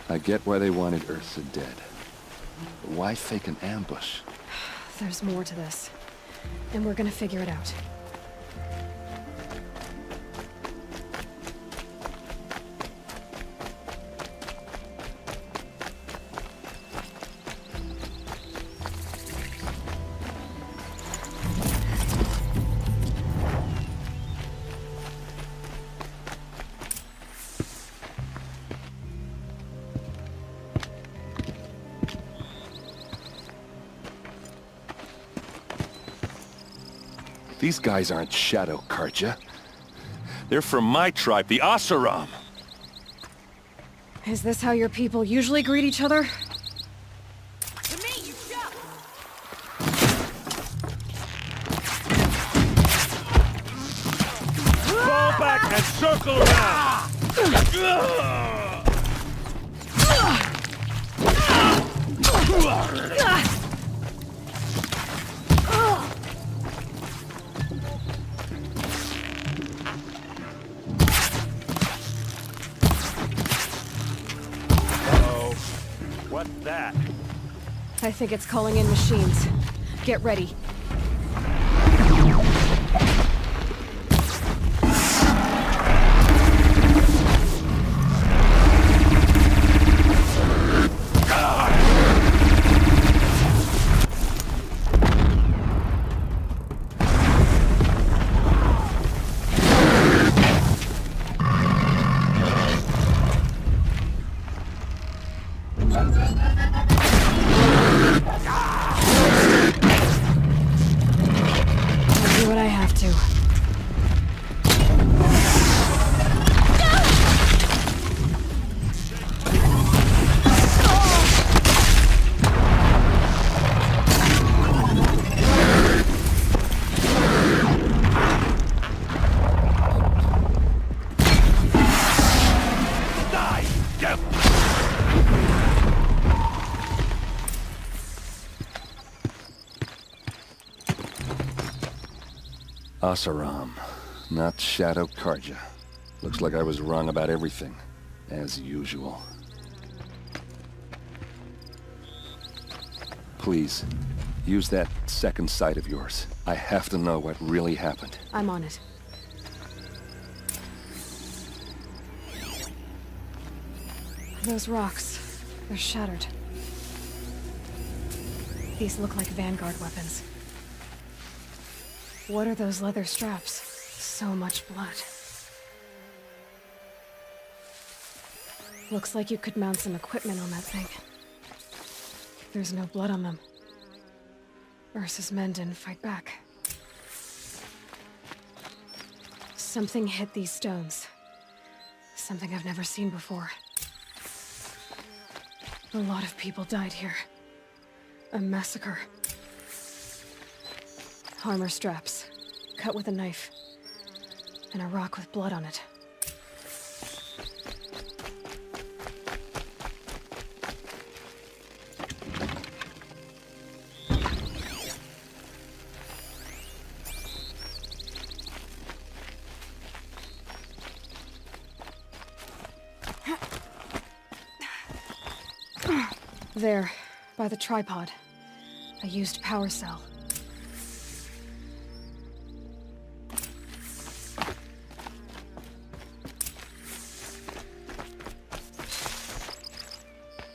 I get why they wanted Ursa dead. But why fake an ambush? There's more to this, and we're gonna figure it out. These guys aren't Shadow Karja. They're from my tribe, the Asaram. Is this how your people usually greet each other? To me, you shut! Fall back and circle around! What's that? I think it's calling in machines. Get ready. Asaram, not Shadow Karja. Looks like I was wrong about everything, as usual. Please, use that second sight of yours. I have to know what really happened. I'm on it. Those rocks, they're shattered. These look like Vanguard weapons. What are those leather straps? So much blood. Looks like you could mount some equipment on that thing. There's no blood on them. Ursa's men didn't fight back. Something hit these stones. Something I've never seen before. A lot of people died here. A massacre. Armor straps, cut with a knife, and a rock with blood on it. There, by the tripod. A used power cell.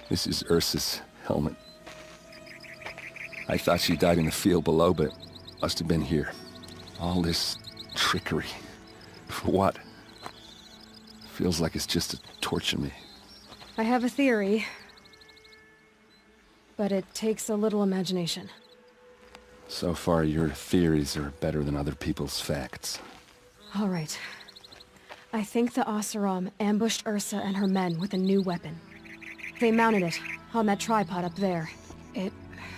This is Ursa's helmet. I thought she died in the field below, but must have been here. All this trickery. For what? Feels like it's just to torture me. I have a theory, but it takes a little imagination. So far, your theories are better than other people's facts. All right. I think the Oseram ambushed Ursa and her men with a new weapon. They mounted it on that tripod up there. It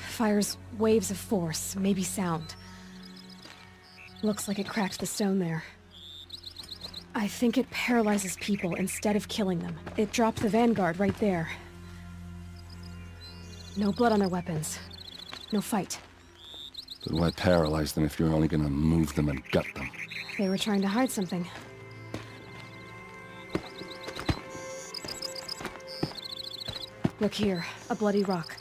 fires waves of force, maybe sound. Looks like it cracked the stone there. I think it paralyzes people instead of killing them. It dropped the vanguard right there. No blood on their weapons. No fight. But why paralyze them if you're only gonna move them and gut them? They were trying to hide something. Look here, a bloody rock.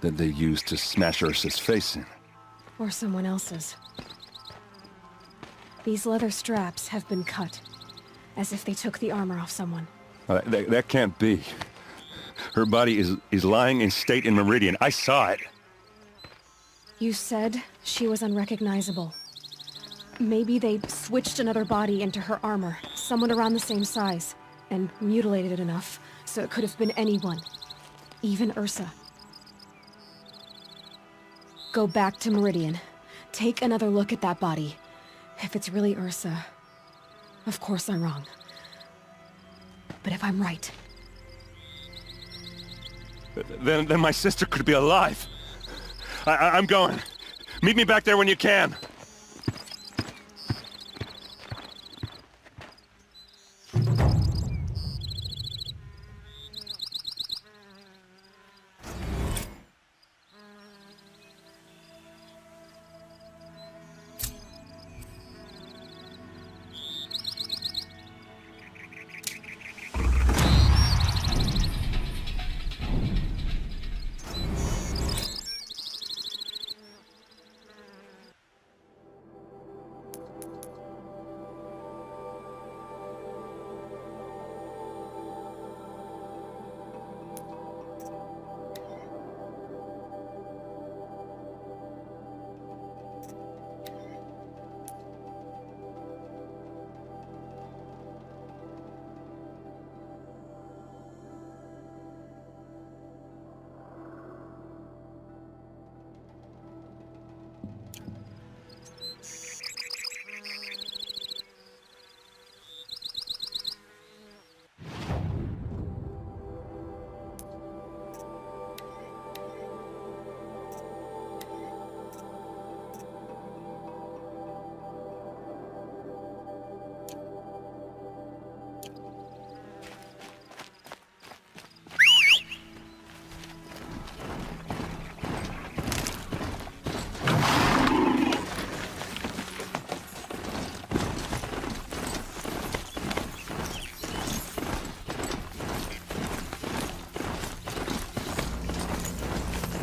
That they used to smash Ursa's face in. Or someone else's. These leather straps have been cut, as if they took the armor off someone. That can't be. Her body is lying in state in Meridian. I saw it. You said she was unrecognizable. Maybe they switched another body into her armor, someone around the same size, and mutilated it enough so it could have been anyone. Even Ursa. Go back to Meridian. Take another look at that body. If it's really Ursa, of course I'm wrong. But if I'm right... Then my sister could be alive. I'm going. Meet me back there when you can.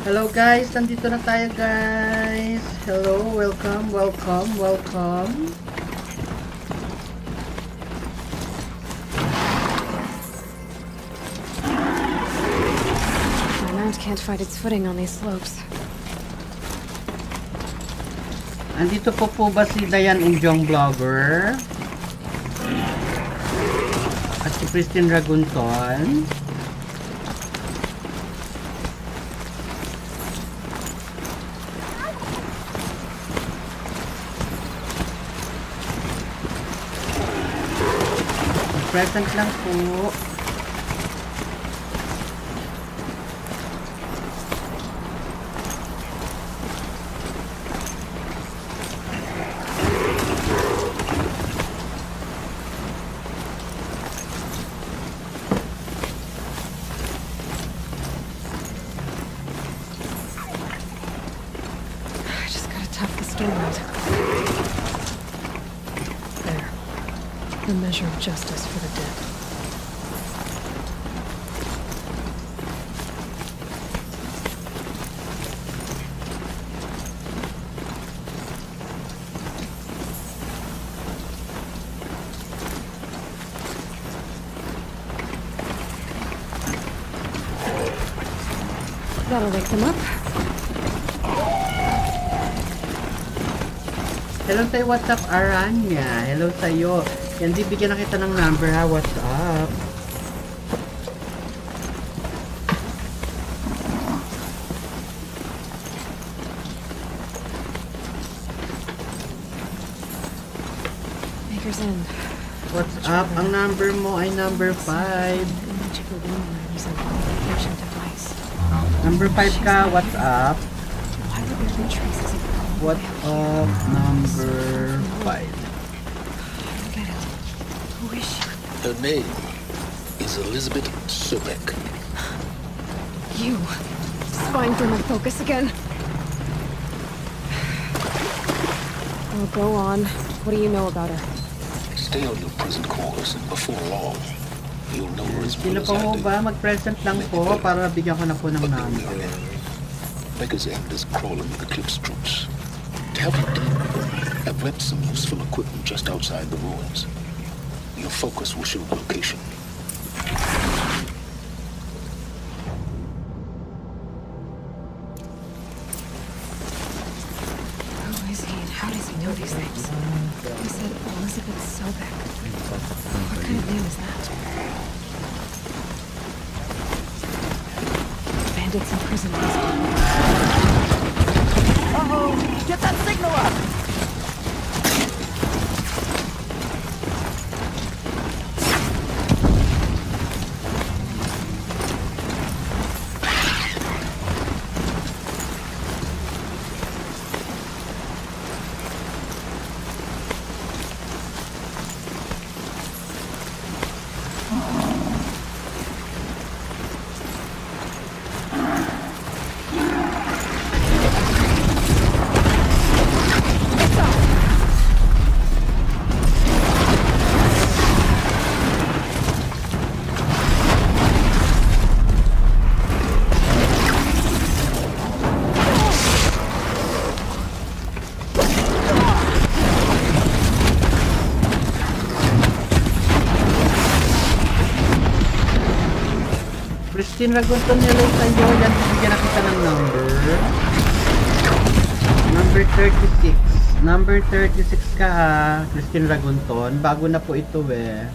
Hello guys, nandito na tayo guys. Hello, welcome. My mount can't find its footing on these slopes. Andito po ba si Dayan Unjong Vlogger? At si Christine Ragunton? Mag-present lang po. The measure of justice for the dead. That'll wake them up. Hello sa'yo, what's up, Aranya? Hello sa'yo. Yan, bibigyan na kita ng number ha, what's up? Maker's End. What's up? Ang number mo ay number 5. Number 5 ka, what's up? Why would there be traces of What's up, number 5? Who is she? Her name is Elizabeth Sobek. You. Spying through my focus again. Oh, go on. What do you know about her? Stay on your present course, and before long, you'll know her as well Sino as po I mo do. ba? Mag-present lang po para bigyan ko na po ng number. Maker's End is crawling with Eclipse troops. To help you deal with them, I've left some useful equipment just outside the ruins. Your focus will show the location. Who is he and how does he know these things? He said Elizabeth Sobek. What kind of name is that? Bandits in prison. Uh-oh! Get that signal up! Christine Ragunton, hello sa'yo. Yan, bibigyan na kita ng number. Number 36. Number 36 ka ha, Christine Ragunton. Bago na po ito eh.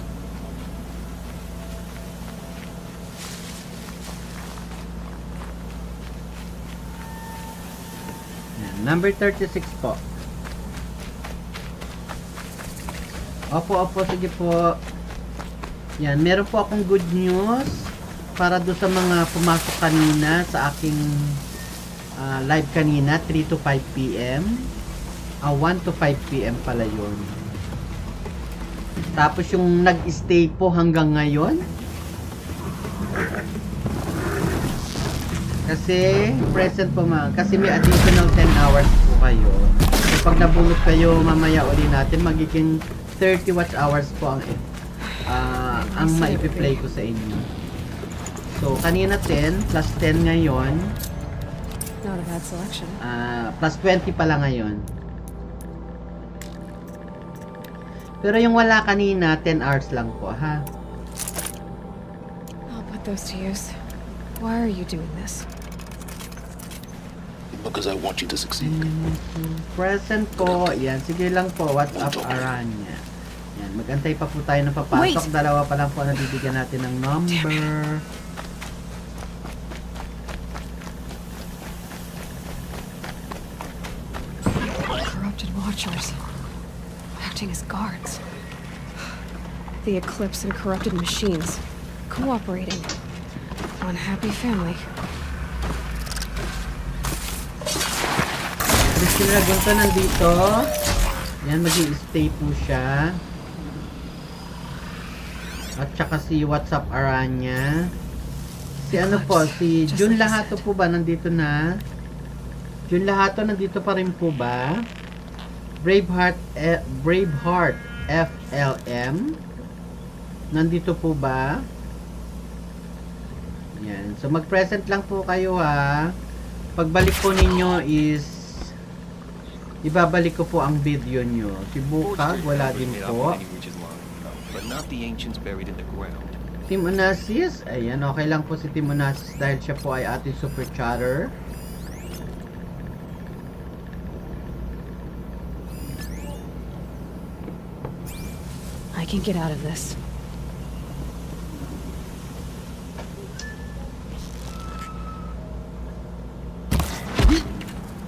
Yan, number 36 po. Opo, sige po. Yan, meron po akong good news para do sa mga pumasok kanina sa aking live kanina, 3 to 5 p.m. 1 to 5 p.m. pala yun. Tapos yung nag-stay po hanggang ngayon. Kasi present po kasi may additional 10 hours po kayo. So pag nabunot kayo mamaya uli natin, magiging 30 watch hours po ang maipi-play ko sa inyo. So, kanina 10, plus 10 ngayon. Not a bad selection. Plus 20 pala ngayon. Pero yung wala kanina, 10 hours lang po, ha? I'll put those to use. Why are you doing this? Because I want you to succeed. Present po. Yan, sige lang po. What's up, Aranya? Yan, mag-antay pa po tayo na papasok. Wait. Dalawa pa lang po nabibigyan natin ng number. Corrupted watchers. Acting as guards. The Eclipse and corrupted machines. Cooperating. One happy family. Mr. Ragonto nandito. Yan, mag-i-stay po siya. At saka si WhatsApp Aranya. Si ano po, si Jun Lahato po ba nandito na? Jun Lahato nandito pa rin po ba? Braveheart FLM nandito po ba? Yan. So mag-present lang po kayo ha. Pagbalik po ninyo is ibabalik ko po ang video nyo. Si Bukag, wala din po. But not the ancients buried in the ground. Team Onassis, ayan, okay lang po si Team Onassis dahil siya po ay ating super chatter. I can get out of this.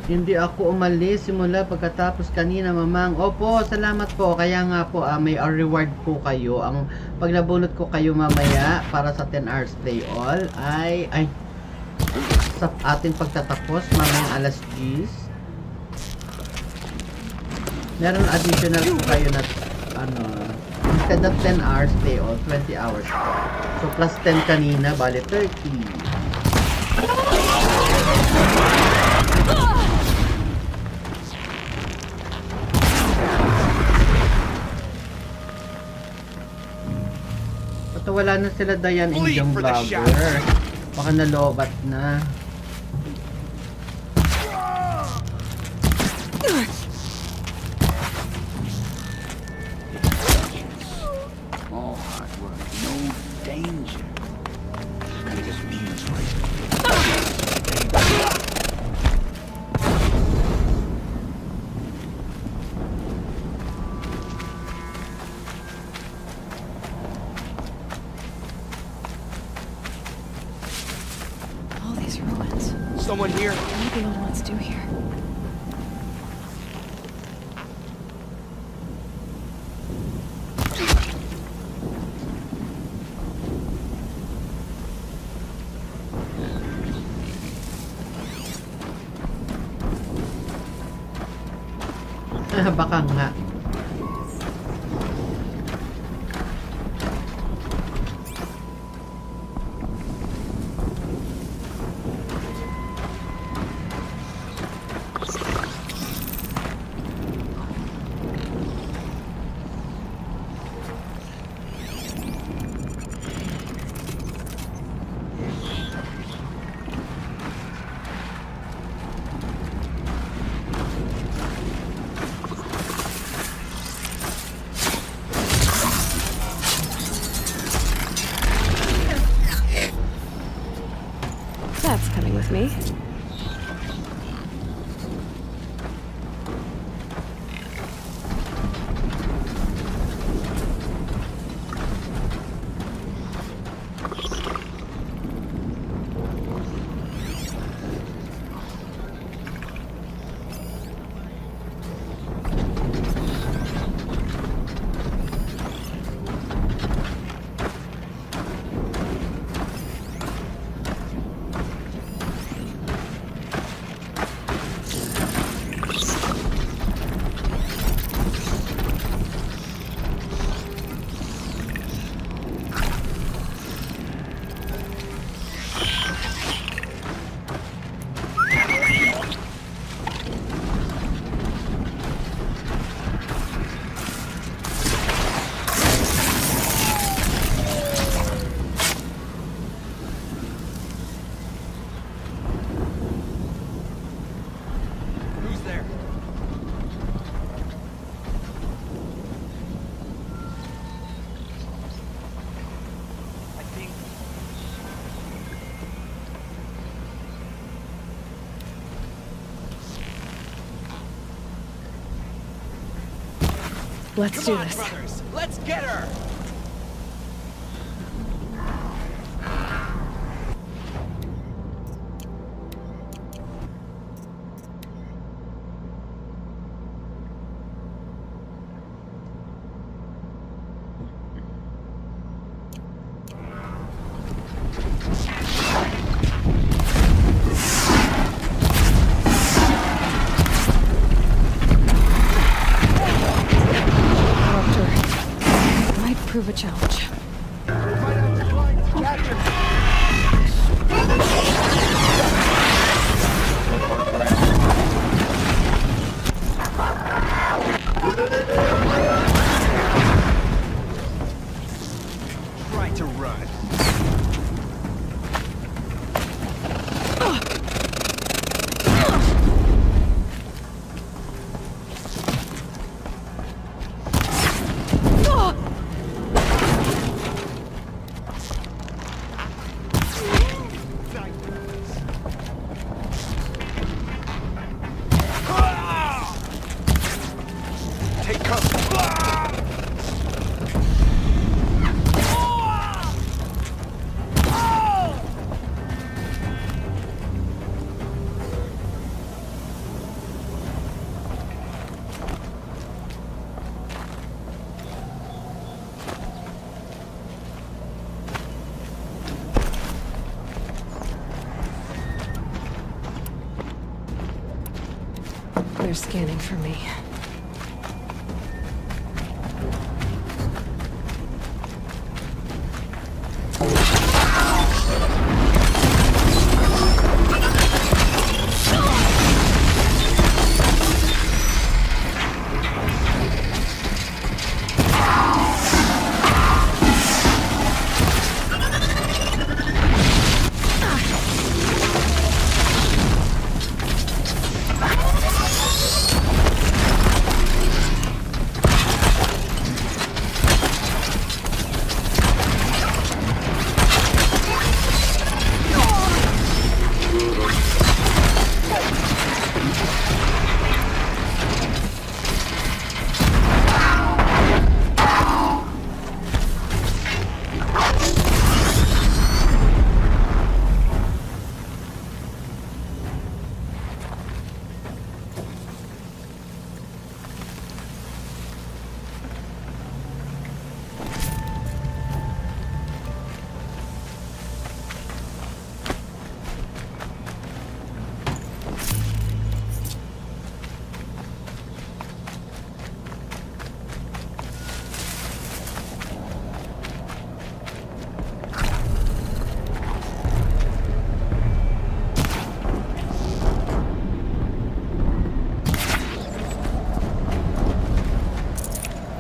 Hindi ako umalis simula pagkatapos kanina, mamang. Opo, salamat po. Kaya nga po, may reward po kayo. Ang pag nabunot ko kayo mamaya para sa 10 hours play all ay sa ating pagtatapos mamayang alas 10. Meron additional po kayo na ano, instead of 10 hours play all, 20 hours po. So plus 10 kanina, bali 30. Ito wala na sila Dayan Indian Vlogger. Baka nalobat na. All hard work, no danger. And it is means right. All these ruins. Someone here? What do the old ones do here? Baka nga. That's coming with me. Who's there? I think. Let's do Come on, this. brothers. Let's get her. approve a challenge. Try to run. Take cover. They're scanning for me.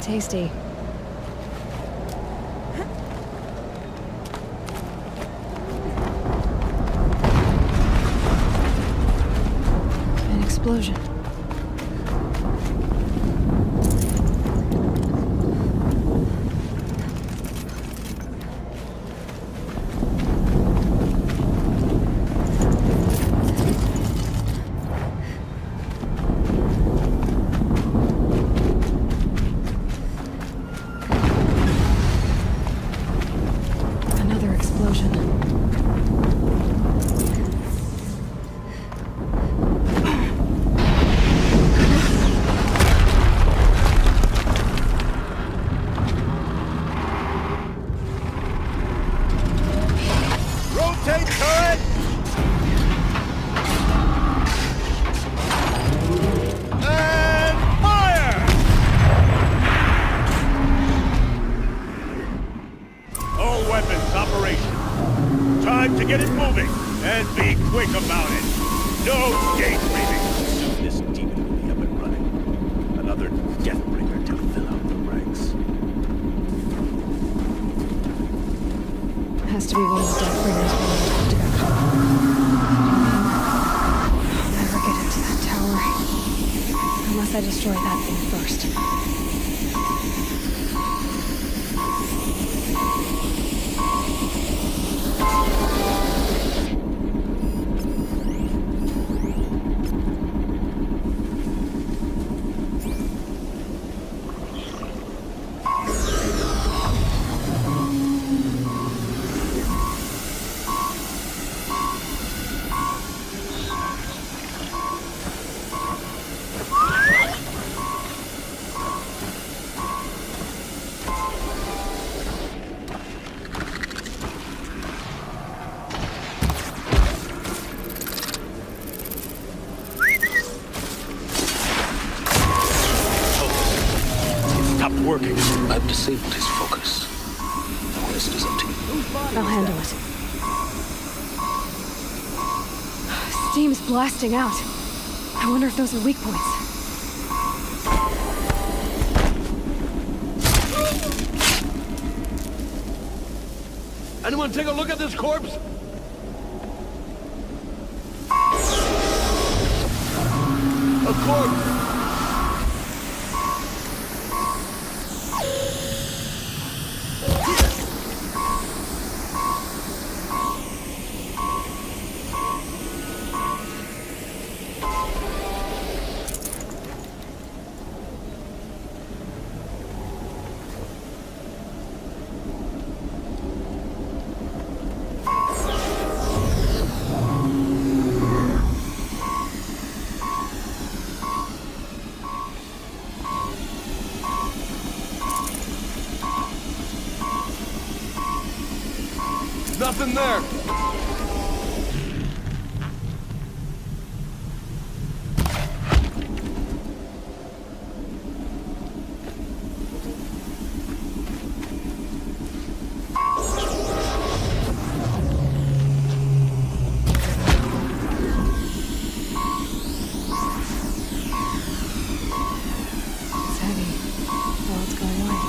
Tasty. An explosion. Another explosion. Rotate turret! And fire! All weapons operational. Time to get it moving, and be quick about it. No daydreaming. Soon this demon will be up and running. Another deathbringer to fill out the ranks. Has to be one of the Deathbringers we talked about. I'll never get into that tower. Unless I destroy that thing first. Working. I've disabled his focus. rest is up to you. I'll handle it. Steam's blasting out. I wonder if those are weak points. Anyone take a look at this corpse? A corpse! Nothing there! It's heavy. Well, it's going away.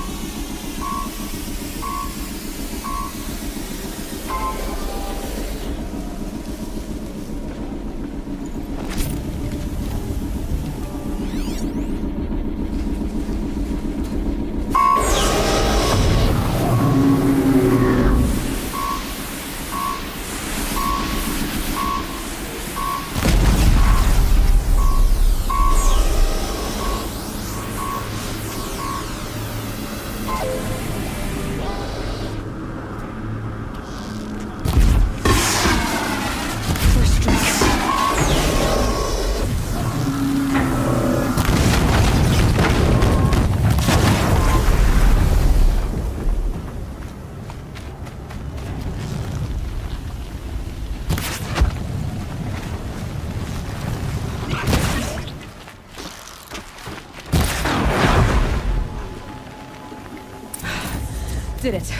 Did it.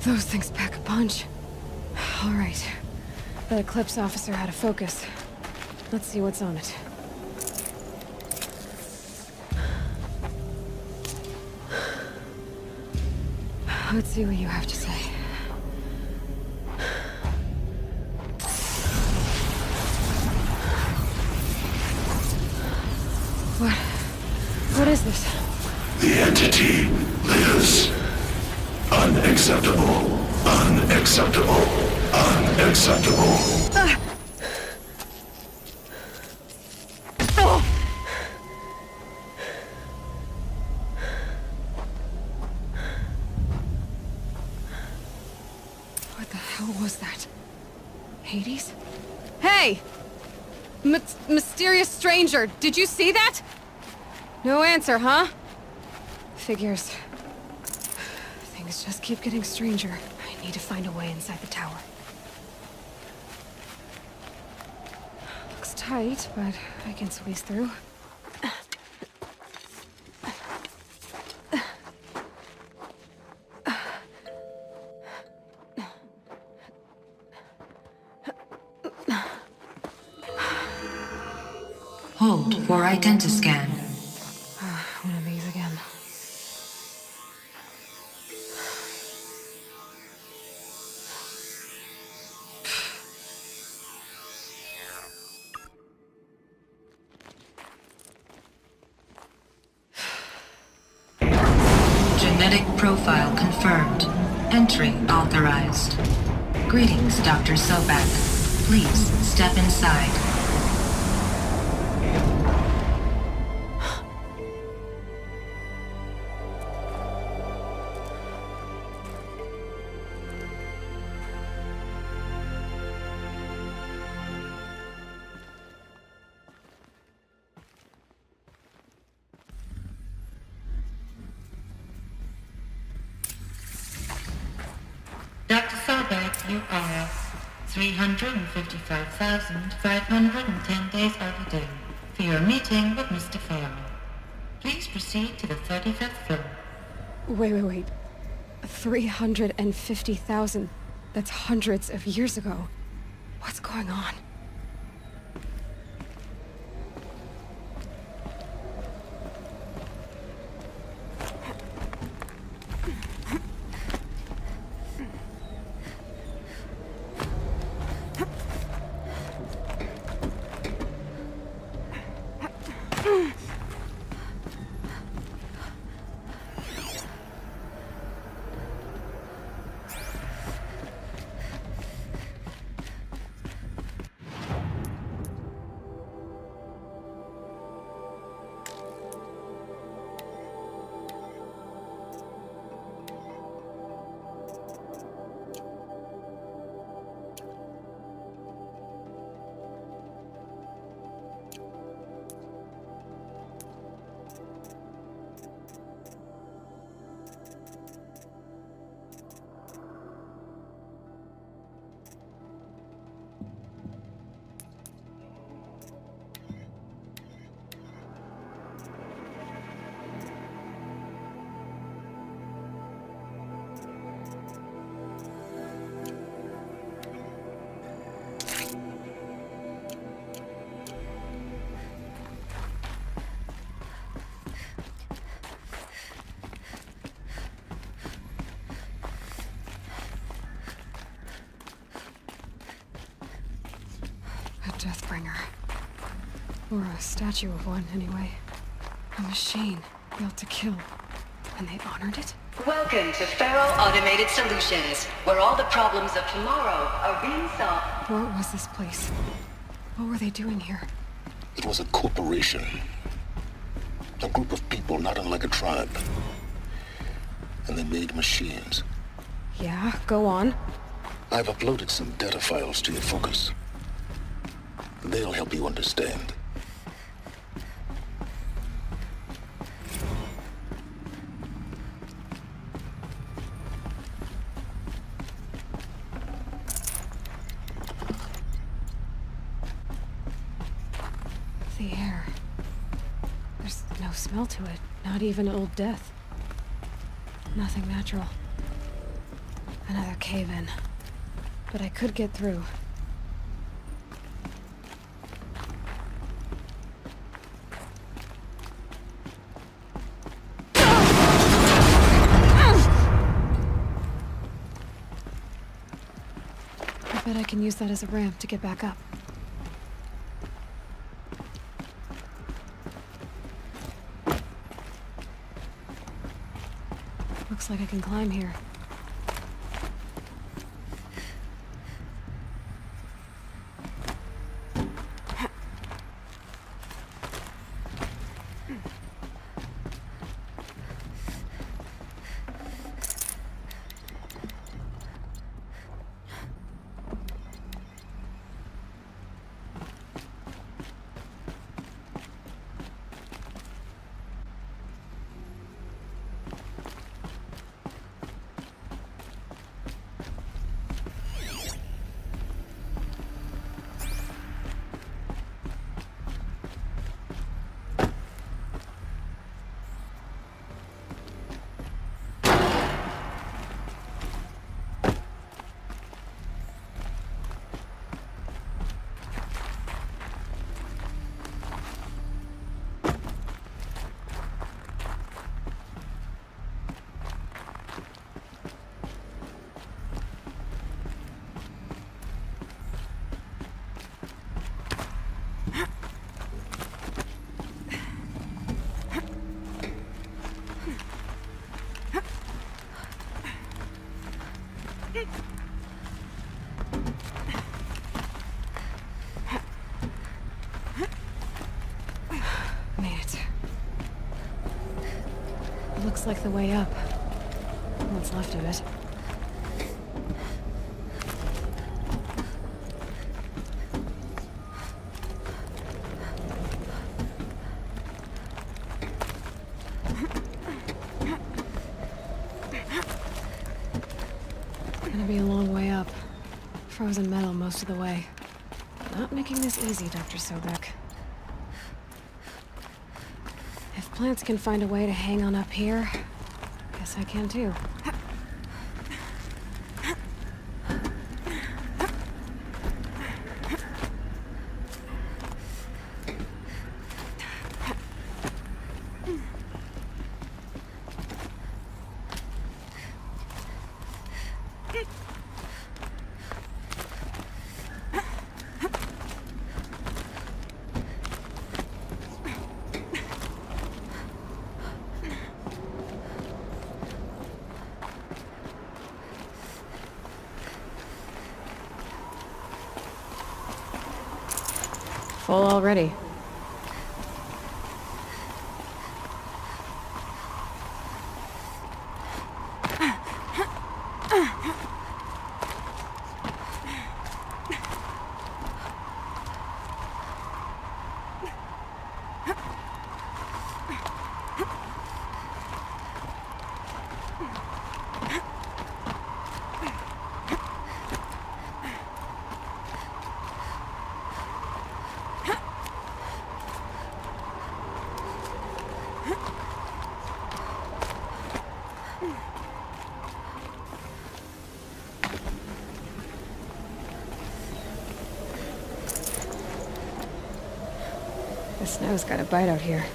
Those things pack a punch. All right. The Eclipse officer had a focus. Let's see what's on it. Let's see what you have to say. What is this? The entity lives. Unacceptable. Unacceptable. Unacceptable. What the hell was that? Hades? Hey! Mysterious stranger, did you see that? No answer, huh? Figures. Things just keep getting stranger. I need to find a way inside the tower. Looks tight, but I can squeeze through. Hold for identiscan. One of these again. Genetic profile confirmed. Entry authorized. Greetings, Dr. Sobak. Please step inside. Dr. Sobak, you are 355,510 days overdue for your meeting with Mr. Farrell. Please proceed to the 35th floor. Wait. 350,000. That's hundreds of years ago. What's going on? Deathbringer. Or a statue of one, anyway. A machine built to kill. And they honored it? Welcome to Feral Automated Solutions, where all the problems of tomorrow are being solved. What was this place? What were they doing here? It was a corporation. A group of people not unlike a tribe. And they made machines. Yeah, go on. I've uploaded some data files to your focus. They'll help you understand. The air. There's no smell to it. Not even old death. Nothing natural. Another cave-in. But I could get through. I bet I can use that as a ramp to get back up. Looks like I can climb here. Made it. Looks like the way up. What's left of it. Gonna be a long way up. Frozen metal most of the way. Not making this easy, Dr. Sobek. If plants can find a way to hang on up here, guess I can too. Full already. The snow's got a bite out here.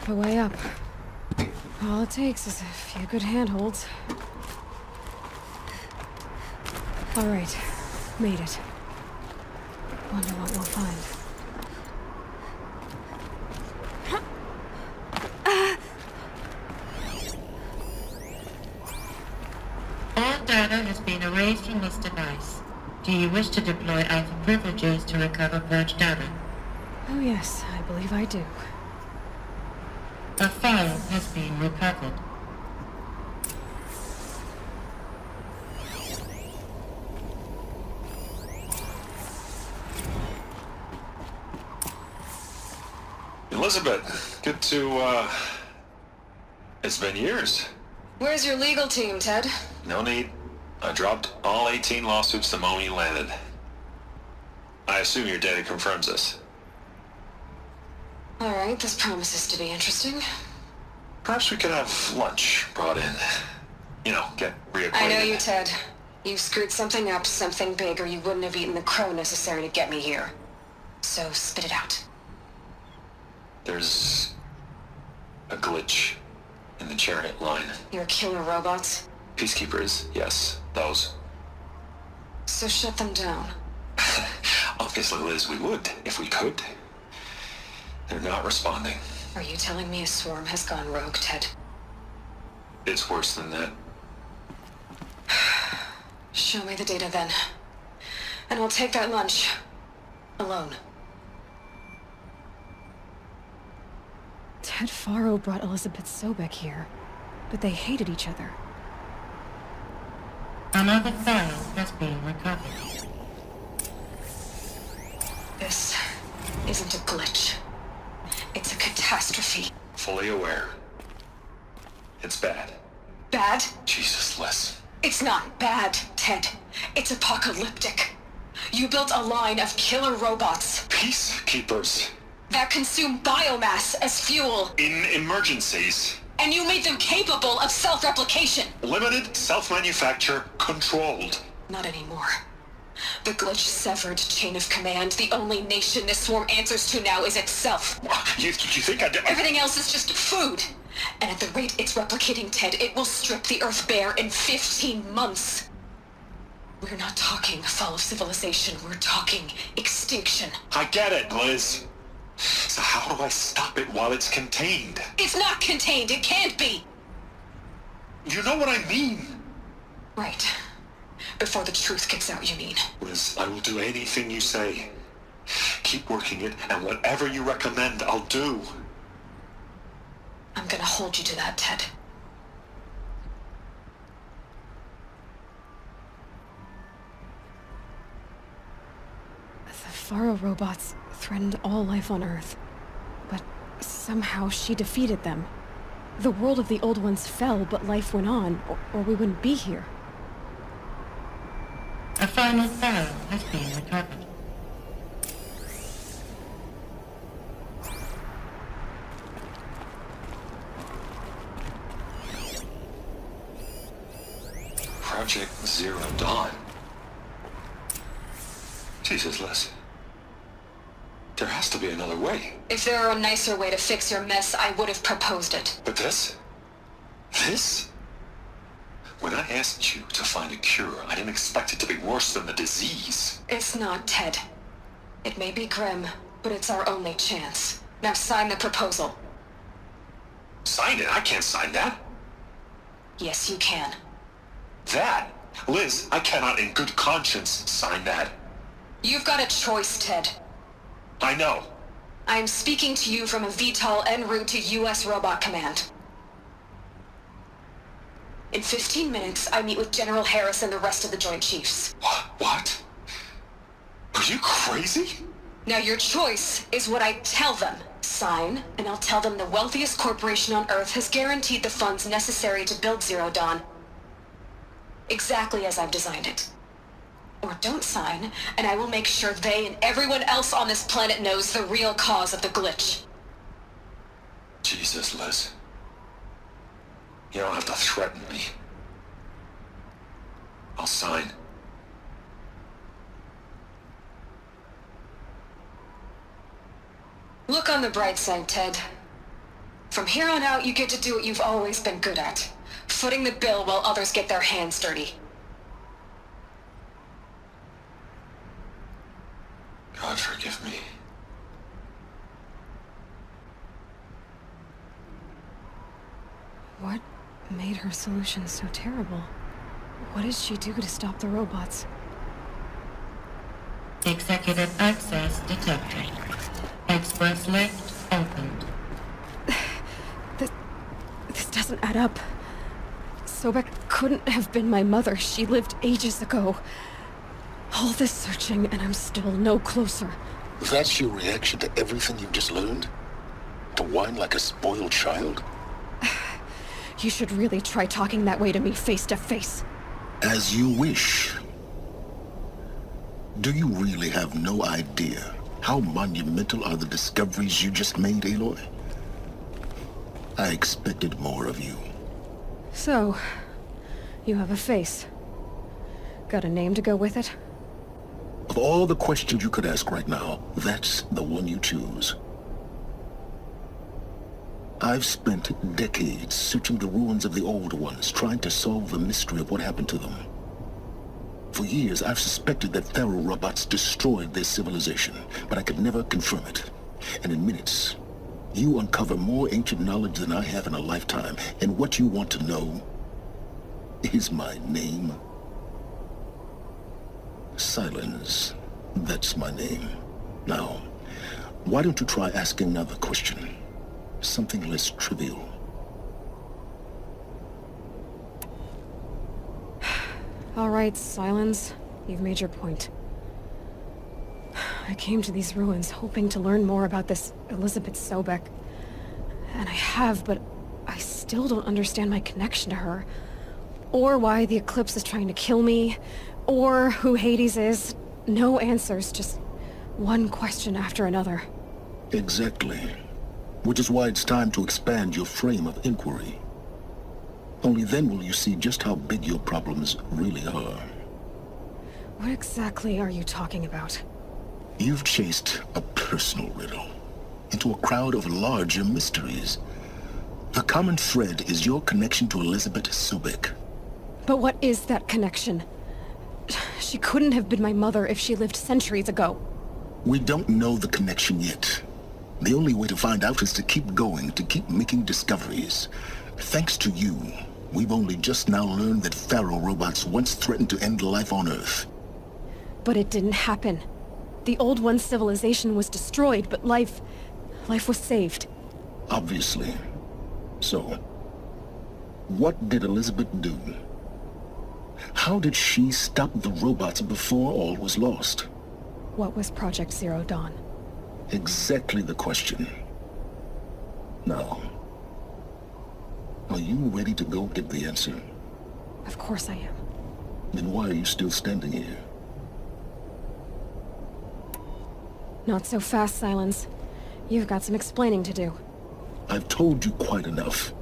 A way up. All it takes is a few good handholds. All right, made it. Wonder what we'll find. All data has been erased from this device. Do you wish to deploy Alpha privileges to recover purged data? Oh yes, I believe I do. A file has been recovered. Elizabeth, good to, it's been years. Where's your legal team, Ted? No need. I dropped all 18 lawsuits the moment you landed. I assume your data confirms this. All right, this promises to be interesting. Perhaps we could have lunch brought in. You know, get reacquainted. I know you, Ted. You screwed something up, something big, or you wouldn't have eaten the crow necessary to get me here. So spit it out. There's a glitch in the chariot line. Your killer robots? Peacekeepers, yes, those. So shut them down. Obviously, Liz, we would, if we could. They're not responding. Are you telling me a swarm has gone rogue, Ted? It's worse than that. Show me the data then. And I'll take that lunch. Alone. Ted Faro brought Elizabeth Sobek here, but they hated each other. Another file has been recovered. This isn't a glitch. It's a catastrophe. Fully aware. It's bad. Bad? Jesus, Liz. It's not bad, Ted. It's apocalyptic. You built a line of killer robots. Peacekeepers. That consume biomass as fuel. In emergencies. And you made them capable of self-replication. Limited, self-manufacture, controlled. Not anymore. The glitch severed chain of command. The only nation this swarm answers to now is itself. You think Everything else is just food. And at the rate it's replicating, Ted, it will strip the Earth bare in 15 months. We're not talking fall of civilization. We're talking extinction. I get it, Liz. So how do I stop it while it's contained? It's not contained. It can't be. You know what I mean? Right. Before the truth gets out, you mean? Liz, I will do anything you say. Keep working it, and whatever you recommend, I'll do. I'm gonna hold you to that, Ted. The Faro robots threatened all life on Earth, but somehow she defeated them. The world of the old ones fell, but life went on, or we wouldn't be here. A final Faro has been recovered. Project Zero Dawn. Jesus, Liz. There has to be another way. If there were a nicer way to fix your mess, I would have proposed it. But this? This? When I asked you to find a cure, I didn't expect it to be worse than the disease. It's not, Ted. It may be grim, but it's our only chance. Now sign the proposal. Sign it? I can't sign that. Yes, you can. That? Liz, I cannot in good conscience sign that. You've got a choice, Ted. I know. I am speaking to you from a VTOL en route to U.S. Robot Command. In 15 minutes, I meet with General Harris and the rest of the Joint Chiefs. What? Are you crazy? Now your choice is what I tell them. Sign, and I'll tell them the wealthiest corporation on Earth has guaranteed the funds necessary to build Zero Dawn. Exactly as I've designed it. Or don't sign, and I will make sure they and everyone else on this planet knows the real cause of the glitch. Jesus, Liz. You don't have to threaten me. I'll sign. Look on the bright side, Ted. From here on out, you get to do what you've always been good at. Footing the bill while others get their hands dirty. God forgive me. What made her solution so terrible? What did she do to stop the robots? Executive access detected. Express lift opened. This doesn't add up. Sobek couldn't have been my mother. She lived ages ago. All this searching, and I'm still no closer. That's your reaction to everything you've just learned? To whine like a spoiled child? You should really try talking that way to me face to face. As you wish. Do you really have no idea how monumental are the discoveries you just made, Aloy? I expected more of you. So, you have a face. Got a name to go with it? Of all the questions you could ask right now, that's the one you choose. I've spent decades searching the ruins of the old ones, trying to solve the mystery of what happened to them. For years, I've suspected that Faro robots destroyed their civilization, but I could never confirm it. And in minutes, you uncover more ancient knowledge than I have in a lifetime, and what you want to know is my name. Silence. That's my name. Now, why don't you try asking another question? Something less trivial. All right, Silence. You've made your point. I came to these ruins hoping to learn more about this Elizabeth Sobek. And I have, but I still don't understand my connection to her. Or why the Eclipse is trying to kill me. Or who Hades is. No answers, just one question after another. Exactly. Which is why it's time to expand your frame of inquiry. Only then will you see just how big your problems really are. What exactly are you talking about? You've chased a personal riddle into a crowd of larger mysteries. The common thread is your connection to Elizabeth Sobek. But what is that connection? She couldn't have been my mother if she lived centuries ago. We don't know the connection yet. The only way to find out is to keep going, to keep making discoveries. Thanks to you, we've only just now learned that Pharaoh robots once threatened to end life on Earth. But it didn't happen. The Old One's civilization was destroyed, but life was saved. Obviously. So, what did Elizabeth do? How did she stop the robots before all was lost? What was Project Zero Dawn? Exactly the question. Now, are you ready to go get the answer? Of course I am. Then why are you still standing here? Not so fast, Silence. You've got some explaining to do. I've told you quite enough.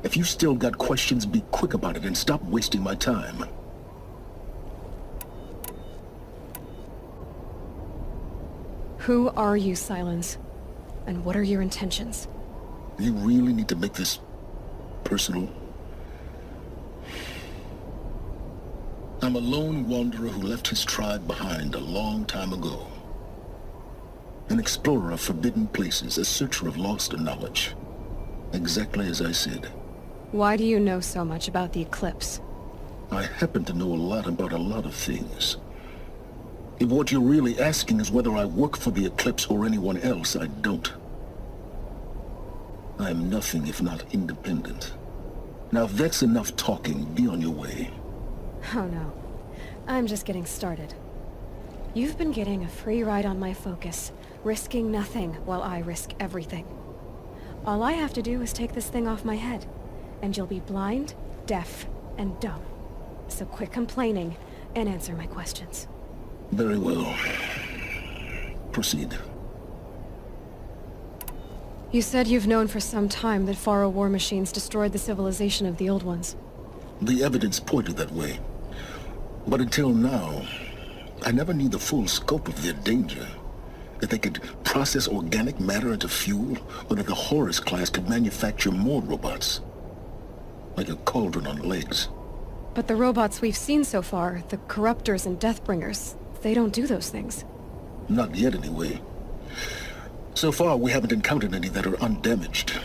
If you still got questions, be quick about it and stop wasting my time. Who are you, Silence? And what are your intentions? You really need to make this personal? I'm a lone wanderer who left his tribe behind a long time ago. An explorer of forbidden places, a searcher of lost knowledge. Exactly as I said. Why do you know so much about the eclipse? I happen to know a lot about a lot of things. If what you're really asking is whether I work for the Eclipse or anyone else, I don't. I am nothing if not independent. Now if that's enough talking, be on your way. Oh no. I'm just getting started. You've been getting a free ride on my focus, risking nothing while I risk everything. All I have to do is take this thing off my head, and you'll be blind, deaf, and dumb. So quit complaining and answer my questions. Very well. Proceed. You said you've known for some time that Pharaoh war machines destroyed the civilization of the Old Ones. The evidence pointed that way. But until now, I never knew the full scope of their danger. That they could process organic matter into fuel, or that the Horus class could manufacture more robots. Like a cauldron on legs. But the robots we've seen so far, the Corruptors and Deathbringers, they don't do those things. Not yet, anyway. So far, we haven't encountered any that are undamaged.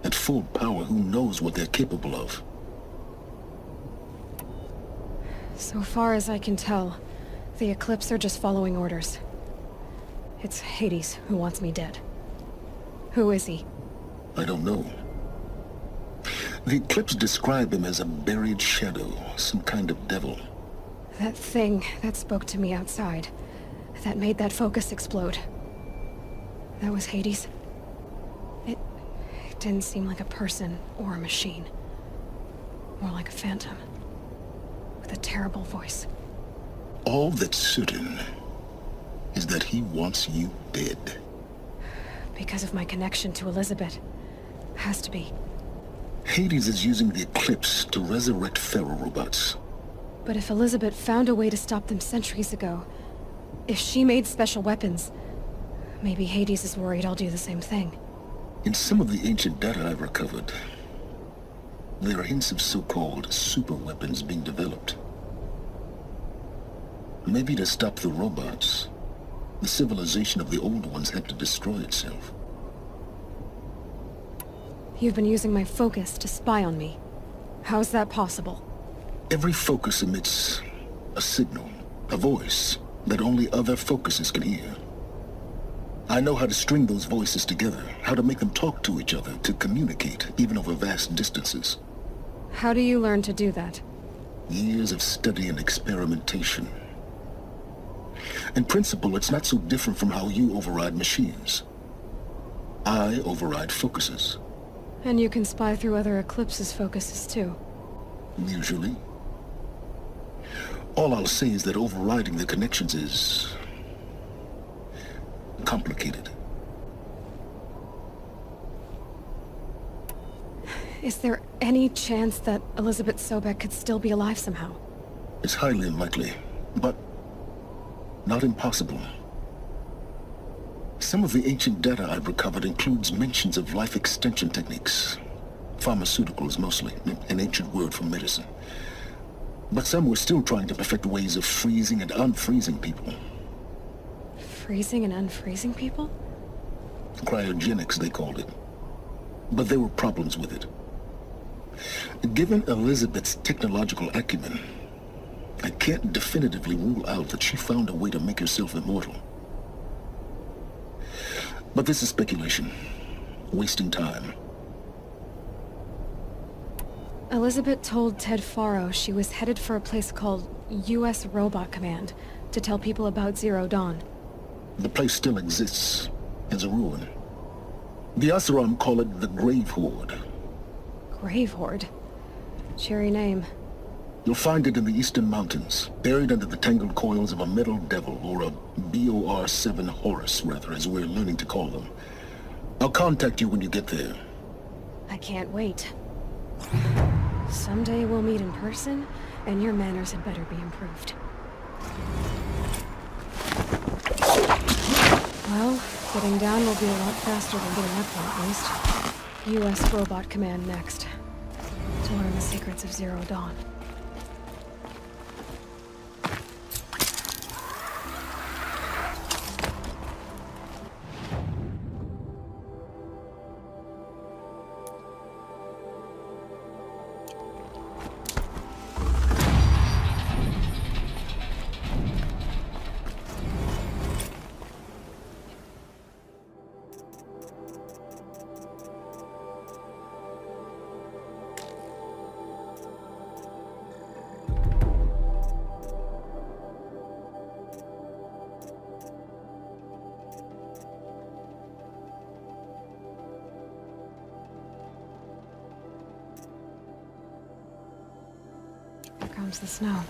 At full power, who knows what they're capable of? So far as I can tell, the Eclipse are just following orders. It's Hades who wants me dead. Who is he? I don't know. The Eclipse describe him as a buried shadow, some kind of devil. That thing that spoke to me outside, that made that focus explode. That was Hades. It didn't seem like a person or a machine. More like a phantom. With a terrible voice. All that's certain is that he wants you dead. Because of my connection to Elizabeth. Has to be. Hades is using the Eclipse to resurrect Pharaoh robots. But if Elizabeth found a way to stop them centuries ago, if she made special weapons, maybe Hades is worried I'll do the same thing. In some of the ancient data I've recovered, there are hints of so-called super weapons being developed. Maybe to stop the robots, the civilization of the Old Ones had to destroy itself. You've been using my focus to spy on me. How's that possible? Every focus emits a signal, a voice, that only other focuses can hear. I know how to string those voices together, how to make them talk to each other, to communicate, even over vast distances. How do you learn to do that? Years of study and experimentation. In principle, it's not so different from how you override machines. I override focuses. And you can spy through other Eclipse's focuses too. Usually. All I'll say is that overriding the connections is complicated. Is there any chance that Elizabeth Sobek could still be alive somehow? It's highly unlikely, but not impossible. Some of the ancient data I've recovered includes mentions of life extension techniques. Pharmaceuticals, mostly. An ancient word for medicine. But some were still trying to perfect ways of freezing and unfreezing people. Freezing and unfreezing people? Cryogenics, they called it. But there were problems with it. Given Elizabeth's technological acumen, I can't definitively rule out that she found a way to make herself immortal. But this is speculation. Wasting time. Elizabeth told Ted Faro she was headed for a place called U.S. Robot Command to tell people about Zero Dawn. The place still exists as a ruin. The Asuram call it the Grave Horde. Grave Horde? Cheery name. You'll find it in the Eastern Mountains, buried under the tangled coils of a metal devil, or a BOR-7 Horus, rather, as we're learning to call them. I'll contact you when you get there. I can't wait. Someday we'll meet in person, and your manners had better be improved. Well, getting down will be a lot faster than getting up there, at least. U.S. Robot Command next. To learn the secrets of Zero Dawn. Comes the snow.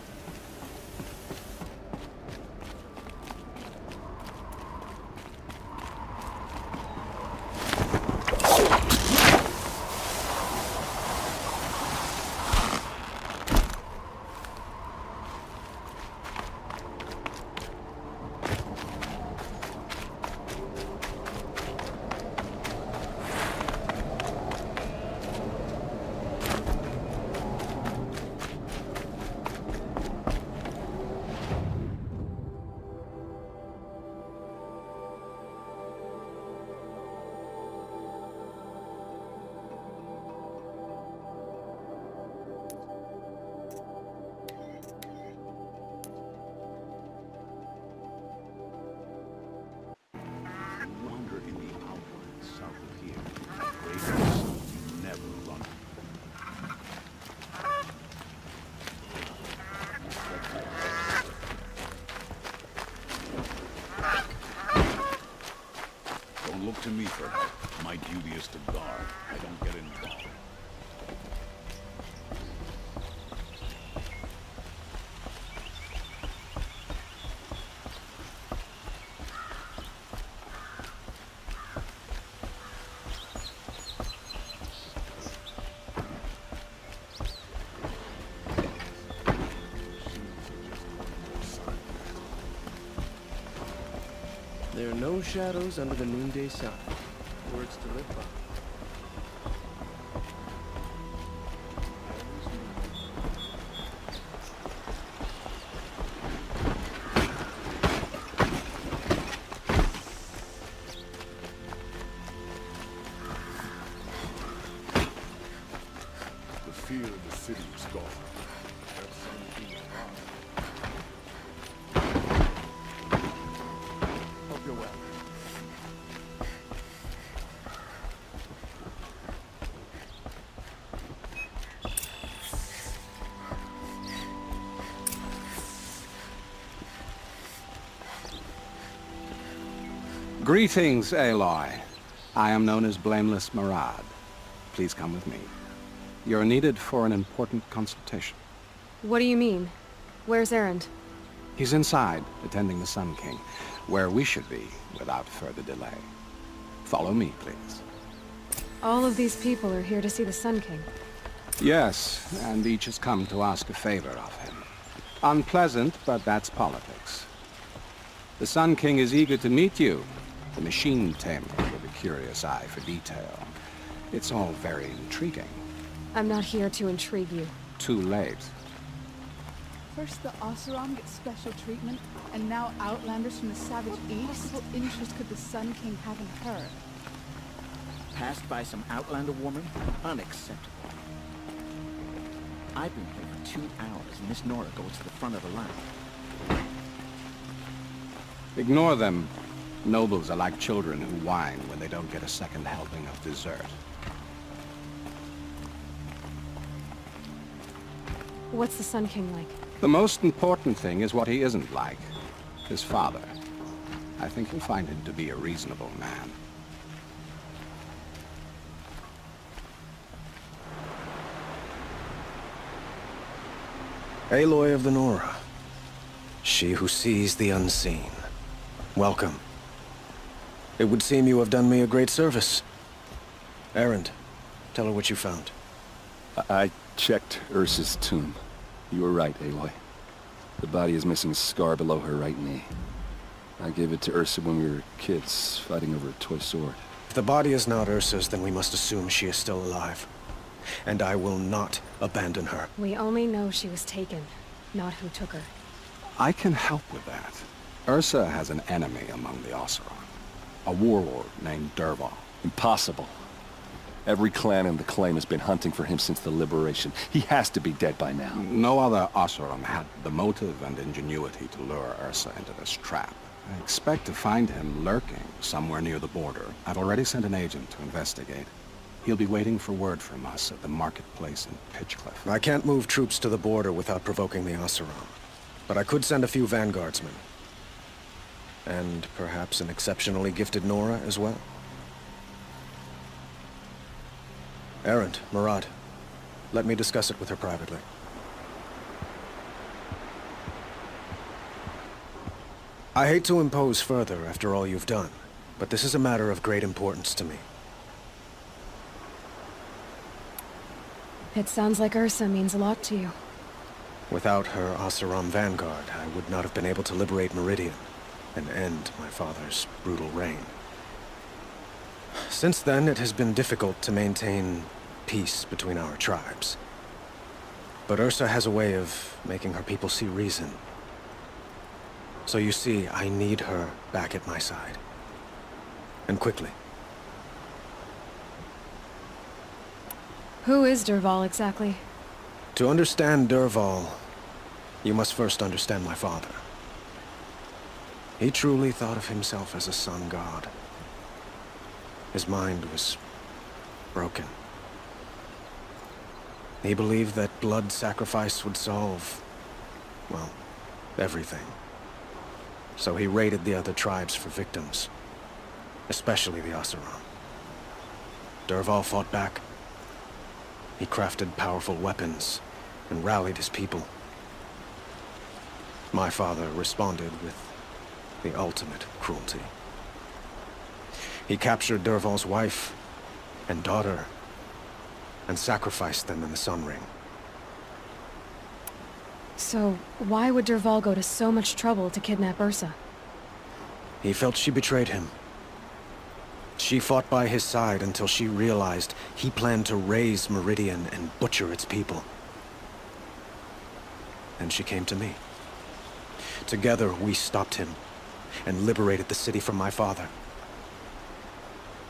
Look to me for help. My duty is to guard. I don't get involved. There are no shadows under the noonday sun. Words to live by. The fear of the city is gone. There's something wrong. Hope you're well. Greetings, Aloy. I am known as Blameless Marad. Please come with me. You're needed for an important consultation. What do you mean? Where's Erend? He's inside, attending the Sun King, where we should be without further delay. Follow me, please. All of these people are here to see the Sun King. Yes, and each has come to ask a favor of him. Unpleasant, but that's politics. The Sun King is eager to meet you, the machine tamer with a curious eye for detail. It's all very intriguing. I'm not here to intrigue you. Too late. First, the Oseram gets special treatment, and now outlanders from the savage east. What interest could the Sun King have in her? Passed by some outlander woman? Unacceptable. I've been here for 2 hours, and Miss Nora goes to the front of the line. Ignore them. Nobles are like children who whine when they don't get a second helping of dessert. What's the Sun King like? The most important thing is what he isn't like. His father. I think you'll find him to be a reasonable man. Aloy of the Nora. She who sees the unseen. Welcome. It would seem you have done me a great service. Erend, tell her what you found. I checked Ursa's tomb. You were right, Aloy. The body is missing a scar below her right knee. I gave it to Ursa when we were kids, fighting over a toy sword. If the body is not Ursa's, then we must assume she is still alive. And I will not abandon her. We only know she was taken, not who took her. I can help with that. Ursa has an enemy among the Oseram. A warlord named Dervahl. Impossible. Every clan in the claim has been hunting for him since the liberation. He has to be dead by now. No other Oseram had the motive and ingenuity to lure Ursa into this trap. I expect to find him lurking somewhere near the border. I've already sent an agent to investigate. He'll be waiting for word from us at the marketplace in Pitchcliff. I can't move troops to the border without provoking the Oseram. But I could send a few vanguardsmen. And perhaps an exceptionally gifted Nora as well. Erend, Murad, let me discuss it with her privately. I hate to impose further after all you've done, but this is a matter of great importance to me. It sounds like Ursa means a lot to you. Without her Oseram vanguard, I would not have been able to liberate Meridian and end my father's brutal reign. Since then, it has been difficult to maintain peace between our tribes. But Ursa has a way of making her people see reason. So you see, I need her back at my side. And quickly. Who is Dervahl exactly? To understand Dervahl, you must first understand my father. He truly thought of himself as a sun god. His mind was broken. He believed that blood sacrifice would solve, well, everything. So he raided the other tribes for victims, especially the Oseram. Dervahl fought back. He crafted powerful weapons and rallied his people. My father responded with the ultimate cruelty. He captured Dervahl's wife and daughter and sacrificed them in the Sun Ring. So, why would Dervahl go to so much trouble to kidnap Ursa? He felt she betrayed him. She fought by his side until she realized he planned to raise Meridian and butcher its people. And she came to me. Together, we stopped him and liberated the city from my father.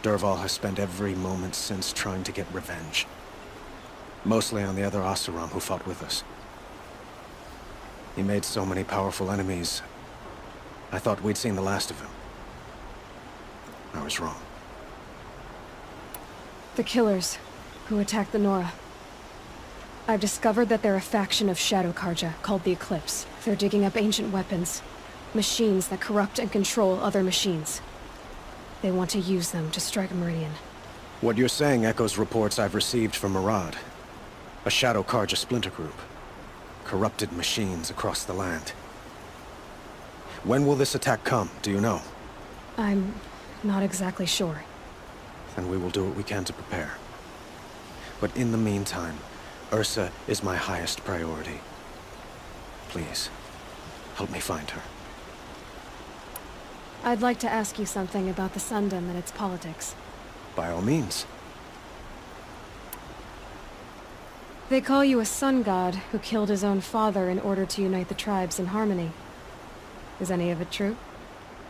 Dervahl has spent every moment since trying to get revenge. Mostly on the other Oseram who fought with us. He made so many powerful enemies, I thought we'd seen the last of him. I was wrong. The killers who attacked the Nora. I've discovered that they're a faction of Shadow Karja called the Eclipse. They're digging up ancient weapons. Machines that corrupt and control other machines. They want to use them to strike Meridian. What you're saying echoes reports I've received from Murad. A Shadow Karja splinter group. Corrupted machines across the land. When will this attack come, do you know? I'm not exactly sure. Then we will do what we can to prepare. But in the meantime, Ursa is my highest priority. Please, help me find her. I'd like to ask you something about the Sundom and its politics. By all means. They call you a sun god who killed his own father in order to unite the tribes in harmony. Is any of it true?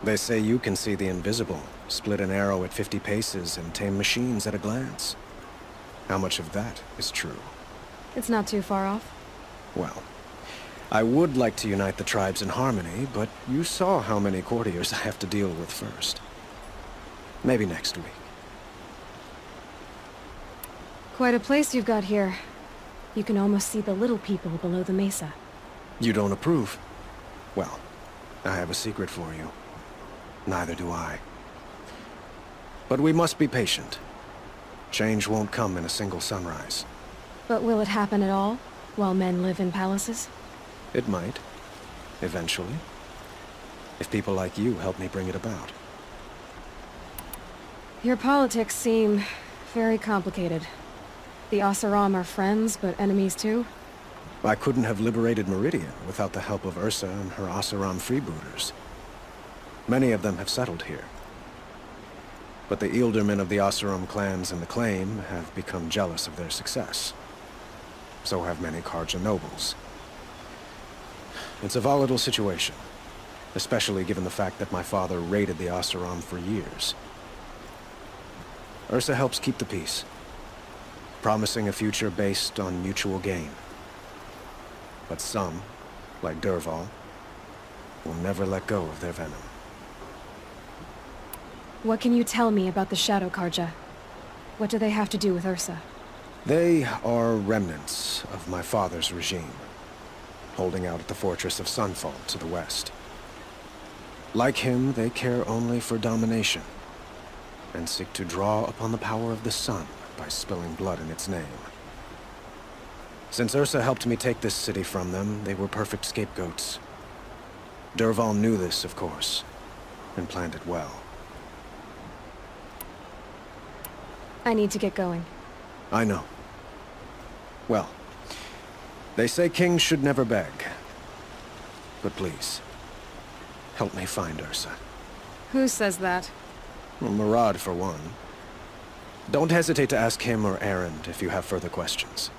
They say you can see the invisible, split an arrow at 50 paces, and tame machines at a glance. How much of that is true? It's not too far off. Well, I would like to unite the tribes in harmony, but you saw how many courtiers I have to deal with first. Maybe next week. Quite a place you've got here. You can almost see the little people below the mesa. You don't approve? Well, I have a secret for you. Neither do I. But we must be patient. Change won't come in a single sunrise. But will it happen at all, while men live in palaces? It might. Eventually. If people like you help me bring it about. Your politics seem very complicated. The Oseram are friends, but enemies too? I couldn't have liberated Meridian without the help of Ursa and her Oseram freebooters. Many of them have settled here. But the Ealdormen of the Oseram clans in the Claim have become jealous of their success. So have many Karja nobles. It's a volatile situation, especially given the fact that my father raided the Oseram for years. Ursa helps keep the peace, promising a future based on mutual gain. But some, like Dervahl, will never let go of their venom. What can you tell me about the Shadow Karja? What do they have to do with Ursa? They are remnants of my father's regime, holding out at the fortress of Sunfall to the west. Like him, they care only for domination, and seek to draw upon the power of the sun by spilling blood in its name. Since Ursa helped me take this city from them, they were perfect scapegoats. Dervahl knew this, of course, and planned it well. I need to get going. I know. Well, they say kings should never beg. But please, help me find Ursa. Who says that? Well, Murad, for one. Don't hesitate to ask him or Erend if you have further questions.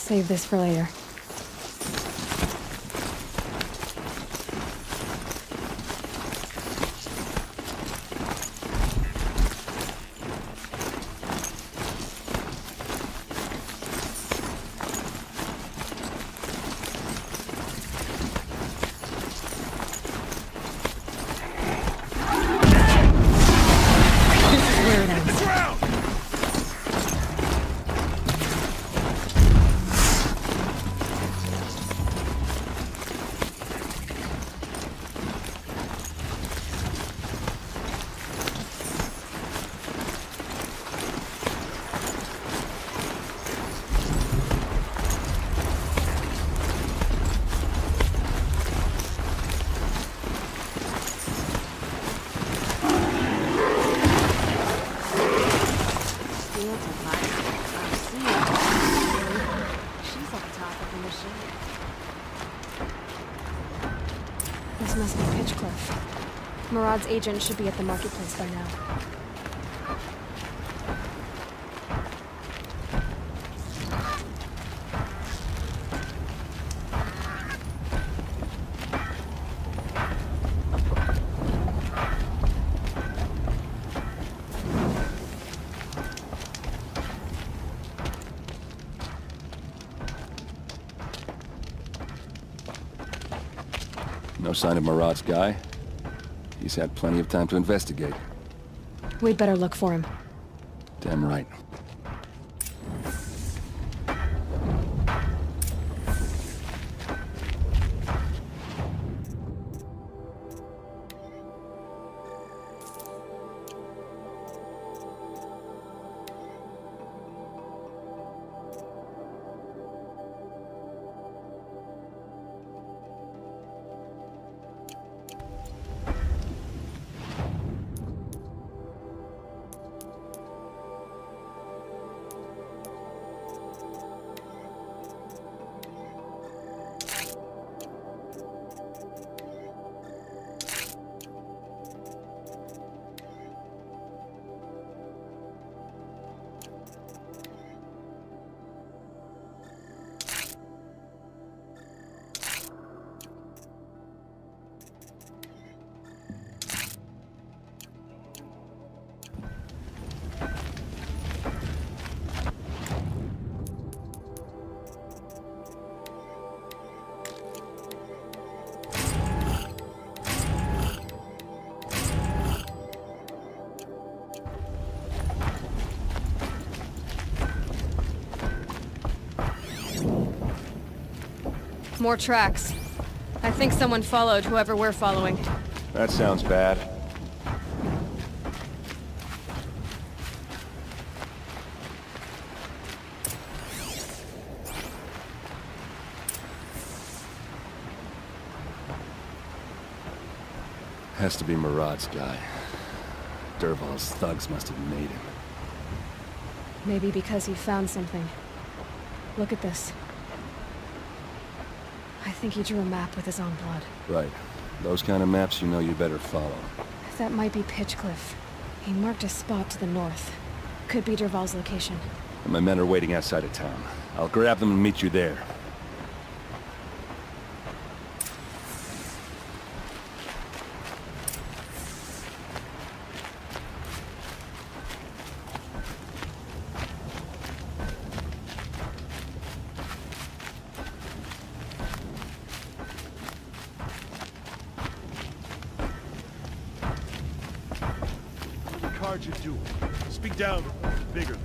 Save this for later. This must be Pitchcliff. Murad's agent should be at the marketplace by now. No sign of Murad's guy. He's had plenty of time to investigate. We'd better look for him. Damn right. More tracks. I think someone followed whoever we're following. That sounds bad. Has to be Murad's guy. Dervahl's thugs must have made him. Maybe because he found something. Look at this. I think he drew a map with his own blood. Right. Those kind of maps you know you better follow. That might be Pitchcliff. He marked a spot to the north. Could be Dervahl's location. And my men are waiting outside of town. I'll grab them and meet you there. You do. Speak down. Bigger.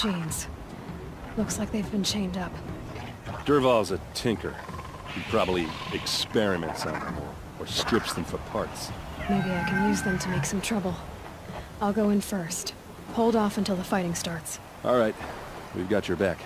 machines. Looks like they've been chained up. Durval's a tinker. He probably experiments on them or strips them for parts. Maybe I can use them to make some trouble. I'll go in first. Hold off until the fighting starts. All right. We've got your back.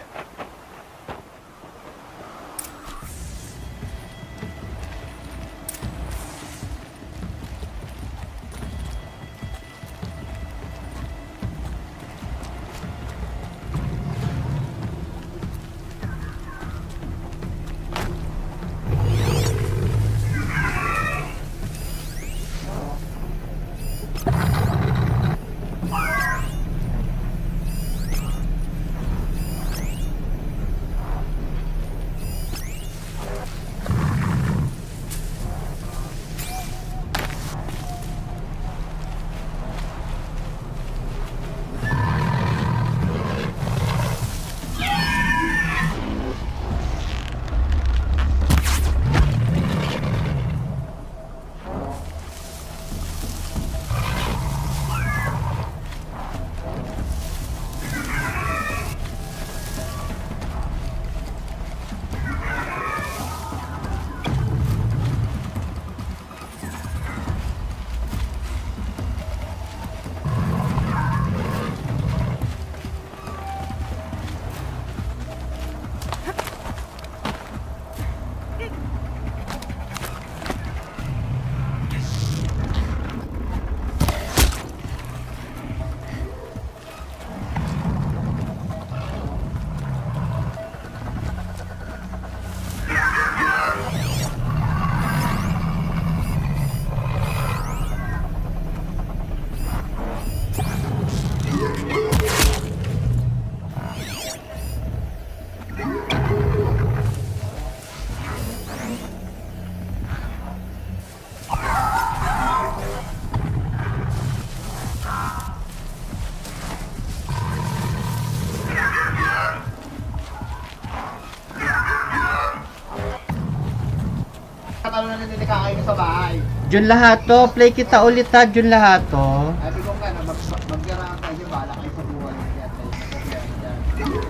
Jun lahat to, play kita ulit ha, Jun lahat to. Sabi ko nga na maggara kayo, bala kayo sa buwan.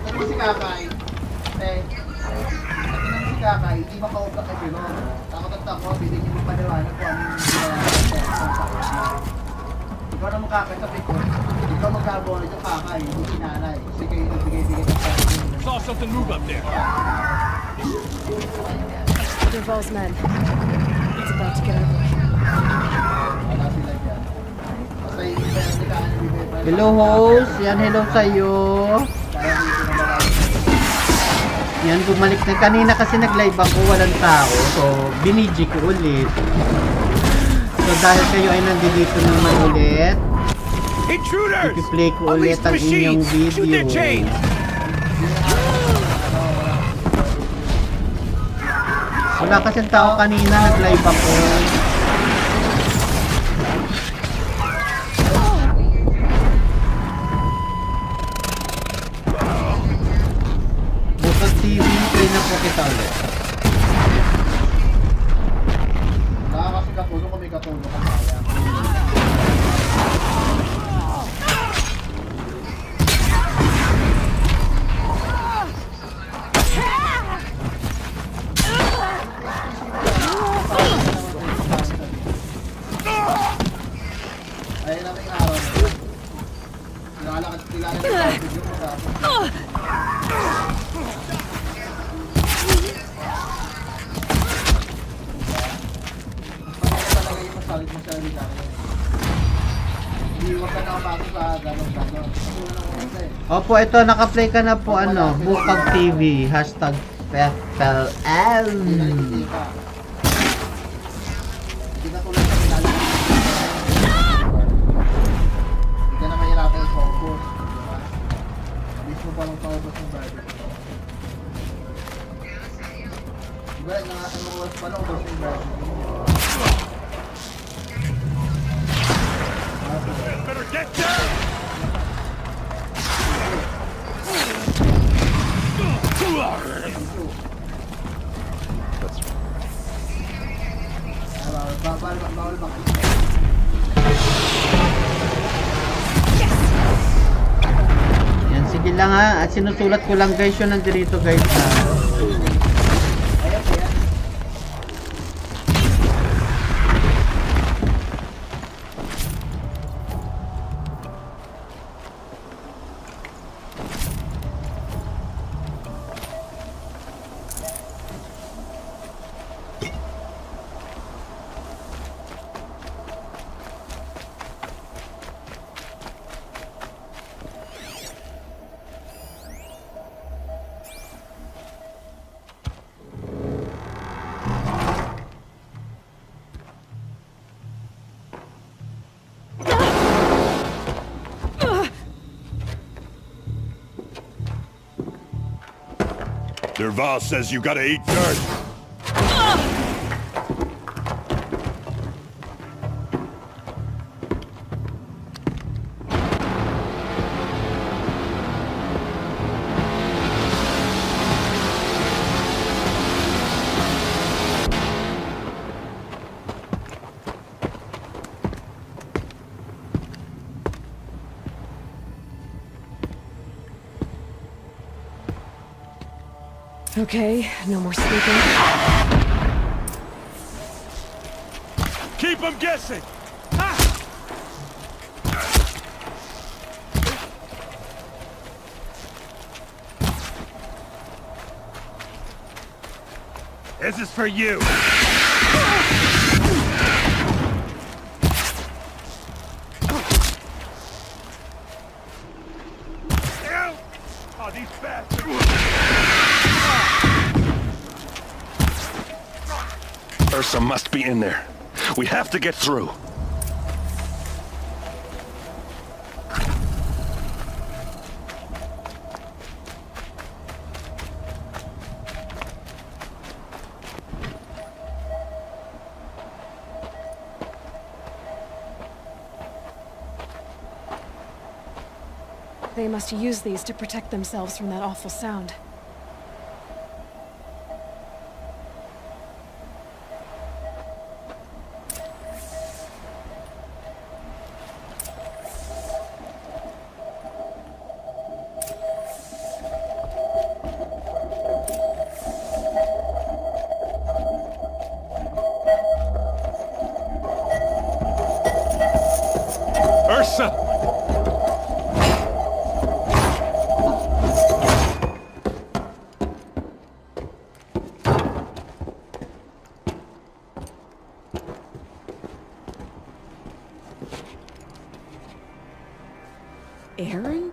Ito si Kakay. Ito si Kakay, hindi makaubak na Jun. Takot at takot, hindi niyo mapaliwanag kung anong ikaw na makakasabi ko, ikaw magkabuhan yung Kakay, hindi si Nanay. Kasi kayo nagbigay-bigay ng pera. Saw something move up there. Durval's men. It's about to get ugly. Hello host, yan hello sa'yo. Yan, bumalik na. Kanina kasi nag-live ako, walang tao. So, biniji ko ulit. So, dahil kayo ay nandito naman ulit, i-play ko ulit ang inyong video. Wala kasing tao kanina, nag-live ako. Bukod TV, play na po kita ulit. Wala kasi katulong kung may katulong ka kaya. Ayun natin yung araw na yun. Nakalakad kilala ng video mo sa talaga yung masalit mo sa rin natin. Hindi huwag ka nakabato sa ganon-ganon. Opo, ito, naka-play ka na po, ano, Bukag TV, hashtag PFLM. Hindi na tulad sa kilala ng hindi ka na mahirapan yung focus. Bilis mo pa lang focus yung barbecue. Diba, nakakanuwas pa lang focus yung barbecue. Better get down! lang ha. At sinusulat ko lang guys yun nandito guys ha. Derval says you gotta eat dirt. Okay, no more sleeping. Keep them guessing! This is for you! Oh, these bastards! Ursa must be in there. We have to get through. They must use these to protect themselves from that awful sound. Ursa! Aaron?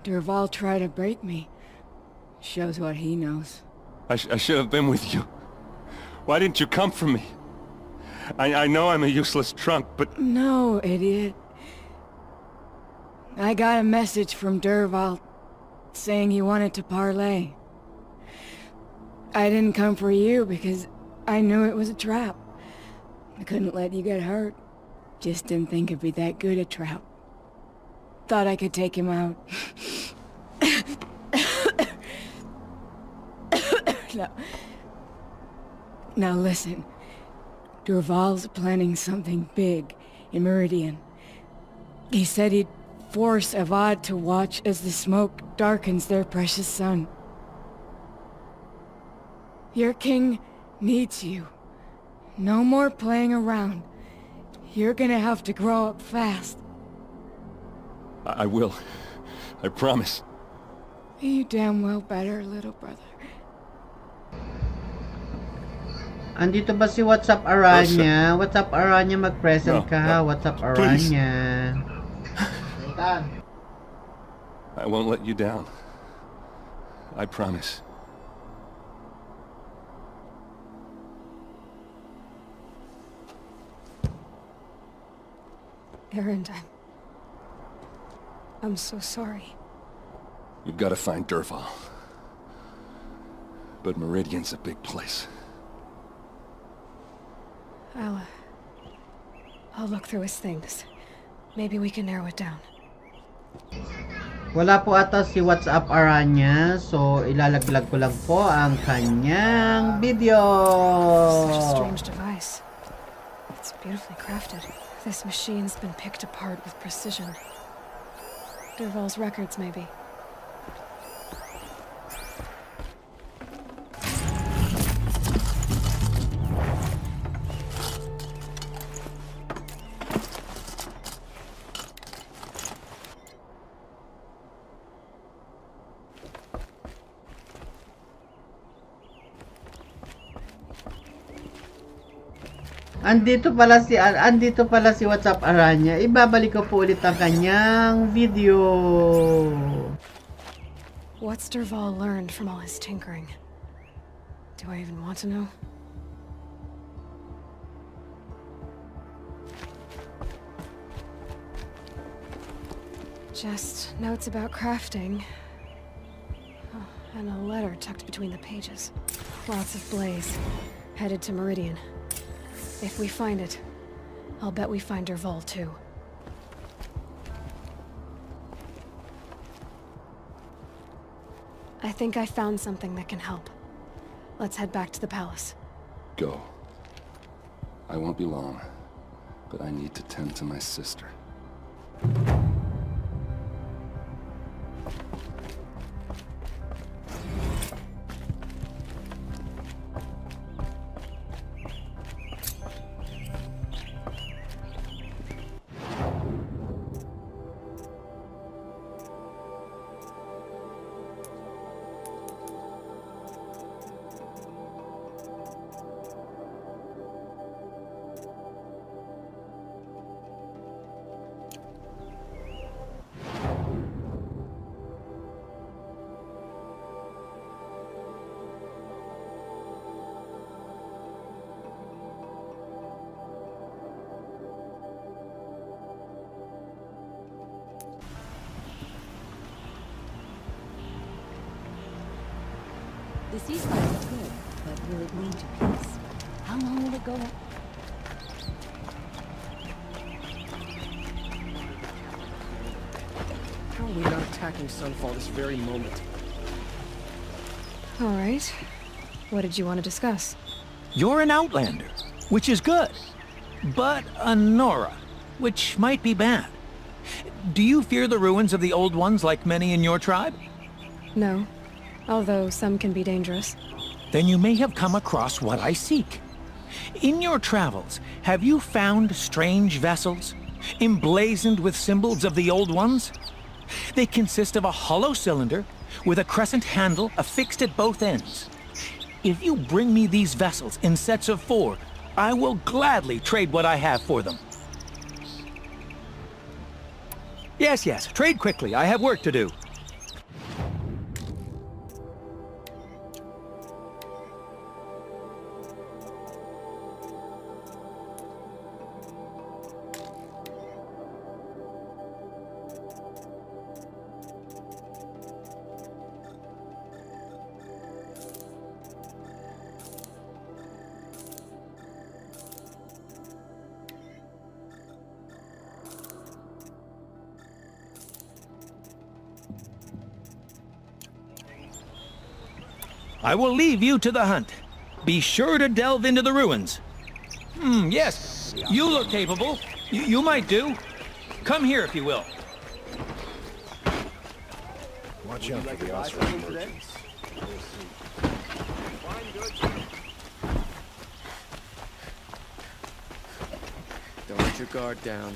Derval tried to break me. Shows what he knows. I should have been with you. Why didn't you come for me? I know I'm a useless trunk, but... No, idiot. I got a message from Derval saying he wanted to parlay. I didn't come for you because I knew it was a trap. I couldn't let you get hurt. Just didn't think it'd be that good a trap. Thought I could take him out. Now listen. Derval's planning something big in Meridian. He said he'd force Avad to watch as the smoke darkens their precious sun. Your king needs you. No more playing around. You're gonna have to grow up fast. I will. I promise. You damn well better, little brother. Andito ba si WhatsApp Aranya? WhatsApp Aranya, mag-present ka ha. WhatsApp Aranya. I won't let you down. I promise. Aaron, I'm so sorry. You've got to find Derval. But Meridian's a big place. I'll look through his things. Maybe we can narrow it down. Wala po ata si WhatsApp Aranya, so ilalaglag ko lang po ang kanyang video. Such a strange device. It's beautifully crafted. This machine's been picked apart with precision. Dervahl's records, maybe. Andito pala si WhatsApp Aranya. Ibabalik ko po ulit ang kanyang video. What's Dervahl learned from all his tinkering? Do I even want to know? Just notes about crafting. Oh, and a letter tucked between the pages. Lots of blaze. Headed to Meridian. If we find it, I'll bet we find Dervahl too. I think I found something that can help. Let's head back to the palace. Go. I won't be long, but I need to tend to my sister. The ceasefire is good, but will it lead to peace? How long will it go on? How are we not attacking Sunfall this very moment? All right. What did you want to discuss? You're an Outlander, which is good. But a Nora, which might be bad. Do you fear the ruins of the Old Ones like many in your tribe? No. Although some can be dangerous. Then you may have come across what I seek. In your travels, have you found strange vessels, emblazoned with symbols of the Old Ones? They consist of a hollow cylinder with a crescent handle affixed at both ends. If you bring me these vessels in sets of 4, I will gladly trade what I have for them. Yes, trade quickly. I have work to do. I will leave you to the hunt. Be sure to delve into the ruins. Yes, you look capable. You might do. Come here if you will. Watch out for the Osram merchants. Don't let your guard down.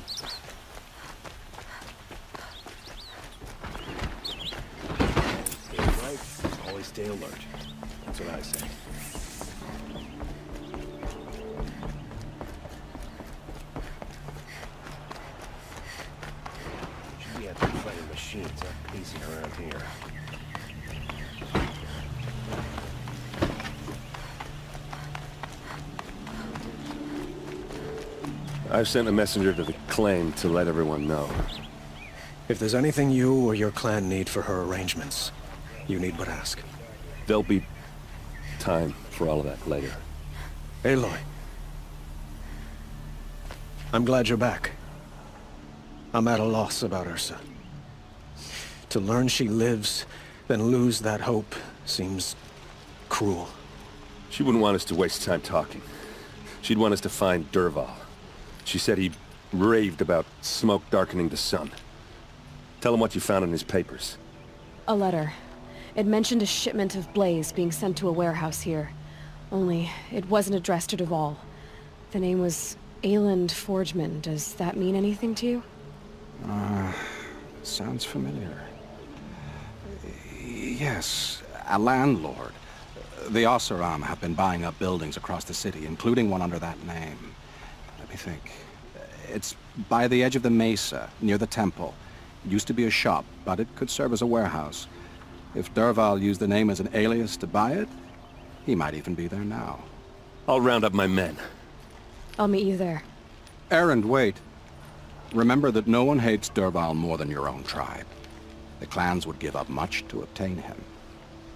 Stay right, always stay alert. That's what I say. Should be out there fighting machines, not pacing around here. I've sent a messenger to the claim to let everyone know. If there's anything you or your clan need for her arrangements, you need but ask. There'll be time for all of that later. Aloy. I'm glad you're back. I'm at a loss about Ursa. To learn she lives, then lose that hope, seems cruel. She wouldn't want us to waste time talking. She'd want us to find Dervahl. She said he raved about smoke darkening the sun. Tell him what you found in his papers. A letter. It mentioned a shipment of Blaze being sent to a warehouse here. Only, it wasn't addressed to Derval. The name was Ayland Forgeman. Does that mean anything to you? Sounds familiar. Yes, a landlord. The Oseram have been buying up buildings across the city, including one under that name. Let me think. It's by the edge of the mesa, near the temple. It used to be a shop, but it could serve as a warehouse. If Derval used the name as an alias to buy it, he might even be there now. I'll round up my men. I'll meet you there. Erend, wait. Remember that no one hates Derval more than your own tribe. The clans would give up much to obtain him.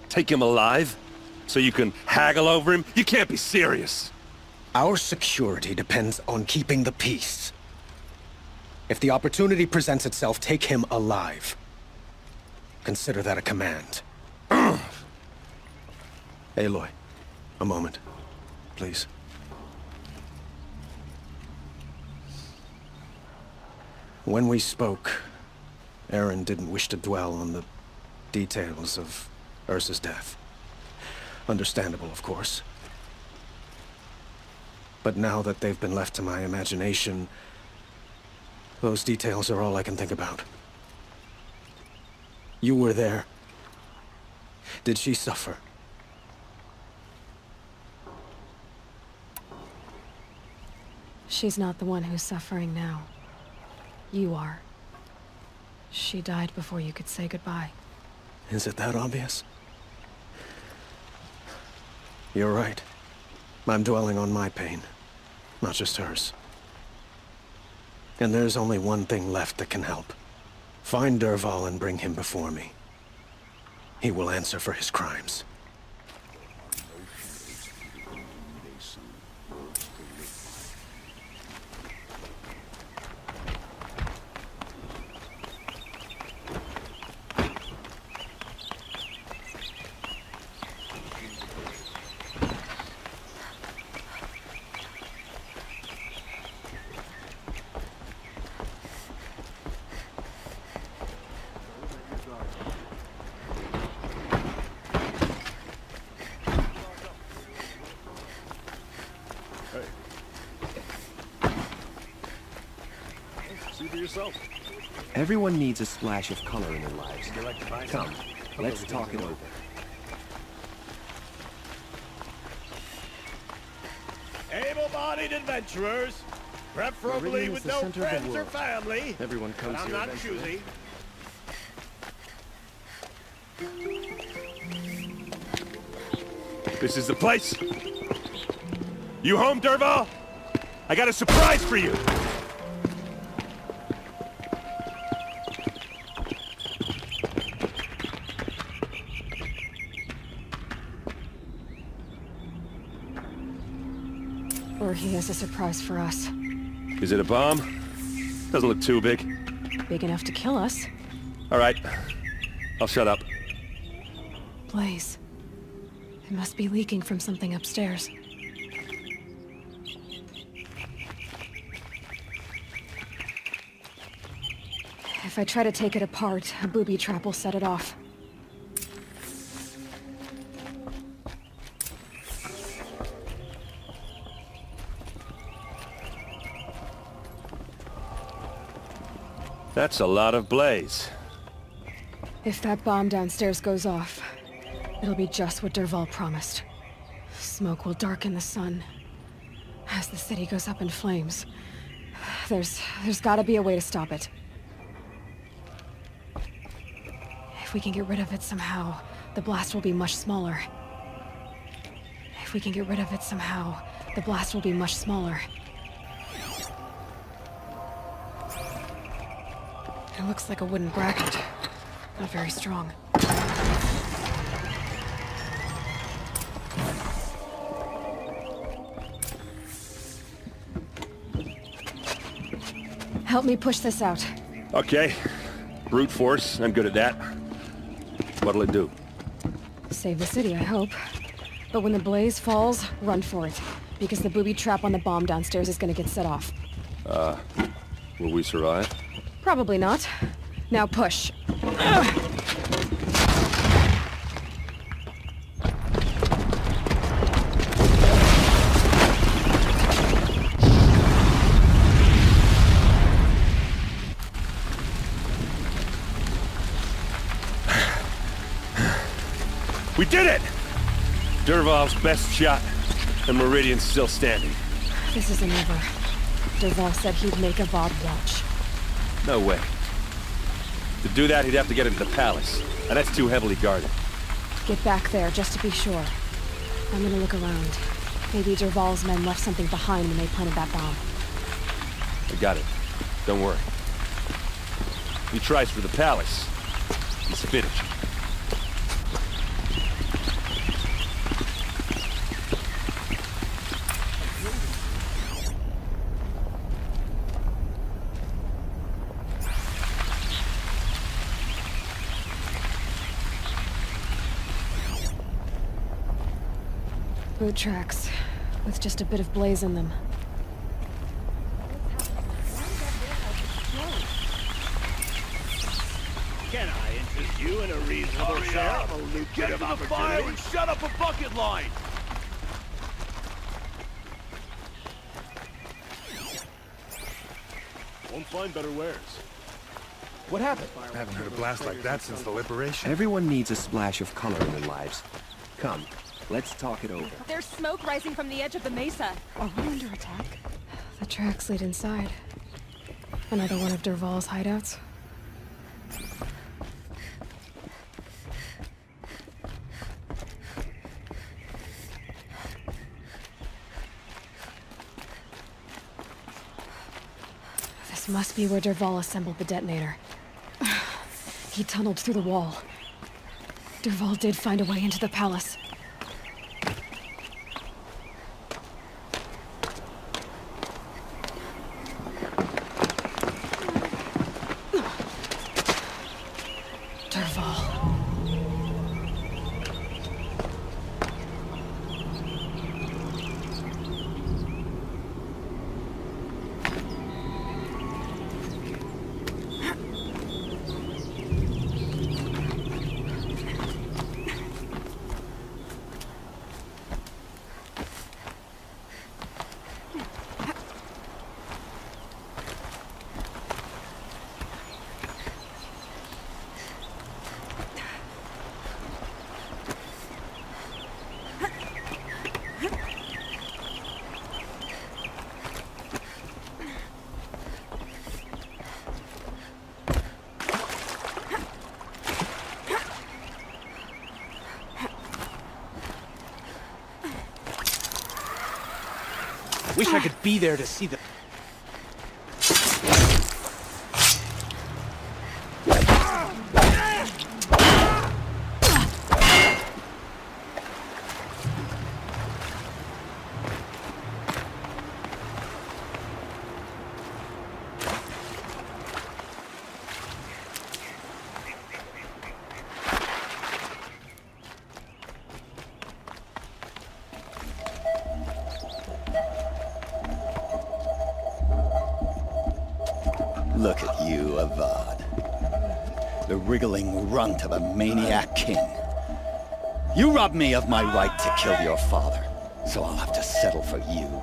Take him alive? So you can haggle over him? You can't be serious. Our security depends on keeping the peace. If the opportunity presents itself, take him alive. Consider that a command. Aloy, a moment, please. When we spoke, Erend didn't wish to dwell on the details of Ursa's death. Understandable, of course. But now that they've been left to my imagination, those details are all I can think about. You were there. Did she suffer? She's not the one who's suffering now. You are. She died before you could say goodbye. Is it that obvious? You're right. I'm dwelling on my pain, not just hers. And there's only one thing left that can help. Find Derval and bring him before me. He will answer for his crimes. Everyone needs a splash of color in their lives. Come, let's talk it over. Able-bodied adventurers, preferably with no friends or family. Everyone comes but I'm here not eventually. choosy. This is the place. You home, Derval? I got a surprise for you. Or he has a surprise for us. Is it a bomb? Doesn't look too big. Big enough to kill us. All right. I'll shut up. Blaze. It must be leaking from something upstairs. If I try to take it apart, a booby trap will set it off. That's a lot of blaze. If that bomb downstairs goes off, it'll be just what Derval promised. Smoke will darken the sun. As the city goes up in flames, there's gotta be a way to stop it. If we can get rid of it somehow, the blast will be much smaller. If we can get rid of it somehow, the blast will be much smaller. It looks like a wooden bracket. Not very strong. Help me push this out. Okay. Brute force. I'm good at that. What'll it do? Save the city, I hope. But when the blaze falls, run for it. Because the booby trap on the bomb downstairs is gonna get set off. Will we survive? Probably not. Now push. We did it! Dervahl's best shot, and Meridian's still standing. This isn't over. Dervahl said he'd make a VOD watch. No way. To do that, he'd have to get into the palace, and that's too heavily guarded. Get back there, just to be sure. I'm gonna look around. Maybe Dervahl's men left something behind when they planted that bomb. I got it. Don't worry. He tries for the palace. He's finished. Boot tracks, with just a bit of blaze in them. Can I interest you in a reasonable share of a lucrative opportunity? Fire and shut up a bucket line! Won't find better wares. What happened? I haven't heard a blast like that since the liberation. Everyone needs a splash of color in their lives. Come, let's talk it over. There's smoke rising from the edge of the mesa. Are we under attack? The tracks lead inside. Another one of Dervahl's hideouts. This must be where Dervahl assembled the detonator. He tunneled through the wall. Dervahl did find a way into the palace. Wish I could be there to see the... Look at you, Avad. The wriggling runt of a maniac king. You robbed me of my right to kill your father, so I'll have to settle for you.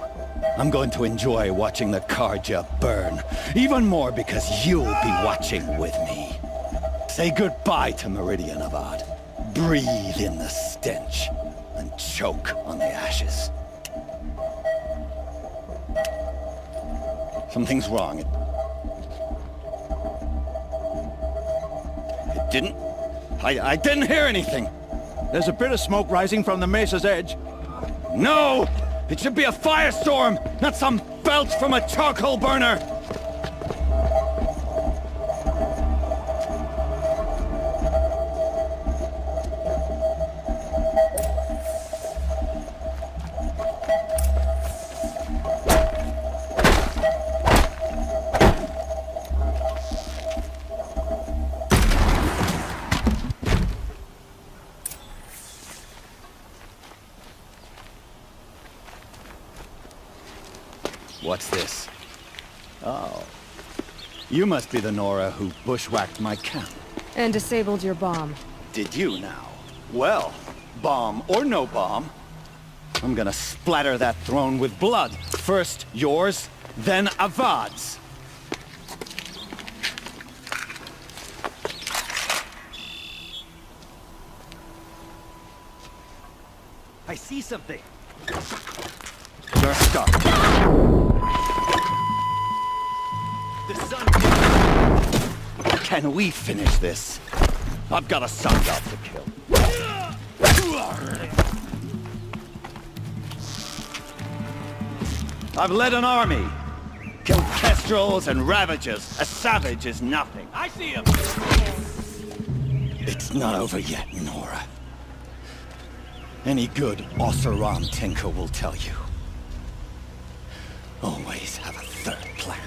I'm going to enjoy watching the Karja burn, even more because you'll be watching with me. Say goodbye to Meridian, Avad. Breathe in the stench, and choke on the ashes. Something's wrong. I didn't hear anything. There's a bit of smoke rising from the mesa's edge. No! It should be a firestorm, not some belch from a charcoal burner! What's this? Oh. You must be the Nora who bushwhacked my camp. And disabled your bomb. Did you now? Well, bomb or no bomb, I'm gonna splatter that throne with blood. First yours, then Avad's. I see something. You're stuck. The sun... Can we finish this? I've got a sun god to kill. I've led an army. Killed kestrels and ravagers. A savage is nothing. I see him! It's not over yet, Nora. Any good Oseram tinker will tell you. Always have a third plan.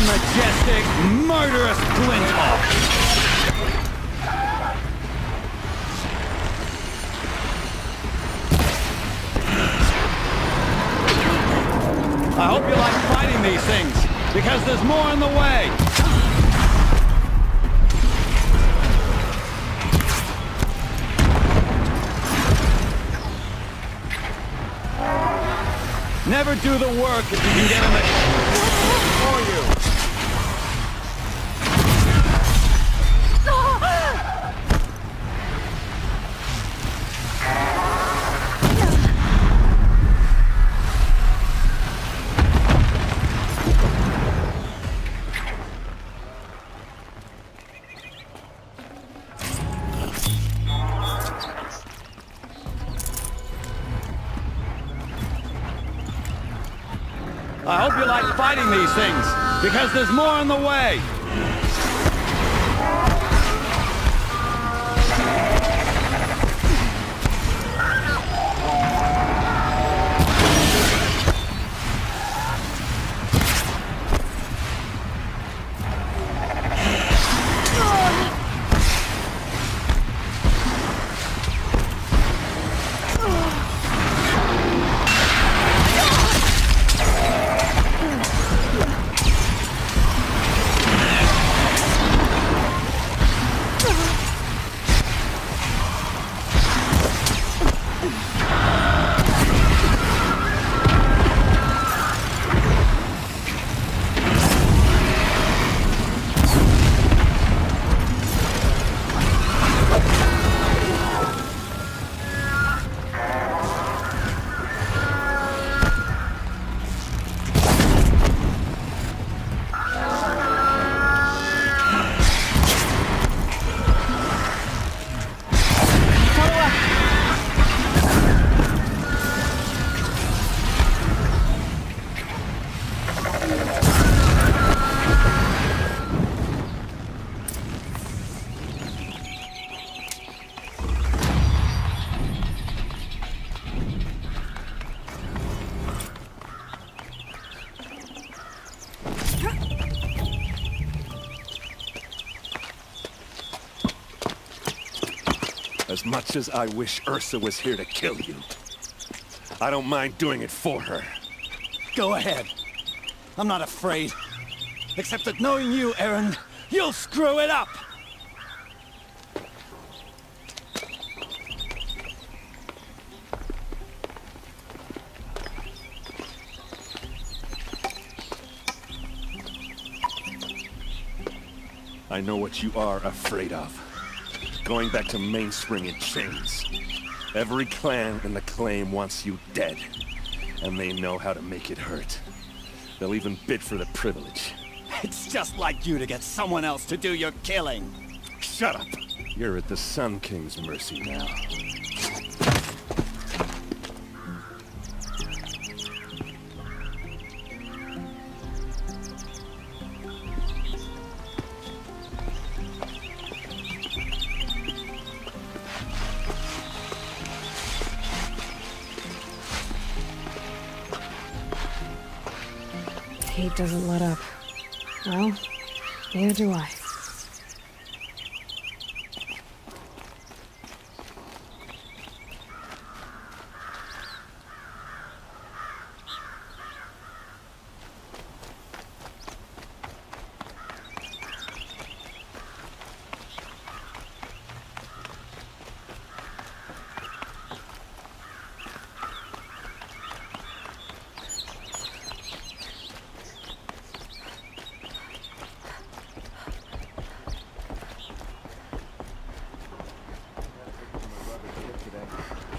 Majestic, murderous Glinthawk! I hope you like fighting these things, because there's more in the way! Never do the work if you can get in the... for you! I hope you like fighting these things, because there's more in the way! As much as I wish Ursa was here to kill you, I don't mind doing it for her. Go ahead. I'm not afraid. Except that knowing you, Aaron, you'll screw it up! I know what you are afraid of. Going back to Mainspring in chains. Every clan in the claim wants you dead. And they know how to make it hurt. They'll even bid for the privilege. It's just like you to get someone else to do your killing. Shut up! You're at the Sun King's mercy now. hate doesn't let up. Well, neither do I.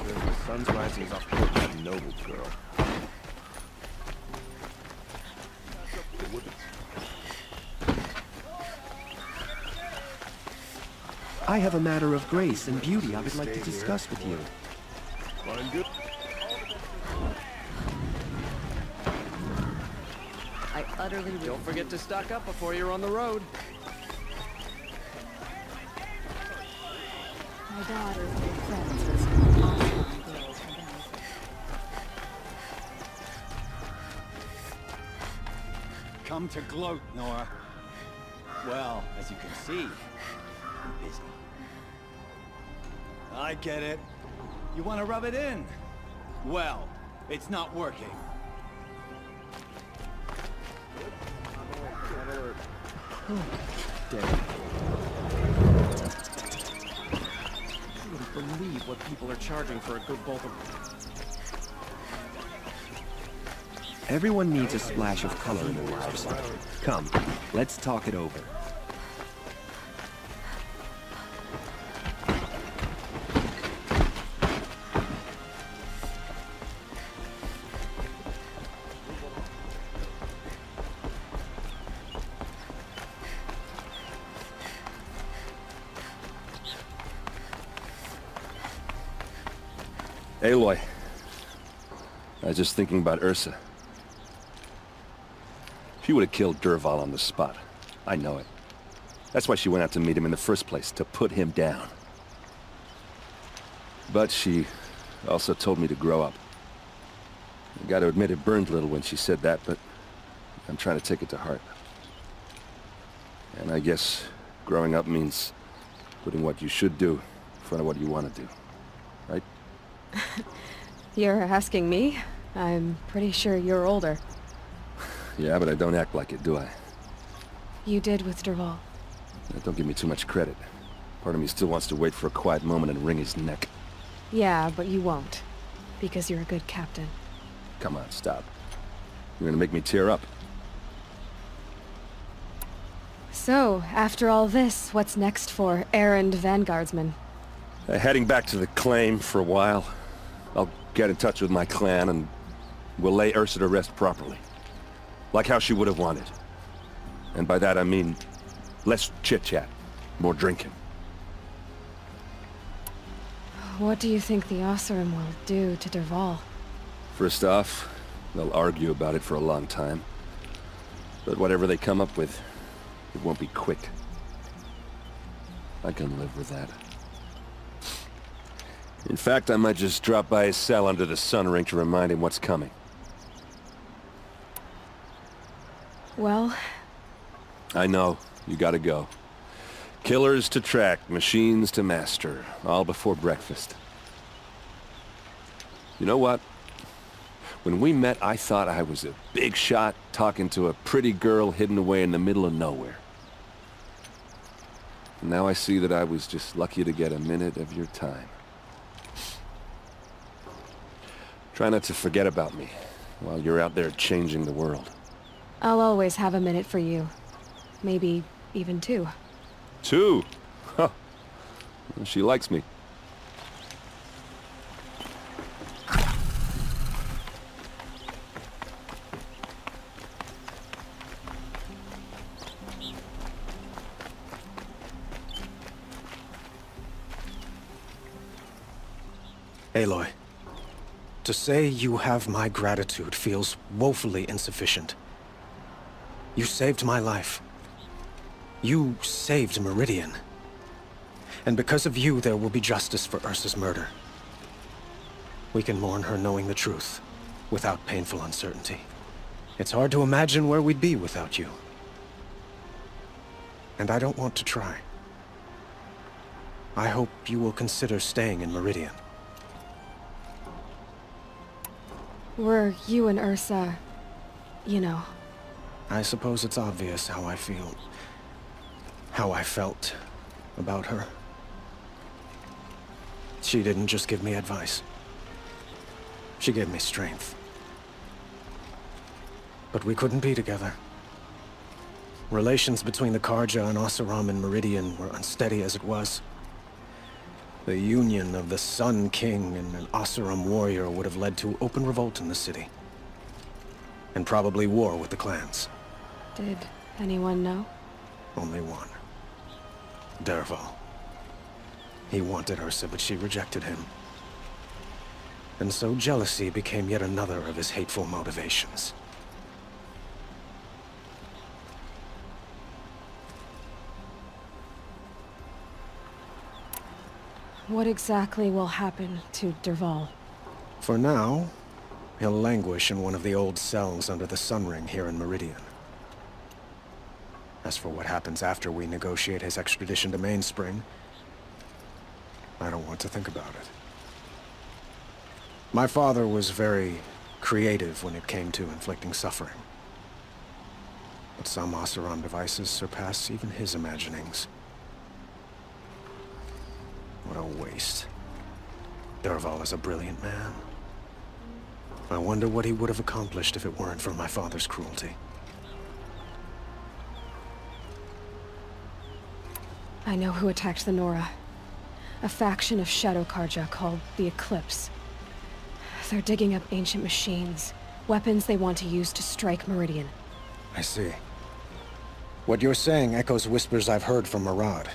The sun's rising off toward that noble girl. I have a matter of grace and beauty I would like to discuss with you. I utterly... Don't forget to stock up before you're on the road. My daughter's made friends with some awesome girls from down. Come to gloat, Nora. Well, as you can see, I'm busy. I get it. You want to rub it in? Well, it's not working. Damn. You wouldn't believe what people are charging for a good bolt of... Everyone needs a splash of color in their lives. Come, let's talk it over. Aloy, I was just thinking about Ursa. She would have killed Dervahl on the spot. I know it. That's why she went out to meet him in the first place, to put him down. But she also told me to grow up. I gotta admit it burned a little when she said that, but I'm trying to take it to heart. And I guess growing up means putting what you should do in front of what you want to do. Right? You're asking me? I'm pretty sure you're older. Yeah, but I don't act like it, do I? You did with Dervahl. Don't give me too much credit. Part of me still wants to wait for a quiet moment and wring his neck. Yeah, but you won't. Because you're a good captain. Come on, stop. You're gonna make me tear up. So, after all this, what's next for errand vanguardsman? Heading back to the claim for a while. I'll get in touch with my clan and we'll lay Ursa to rest properly. Like how she would have wanted. And by that I mean less chit-chat, more drinking. What do you think the Oseram will do to Dervahl? First off, they'll argue about it for a long time. But whatever they come up with, it won't be quick. I can live with that. In fact, I might just drop by his cell under the sun ring to remind him what's coming. Well... I know. You gotta go. Killers to track, machines to master. All before breakfast. You know what? When we met, I thought I was a big shot talking to a pretty girl hidden away in the middle of nowhere. And now I see that I was just lucky to get a minute of your time. Try not to forget about me while you're out there changing the world. I'll always have a minute for you. Maybe even two. Two? Huh. Well, she likes me. Aloy, to say you have my gratitude feels woefully insufficient. You saved my life. You saved Meridian. And because of you, there will be justice for Ursa's murder. We can mourn her knowing the truth, without painful uncertainty. It's hard to imagine where we'd be without you. And I don't want to try. I hope you will consider staying in Meridian. Were you and Ursa, you know? I suppose it's obvious how I feel. How I felt about her. She didn't just give me advice. She gave me strength. But we couldn't be together. Relations between the Karja and Oseram and Meridian were unsteady as it was. The union of the Sun King and an Oseram warrior would have led to open revolt in the city. And probably war with the clans. Did anyone know? Only one. Dervahl. He wanted Ursa, but she rejected him. And so jealousy became yet another of his hateful motivations. What exactly will happen to Dervahl? For now, he'll languish in one of the old cells under the Sun Ring here in Meridian. As for what happens after we negotiate his extradition to Mainspring, I don't want to think about it. My father was very creative when it came to inflicting suffering. But some Oseram devices surpass even his imaginings. What a waste. Dervahl is a brilliant man. I wonder what he would have accomplished if it weren't for my father's cruelty. I know who attacked the Nora. A faction of Shadow Karja called the Eclipse. They're digging up ancient machines, weapons they want to use to strike Meridian. I see. What you're saying echoes whispers I've heard from Murad.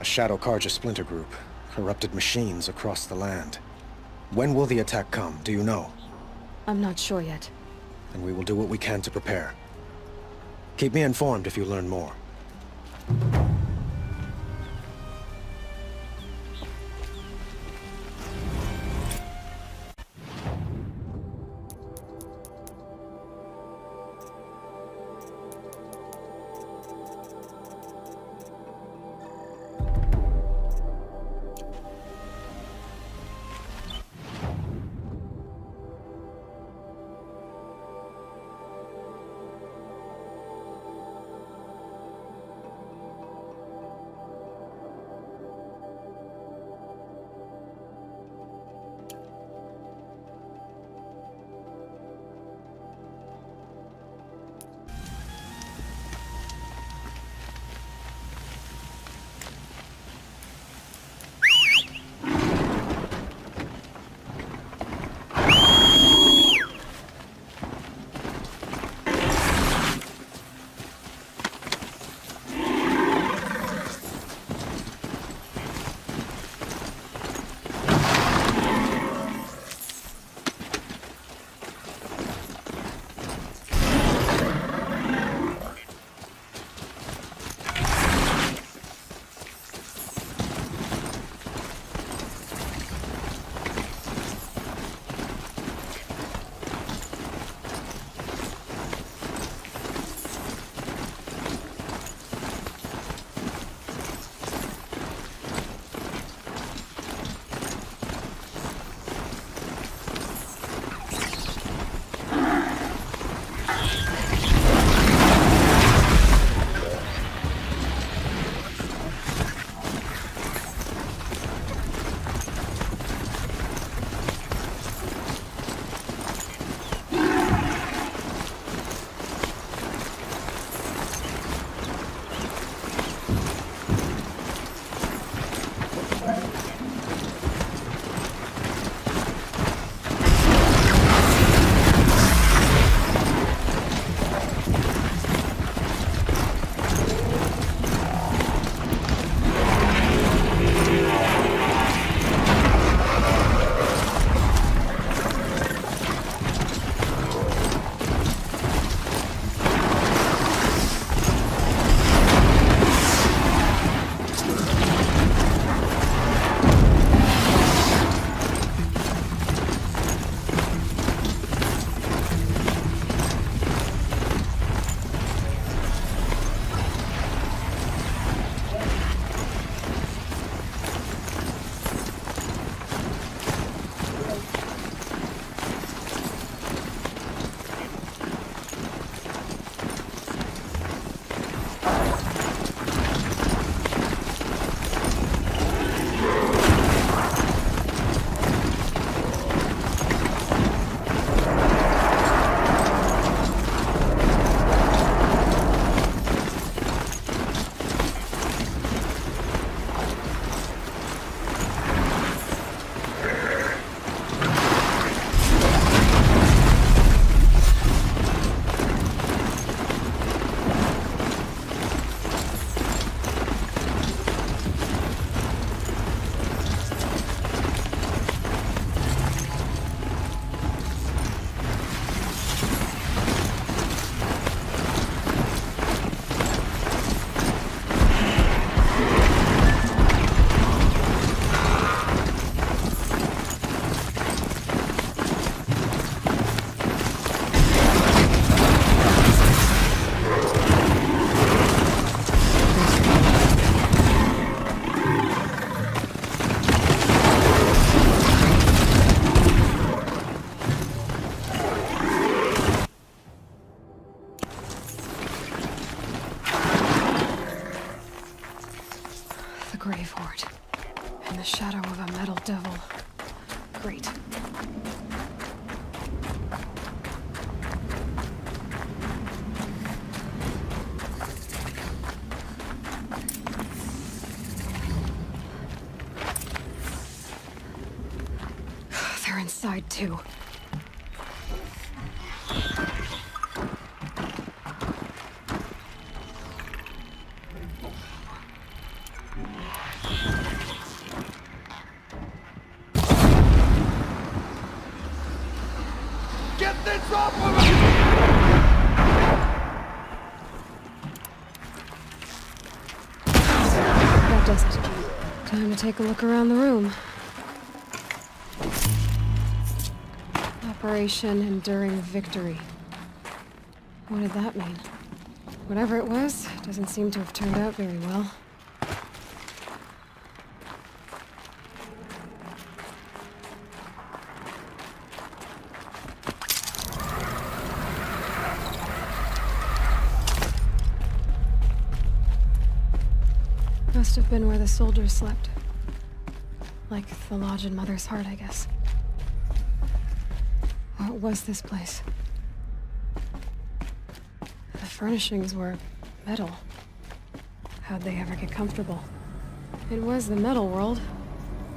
A Shadow Karja splinter group, corrupted machines across the land. When will the attack come, do you know? I'm not sure yet. And we will do what we can to prepare. Keep me informed if you learn more. grave hoard. In the shadow of a metal devil. Great. They're inside too. Get this off of me! That does it. Time to take a look around the room. Operation Enduring Victory. What did that mean? Whatever it was, doesn't seem to have turned out very well. Must have been where the soldiers slept. Like the lodge in Mother's Heart, I guess. What was this place? The furnishings were metal. How'd they ever get comfortable? It was the metal world.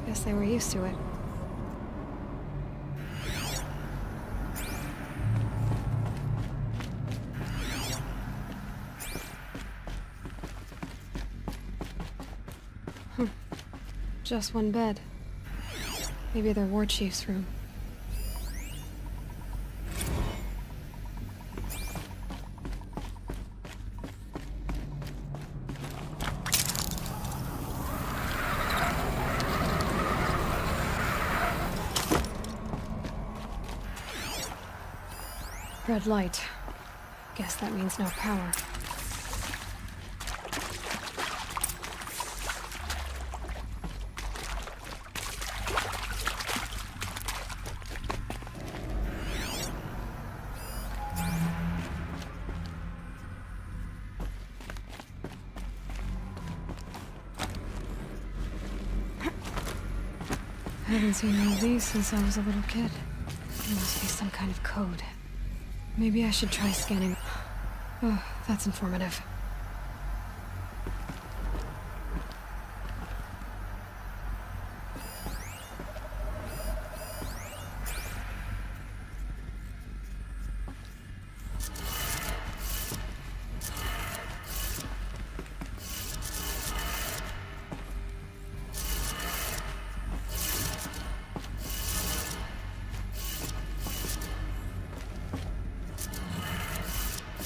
Guess they were used to it. Just one bed. Maybe their war chief's room. Red light. Guess that means no power. I haven't seen one of these since I was a little kid. It must be some kind of code. Maybe I should try scanning. Oh, that's informative.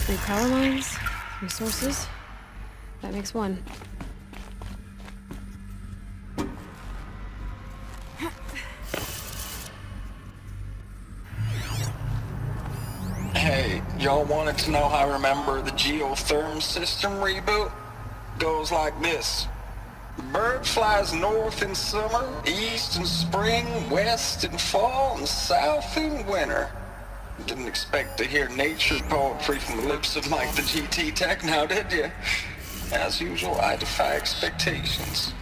Three power lines, three sources. That makes one. Hey, y'all wanted to know how I remember the geotherm system reboot? Goes like this. Bird flies north in summer, east in spring, west in fall, and south in winter. Didn't expect to hear nature poetry from the lips of Mike the GT Tech now, did you? As usual, I defy expectations.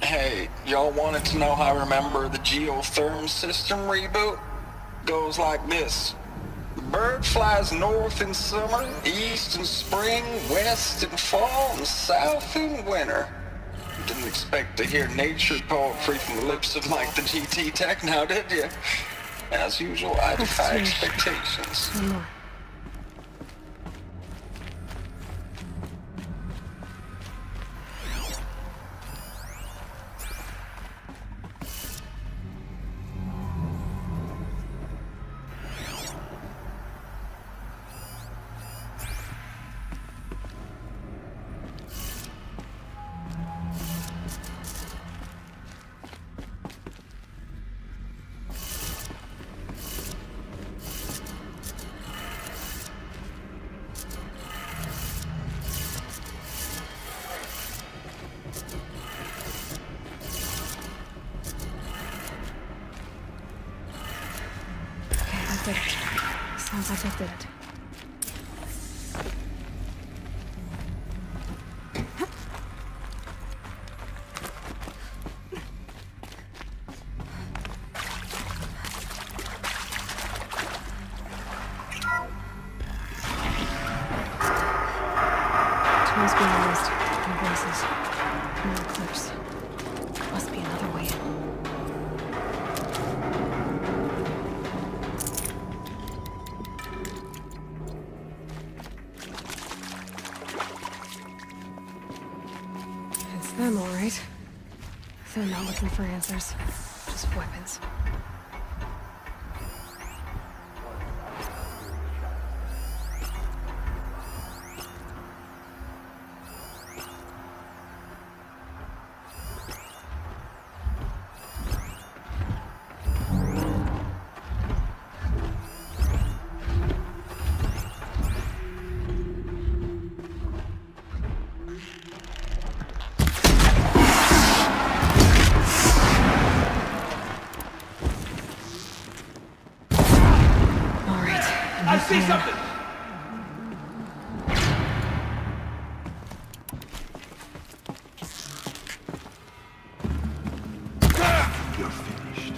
Hey, y'all wanted to know how I remember the geotherm system reboot? Goes like this. Bird flies north in summer, east in spring, west in fall, and south in winter. Didn't expect to hear nature poetry from the lips of Mike the GT Tech now, did you? As usual, I defy expectations. One more. did it. Sounds like they did it. Tools being used. No braces. No eclipse. Must be another way in. It's them, all right. They're not looking for answers. Just weapons. I see something! You're finished.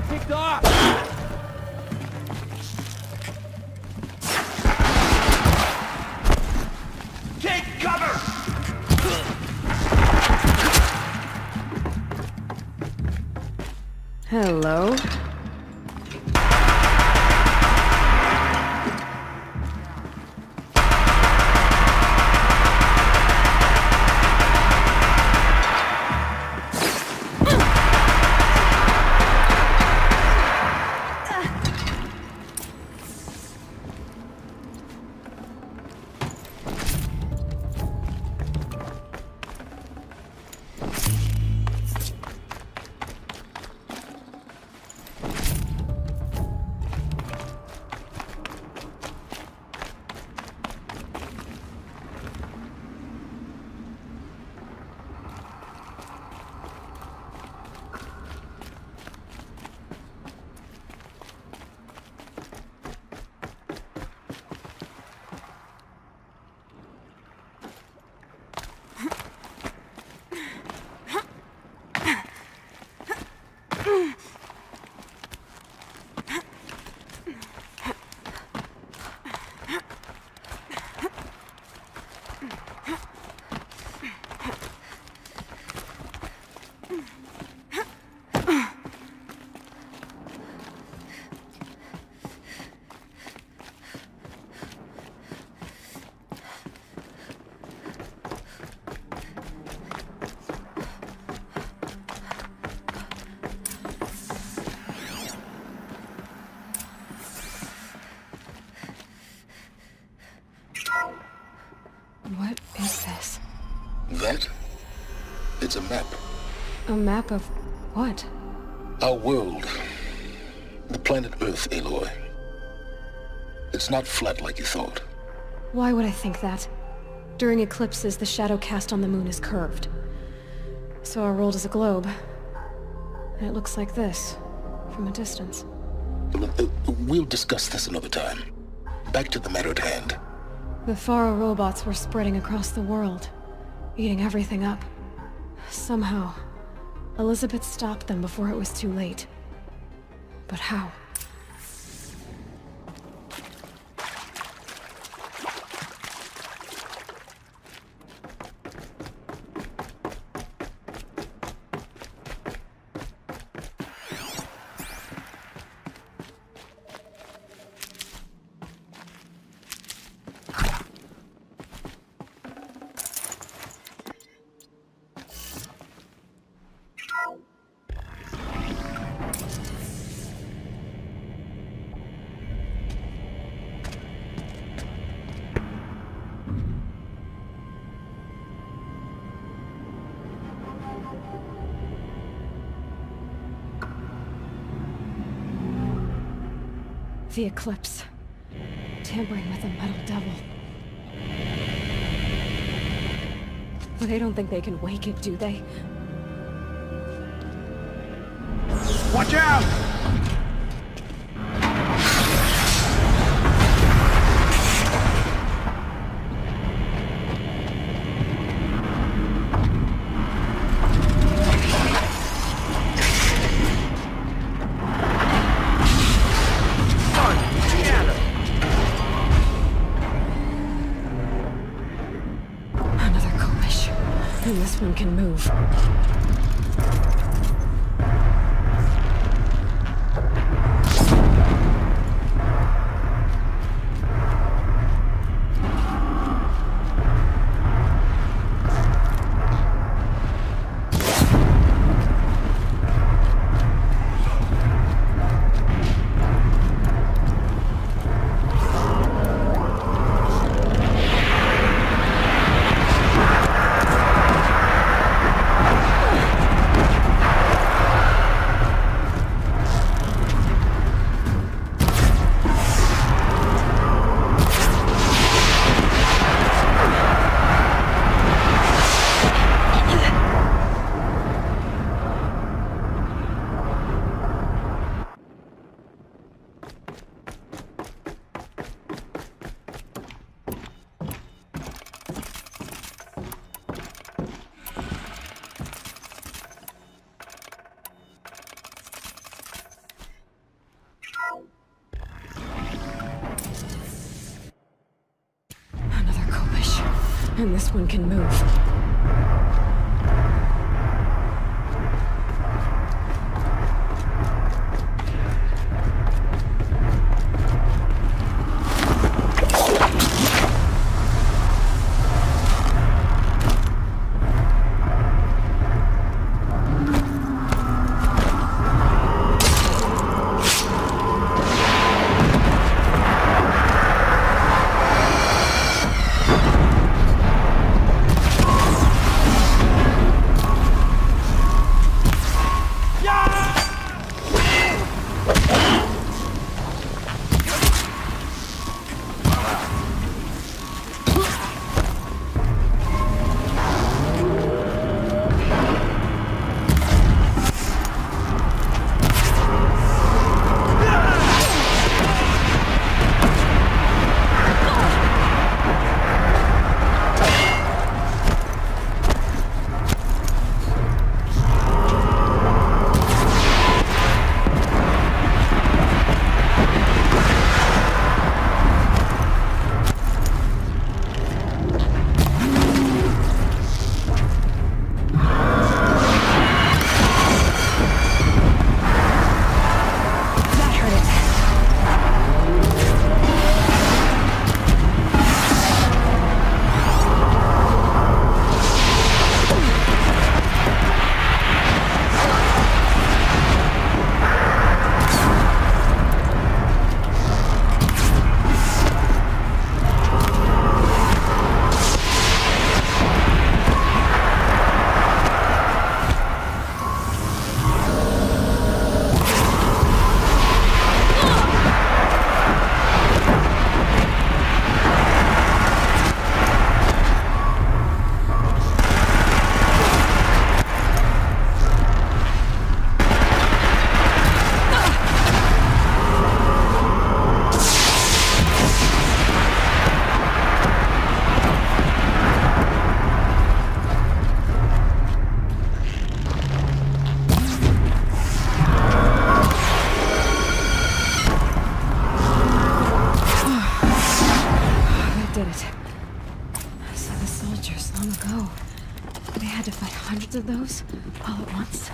Picked off! Take cover! Hello? What is this? That? It's a map. A map of what? Our world. The planet Earth, Aloy. It's not flat like you thought. Why would I think that? During eclipses, the shadow cast on the moon is curved. So our world is a globe. And it looks like this, from a distance. We'll discuss this another time. Back to the matter at hand. The Faro robots were spreading across the world, eating everything up. Somehow, Elizabeth stopped them before it was too late. But how? The Eclipse. Tampering with a metal devil. But they don't think they can wake it, do they? Watch out! Another Kovish. And this one can move. Another Kovish. And this one can move. Of those all at once.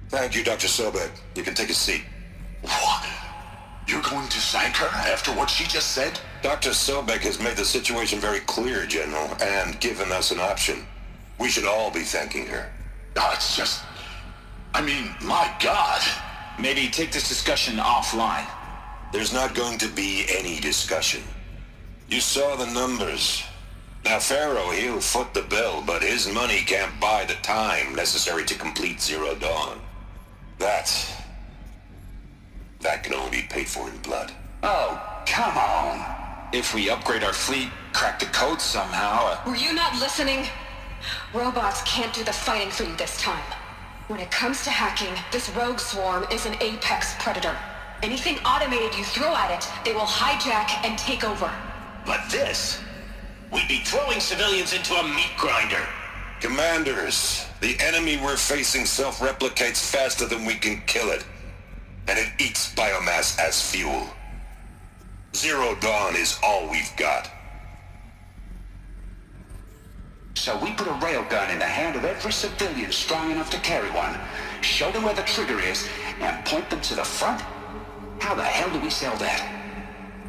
Thank you, Dr. Sobek. You can take a seat. What? You're going to thank her after what she just said? Dr. Sobek has made the situation very clear, General, and given us an option. We should all be thanking her. Oh, it's just... I mean, my God. Maybe take this discussion offline. There's not going to be any discussion. You saw the numbers. Now, Pharaoh, he'll foot the bill, but his money can't buy the time necessary to complete Zero Dawn. That can only be paid for in blood. Oh, come on. If we upgrade our fleet, crack the code somehow... Were you not listening? Robots can't do the fighting for you this time. When it comes to hacking, this rogue swarm is an apex predator. Anything automated you throw at it, they will hijack and take over. But this... we'd be throwing civilians into a meat grinder. Commanders, the enemy we're facing self-replicates faster than we can kill it. And it eats biomass as fuel. Zero Dawn is all we've got. So we put a railgun in the hand of every civilian strong enough to carry one, show them where the trigger is, and point them to the front? How the hell do we sell that?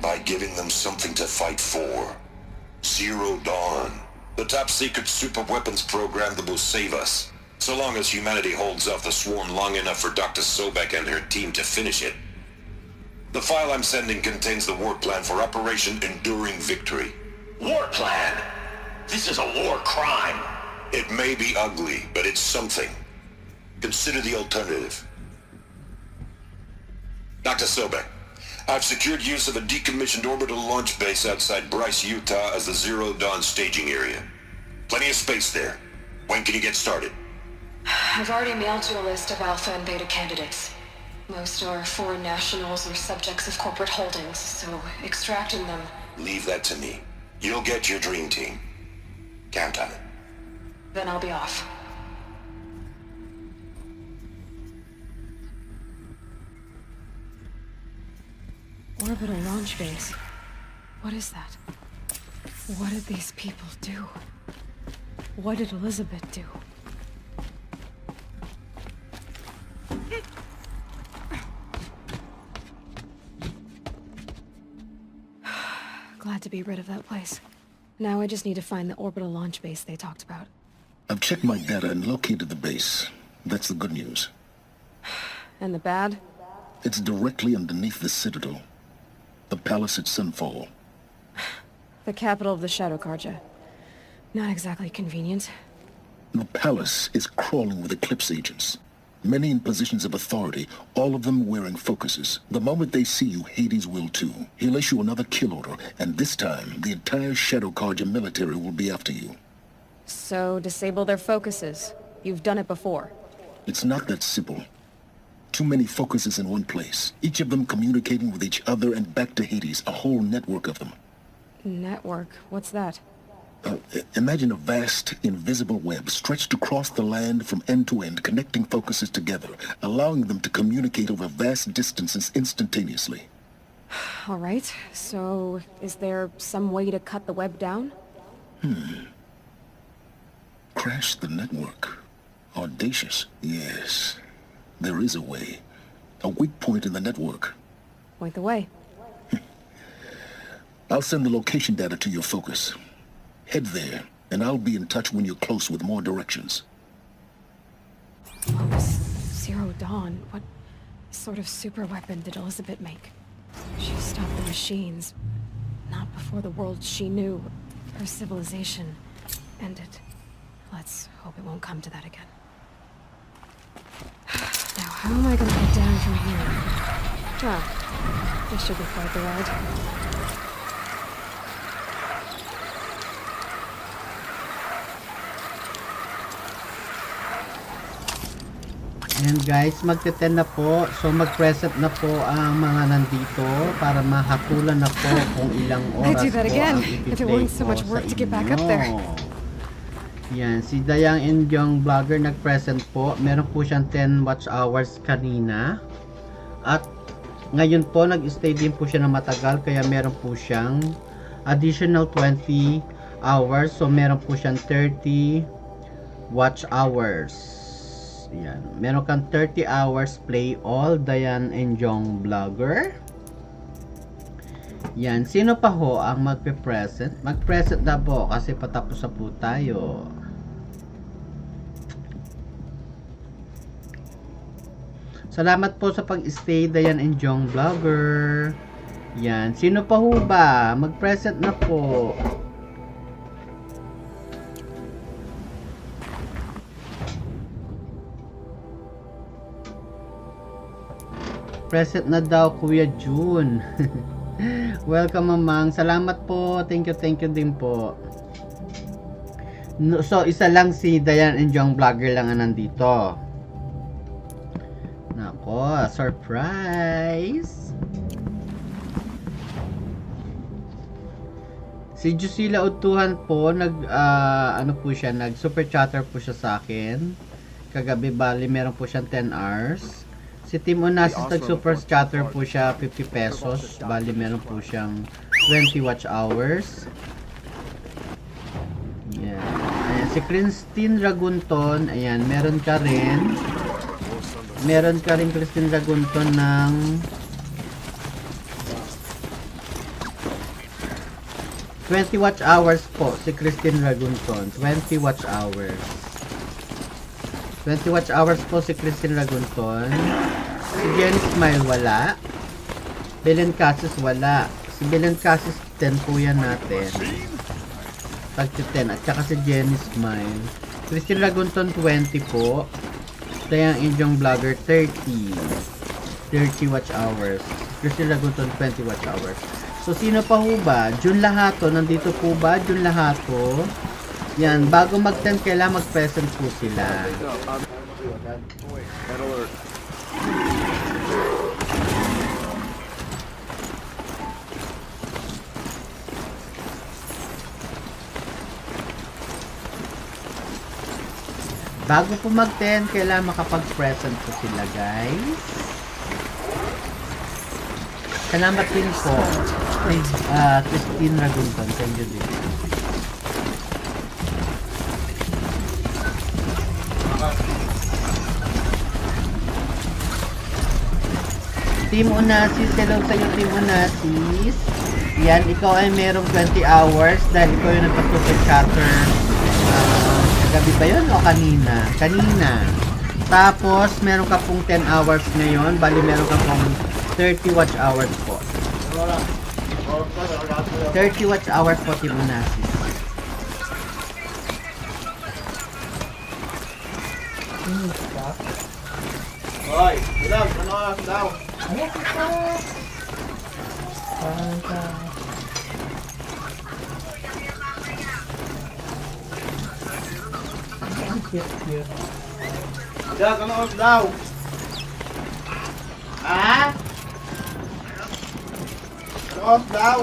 By giving them something to fight for. Zero Dawn. The top-secret super-weapons program that will save us. So long as humanity holds off the swarm long enough for Dr. Sobek and her team to finish it. The file I'm sending contains the war plan for Operation Enduring Victory. War plan? This is a war crime. It may be ugly, but it's something. Consider the alternative. Dr. Sobek, I've secured use of a decommissioned orbital launch base outside Bryce, Utah as the Zero Dawn staging area. Plenty of space there. When can you get started? I've already mailed you a list of alpha and beta candidates. Most are foreign nationals or subjects of corporate holdings, so extracting them... Leave that to me. You'll get your dream team. Count on it. Then I'll be off. Orbital launch base. What is that? What did these people do? What did Elizabeth do? Glad to be rid of that place. Now I just need to find the orbital launch base they talked about. I've checked my data and located the base. That's the good news. And the bad? It's directly underneath the Citadel. The palace at Sunfall. The capital of the Shadow Carja. Not exactly convenient. The palace is crawling with Eclipse agents. Many in positions of authority, all of them wearing focuses. The moment they see you, Hades will too. He'll issue another kill order, and this time, the entire Shadow Carja military will be after you. So, disable their focuses. You've done it before. It's not that simple. Too many focuses in one place, each of them communicating with each other and back to Hades, a whole network of them. Network? What's that? Imagine a vast, invisible web stretched across the land from end to end, connecting focuses together, allowing them to communicate over vast distances instantaneously. All right, so is there some way to cut the web down? Crash the network. Audacious. Yes, there is a way. A weak point in the network. Point the way. I'll send the location data to your focus. Head there, and I'll be in touch when you're close with more directions. What was Zero Dawn? What sort of super weapon did Elizabeth make? She stopped the machines. Not before the world she knew, her civilization, ended. Let's hope it won't come to that again. Now, how am I gonna get down from here? Ah, this should be quite the ride. And guys, magte-10 na po. So mag-preset na po ang mga nandito para mahatulan na po kung ilang oras po ang i-play po sa inyo. Yan, si Dayang Indyong Vlogger nag-present po. Meron po siyang 10 watch hours kanina. At ngayon po, nag-stay din po siya na matagal. Kaya meron po siyang additional 20 hours. So meron po siyang 30 watch hours. Yan. Meron kang 30 hours play all Dayan and Jong vlogger. Yan. Sino pa ho ang magpe-present? Mag-present na po kasi patapos na po tayo. Salamat po sa pag-stay, Dayan and Jong vlogger. Yan. Sino pa ho ba? Mag-present na po. Present na daw, Kuya June. Welcome, Mamang. Salamat po. Thank you din po. No, so, isa lang si Dayan and Jong vlogger lang ang nandito. Nako, surprise! Si Jusila Utuhan po, ano po siya, nag super chatter po siya sa akin. Kagabi, bali, meron po siyang 10 hours. Si Tim Onasis, nag super chatter po siya, 50 pesos. Bali, meron po siyang 20 watch hours. Yan. Ayan, si Christine Ragunton, ayan, meron ka rin. Meron ka rin, Christine Ragunton, ng 20 watch hours po, si Christine Ragunton. 20 watch hours. 20 watch hours po si Christine Ragunton. Si Jenny Smile, wala. Belen Casis, wala. Si Belen Casis, 10 po yan natin. Tag 10. At saka si Jenny Smile. Christine Ragunton, 20 po. Kaya ang inyong vlogger, 30. 30 watch hours. Christine Ragunton, 20 watch hours. So, sino pa ho ba? Jun Lahato, nandito po ba? Jun Lahato. Yan, bago mag-10, kailangan mag-present po sila. Bago po mag-10, kailangan makapag-present po sila, guys. Salamat din po. Christine Ragunton, thank you din. Team Onasis, hello sa iyo, Team Onasis. Yan, ikaw ay merong 20 hours dahil ikaw yung nagpa-super chatter. Gabi ba yun o kanina? Kanina. Tapos, meron ka pong 10 hours ngayon. Bali, meron ka pong 30 watch hours po. 30 watch hours po, Team Onasis. Hoy, ilang, ano oras daw? Ilang, ano oras daw? Ha? Ano oras daw?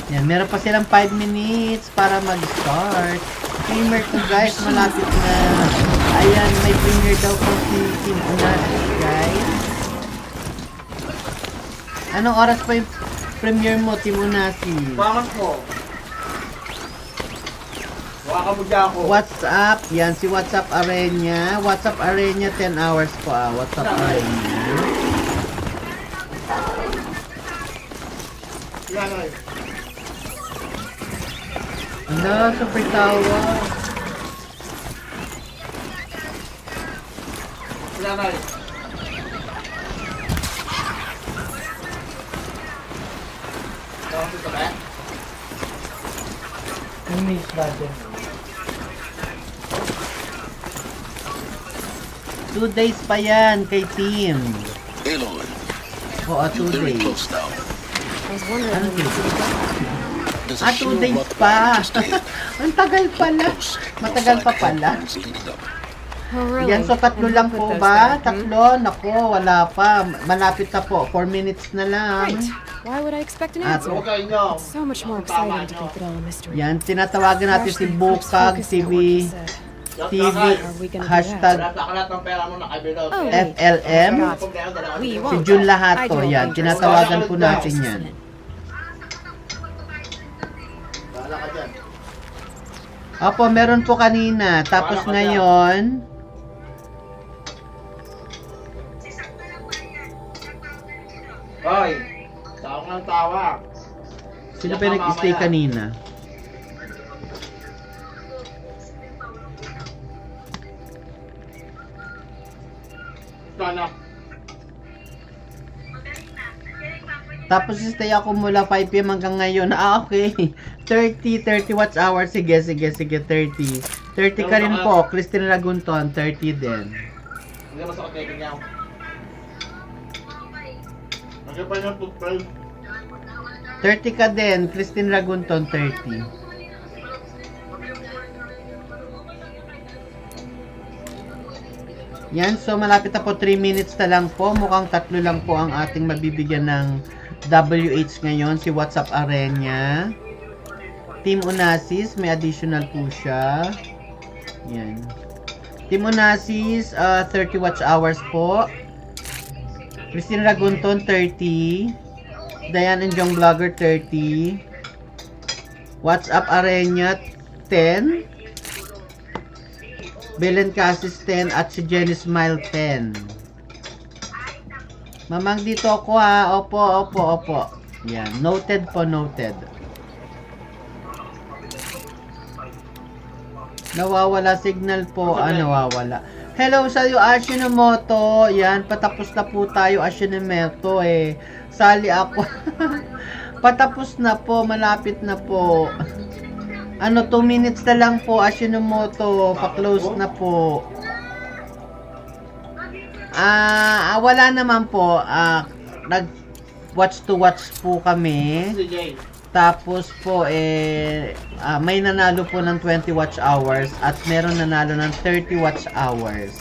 Yan, meron pa silang 5 minutes para mag-start. Timer ko, guys, malapit na. Ayan, may premiere daw po si Team Onasis, guys. Anong oras pa yung premiere mo, Team Onasis? Paangat mo. Waka mo dyan ako. WhatsApp, yan, si WhatsApp Arena. WhatsApp Arena, 10 hours po, WhatsApp Arena. Yan, ay. Ano, super tawa. Yan, ay. Tawag ito ba? Miss natin. 2 days pa yan kay team. Aloy, Oo, 2 very days. close now. I was wondering Ano when you would be There's a 2 sure days rock pa. line just ahead. Ang tagal pala. Matagal pa pala. Oh, really? Yan, so tatlo And lang who po put those ba? there? Tatlo? Nako, wala pa. Malapit na po. 4 minutes na lang. Great. Why would I expect an At- answer? It's so much more exciting to keep it all a mystery. Yan, tinatawagan natin si Bukag TV. TV hashtag Oh, FLM. We Si won't. Jun I Lahato. don't Yan, think tinatawagan po natin yan. Bahala ka dyan. Opo, meron po kanina. Tapos ngayon, Hoy, tawag ng tawag. sino pa yung nag-stay kanina? Sana. Tapos stay ako mula 5 PM hanggang ngayon. Ah, okay. 30 watts hour. Sige, 30. 30 ka rin po. Christine Ragunton, 30 din. Hindi ba sa koteke niya? Nagyan pa yung toothbrush. 30 ka din. Christine Ragunton, 30. Yan, so malapit na po 3 minutes na lang po. Mukhang 3 lang po ang ating mabibigyan ng WH ngayon. Si WhatsApp Arena. Team Onassis, may additional po siya. Yan. Team Onassis, 30 watch hours po. Christine Ragunton, 30. Diane and Jong Vlogger, 30. WhatsApp Arena, 10. Belen Cassis 10 at si Jenny Smile 10. Mamang dito ako ha. Opo. Yan. Noted po, noted. Nawawala signal po. Nawawala. Hello sa'yo, Ashinomoto. Yan, patapos na po tayo, Ashinomoto eh. Sali ako. Patapos na po, malapit na po. 2 minutes na lang po, Ashinomoto. Pa-close na po. Wala naman po. Nag-watch to watch po kami. Tapos po, may nanalo po ng 20 watch hours at meron nanalo ng 30 watch hours.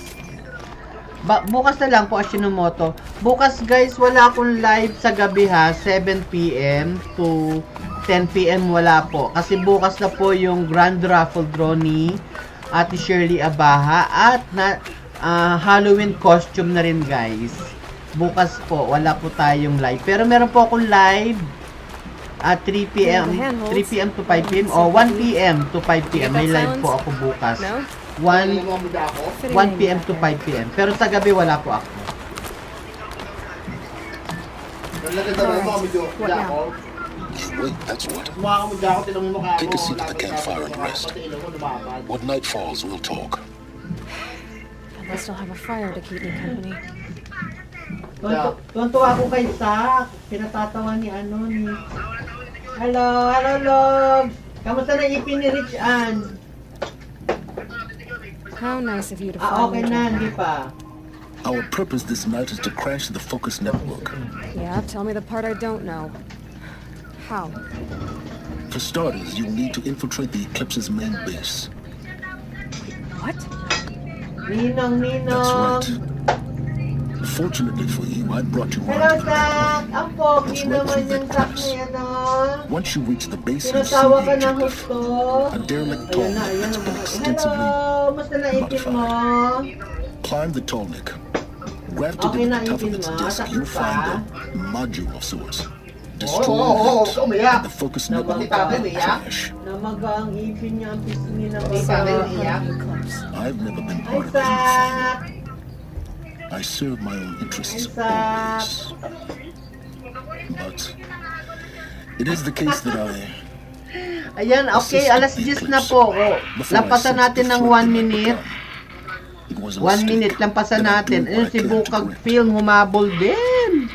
Bukas na lang po, Ashinomoto. Bukas guys, wala akong live sa gabi ha. 7 PM to 10 PM wala po. Kasi bukas na po yung Grand Raffle Draw ni Ate Shirley Abaha at Halloween costume na rin guys. Bukas po, wala po tayong live. Pero meron po akong live at 3 PM to 5 PM o 1 PM to 5 PM. May live po ako bukas. 1 PM to 5 PM. Pero sa gabi wala po ako. Wait, that's what. Take a seat at the campfire and rest. When night falls, we'll talk. At least I'll have a fire to keep me company. Tuwan-tuwa ako kay Sak. Pinatatawa ni Hello, Log. Kamusta na ipin ni Rich Ann? How nice of you to find Okay na, hindi pa. Our purpose this night is to crash the Focus network. Yeah, tell me the part I don't know. How? For starters, you'll need to infiltrate the Eclipse's main base. What? Ninong. That's right. Fortunately for you, I brought you Hello, right. Sak. Ang pogi It's right naman through yung that Sak crevice. na yan, Once you reach the base, you'll see Tinatawa ka the ng objective. gusto. A derelict tallneck that's been extensively Hello, musta na ipin mo? Climb the tallneck. Grab to Okay the na top of ipin its mo. disk, Sakto you'll pa. find a module of sorts. Destroy umiyak. the Focus network crash. Namaga ang ipin niya, ang pisngi ng I've never been Ay, part of anything. Sak! I serve my own interests Ay, Sak! always. But it is the case that Ayan, okay, alas 10 na po. Lampasan natin ng 1 minute. 1 minute, lampasan natin. Ayun, si Bukag Film, humabol din.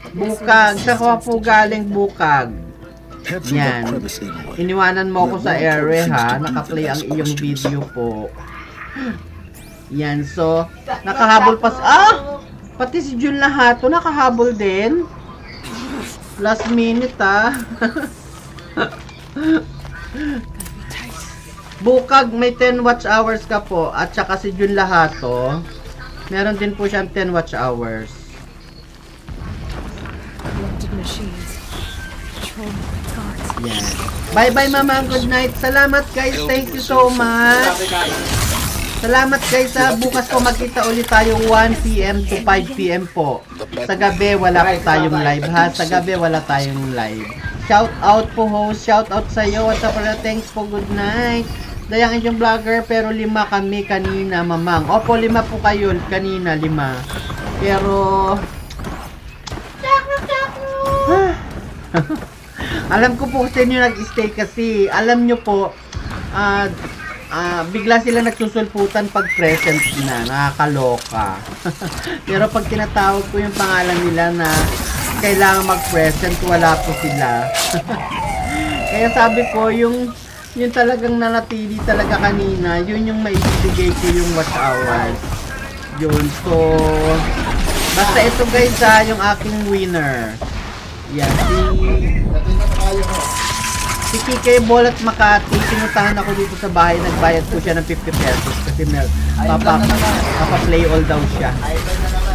Bukag, sa ko po galing Bukag. Yan. Iniwanan mo ako sa area ha. Nakaplay ang iyong video po. Yan, so, nakahabol pa pati si Jun Lahato, nakahabol din. Last minute ha. Bukag, may 10 watch hours ka po. At saka si Jun Lahato, meron din po siyang 10 watch hours. Yan. Bye-bye, Mama. Good night. Salamat, guys. Thank you so much. Salamat, guys. Bukas po magkita ulit tayo 1 PM to 5 PM po. Sa gabi, wala po tayong live, ha? Sa gabi, wala tayong live. Shout out po, host. Shout out sa iyo. What's up, thanks po. Good night. Dayang inyong vlogger, pero 5 kami kanina, mamang. Opo, 5 po kayo kanina, 5. Pero... alam ko po sa inyo nag-stay kasi, alam nyo po, bigla sila nagsusulputan pag present na, nakakaloka. Pero pag tinatawag ko yung pangalan nila na kailangan mag-present, wala po sila. Kaya sabi ko, yung talagang nanatili talaga kanina, yun yung maibibigay ko yung watch hours. Yun, so basta ito guys yung aking winner. Yan, si Kike Bolat Makati, pinuntahan ako dito sa bahay, nagbayad po siya ng 50 pesos kasi papa-play all daw siya.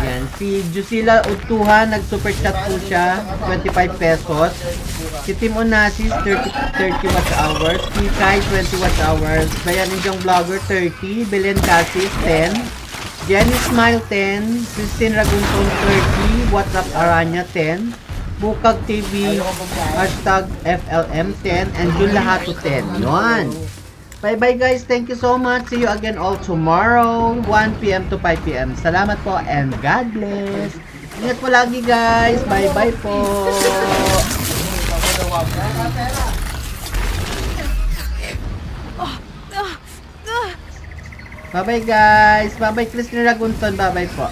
Yan, si Jusila Utuha, nag-super chat po siya, 25 pesos. Si Tim Onassis, 30 watch hours. Si Kai, 20 watch hours. Bayan Injong Vlogger, 30. Belen Cassis, 10. Jenny Smile, 10. Christine Ragunton, 30. WhatsApp Aranya, 10. Bukag TV, hashtag FLM 10, and Jun Lahato 10. Yun. Bye-bye guys. Thank you so much. See you again all tomorrow, 1 p.m. to 5 p.m. Salamat po and God bless. Ingat po lagi guys. Bye-bye po. Bye-bye guys. Bye-bye Christine Ragunton. Bye-bye po.